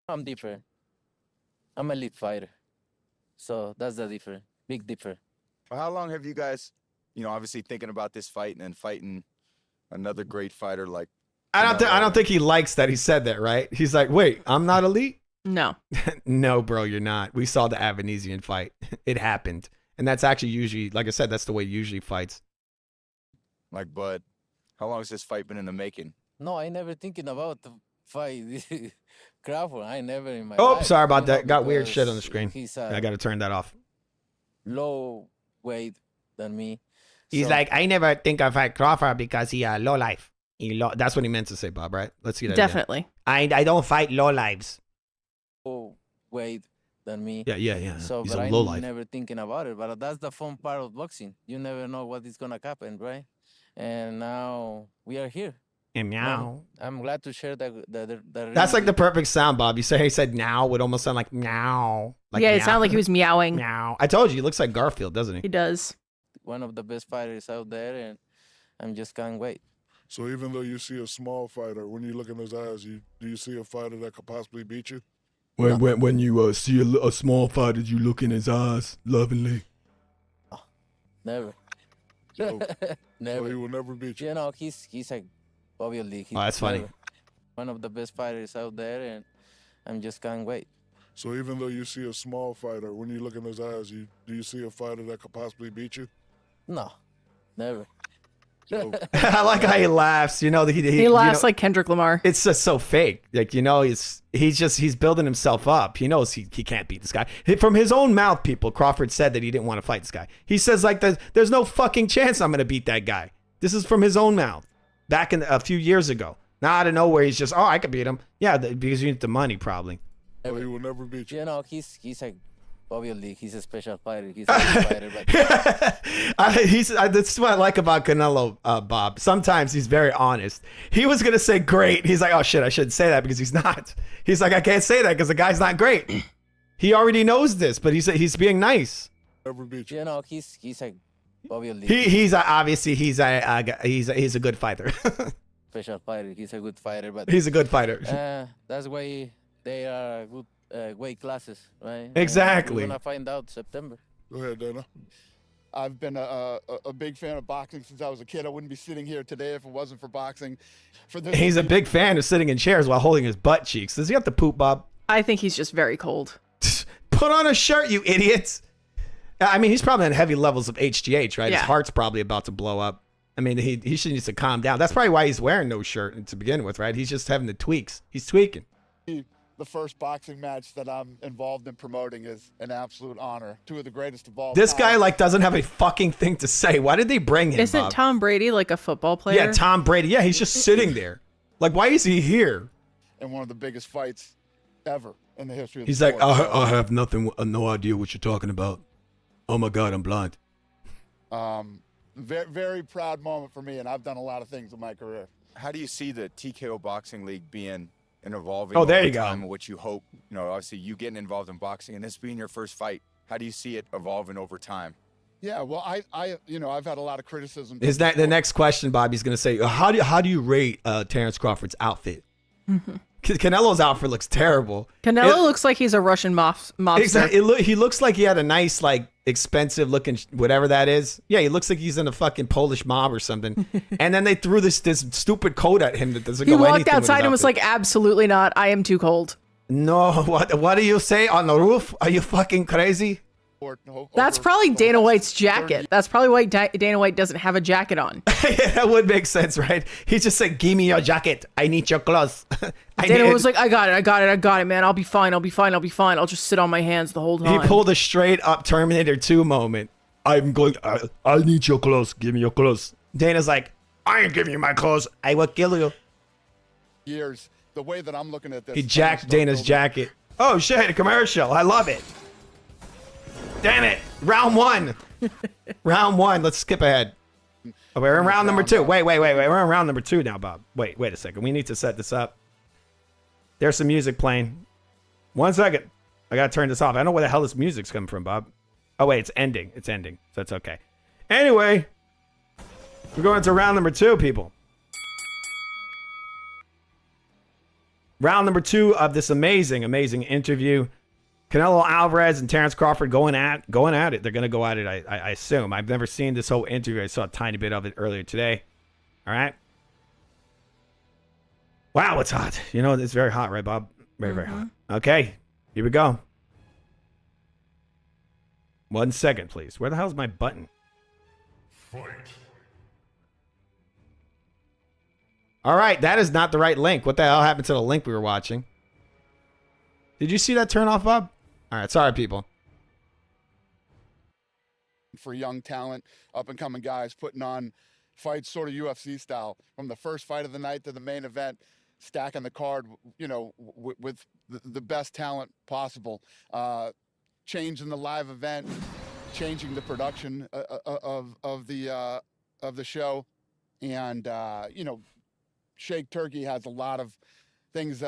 I'm different. I'm a lead fighter. So that's the difference. Big difference. How long have you guys, obviously thinking about this fight and then fighting another great fighter like I don't think he likes that he said that, right? He's like, "Wait, I'm not elite?" No. No, bro, you're not. We saw the Avanesian fight. It happened. And that's actually usually, like I said, that's the way he usually fights. Like, Bud, how long has this fight been in the making? No, I never thinking about the fight. Crawford, I never in my Oh, life, sorry about that. Got weird shit on the screen. He's I got to turn that off. low weight than me. He's like, I never think I fight Crawford because he low life. That's what he meant to say, Bob, right? Let's see that. Definitely. Again. I don't fight low lives. Low weight than me. Yeah. So, He's but a I low life. never thinking about it. But that's the fun part of boxing. You never know what is gonna happen, right? And now we are here. And meow. I'm glad to share the That's like the perfect sound, Bob. You say he said now would almost sound like meow. Like yeah, it meow. sounded like he was meowing. Meow. I told you, he looks like Garfield, doesn't he? He does. One of the best fighters out there, and I'm just can't wait. So even though you see a small fighter, when you look in his eyes, do you see a fighter that could possibly beat you? When you see a small fighter, you look in his eyes lovingly. Never. So, Never. So he will never beat you. You know, he's like obviously. He's that's funny. One of the best fighters out there, and I'm just can't wait. So even though you see a small fighter, when you look in his eyes, do you see a fighter that could possibly beat you? No, never. I like how he laughs. You know, he laughs like Kendrick Lamar. It's just so fake. Like, you know, he's building himself up. He knows he can't beat this guy. From his own mouth, people, Crawford said that he didn't want to fight this guy. He says, like, there's no fucking chance I'm going to beat that guy. This is from his own mouth back in a few years ago. Now, out of nowhere, he's just, I could beat him. Yeah, because you need the money, probably. Well, he will never beat you. You know, he's a obviously he's a special fighter. He's a good fighter, but that's what I like about Canelo, Bob. Sometimes he's very honest. He was gonna say great. He's like, oh shit, I shouldn't say that because he's not. He's like, I can't say that because the guy's not great. He already knows this, but he's being nice. Never beat you. You know, he's a obviously he's a good fighter. Special fighter. He's a good fighter, but he's a good fighter. That's why they are good weight classes, right? Exactly. We're gonna find out September. Go ahead, Dana. I've been a big fan of boxing since I was a kid. I wouldn't be sitting here today if it wasn't for boxing. He's a big fan of sitting in chairs while holding his butt cheeks. Does he have to poop, Bob? I think he's just very cold. Put on a shirt, you idiots. I mean, he's probably on heavy levels of HGH, right? Yeah. His heart's probably about to blow up. I mean, he should need to calm down. That's probably why he's wearing no shirt to begin with, right? He's just having the tweaks. He's tweaking. The first boxing match that I'm involved in promoting is an absolute honor. Two of the greatest of all This time. guy doesn't have a fucking thing to say. Why did they bring him? Isn't Bob? Tom Brady like a football player? Yeah, Tom Brady. Yeah, he's just sitting there. Like, why is he here? And one of the biggest fights ever in the history of He's the like, sport. I have no idea what you're talking about. Oh my God, I'm blind. Very, very proud moment for me, and I've done a lot of things in my career. How do you see the TKO Boxing League being and evolving there over you go. time, and what you hope, obviously you getting involved in boxing and this being your first fight, how do you see it evolving over time? Yeah, well, I've had a lot of criticism. Is that the next question, Bobby's going to say? How do you rate Terrence Crawford's outfit? Canelo's outfit looks terrible. Canelo looks like he's a Russian mobster. Exactly. He looks like he had a nice, like, expensive looking whatever that is. Yeah, he looks like he's in a fucking Polish mob or something. And then they threw this stupid coat at him that doesn't go anything. He walked outside and was like, absolutely not. I am too cold. No, what do you say on the roof? Are you fucking crazy? That's probably Dana White's jacket. That's probably why Dana White doesn't have a jacket on. Yeah, that would make sense, right? He just said, give me your jacket. I need your clothes. Dana was like, I got it, man. I'll be fine. I'll just sit on my hands the whole time. He pulled a straight up Terminator 2 moment. I need your clothes. Give me your clothes. Dana's like, I ain't giving you my clothes. I will kill you. Years, the way that I'm looking at this. He jacked Dana's jacket. Oh, shit, a commercial. I love it. Damn it. Round one. Round one. Let's skip ahead. Oh, we're in round number two. Wait. We're in round number two now, Bob. Wait a second. We need to set this up. There's some music playing. 1 second. I got to turn this off. I don't know where the hell this music's coming from, Bob. Oh, wait. It's ending. It's ending. So that's okay. Anyway, we're going to round number two, people. Round number two of this amazing interview. Canelo Alvarez and Terrence Crawford going at it. They're going to go at it, I assume. I've never seen this whole interview. I saw a tiny bit of it earlier today. All right. Wow, it's hot. You know, it's very hot, right, Bob? Very, very hot. Okay, here we go. 1 second, please. Where the hell's my button? Fight. All right, that is not the right link. What the hell happened to the link we were watching? Did you see that turn off, Bob? All right, sorry, people. For young talent, up-and-coming guys putting on fights sort of UFC style, from the first fight of the night to the main event, stacking the card, with the best talent possible, changing the live event, changing the production of the show, and Shake Turkey has a lot of things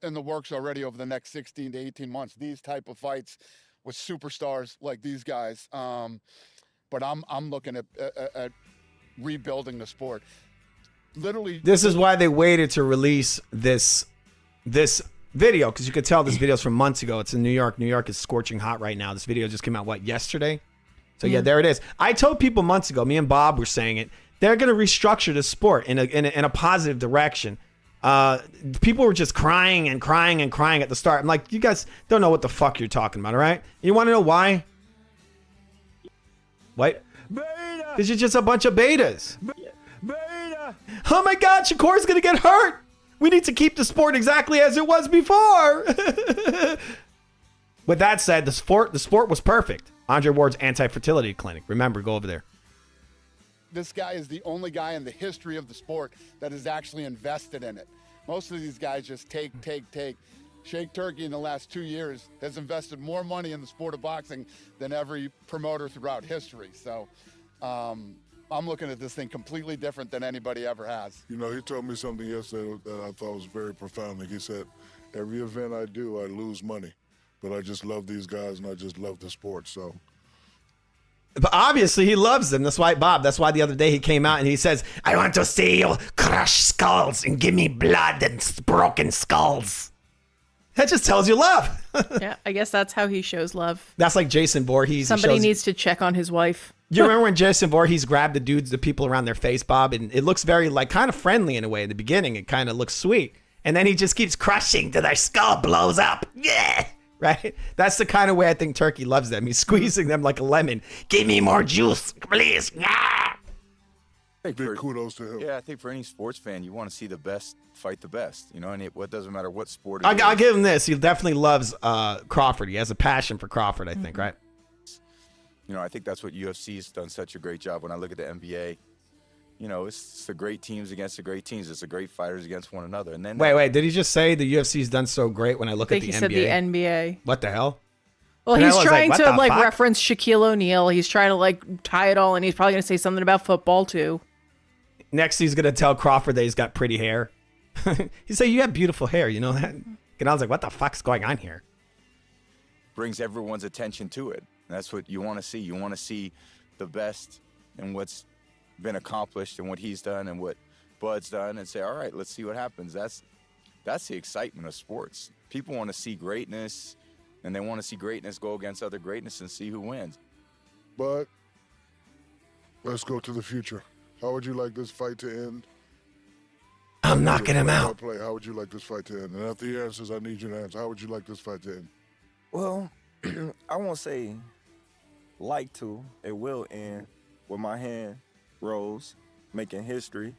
in the works already over the next 16 to 18 months. These type of fights with superstars like these guys. But I'm looking at rebuilding the sport. Literally, this is why they waited to release this video, because you could tell this video is from months ago. It's in New York. New York is scorching hot right now. This video just came out yesterday. So yeah, there it is. I told people months ago. Me and Bob were saying it. They're going to restructure the sport in a positive direction. People were just crying and crying and crying at the start. I'm like, you guys don't know what the fuck you're talking about, all right? You want to know why? What? Because you're just a bunch of betas. Oh my God, Shakur's gonna get hurt. We need to keep the sport exactly as it was before. With that said, the sport was perfect. Andre Ward's anti-fertility clinic. Remember, go over there. This guy is the only guy in the history of the sport that has actually invested in it. Most of these guys just take. Shake Turkey in the last 2 years has invested more money in the sport of boxing than every promoter throughout history. So I'm looking at this thing completely different than anybody ever has. You know, he told me something yesterday that I thought was very profound. Like he said, every event I do, I lose money, but I just love these guys and I just love the sport. So. But obviously he loves them. That's why, Bob, that's why the other day he came out and he says, I want to see you crush skulls and give me blood and broken skulls. That just tells you love. Yeah, I guess that's how he shows love. That's like Jason Voorhees. Somebody needs to check on his wife. You remember when Jason Voorhees grabbed the people around their face, Bob? And it looks very, like, kind of friendly in a way. In the beginning, it kind of looks sweet. And then he just keeps crushing till their skull blows up. Yeah. Right? That's the kind of way I think Turkey loves them. He's squeezing them like a lemon. Give me more juice, please. Yeah. Big kudos to him. Yeah, I think for any sports fan, you want to see the best fight the best, you know, and it doesn't matter what sport I'll give him this. He definitely loves Crawford. He has a passion for Crawford, I think, right? You know, I think that's what UFC's done such a great job. When I look at the NBA, you know, it's the great teams against the great teams. It's the great fighters against one another. And then Wait, did he just say the UFC's done so great when I look at the NBA? I think he said the NBA. What the hell? Well, he's trying to fuck? reference Shaquille O'Neal. He's trying to tie it all, and he's probably going to say something about football too. Next, he's going to tell Crawford that he's got pretty hair. He said, you have beautiful hair, you know that? And I was like, what the fuck's going on here? brings everyone's attention to it. That's what you want to see. You want to see the best in what's been accomplished and what he's done and what Bud's done and say, all right, let's see what happens. That's the excitement of sports. People want to see greatness, and they want to see greatness go against other greatness and see who wins. But let's go to the future. How would you like this fight to end? I'm knocking him out. How would you like this fight to end? And after he answers, I need you to answer. How would you like this fight to end? Well, I won't say like to. It will end with my hand rose, making history.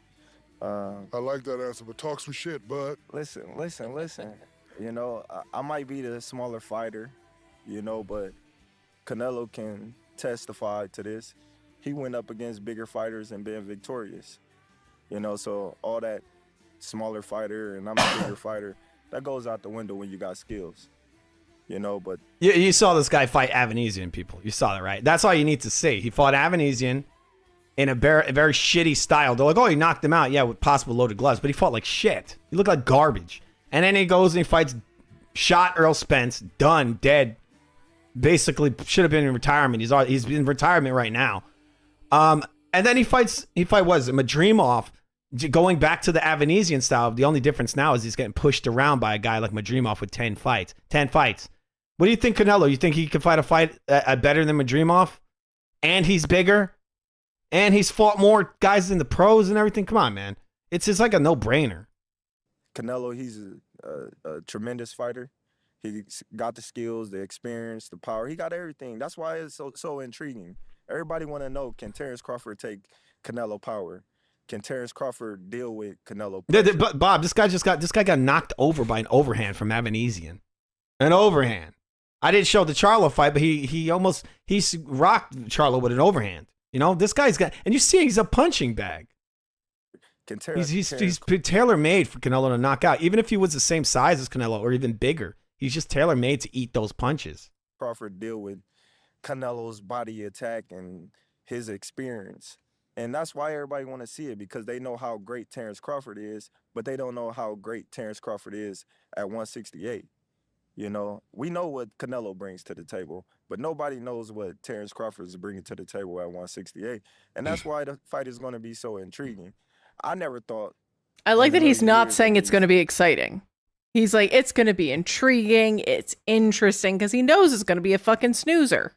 I like that answer, but talk some shit, bud. Listen. You know, I might be the smaller fighter, you know, but Canelo can testify to this. He went up against bigger fighters and been victorious. You know, so all that smaller fighter and I'm a bigger fighter, that goes out the window when you got skills. You know, but you saw this guy fight Avanesian, people. You saw that, right? That's all you need to see. He fought Avanesian in a very shitty style. They're like, oh, he knocked him out. Yeah, with possible loaded gloves. But he fought like shit. He looked like garbage. And then he goes and he fights shot Earl Spence. Done. Dead. Basically should have been in retirement. He's in retirement right now. And then he fights what is it, Madrimov, going back to the Avanesian style. The only difference now is he's getting pushed around by a guy like Madrimov with 10 fights. 10 fights. What do you think, Canelo? You think he can fight a fight better than Madrimov? And he's bigger? And he's fought more guys in the pros and everything? Come on, man. It's just like a no-brainer. Canelo, he's a tremendous fighter. He's got the skills, the experience, the power. He got everything. That's why it's so intriguing. Everybody want to know, can Terrence Crawford take Canelo power? Can Terrence Crawford deal with Canelo pressure? But Bob, this guy got knocked over by an overhand from Avanesian. An overhand. I didn't show the Charlo fight, but he rocked Charlo with an overhand. You know, this guy's got, and you see he's a punching bag. He's tailor-made for Canelo to knock out. Even if he was the same size as Canelo or even bigger, he's just tailor-made to eat those punches. Crawford deal with Canelo's body attack and his experience. And that's why everybody want to see it, because they know how great Terrence Crawford is, but they don't know how great Terrence Crawford is at 168. You know, we know what Canelo brings to the table, but nobody knows what Terrence Crawford is bringing to the table at 168. And that's why the fight is going to be so intriguing. I never thought. I like that he's not saying it's going to be exciting. He's like, it's going to be intriguing. It's interesting because he knows it's going to be a fucking snoozer.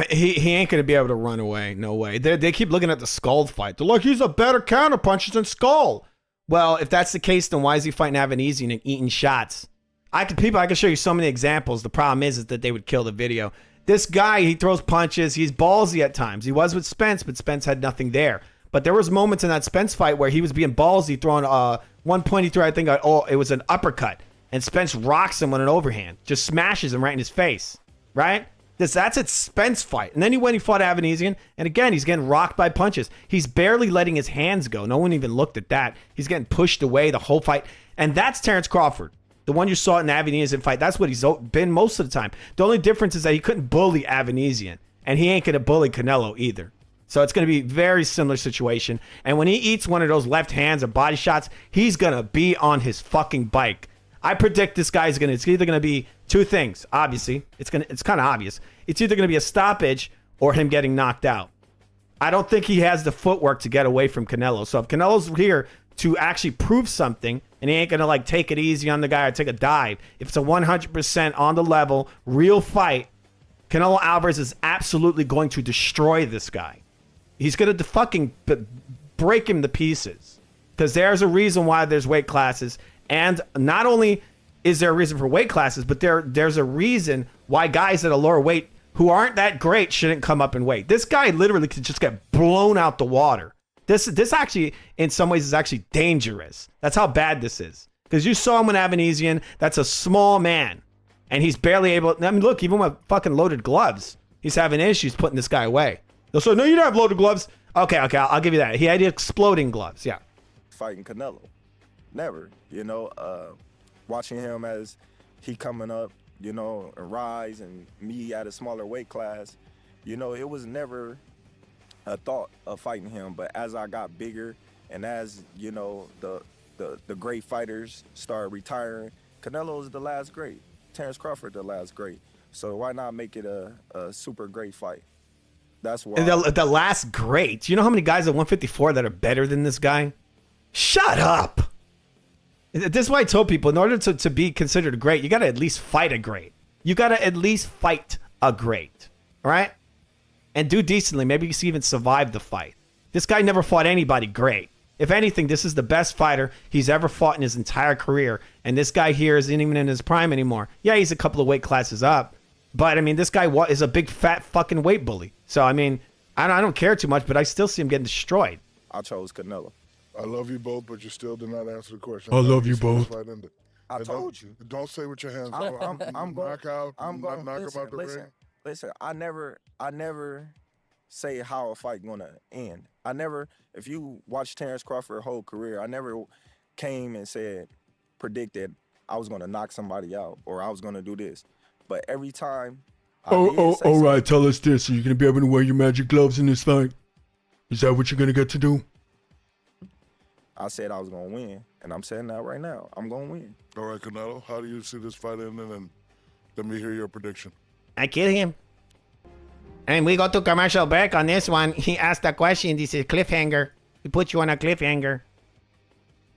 He ain't going to be able to run away. No way. They keep looking at the Skull fight. They're like, he's a better counterpuncher than Skull. Well, if that's the case, then why is he fighting Avanesian and eating shots? I can show you so many examples. The problem is that they would kill the video. This guy, he throws punches. He's ballsy at times. He was with Spence, but Spence had nothing there. But there was moments in that Spence fight where he was being ballsy, throwing one point he threw, I think, it was an uppercut. And Spence rocks him on an overhand. Just smashes him right in his face. Right? That's a Spence fight. And then he fought Avanesian. And again, he's getting rocked by punches. He's barely letting his hands go. No one even looked at that. He's getting pushed away the whole fight. And that's Terrence Crawford. The one you saw in the Avanesian fight. That's what he's been most of the time. The only difference is that he couldn't bully Avanesian. And he ain't going to bully Canelo either. So it's going to be a very similar situation. And when he eats one of those left hands or body shots, he's going to be on his fucking bike. I predict this guy's it's either going to be two things. Obviously, it's kind of obvious. It's either going to be a stoppage or him getting knocked out. I don't think he has the footwork to get away from Canelo. So if Canelo's here to actually prove something, and he ain't going to like take it easy on the guy or take a dive, if it's a 100% on the level, real fight, Canelo Alvarez is absolutely going to destroy this guy. He's going to fucking break him to pieces. Because there's a reason why there's weight classes. And not only is there a reason for weight classes, but there's a reason why guys at a lower weight who aren't that great shouldn't come up in weight. This guy literally could just get blown out the water. This actually, in some ways, is actually dangerous. That's how bad this is. Because you saw him with Avanesian. That's a small man. And he's barely able... I mean, look, even with fucking loaded gloves, he's having issues putting this guy away. They'll say, no, you don't have loaded gloves. Okay, I'll give you that. He had exploding gloves, yeah. Fighting Canelo. Never, watching him as he coming up, and rise, and me at a smaller weight class, it was never a thought of fighting him. But as I got bigger and as, the great fighters started retiring, Canelo is the last great. Terrence Crawford, the last great. So why not make it a super great fight? That's why. The last great. You know how many guys at 154 that are better than this guy? Shut up. This is why I told people, in order to be considered a great, you got to at least fight a great. You got to at least fight a great. All right? And do decently. Maybe you can even survive the fight. This guy never fought anybody great. If anything, this is the best fighter he's ever fought in his entire career. And this guy here isn't even in his prime anymore. Yeah, he's a couple of weight classes up. But, I mean, this guy is a big, fat fucking weight bully. So, I mean, I don't care too much, but I still see him getting destroyed. I chose Canelo. I love you both, but you still did not answer the question. I love you both. I told you. Don't say with your hands. I'm knock out. I'm going knock him out the ring. Listen. I never say how a fight gonna end. If you watch Terrence Crawford's whole career, I never came and predicted I was gonna knock somebody out or I was gonna do this. But every time. All right. Tell us this. Are you gonna be able to wear your magic gloves in this fight? Is that what you're gonna get to do? I said I was going to win, and I'm saying that right now. I'm going to win. All right, Canelo, how do you see this fight ending? And let me hear your prediction. I kill him. And we go to commercial break on this one. He asked a question. This is cliffhanger. He put you on a cliffhanger.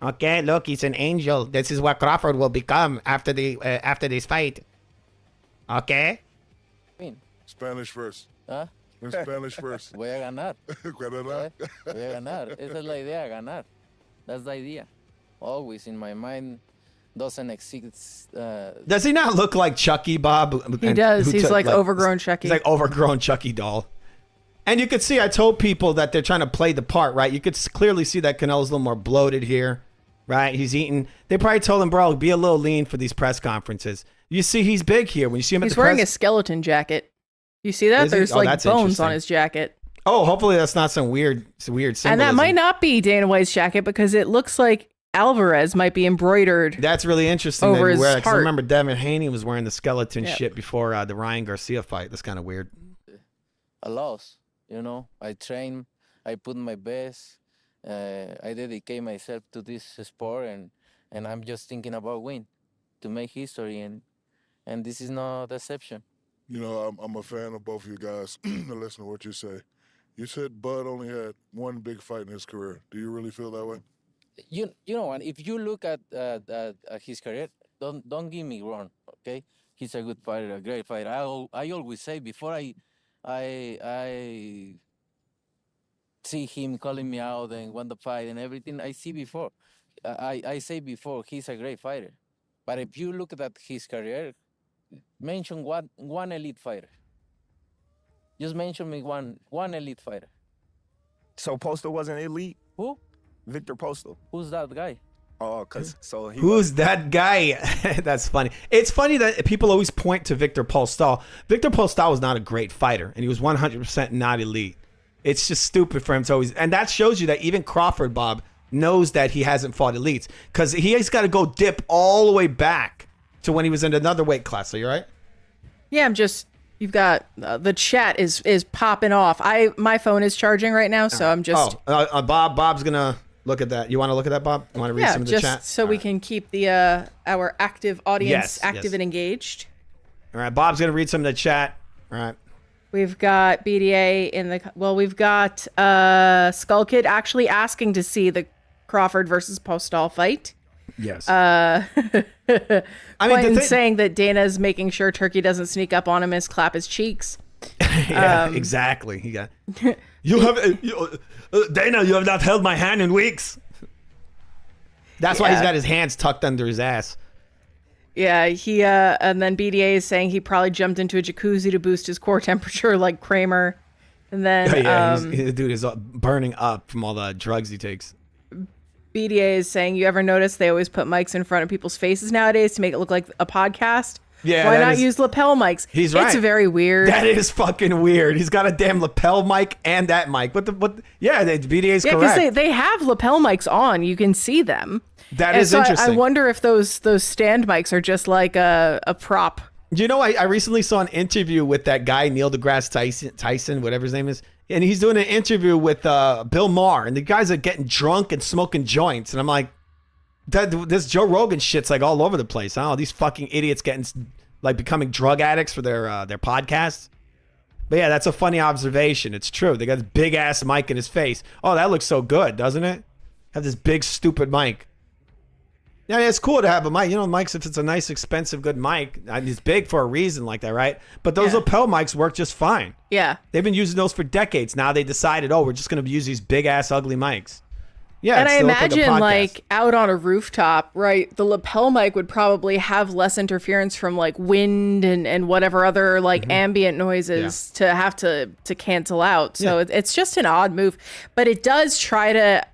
Okay, look, he's an angel. This is what Crawford will become after this fight. Okay? Spanish first. ¿Ah? In Spanish first. Voy a ganar. Voy a ganar. Esa es la idea, ganar. That's the idea. Always in my mind, doesn't exist. Does he not look like Chucky, Bob? He does. He's like overgrown Chucky. He's like overgrown Chucky doll. And you could see, I told people that they're trying to play the part, right? You could clearly see that Canelo's a little more bloated here, right? He's eating. They probably told him, bro, be a little lean for these press conferences. You see, he's big here. When you see him he's wearing a skeleton jacket. You see that? There's like bones on his jacket. Oh, hopefully that's not some weird symbolism. And that might not be Dana White's jacket because it looks like Alvarez might be embroidered. That's really interesting. Over his heart. I remember Devin Haney was wearing the skeleton shit before the Ryan Garcia fight. That's kind of weird. A loss, I train, I put my best, I dedicate myself to this sport, and I'm just thinking about win, to make history, and this is no deception. I'm a fan of both of you guys. Listen to what you say. You said Bud only had one big fight in his career. Do you really feel that way? You know, and if you look at his career, don't get me wrong, okay? He's a good fighter, a great fighter. I always say before I see him calling me out and want the fight and everything, I say before he's a great fighter. But if you look at his career, mention one elite fighter. Just mention me one elite fighter. So Postal wasn't elite? Who? Victor Postal. Who's that guy? Oh, cause so he Who's that guy? That's funny. It's funny that people always point to Victor Postal. Victor Postal was not a great fighter, and he was 100% not elite. It's just stupid for him to always, and that shows you that even Crawford, Bob, knows that he hasn't fought elites because he's got to go dip all the way back to when he was in another weight class. Are you right? Yeah, I'm just. You've got the chat is popping off. My phone is charging right now, so I'm just. Bob's gonna look at that. You want to look at that, Bob? You want to read some of the chat? Just so we can keep the our active audience active and engaged. All right, Bob's gonna read some of the chat. All right. We've got BDA in the we've got Skull Kid actually asking to see the Crawford versus Postal fight. Yes. Quentin saying that Dana's making sure Turkey doesn't sneak up on him and clap his cheeks. Yeah, exactly. He got. You have Dana. You have not held my hand in weeks. That's why he's got his hands tucked under his ass. Yeah, he and then BDA is saying he probably jumped into a jacuzzi to boost his core temperature like Kramer. And then the dude is burning up from all the drugs he takes. BDA is saying, you ever notice they always put mics in front of people's faces nowadays to make it look like a podcast? Yeah. Why not use lapel mics? He's right. It's very weird. That is fucking weird. He's got a damn lapel mic and that mic. What? Yeah, BDA is correct. Yeah, because they have lapel mics on. You can see them. That is interesting. I wonder if those stand mics are just like a prop. You know, I recently saw an interview with that guy, Neil deGrasse Tyson, whatever his name is. And he's doing an interview with Bill Maher. And the guys are getting drunk and smoking joints. And I'm like, this Joe Rogan shit's like all over the place. Oh, these fucking idiots becoming drug addicts for their podcasts. But yeah, that's a funny observation. It's true. They got this big ass mic in his face. Oh, that looks so good, doesn't it? Have this big stupid mic. Yeah, it's cool to have a mic. You know, mics, if it's a nice, expensive, good mic, it's big for a reason like that, right? But those lapel mics work just fine. Yeah. They've been using those for decades. Now they decided, we're just going to use these big-ass, ugly mics. Yeah, and I imagine, like, out on a rooftop, right, the lapel mic would probably have less interference from, like, wind and whatever other, like, ambient noises to have to cancel out. So it's just an odd move. But it does try to...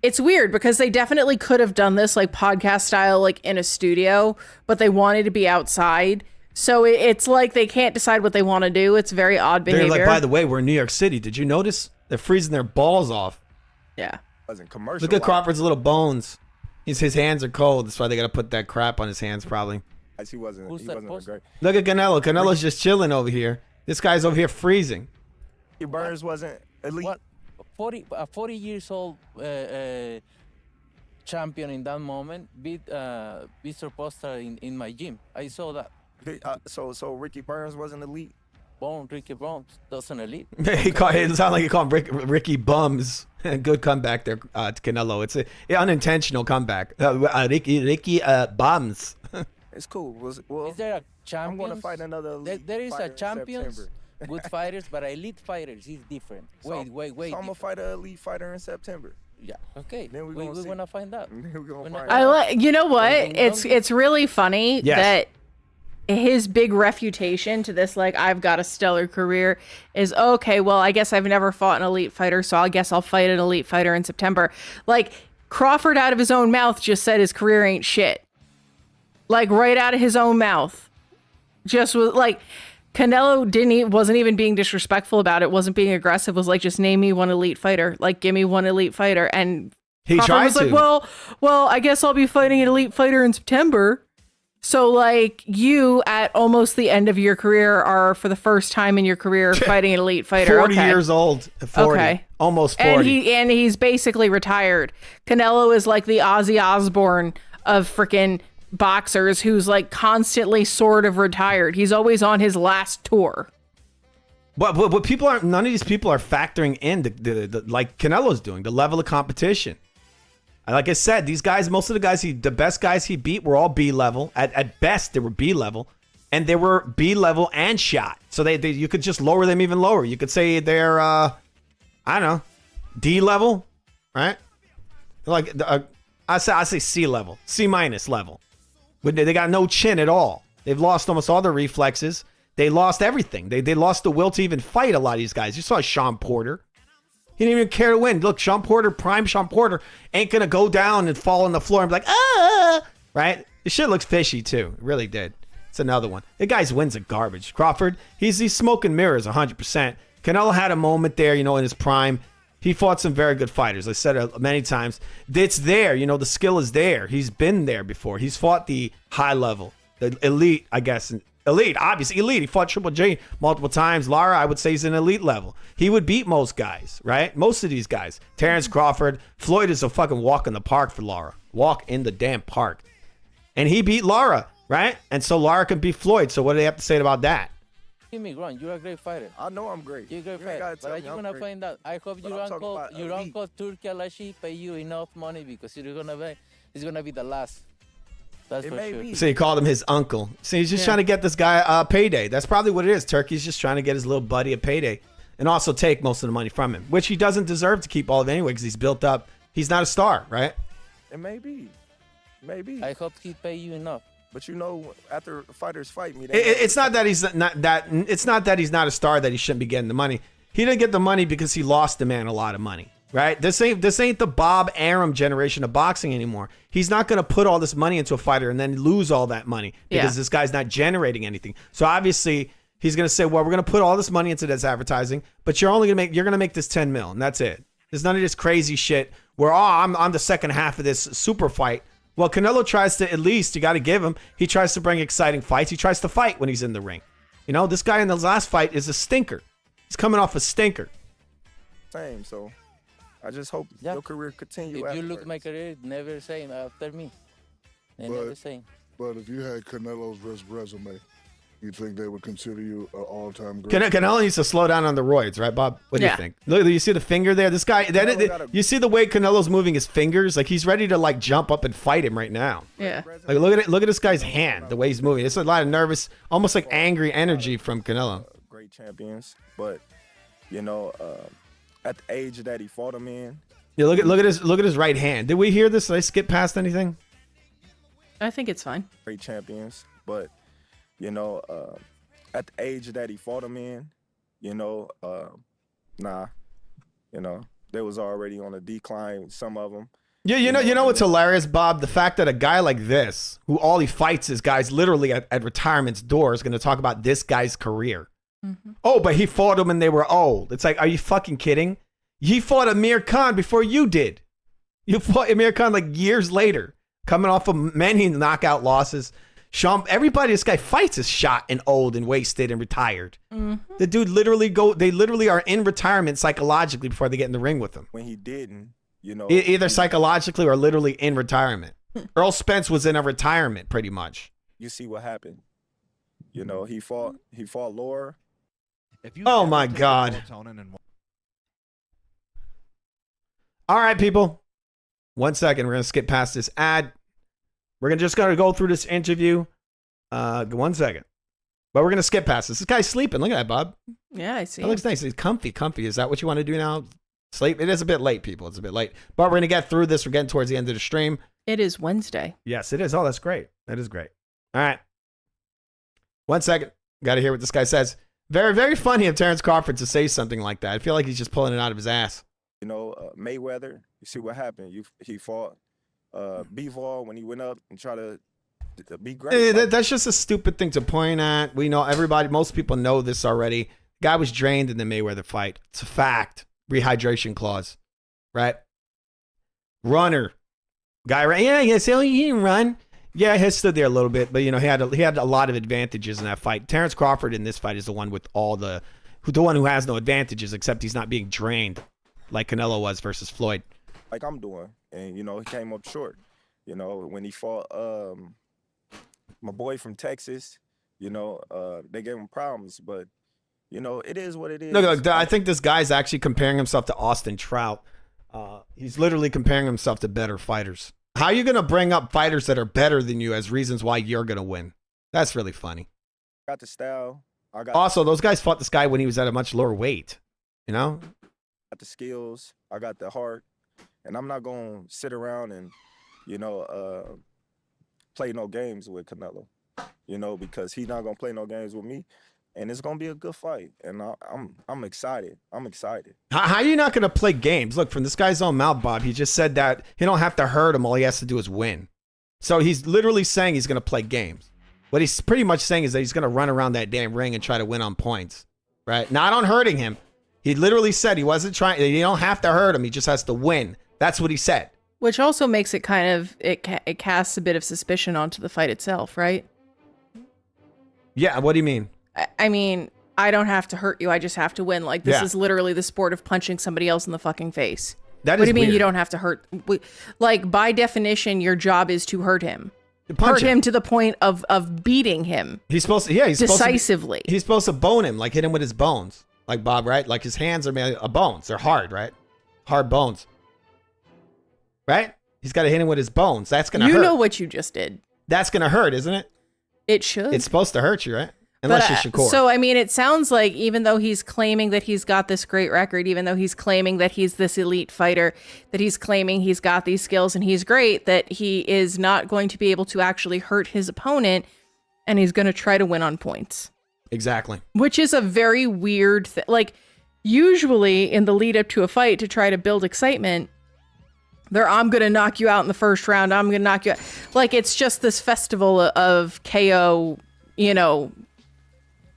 It's weird because they definitely could have done this like podcast style, like in a studio, but they wanted to be outside. So it's like they can't decide what they want to do. It's very odd behavior. They're like, by the way, we're in New York City. Did you notice? They're freezing their balls off. Yeah. Wasn't commercial. Look at Crawford's little bones. His hands are cold. That's why they got to put that crap on his hands probably. He wasn't great. Look at Canelo. Canelo's just chilling over here. This guy's over here freezing. Burns wasn't elite. What? 40 years old champion in that moment beat Mr. Poster in my gym. I saw that. So Ricky Burns wasn't elite? Ricky Burns doesn't elite. It sounded like he called him Ricky Bums. Good comeback there to Canelo. It's an unintentional comeback. Ricky Bums. It's cool. Is there a champion? I'm going to fight another elite There is a champion. September. Good fighters, but elite fighters is different. Wait. So I'm gonna fight an elite fighter in September. Yeah. Okay. Then we wanna find out. You know what? It's really funny that his big refutation to this, like, I've got a stellar career is, okay, well, I guess I've never fought an elite fighter, so I guess I'll fight an elite fighter in September. Like, Crawford out of his own mouth just said his career ain't shit. Like, right out of his own mouth. Just was like, Canelo wasn't even being disrespectful about it, wasn't being aggressive, was like, just name me one elite fighter. Like, give me one elite fighter. And Crawford was like, well, I guess I'll be fighting an elite fighter in September. So, like, you at almost the end of your career are, for the first time in your career, fighting an elite fighter. 40 years old. 40. Okay. Almost 40. And he's basically retired. Canelo is like the Ozzy Osbourne of freaking boxers, who's like constantly sort of retired. He's always on his last tour. But none of these people are factoring in the like Canelo's doing, the level of competition. Like I said, these guys, most of the best guys he beat were all B level. At best, they were B level, and they were B level and shot. So you could just lower them even lower. You could say they're I don't know, D level, right? Like I say C level, C minus level. They got no chin at all. They've lost almost all their reflexes. They lost everything. They lost the will to even fight a lot of these guys. You saw Sean Porter. He didn't even care to win. Look, Sean Porter, prime Sean Porter, ain't going to go down and fall on the floor and be like, ah, right? This shit looks fishy, too. It really did. It's another one. The guy's wins are garbage. Crawford, he's smoking mirrors 100%. Canelo had a moment there, in his prime. He fought some very good fighters. I said it many times. It's there. The skill is there. He's been there before. He's fought the high level, the elite, I guess. Elite, obviously elite. He fought Triple J multiple times. Lara, I would say, he's an elite level. He would beat most guys, right? Most of these guys. Terrence Crawford. Floyd is a fucking walk in the park for Lara. Walk in the damn park. And he beat Lara, right? And so Lara can beat Floyd. So what do they have to say about that? Give me ground. You're a great fighter. I know I'm great. You're a great fighter. But are you gonna find out? I hope your uncle Turki Alashi pay you enough money because it's gonna be the last. That's for sure. So he called him his uncle. So he's just trying to get this guy a payday. That's probably what it is. Turkey's just trying to get his little buddy a payday and also take most of the money from him, which he doesn't deserve to keep all of it anyway because he's built up. He's not a star, right? It may be. Maybe. I hope he pay you enough. But after fighters fight me, it's not that he's not that. It's not that he's not a star that he shouldn't be getting the money. He didn't get the money because he lost the man a lot of money, right? This ain't the Bob Arum generation of boxing anymore. He's not going to put all this money into a fighter and then lose all that money because this guy's not generating anything. So obviously he's going to say, well, we're going to put all this money into this advertising, but you're going to make this 10 mil, and that's it. There's none of this crazy shit where I'm the second half of this super fight. Well, Canelo tries to, at least, you got to give him, he tries to bring exciting fights. He tries to fight when he's in the ring. This guy in the last fight is a stinker. He's coming off a stinker. Same, so I just hope your career continue. If you look at my career, never same after me. Never same. But if you had Canelo's resume, you think they would consider you an all-time great? Canelo needs to slow down on the roids, right, Bob? What do you think? Look, you see the finger there? This guy, you see the way Canelo's moving his fingers? Like he's ready to jump up and fight him right now. Yeah. Like look at it. Look at this guy's hand, the way he's moving. It's a lot of nervous, almost like angry energy from Canelo. Great champions, but at the age that he fought him in. Yeah, look at his right hand. Did we hear this? Did I skip past anything? I think it's fine. Great champions, but at the age that he fought him in, they was already on a decline. Some of them. Yeah, you know what's hilarious, Bob? The fact that a guy like this, who all he fights is guys literally at retirement's door, is going to talk about this guy's career. Mm-hmm. Oh, but he fought them when they were old. It's like, are you fucking kidding? He fought Amir Khan before you did. You fought Amir Khan years later, coming off of many knockout losses. Everybody this guy fights is shot and old and wasted and retired. Mm-hmm. The dude they literally are in retirement psychologically before they get in the ring with him. When he didn't, either psychologically or literally in retirement. Earl Spence was in a retirement pretty much. You see what happened. He fought Laura. Oh my God. All right, people. 1 second. We're going to skip past this ad. We're just going to go through this interview. 1 second. But we're going to skip past this. This guy's sleeping. Look at that, Bob. Yeah, I see. That looks nice. He's comfy. Is that what you want to do now? Sleep? It is a bit late, people. It's a bit late. But we're going to get through this. We're getting towards the end of the stream. It is Wednesday. Yes, it is. Oh, that's great. That is great. All right. 1 second. Got to hear what this guy says. Very, very funny of Terrence Crawford to say something like that. I feel like he's just pulling it out of his ass. Mayweather, you see what happened. He fought Bivol when he went up and tried to be great. That's just a stupid thing to point at. We know most people know this already. Guy was drained in the Mayweather fight. It's a fact. Rehydration clause, right? Runner. Guy, right? Yeah, so he didn't run. Yeah, he stood there a little bit, but he had a lot of advantages in that fight. Terrence Crawford in this fight is the one with the one who has no advantages, except he's not being drained like Canelo was versus Floyd. Like I'm doing, and he came up short. When he fought my boy from Texas, they gave him problems, but it is what it is. Look, I think this guy's actually comparing himself to Austin Trout. He's literally comparing himself to better fighters. How are you going to bring up fighters that are better than you as reasons why you're going to win? That's really funny. Got the style. Also, those guys fought this guy when he was at a much lower weight. Got the skills. I got the heart. And I'm not going to sit around and, play no games with Canelo, because he's not going to play no games with me. and it's gonna be a good fight. And I'm excited. I'm excited. How are you not going to play games? Look, from this guy's own mouth, Bob, he just said that he don't have to hurt him. All he has to do is win. So he's literally saying he's going to play games. What he's pretty much saying is that he's going to run around that damn ring and try to win on points, right? Not on hurting him. He literally said he wasn't trying. You don't have to hurt him. He just has to win. That's what he said. Which also makes it kind of, it casts a bit of suspicion onto the fight itself, right? Yeah, what do you mean? I mean, I don't have to hurt you. I just have to win. Like, this Yeah. is literally the sport of punching somebody else in the fucking face. That what is do you mean weird. you don't have to hurt? Like, by definition, your job is to hurt him. Punch hurt him to the point of beating him. He's supposed to, yeah, he's decisively. He's supposed to bone him, like hit him with his bones. Like Bob, right? Like his hands are made of bones. They're hard, right? Hard bones. Right? He's got to hit him with his bones. That's going to hurt. You know what you just did. That's going to hurt, isn't it? It should. It's supposed to hurt you, right? Unless you're Shakur. So, I mean, it sounds like even though he's claiming that he's got this great record, even though he's claiming that he's this elite fighter, that he's claiming he's got these skills and he's great, that he is not going to be able to actually hurt his opponent, and he's going to try to win on points. Exactly. Which is a very weird thing. Like, usually in the lead up to a fight to try to build excitement, I'm going to knock you out in the first round. I'm going to knock you out. Like, it's just this festival of KO, you know,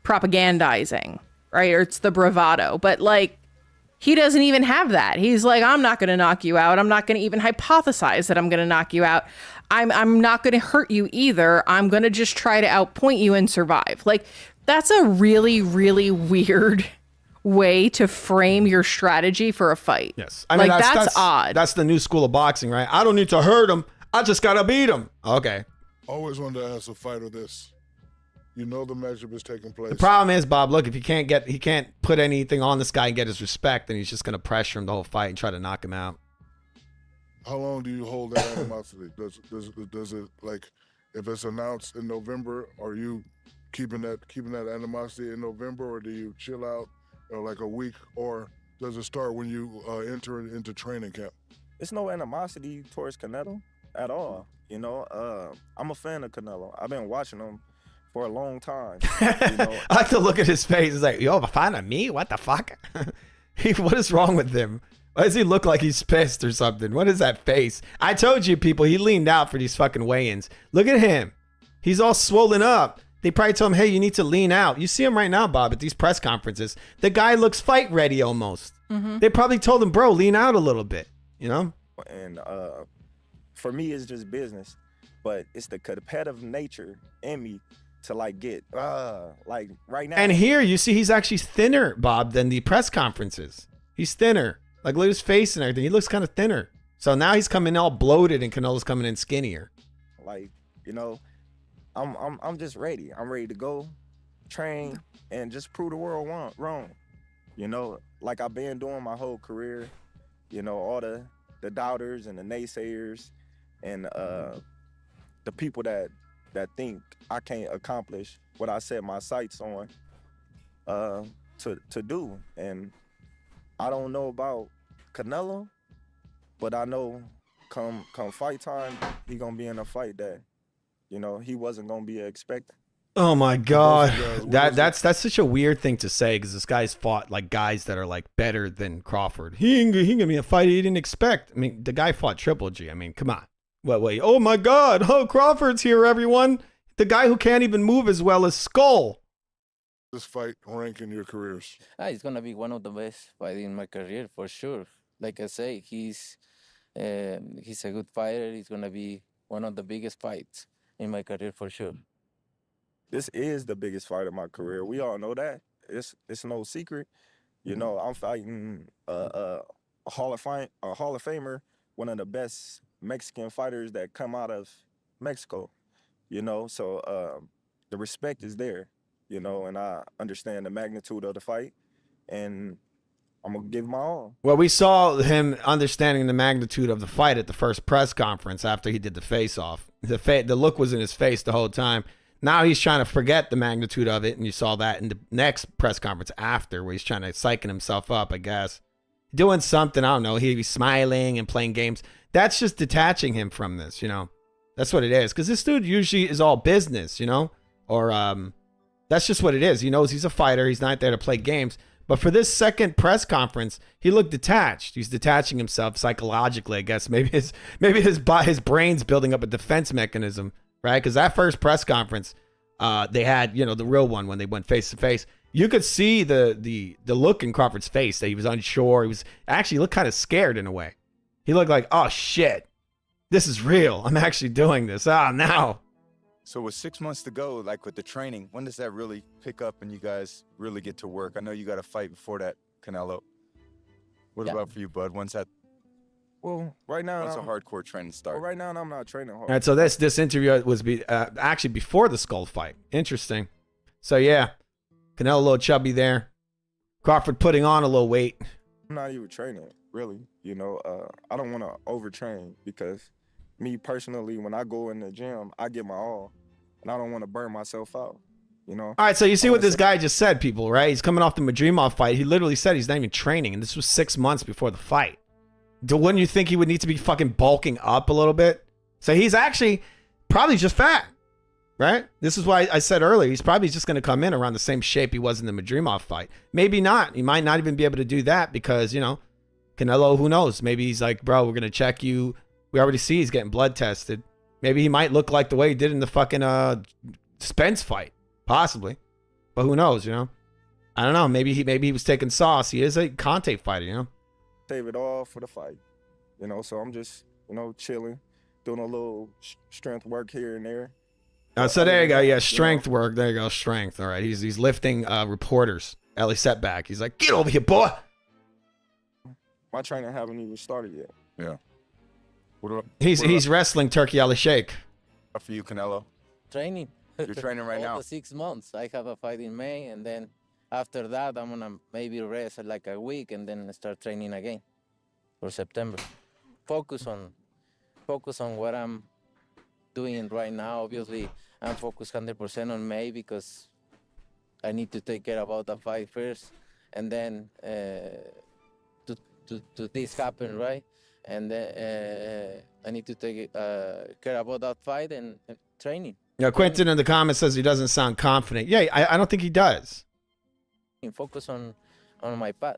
propagandizing, right? Or it's the bravado. But, like, he doesn't even have that. He's like, I'm not going to knock you out. I'm not going to even hypothesize that I'm going to knock you out. I'm not going to hurt you either. I'm going to just try to outpoint you and survive. Like, that's a really, really weird way to frame your strategy for a fight. Yes. I mean, like, that's odd. That's the new school of boxing, right? I don't need to hurt him. I just got to beat him. Okay. Always wanted to ask a fighter this. You know the matchup is taking place. The problem is, Bob, look, if he can't put anything on this guy and get his respect, then he's just going to pressure him the whole fight and try to knock him out. How long do you hold that animosity? Does it, like, if it's announced in November, are you keeping that animosity in November, or do you chill out like a week, or does it start when you enter into training camp? It's no animosity towards Canelo at all. You know, I'm a fan of Canelo. I've been watching him for a long time. You know? I like to look at his face. He's like, yo, a fan of me? What the fuck? What is wrong with him? Why does he look like he's pissed or something? What is that face? I told you, people, he leaned out for these fucking weigh-ins. Look at him. He's all swollen up. They probably told him, hey, you need to lean out. You see him right now, Bob, at these press conferences. The guy looks fight ready almost. Mm-hmm. They probably told him, bro, lean out a little bit, you know? And for me, it's just business. But it's the competitive nature in me to, like, get, like, right now. And here, you see he's actually thinner, Bob, than the press conferences. He's thinner. Like, look at his face and everything. He looks kind of thinner. So now he's coming all bloated and Canelo's coming in skinnier. Like, you know, I'm just ready. I'm ready to go, train, and just prove the world wrong. You know, like I've been doing my whole career. You know, all the doubters and the naysayers and the people that think I can't accomplish what I set my sights on to do. And I don't know about Canelo, but I know come fight time, he gonna be in a fight that, you know, he wasn't gonna be expecting. Oh my God, that's such a weird thing to say, because this guy's fought like guys that are like better than Crawford. He ain't gonna be a fight he didn't expect. I mean, the guy fought Triple G. I mean, come on. Wait. Oh my God. Oh, Crawford's here, everyone. The guy who can't even move as well as Skull. This fight rank in your careers? It's gonna be one of the best fights in my career for sure. Like I say, he's a good fighter. He's gonna be one of the biggest fights in my career for sure. This is the biggest fight of my career. We all know that. It's no secret. You know, I'm fighting a Hall of Famer, one of the best Mexican fighters that come out of Mexico. You know, so the respect is there. You know, and I understand the magnitude of the fight, and I'm gonna give my all. Well, we saw him understanding the magnitude of the fight at the first press conference after he did the face-off. The look was in his face the whole time. Now he's trying to forget the magnitude of it, and you saw that in the next press conference after, where he's trying to psyching himself up, I guess. Doing something, I don't know, he'd be smiling and playing games. That's just detaching him from this, you know? That's what it is, because this dude usually is all business, you know? Or, That's just what it is. He knows he's a fighter. He's not there to play games. But for this second press conference, he looked detached. He's detaching himself psychologically, I guess. Maybe his brain's building up a defense mechanism, right? Because that first press conference, they had, you know, the real one when they went face to face. You could see the look in Crawford's face that he was unsure. He was actually looked kind of scared in a way. He looked like, oh shit, this is real. I'm actually doing this. Now. So with 6 months to go, like with the training, when does that really pick up and you guys really get to work? I know you got to fight before that, Canelo. What about for you, Bud? When's that? Well, right now, when's the hardcore training start? Well, right now, I'm not training hard. All right, so this interview was actually before the skull fight. Interesting. So yeah, Canelo a little chubby there. Crawford putting on a little weight. I'm not even training, really. You know, I don't want to overtrain because me personally, when I go in the gym, I get my all, and I don't want to burn myself out. You know. All right, so you see what this guy just said, people, right? He's coming off the Madrimov fight. He literally said he's not even training, and this was 6 months before the fight. Wouldn't you think he would need to be fucking bulking up a little bit? So he's actually probably just fat, right? This is why I said earlier, he's probably just going to come in around the same shape he was in the Madrimov fight. Maybe not. He might not even be able to do that because, you know, Canelo, who knows? Maybe he's like, bro, we're going to check you. We already see he's getting blood tested. Maybe he might look like the way he did in the fucking Spence fight. Possibly. But who knows, you know? I don't know. Maybe he was taking sauce. He is a Conte fighter, you know? Save it all for the fight. You know, so I'm just, you know, chilling, doing a little strength work here and there. So there you go. Yeah, strength work. There you go. Strength. All right. He's lifting reporters. Ellie Setback. He's like, get over here, boy. My training haven't even started yet. Yeah. What He's wrestling Turkey Ali Sheikh. For you, Canelo? Training. You're training right now? The 6 months. I have a fight in May, and then after that, I'm gonna maybe rest like a week and then start training again for September. Focus on what I'm doing right now. Obviously, I'm focused 100% on May because I need to take care about the fight first, and then to this happen, right? And then I need to take care about that fight and training. Yeah, Quentin in the comments says he doesn't sound confident. Yeah, I don't think he does. Focus on my path.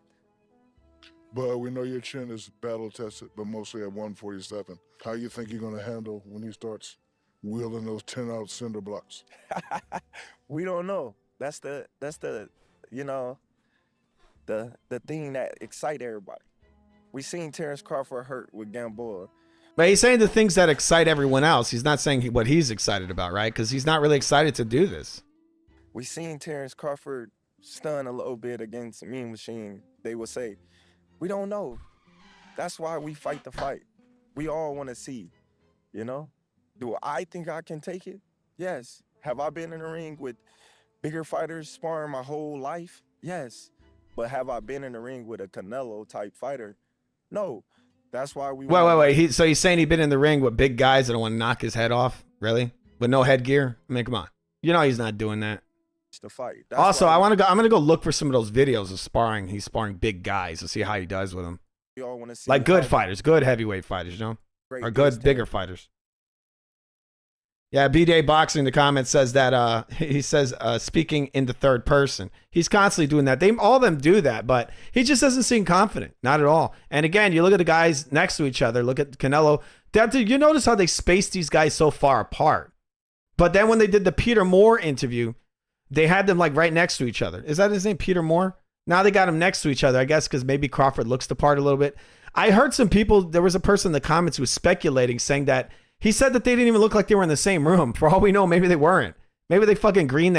But we know your chin is battle tested, but mostly at 147. How you think you're gonna handle when he starts wheeling those 10-out cinder blocks? We don't know. That's the you know, the thing that excite everybody. We seen Terrence Crawford hurt with Gamboa. But he's saying the things that excite everyone else. He's not saying what he's excited about, right? Because he's not really excited to do this. We seen Terrence Crawford stun a little bit against Mean Machine. They would say, we don't know. That's why we fight the fight. We all want to see, you know? Do I think I can take it? Yes. Have I been in the ring with bigger fighters sparring my whole life? Yes. But have I been in the ring with a Canelo type fighter? No. That's why we Wait. So he's saying he'd been in the ring with big guys that want to knock his head off? Really? With no headgear? I mean, come on. You know he's not doing that. The fight. Also, I'm gonna go look for some of those videos of sparring. He's sparring big guys to see how he does with them. We all want to see like good fighters, good heavyweight fighters, you know? Or good bigger fighters. Yeah, B-Day Boxing in the comments says that he says speaking in the third person. He's constantly doing that. All of them do that, but he just doesn't seem confident. Not at all. And again, you look at the guys next to each other. Look at Canelo. You notice how they spaced these guys so far apart. But then when they did the Peter Moore interview, they had them like right next to each other. Is that his name, Peter Moore? Now they got him next to each other, I guess, because maybe Crawford looks the part a little bit. I heard some people, there was a person in the comments who was speculating, saying that he said that they didn't even look like they were in the same room. For all we know, maybe they weren't. Maybe they fucking green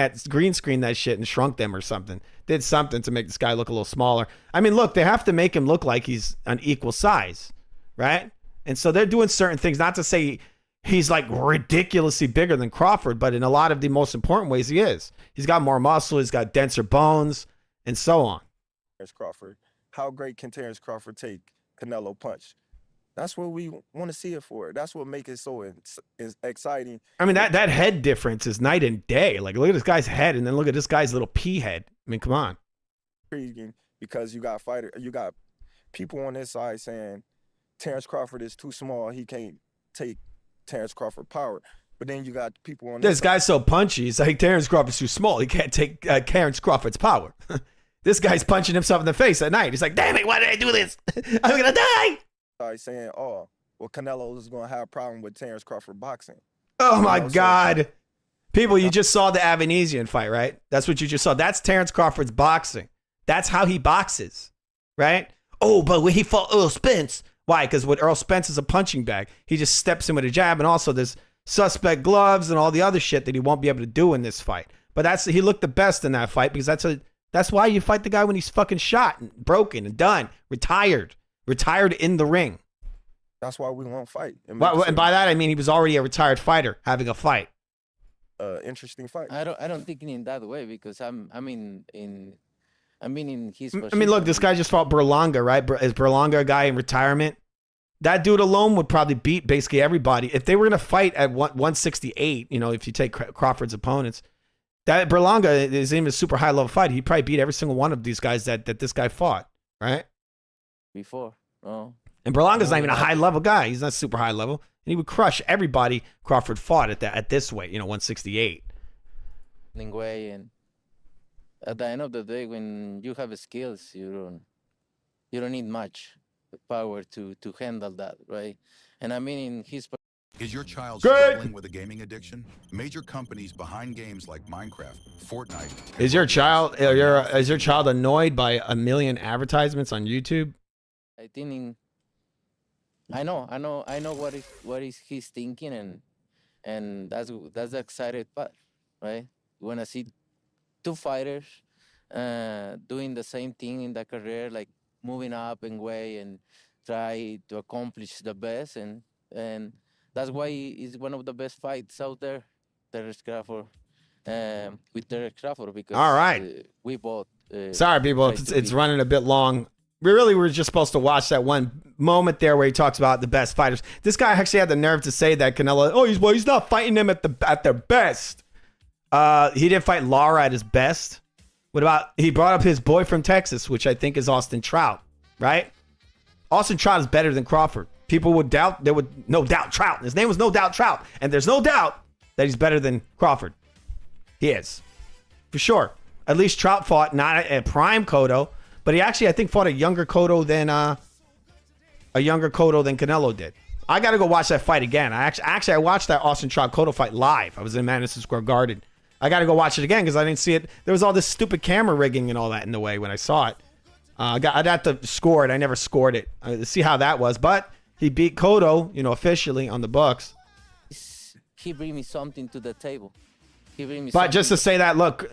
screen that shit and shrunk them or something. Did something to make this guy look a little smaller. I mean, look, they have to make him look like he's an equal size, right? And so they're doing certain things, not to say he's like ridiculously bigger than Crawford, but in a lot of the most important ways he is. He's got more muscle, he's got denser bones, and so on. Terrence Crawford. How great can Terrence Crawford take Canelo punch? That's what we want to see it for. That's what makes it so exciting. I mean, that head difference is night and day. Like, look at this guy's head, and then look at this guy's little pea head. I mean, come on. Intriguing because you got people on this side saying Terrence Crawford is too small. He can't take Terrence Crawford power. But then you got people on This guy's so punchy. He's like, Terrence Crawford's too small. He can't take Terrence Crawford's power. This guy's punching himself in the face at night. He's like, damn it, why did I do this? I'm going to die. Saying, oh, well, Canelo is going to have a problem with Terrence Crawford boxing. Oh, my God. People, you just saw the Avanesian fight, right? That's what you just saw. That's Terrence Crawford's boxing. That's how he boxes, right? Oh, but when he fought Earl Spence. Why? Because with Earl Spence is a punching bag. He just steps in with a jab, and also there's suspect gloves and all the other shit that he won't be able to do in this fight. But he looked the best in that fight because that's why you fight the guy when he's fucking shot and broken and done, retired in the ring. That's why we won't fight. And by that I mean he was already a retired fighter having a fight. Interesting fight. I don't think in that way because in his. I mean, look, this guy just fought Berlanga, right? Is Berlanga a guy in retirement? That dude alone would probably beat basically everybody if they were gonna fight at 168. You know, if you take Crawford's opponents, that Berlanga is even a super high level fight. He probably beat every single one of these guys that this guy fought, right? Before, oh. And Berlanga's not even a high level guy. He's not super high level, and he would crush everybody Crawford fought at this weight. 168. Way, and at the end of the day, when you have skills, you don't need much power to handle that, right? And I mean, in his. Is your child struggling with a gaming addiction? Major companies behind games like Minecraft, Fortnite. Is your child annoyed by a million advertisements on YouTube? I think I know what he's thinking, and that's the excited part, right? When I see two fighters doing the same thing in their career, like moving up in weight and try to accomplish the best, and that's why it's one of the best fights out there, Terrence Crawford, with Terrence Crawford, because all right, we both. Sorry, people, it's running a bit long. We really were just supposed to watch that one moment there where he talks about the best fighters. This guy actually had the nerve to say that Canelo. He's not fighting them at their best. He didn't fight Lara at his best. What about he brought up his boy from Texas, which I think is Austin Trout, right? Austin Trout is better than Crawford. People would doubt, there would no doubt Trout. His name was No Doubt Trout. And there's no doubt that he's better than Crawford. He is. For sure. At least Trout fought not a prime Cotto, but he actually, I think, fought a younger Cotto than Canelo did. I got to go watch that fight again. I watched that Austin Trout Cotto fight live. I was in Madison Square Garden. I got to go watch it again because I didn't see it. There was all this stupid camera rigging and all that in the way when I saw it. I'd have to score it. I never scored it to see how that was. But he beat Cotto, officially on the books. He bring me something to the table. But just to say that, look,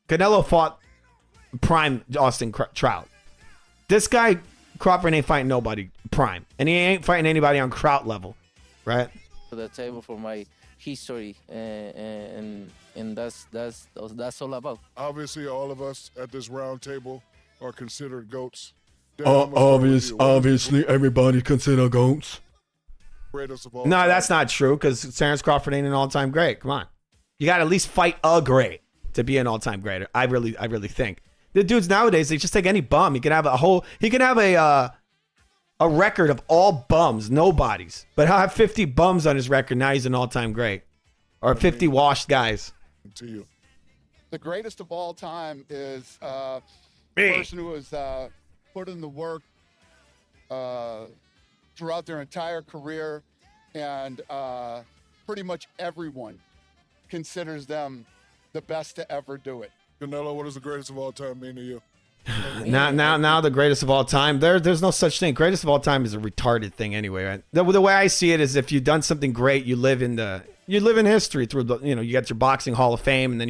Canelo fought prime Austin Trout. This guy, Crawford, ain't fighting nobody prime. And he ain't fighting anybody on Trout level, right? To the table for my history, and that's all about. Obviously, all of us at this round table are considered GOATs. Obviously, everybody consider GOATs. Greatest of all No, time. that's not true because Terrence Crawford ain't an all-time great. Come on. You got to at least fight a great to be an all-time great. I really think. The dudes nowadays, they just take any bum. He can have a record of all bums, nobodies. But he'll have 50 bums on his record. Now he's an all-time great. Or 50 washed guys. To you. The greatest of all time is the Me. person who has put in the work throughout their entire career, and pretty much everyone considers them the best to ever do it. Canelo, what does the greatest of all time mean to you? Now the greatest of all time. There's no such thing. Greatest of all time is a retarded thing anyway, right? The way I see it is if you've done something great, you live in history through the, you got your boxing Hall of Fame, and then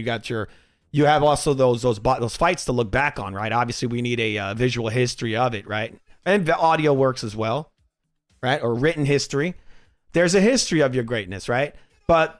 you have also those fights to look back on, right? Obviously we need a visual history of it, right? And the audio works as well, right? Or written history. There's a history of your greatness, right? But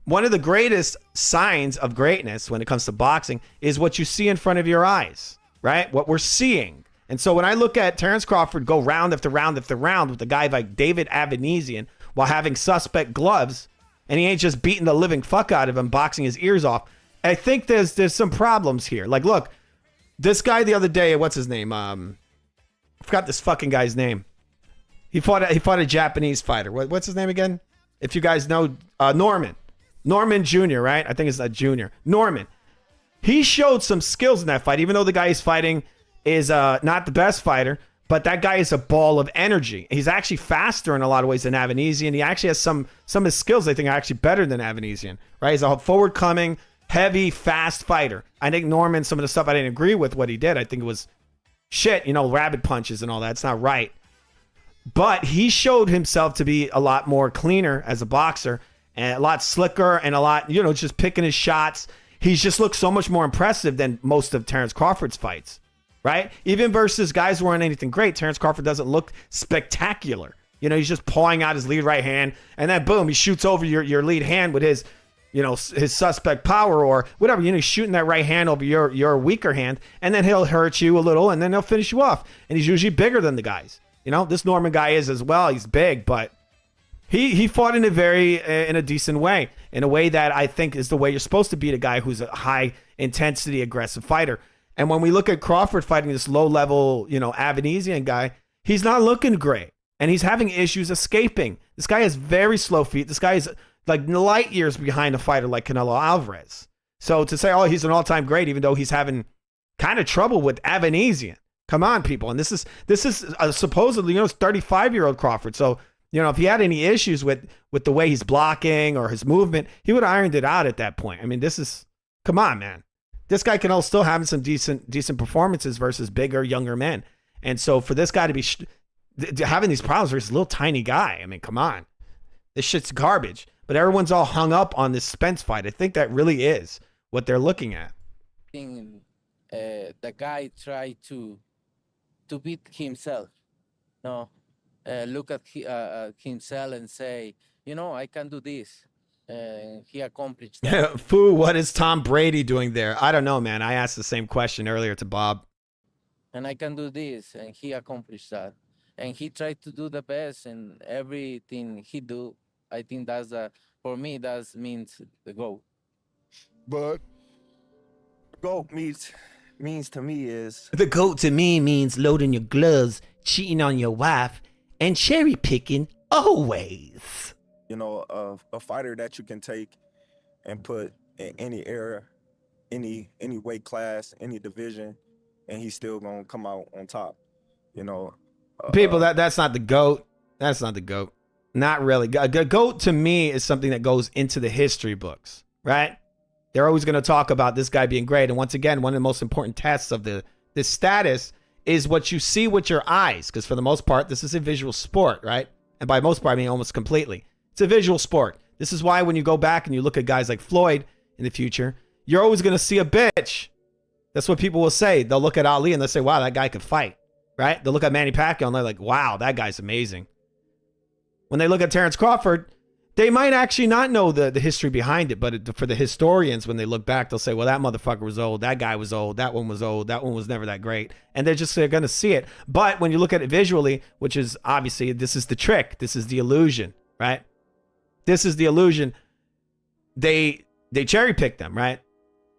one of the greatest signs of greatness when it comes to boxing is what you see in front of your eyes, right? What we're seeing. And so when I look at Terrence Crawford go round after round after round with a guy like David Avanesian while having suspect gloves, and he ain't just beating the living fuck out of him, boxing his ears off, I think there's some problems here. Like, look, this guy the other day, what's his name? I forgot this fucking guy's name. He fought a Japanese fighter. What's his name again? If you guys know Norman Jr., right? I think it's a junior. Norman. He showed some skills in that fight, even though the guy he's fighting is not the best fighter, but that guy is a ball of energy. He's actually faster in a lot of ways than Avanesian. He actually has some of his skills I think are actually better than Avanesian, right? He's a forward-coming, heavy, fast fighter. I think Norman, some of the stuff I didn't agree with what he did. I think it was shit, rabbit punches and all that. It's not right. But he showed himself to be a lot more cleaner as a boxer and a lot slicker and a lot, just picking his shots. He's just looked so much more impressive than most of Terence Crawford's fights, right? Even versus guys who aren't anything great, Terence Crawford doesn't look spectacular. He's just pawing out his lead right hand, and then boom, he shoots over your lead hand with his, his suspect power or whatever. He's shooting that right hand over your weaker hand, and then he'll hurt you a little, and then he'll finish you off. And he's usually bigger than the guys. This Norman guy is as well. He's big, but he fought in a decent way, in a way that I think is the way you're supposed to beat a guy who's a high intensity, aggressive fighter. And when we look at Crawford fighting this low level, Avanesian guy, he's not looking great, and he's having issues escaping. This guy has very slow feet. This guy is like light years behind a fighter like Canelo Alvarez. So to say, oh, he's an all-time great, even though he's having kind of trouble with Avanesian. Come on, people. And this is supposedly, 35-year-old Crawford. So, if he had any issues with the way he's blocking or his movement, he would have ironed it out at that point. I mean, come on, man. This guy can still having some decent performances versus bigger, younger men. And so for this guy to be having these problems versus a little tiny guy, I mean, come on. This shit's garbage. But everyone's all hung up on this Spence fight. I think that really is what they're looking at. The guy tried to beat himself. No, look at himself and say, I can do this. He accomplished that. Foo, what is Tom Brady doing there? I don't know, man. I asked the same question earlier to Bob. And I can do this, and he accomplished that. And he tried to do the best, and everything he do, I think for me, that means the GOAT. But GOAT means to me is... The GOAT to me means loading your gloves, cheating on your wife, and cherry picking always. A fighter that you can take and put in any era, any weight class, any division, and he's still gonna come out on top. People, that's not the GOAT. That's not the GOAT. Not really. GOAT to me is something that goes into the history books, right? They're always going to talk about this guy being great. And once again, one of the most important tests of this status is what you see with your eyes. Because for the most part, this is a visual sport, right? And by most part, I mean almost completely. It's a visual sport. This is why when you go back and you look at guys like Floyd in the future, you're always going to see a bitch. That's what people will say. They'll look at Ali and they'll say, wow, that guy could fight, right? They'll look at Manny Pacquiao and they're like, wow, that guy's amazing. When they look at Terence Crawford, they might actually not know the history behind it, but for the historians, when they look back, they'll say, well, that motherfucker was old. That guy was old. That one was old. That one was never that great. And they're going to see it. But when you look at it visually, which is obviously, this is the trick. This is the illusion, right? This is the illusion. They cherry picked them, right?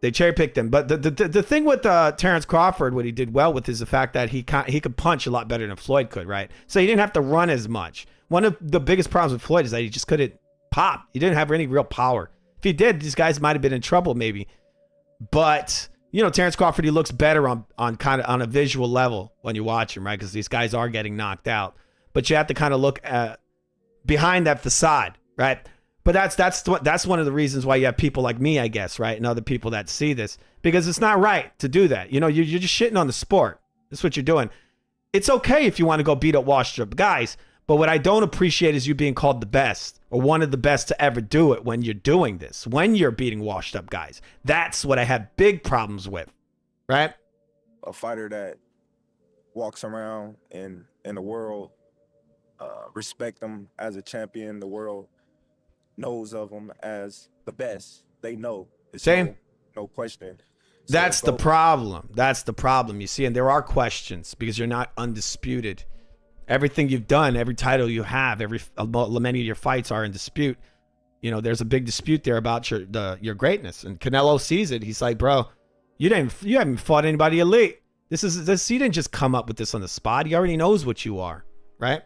They cherry picked them. But the thing with Terence Crawford, what he did well with is the fact that he could punch a lot better than Floyd could, right? So he didn't have to run as much. One of the biggest problems with Floyd is that he just couldn't pop. He didn't have any real power. If he did, these guys might have been in trouble maybe. But, Terence Crawford, he looks better on a visual level when you watch him, right? Because these guys are getting knocked out. But you have to kind of look at behind that facade, right? But that's one of the reasons why you have people like me, I guess, right? And other people that see this. Because it's not right to do that. You're just shitting on the sport. That's what you're doing. It's okay if you want to go beat up washed up guys. But what I don't appreciate is you being called the best or one of the best to ever do it when you're doing this, when you're beating washed up guys. That's what I have big problems with, right? A fighter that walks around in the world, respect them as a champion, the world knows of him as the best. They know. It's Same. No question. That's the problem. That's the problem, you see. And there are questions because you're not undisputed. Everything you've done, every title you have, many of your fights are in dispute. There's a big dispute there about your greatness. And Canelo sees it. He's like, bro, you haven't fought anybody elite. He didn't just come up with this on the spot. He already knows what you are, right?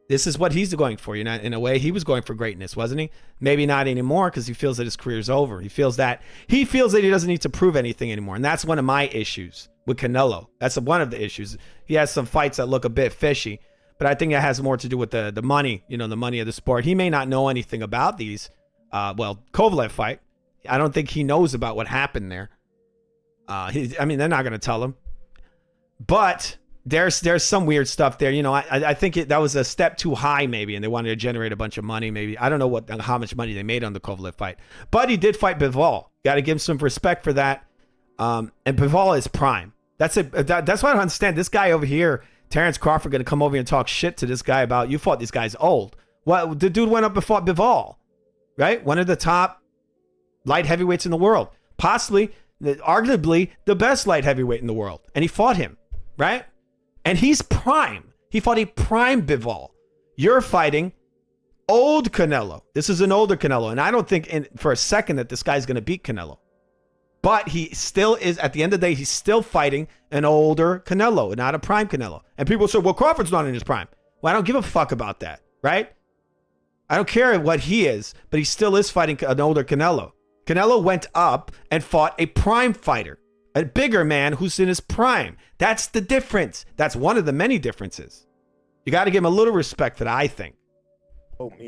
This is what he's going for. You know, in a way, he was going for greatness, wasn't he? Maybe not anymore because he feels that his career's over. He feels that he doesn't need to prove anything anymore. And that's one of my issues with Canelo. That's one of the issues. He has some fights that look a bit fishy, but I think it has more to do with the money, you know, the money of the sport. He may not know anything about these. Kovalev fight, I don't think he knows about what happened there. They're not going to tell him. But there's some weird stuff there. You know, I think that was a step too high maybe, and they wanted to generate a bunch of money maybe. I don't know how much money they made on the Kovalev fight. But he did fight Bivol. Got to give him some respect for that. And Bivol is prime. That's what I don't understand. This guy over here, Terrence Crawford, going to come over here and talk shit to this guy about, you fought these guys old. Well, the dude went up and fought Bivol, right? One of the top light heavyweights in the world. Possibly, arguably, the best light heavyweight in the world. And he fought him, right? And he's prime. He fought a prime Bivol. You're fighting old Canelo. This is an older Canelo. And I don't think for a second that this guy's going to beat Canelo. But he still is, at the end of the day, he's still fighting an older Canelo, not a prime Canelo. And people say, well, Crawford's not in his prime. Well, I don't give a fuck about that, right? I don't care what he is, but he still is fighting an older Canelo. Canelo went up and fought a prime fighter, a bigger man who's in his prime. That's the difference. That's one of the many differences. You got to give him a little respect for that, I think. What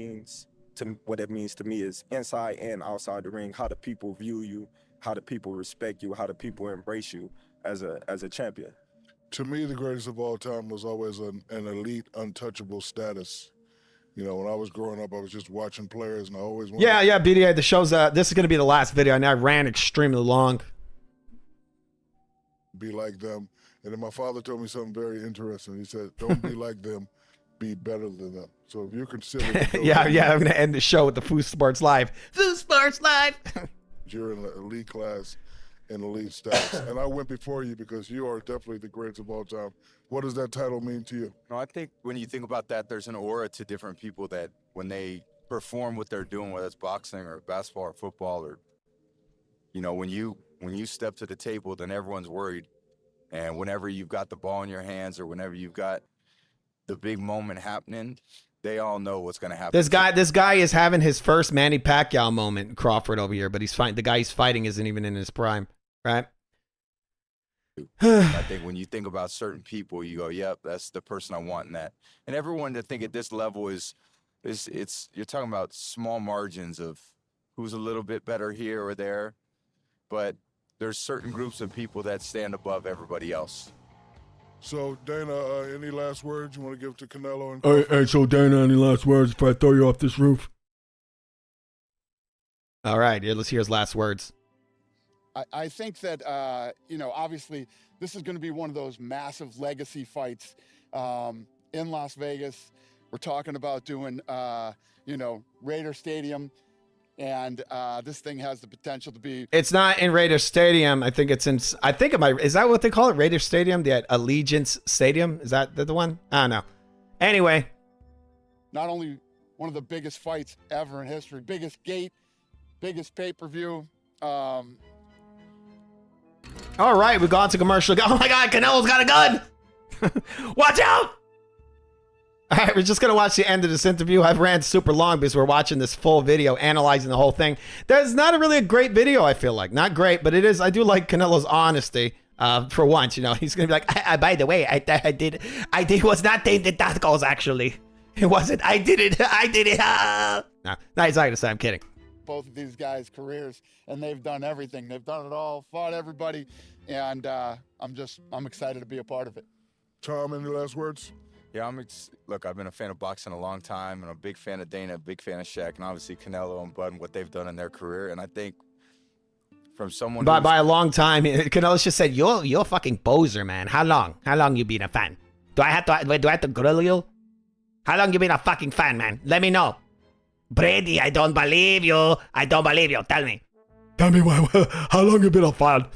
it means to me is inside and outside the ring, how the people view you, how the people respect you, how the people embrace you as a champion. To me, the greatest of all time was always an elite, untouchable status. You know, when I was growing up, I was just watching players, and I always wanted BDA, the show's, this is going to be the last video, and I ran extremely long. Be like them. And then my father told me something very interesting. He said, don't be like them, be better than them. So if you're considered... I'm going to end the show with the Foo Sports Live. Foo Sports Live! You're in the elite class and elite status. And I went before you because you are definitely the greatest of all time. What does that title mean to you? No, I think when you think about that, there's an aura to different people that when they perform what they're doing, whether it's boxing or basketball or football, or, you know, when you step to the table, then everyone's worried. And whenever you've got the ball in your hands or whenever you've got the big moment happening, they all know what's going to happen. This guy is having his first Manny Pacquiao moment, Crawford over here, but the guy he's fighting isn't even in his prime, right? I think when you think about certain people, you go, yep, that's the person I want in that. And everyone to think at this level is you're talking about small margins of who's a little bit better here or there, but there's certain groups of people that stand above everybody else. So, Dana, any last words you want to give to Canelo? And Hey, so Dana, any last words if I throw you off this roof? All right, let's hear his last words. I think that, obviously this is going to be one of those massive legacy fights in Las Vegas. We're talking about doing, Raider Stadium. And this thing has the potential to be... It's not in Raider Stadium. I think it's in... is that what they call it? Raider Stadium? The Allegiance Stadium? Is that the one? I don't know. Anyway. Not only one of the biggest fights ever in history, biggest gate, biggest pay-per-view. All right, we've gone to commercial. Oh my God, Canelo's got a gun! Watch out! All right, we're just going to watch the end of this interview. I've ran super long because we're watching this full video, analyzing the whole thing. There's not really a great video, I feel like. Not great, but it is. I do like Canelo's honesty for once. You know, he's going to be like, by the way, I did was not tainted tacos, actually. It wasn't. I did it. No, he's not going to say. I'm kidding. Both of these guys' careers, and they've done everything. They've done it all, fought everybody, and I'm excited to be a part of it. Tom, any last words? Yeah, look, I've been a fan of boxing a long time, and I'm a big fan of Dana, a big fan of Shaq, and obviously Canelo and Bud and what they've done in their career. And I think from someone by a long time, Canelo just said, "You're a fucking poser, man. How long you been a fan? Do I have to grill you? How long you been a fucking fan, man? Let me know." Brady, I don't believe you. Tell me. Tell me how long you been a fan?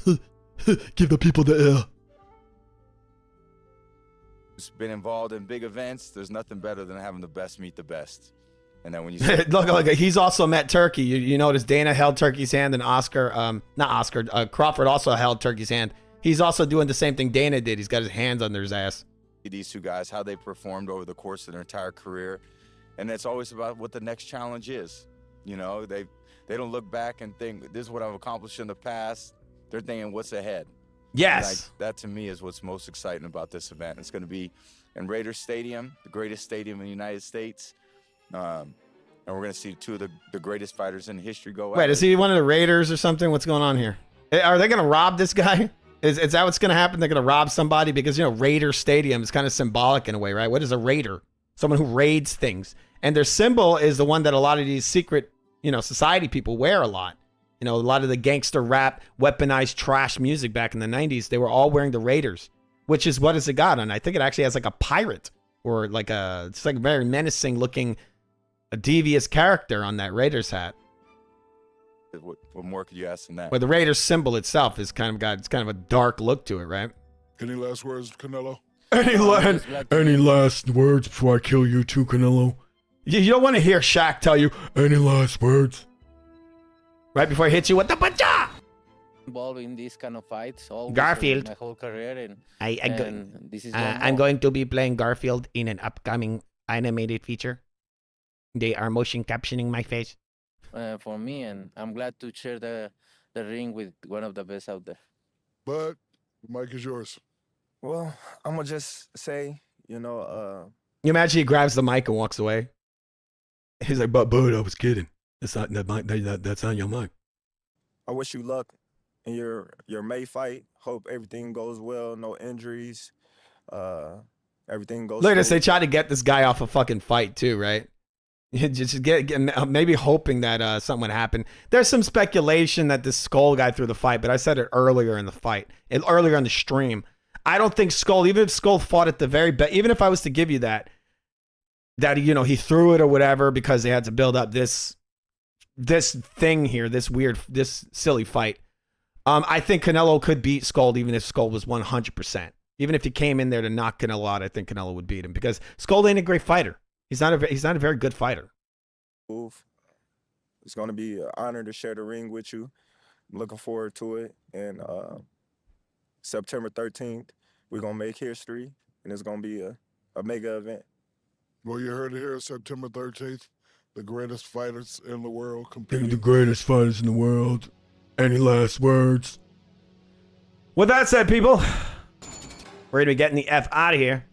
Give the people the air. Been involved in big events, there's nothing better than having the best meet the best. And then when you look, he's also met Turkey. You notice Dana held Turkey's hand, and Crawford also held Turkey's hand. He's also doing the same thing Dana did. He's got his hands under his ass. these two guys, how they performed over the course of their entire career. And it's always about what the next challenge is. You know, they don't look back and think, this is what I've accomplished in the past. They're thinking, what's ahead? Yes. That to me is what's most exciting about this event. It's going to be in Raiders Stadium, the greatest stadium in the United States. And we're going to see two of the greatest fighters in history go at Wait, it. is he one of the Raiders or something? What's going on here? Are they going to rob this guy? Is that what's going to happen? They're going to rob somebody? Because, you know, Raider Stadium is kind of symbolic in a way, right? What is a Raider? Someone who raids things. And their symbol is the one that a lot of these secret, you know, society people wear a lot. You know, a lot of the gangster rap, weaponized trash music back in the 90s, they were all wearing the Raiders, which is what has it got on? I think it actually has like a pirate or like it's like a very menacing looking, a devious character on that Raiders hat. What more could you ask than that? Where the Raiders symbol itself is kind of a dark look to it, right? Any last words, Canelo? Any last words before I kill you too, Canelo? You don't want to hear Shaq tell you, any last words? Right before I hit you with the pacha! Involved in these kind of fights always Garfield. my whole career, and this is I'm going to be playing Garfield in an upcoming animated feature. They are motion captioning my face. For me, and I'm glad to share the ring with one of the best out there. Bud, the mic is yours. Well, I'm gonna just say, you know, You imagine he grabs the mic and walks away. He's like, but Bud, I was kidding. That's not that's not your mic. I wish you luck in your May fight. Hope everything goes well, no injuries. Everything goes. Look at this. They smooth. try to get this guy off a fucking fight too, right? Just get maybe hoping that something would happen. There's some speculation that this Skull guy threw the fight, but I said it earlier in the fight, earlier in the stream. I don't think Skull, even if Skull fought at the very best, even if I was to give you that you know he threw it or whatever because they had to build up this thing here, this silly fight. I think Canelo could beat Skull even if Skull was 100%. Even if he came in there to knock Canelo out, I think Canelo would beat him because Skull ain't a great fighter. He's not a very good fighter. It's going to be an honor to share the ring with you. I'm looking forward to it. And September 13th, we're going to make history, and it's going to be a mega event. Well, you heard it here, September 13th. The greatest fighters in the world competing. The greatest fighters in the world. Any last words? With that said, people, we're going to be getting the F out of here.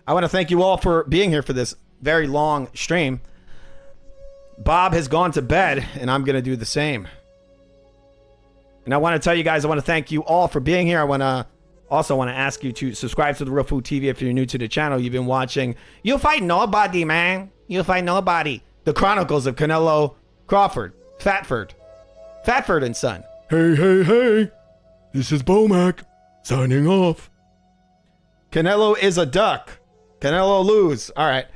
I want to thank you all for being here for this very long stream. Bob has gone to bed, and I'm going to do the same. And I want to tell you guys, I want to thank you all for being here. I want to ask you to subscribe to the Real Food TV if you're new to the channel. You've been watching You Fight Nobody, man. You Fight Nobody. The Chronicles of Canelo Crawford. Fatford and Son. Hey. This is Bomac signing off. Canelo is a duck. Canelo lose. All right.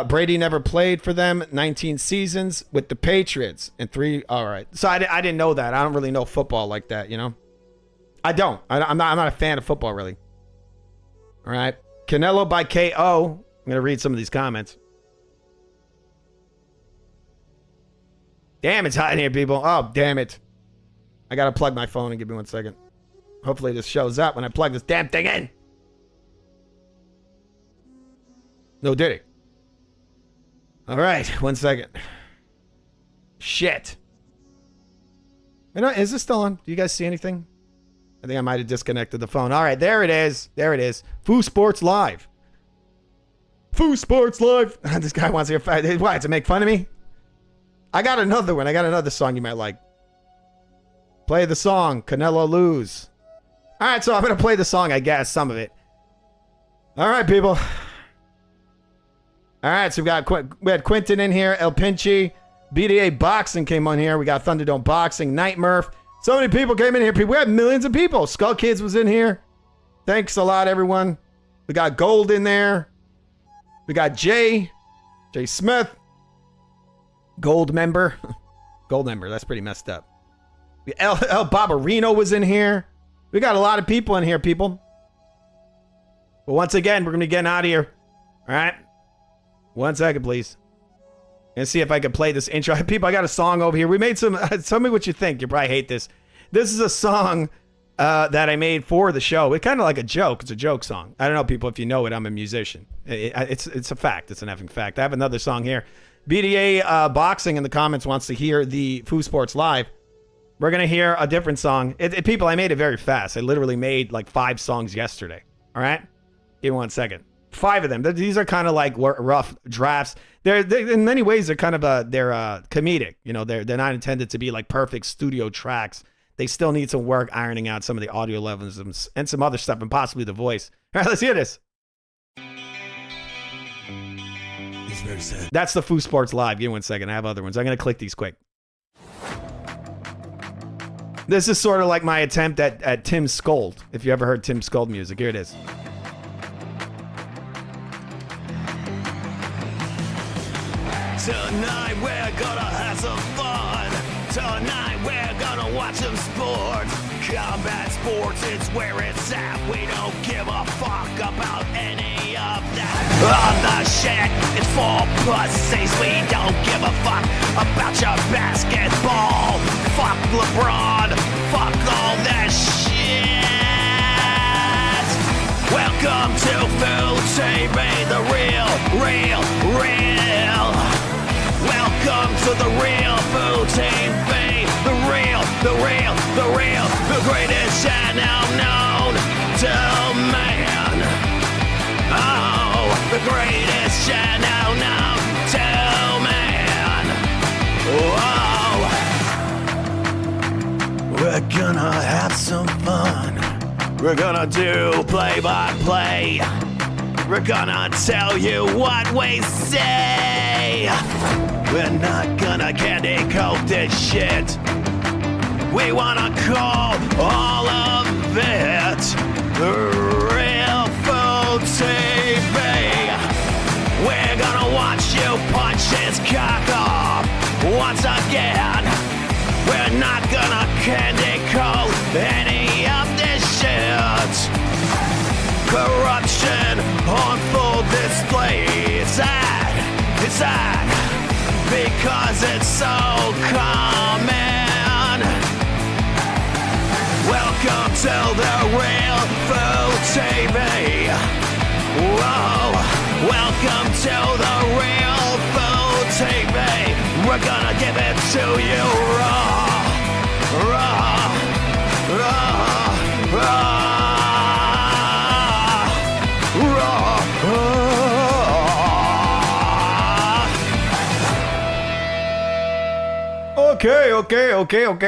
Brady never played for them. 19 seasons with the Patriots and 3. All right. So I didn't know that. I don't really know football like that, you know. I don't. I'm not a fan of football really. All right. Canelo by KO. I'm gonna read some of these comments. Damn, it's hot in here, people. Oh, damn it. I gotta plug my phone and give me 1 second. Hopefully this shows up when I plug this damn thing in. No, did it? All right, 1 second. Shit. You know, is this still on? Do you guys see anything? I think I might have disconnected the phone. All right, there it is. There it is. Foo Sports Live. Foo Sports Live. This guy wants to get fired. Why, to make fun of me? I got another one. I got another song you might like. Play the song. Canelo lose. All right, so I'm going to play the song, I guess, some of it. All right, people. All right, so we had Quentin in here, El Pinchy, BDA Boxing came on here. We got Thunderdome Boxing, Night Murph. So many people came in here. We had millions of people. Skull Kids was in here. Thanks a lot, everyone. We got Gold in there. We got Jay Smith. Gold member. Gold member, that's pretty messed up. El Barbarino was in here. We got a lot of people in here, people. But once again, we're going to be getting out of here. All right? 1 second, please. And see if I can play this intro. People, I got a song over here. We made some. Tell me what you think. You probably hate this. This is a song that I made for the show. It's kind of like a joke. It's a joke song. I don't know, people, if you know it, I'm a musician. It's a fact. It's an effing fact. I have another song here. BDA Boxing in the comments wants to hear the Foo Sports Live. We're going to hear a different song. People, I made it very fast. I literally made like 5 songs yesterday. All right? Give me 1 second. 5 of them. These are kind of like rough drafts. They're in many ways, they're kind of they're comedic. You know, they're not intended to be like perfect studio tracks. They still need some work ironing out some of the audio levels and some other stuff, and possibly the voice. All right, let's hear this. It's very sad. That's the Foo Sports Live. Give me 1 second. I have other ones. I'm going to click these quick. This is sort of like my attempt at Tim Scold. If you ever heard Tim Scold music, here it is. Tonight we're gonna have some fun. Tonight we're gonna watch some sports. Combat sports is where it's at. We don't give a fuck about any of that. All the shit is for pussies. We don't give a fuck about your basketball. Fuck LeBron. Fuck all that shit. Welcome to Food TV, the real. Welcome to the real Food TV, the greatest channel known to man. Oh, the greatest channel known to man. Whoa. We're gonna have some fun. We're gonna do play-by-play. We're gonna tell you what we say. We're not gonna candy coat this shit. We wanna call all of it Real Food TV. We're gonna watch you punch his cock off once again. We're not gonna candy coat any of this shit. Corruption on full display. It's sad, because it's so common. Welcome to the Real Food TV. Whoa, welcome to the Real Food TV. We're gonna give it to you raw.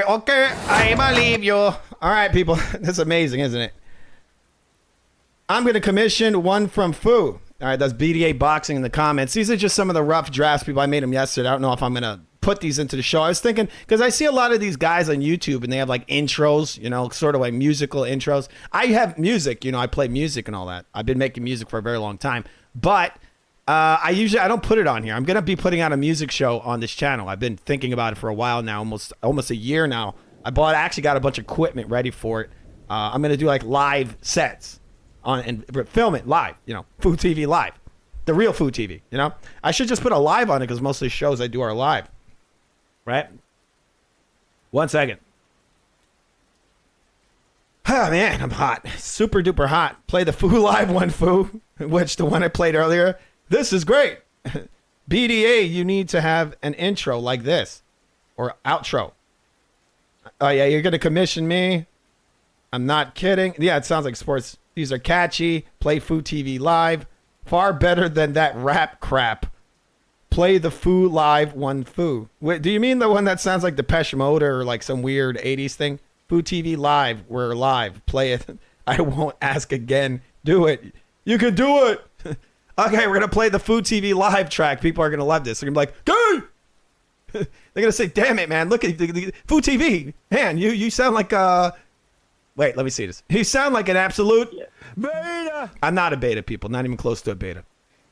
Okay. I believe you. All right, people. That's amazing, isn't it? I'm going to commission one from Foo. All right, that's BDA Boxing in the comments. These are just some of the rough drafts, people. I made them yesterday. I don't know if I'm going to put these into the show. I was thinking, because I see a lot of these guys on YouTube, and they have like intros, you know, sort of like musical intros. I have music, you know, I play music and all that. I've been making music for a very long time. But I don't put it on here. I'm going to be putting out a music show on this channel. I've been thinking about it for a while now, almost a year now. I actually got a bunch of equipment ready for it. I'm going to do like live sets and film it live, you know, Food TV live, the real Food TV, you know. I should just put a live on it because most of the shows I do are live, right? 1 second. Oh, man, I'm hot. Super duper hot. Play the Foo Live one, Foo, which the one I played earlier. This is great. BDA, you need to have an intro like this or outro. Oh, yeah, you're going to commission me? I'm not kidding. Yeah, it sounds like sports. These are catchy. Play Foo TV Live. Far better than that rap crap. Play the Foo Live one, Foo. Wait, do you mean the one that sounds like Depeche Mode or like some weird 80s thing? Foo TV Live. We're live. Play it. I won't ask again. Do it. You can do it. Okay, we're going to play the Foo TV Live track. People are going to love this. They're going to be like, dude! They're going to say, damn it, man. Look at the Foo TV. Man, you sound like wait, let me see this. You sound like an absolute beta. I'm not a beta, people. Not even close to a beta.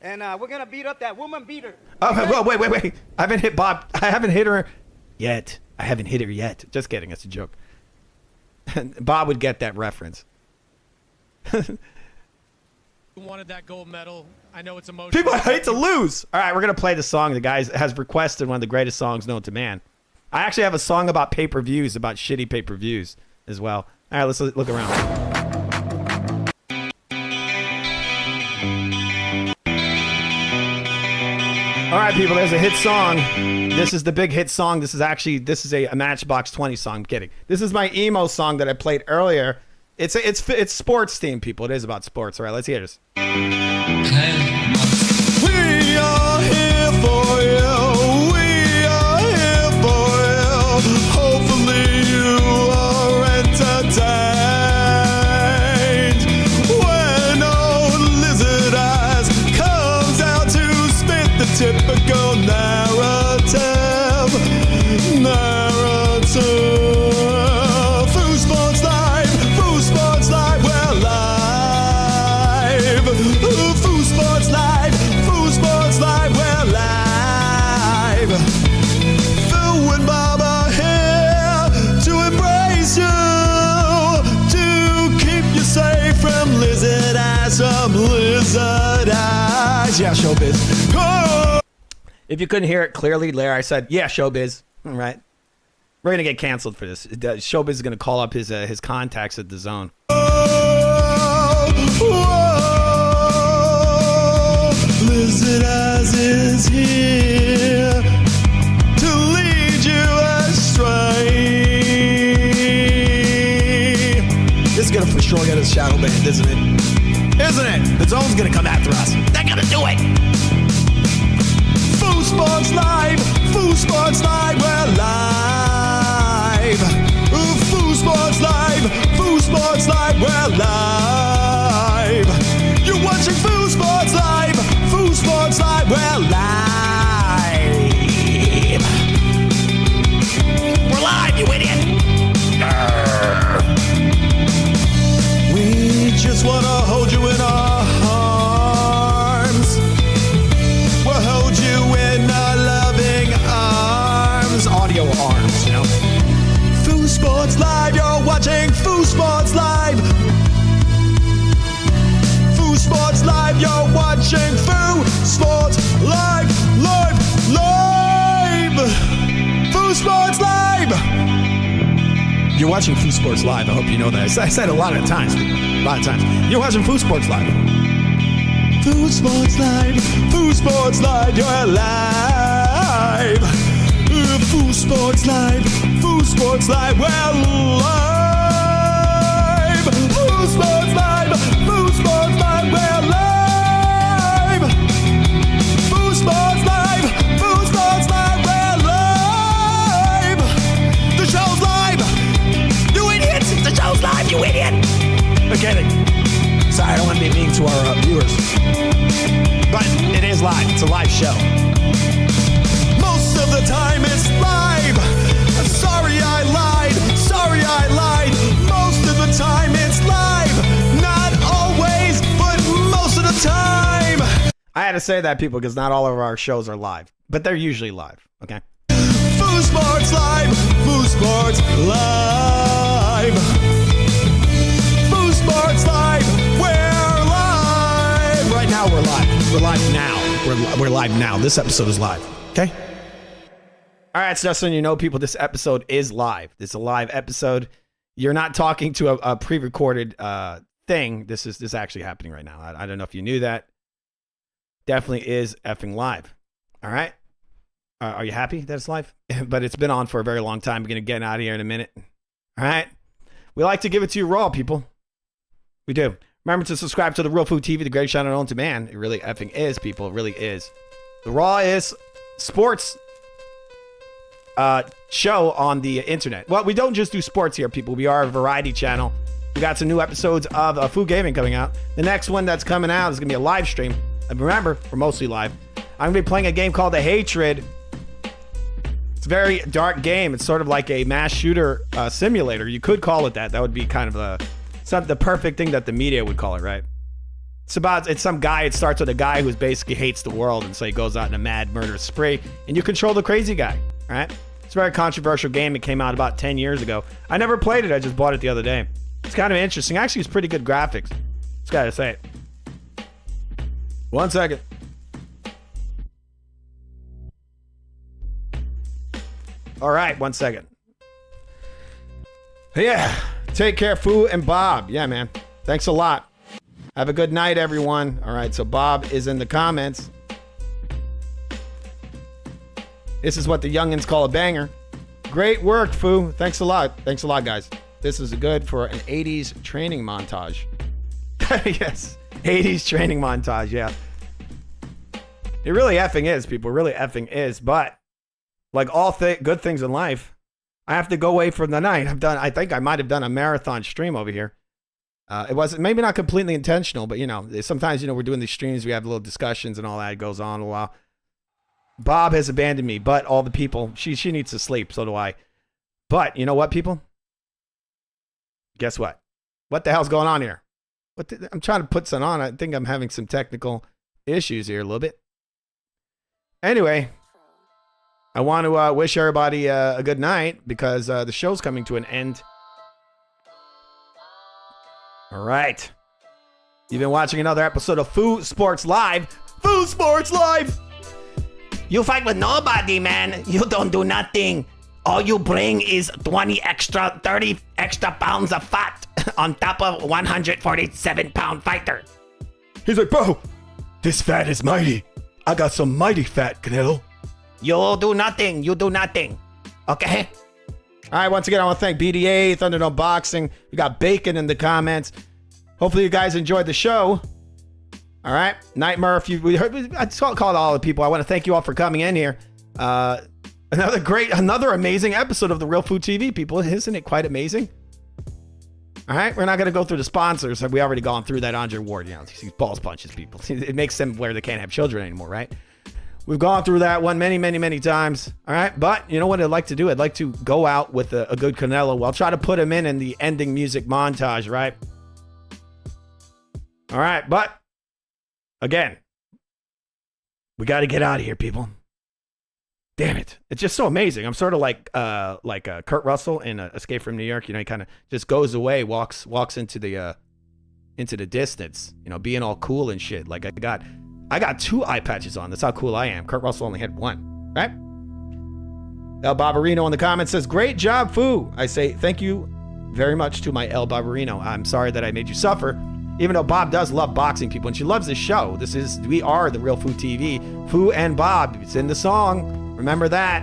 And we're going to beat up that woman beater. Oh, well, wait. I haven't hit Bob. I haven't hit her yet. Just kidding. That's a joke. Bob would get that reference. Wanted that gold medal. I know it's emotional. People hate to lose. All right, we're going to play the song the guy has requested, one of the greatest songs known to man. I actually have a song about pay-per-views, about shitty pay-per-views as well. All right, let's look around. All right, people, there's a hit song. This is the big hit song. This is a Matchbox 20 song. I'm kidding. This is my emo song that I played earlier. It's sports themed, people. It is about sports. All right, let's hear this. We are here for you. We are here for you. Hopefully you are entertained. When old Lizard Eyes comes out to spit the typical narrative. Foossports Live, Foossports Live, we're live. Foossports Live, Foossports Live, we're live. Foo and Bob are here to embrace you, to keep you safe from lizard eyes, Yeah, showbiz. Oh! If you couldn't hear it clearly, Larry, I said, yeah, showbiz. All right. We're going to get canceled for this. Showbiz is going to call up his contacts at the Zone. Lizard Eyes is here to lead you astray. This is going to for sure get us shadow banned, isn't it? Isn't it? The Zone's going to come after us. They're going to do it. Foossports Live, Foossports Live, we're live. Foossports Live, Foossports Live, we're live. You're watching Foossports Live, Foossports Live, we're live. We're live, you idiot. We just want to hold you in our arms. We'll hold you in our loving arms. Audio arms, you know. Foossports Live, you're watching Foossports Live. Foossports Live, you're watching Foossports Live, live. Foossports Live. You're watching Foossports Live. I hope you know that. I said a lot of times. You're watching Foossports Live. Foossports Live, Foossports Live, you're live. Foossports Live, Foossports Live, we're live. Foossports Live, Foossports Live, we're live. Foossports Live, Foossports Live, we're live. The show's live. You idiots, the show's live, you idiot. I'm kidding. Sorry, I don't want to be mean to our viewers. But it is live. It's a live show. Most of the time it's live. Sorry I lied. Most of the time it's live. Not always, but most of the time. I had to say that, people, because not all of our shows are live. But they're usually live, okay? Foossports Live. Foossports Live. Foossports Live. We're live. Right now we're live. We're live now. We're live now. This episode is live. Okay? All right, so just so you know, people, this episode is live. This is a live episode. You're not talking to a pre-recorded thing. This is actually happening right now. I don't know if you knew that. Definitely is effing live. All right? Are you happy that it's live? But it's been on for a very long time. We're going to get out of here in a minute. All right? We like to give it to you raw, people. We do. Remember to subscribe to the Real Food TV, the greatest channel known to man. It really effing is, people. It really is. The Raw is sports show on the internet. Well, we don't just do sports here, people. We are a variety channel. We got some new episodes of Food Gaming coming out. The next one that's coming out is going to be a live stream. And remember, we're mostly live. I'm going to be playing a game called The Hatred. It's a very dark game. It's sort of like a mass shooter simulator. You could call it that. That would be kind of the perfect thing that the media would call it, right? It's some guy. It starts with a guy who basically hates the world, and so he goes out in a mad murderous spree, and you control the crazy guy, all right? It's a very controversial game. It came out about 10 years ago. I never played it. I just bought it the other day. It's kind of interesting. Actually, it's pretty good graphics. Just gotta say it. 1 second. All right, 1 second. Yeah, Take care, Fu and Bob. Yeah, man. Thanks a lot. Have a good night, everyone. All right, so Bob is in the comments. This is what the youngins call a banger. Great work, Fu. Thanks a lot. Thanks a lot, guys. This is good for an 80s training montage. Yes, 80s training montage, yeah. It really effing is, people. It really effing is. But like all good things in life, I have to go away for the night. I think I might have done a marathon stream over here. It wasn't, maybe not completely intentional, but sometimes, we're doing these streams, we have little discussions and all that. It goes on a while. Bob has abandoned me, but all the people, she needs to sleep. So do I. But you know what, people? Guess what? What the hell's going on here? I'm trying to put some on. I think I'm having some technical issues here a little bit. Anyway, I want to wish everybody a good night because the show's coming to an end. All right. You've been watching another episode of Fu Sports Live. Fu Sports Live! You fight with nobody, man. You don't do nothing. All you bring is 30 extra pounds of fat on top of 147-pound fighter. He's like, bro, this fat is mighty. I got some mighty fat, Canelo. You do nothing. You do nothing. Okay? All right, once again, I want to thank BDA, Thunderdome Boxing. We got Bacon in the comments. Hopefully you guys enjoyed the show. All right, Night Murph, I called all the people. I want to thank you all for coming in here. Another amazing episode of The Real Food TV, people. Isn't it quite amazing? All right, we're not going to go through the sponsors. We already gone through that. Andre Ward, these balls punches people. It makes them where they can't have children anymore, right? We've gone through that one many, many, many times. All right, but you know what I'd like to do? I'd like to go out with a good Canelo. I'll try to put him in the ending music montage, right? All right, but again, we got to get out of here, people. Damn it. It's just so amazing. I'm sort of like Kurt Russell in Escape from New York. He kind of just goes away, walks into the distance, being all cool and shit. Like I got 2 eye patches on. That's how cool I am. Kurt Russell only had 1, right? El Barbarino in the comments says, great job, Fu. I say thank you very much to my El Barbarino. I'm sorry that I made you suffer. Even though Bob does love boxing, people, and she loves this show. We are The Real Food TV. Fu and Bob, it's in the song. Remember that.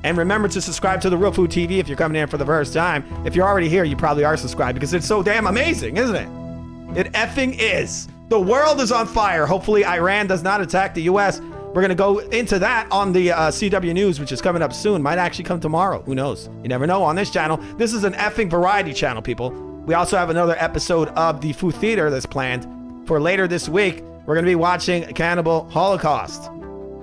And remember to subscribe to The Real Food TV if you're coming in for the first time. If you're already here, you probably are subscribed because it's so damn amazing, isn't it? It effing is. The world is on fire. Hopefully Iran does not attack the U.S. We're going to go into that on the CW News, which is coming up soon. Might actually come tomorrow. Who knows? You never know on this channel. This is an effing variety channel, people. We also have another episode of the Fu Theater that's planned for later this week. We're going to be watching Cannibal Holocaust.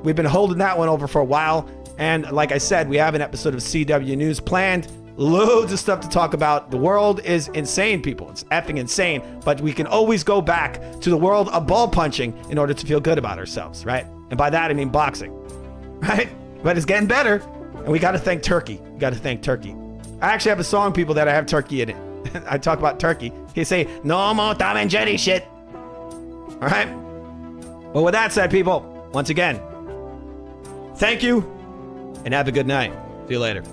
We've been holding that one over for a while. And like I said, we have an episode of CW News planned. Loads of stuff to talk about. The world is insane, people. It's effing insane. But we can always go back to the world of ball punching in order to feel good about ourselves, right? And by that, I mean boxing, right? But it's getting better. And we got to thank Turkey. We got to thank Turkey. I actually have a song, people, that I have turkey in it. I talk about turkey. You say, no more Tom and Jerry shit. All right? Well, with that said, people, once again, thank you and have a good night. See you later.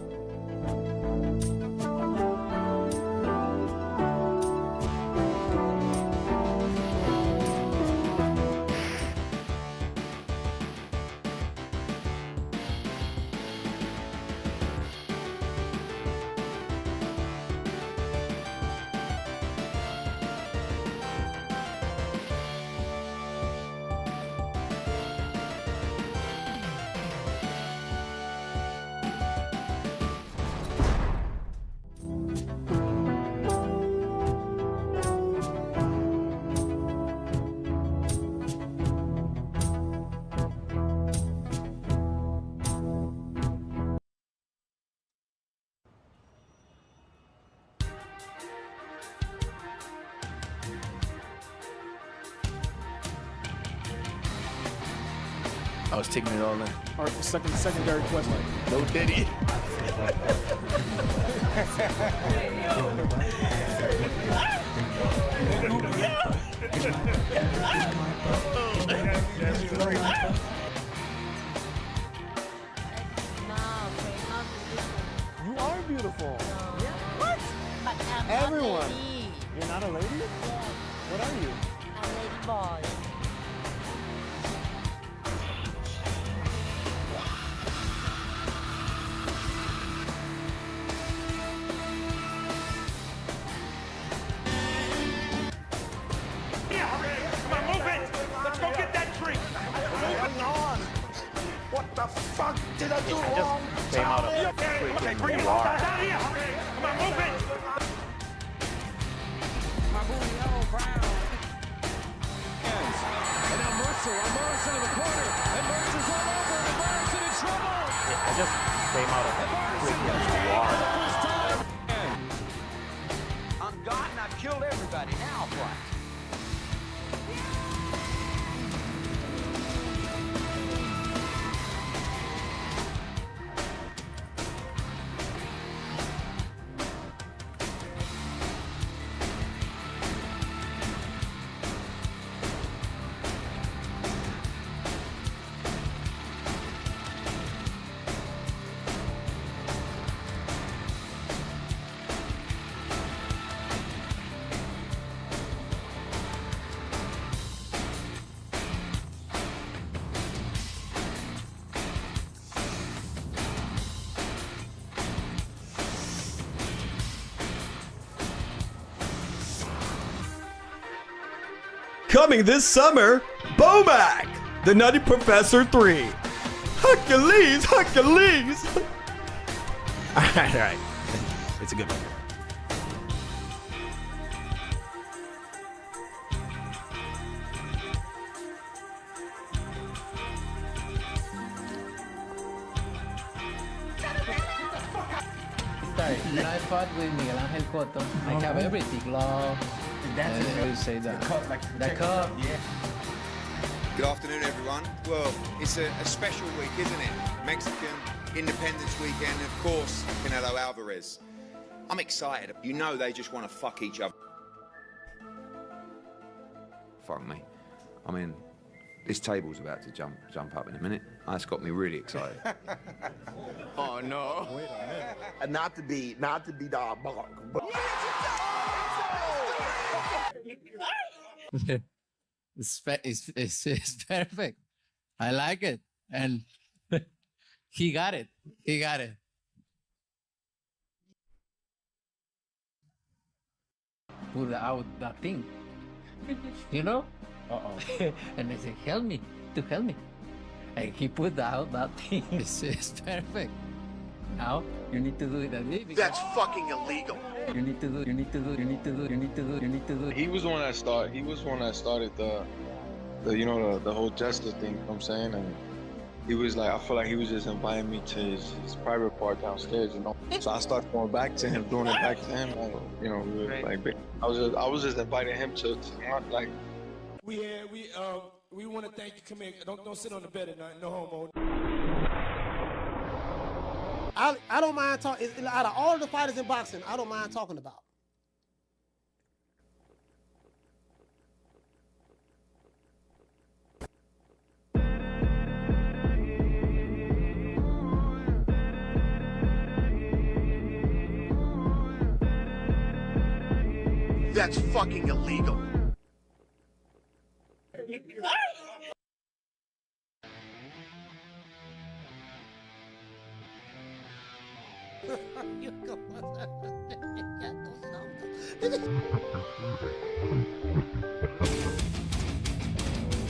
I was taking it all in. All right, secondary question. No Diddy. You are beautiful. What? But am Everyone. You're not a lady? What are you? A lady boy. Come on, move it! Let's go get that drink! Hang on. What the fuck did I do wrong? Came out of okay, bring him down here! Come on, move it! My booty all brown. And now Mercer in the corner. And Mercer's all over. And Mercer in trouble. I just came out of freaking war. I'm God and I've killed everybody. Now what? Coming this summer, Bomac, the Nutty Professor 3. Hercules, Hercules. All right. It's a good one. When I fought with Miguel Angel Cotto, I have everything, law. That's how you say that. The cup. Yeah. Good afternoon, everyone. Well, it's a special week, isn't it? Mexican Independence Weekend, and of course, Canelo Alvarez. I'm excited. You know they just want to fuck each other. Fuck me. I mean, this table's about to jump up in a minute. That's got me really excited. Oh no. Wait a minute. Not to be diabolical, but it's perfect. I like it. And he got it. He got it. Put out that thing. You know? Uh-oh. And I said, help me. And he put out that thing. It's perfect. Now you need to do it at me. That's fucking illegal. You need to do. He was the one that started the the whole justice thing, you know what I'm saying? And he was like, I feel like he was just inviting me to his private part downstairs, you know? So I started going back to him, doing it back to him, and, you know, like, I was just inviting him to like. We want to thank you. Come here. Don't sit on the bed at night. No homo. I don't mind talking. Out of all the fighters in boxing, I don't mind talking about. That's fucking illegal.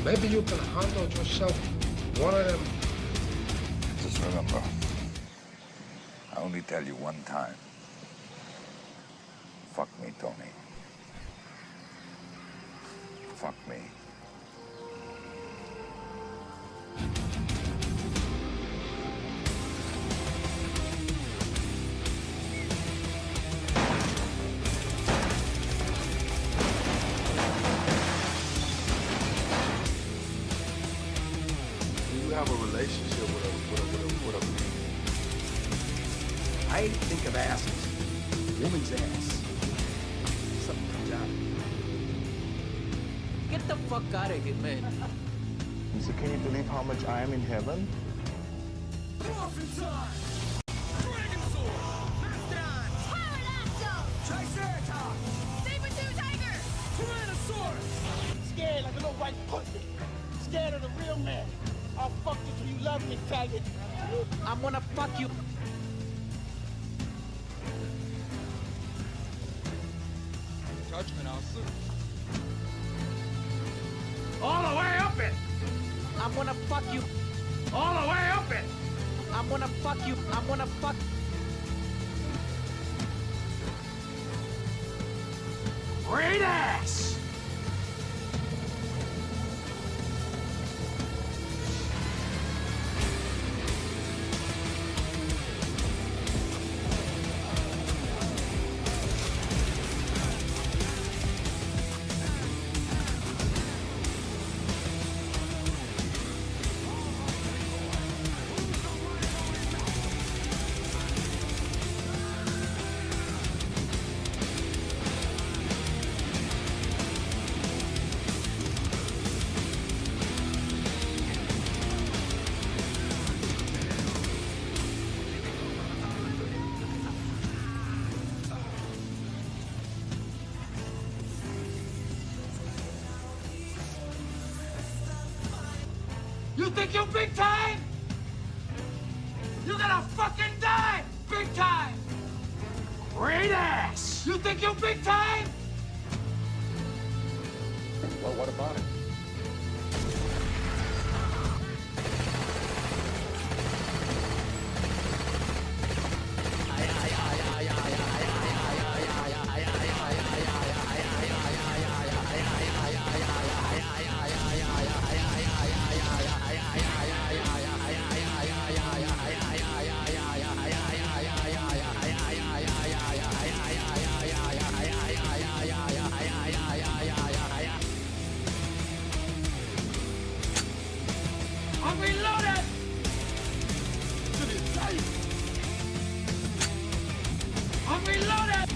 maybe you can handle yourself one of them. Just remember, I only tell you one time. Fuck me, Tony. Fuck me. You have a relationship with a I think of asses. Woman's ass. Something comes out. Get the fuck out of here, man. So can you believe how much I am in heaven? Triceratops! white pussy. Scared of the real man. I'll fuck you till you love me, faggot. I'm gonna fuck you. Judgment, I'll sue. All the way up it. I'm gonna fuck you. All the way up it. I'm gonna fuck you. I'm gonna fuck. Great ass. You think you're big time? You're gonna fucking die big time! Great ass! You think you're big time? Well, what about it? I'm reloaded! I'm reloaded!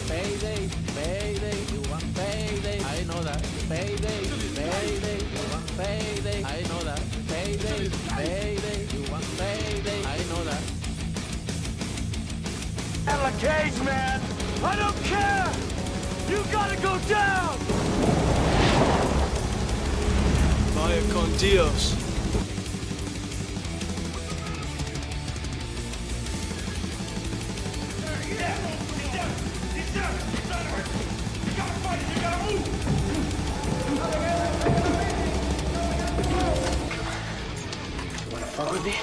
Payday, payday, you want payday, I know that. Payday, payday, you want payday, I know that. Payday, payday, you want payday, I know that. Out of the cage, man! I don't care! You gotta go down! Vaya con Dios. Wanna fuck with me?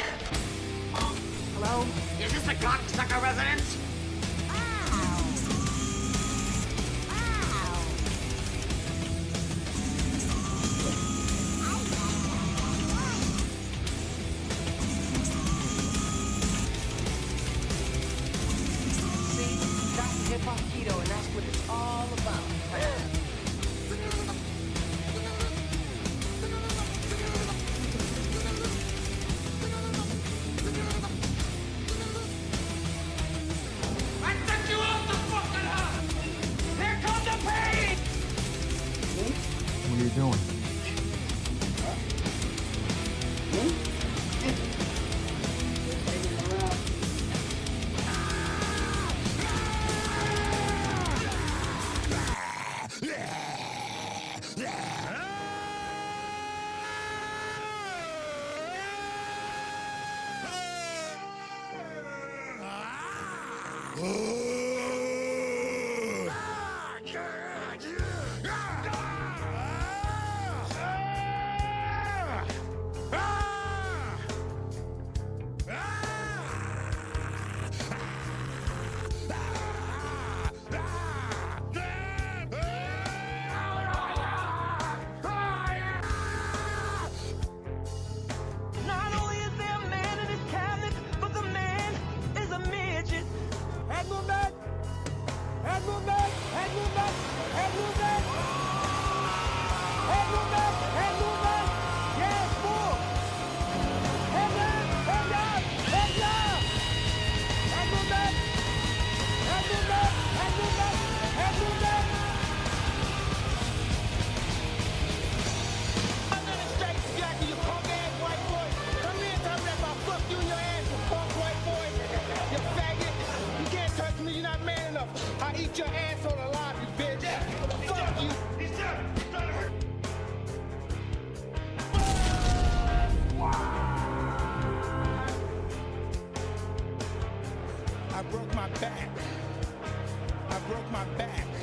Hello? Is this the cocksucker residence? See, that's hip-hop keto, and that's what it's all about. I took you off the fucking hook! Here comes the pain! What are you doing? Not only is there a man in his cabinet, but the man is a midget. Head move back. Head move back. Head move back. Head move back. Head move back. Head move back. Yes, move. Head down. Head down. Head down. Head move back. Head move back. Head move back. Head move back. I'm gonna straight back to you punk ass white boy. Come here and tell me that I'll fuck you in your ass, you punk white boy. You faggot. You can't touch me, you're not man enough. I'll eat your asshole alive, you bitch. broke my back. I broke my back.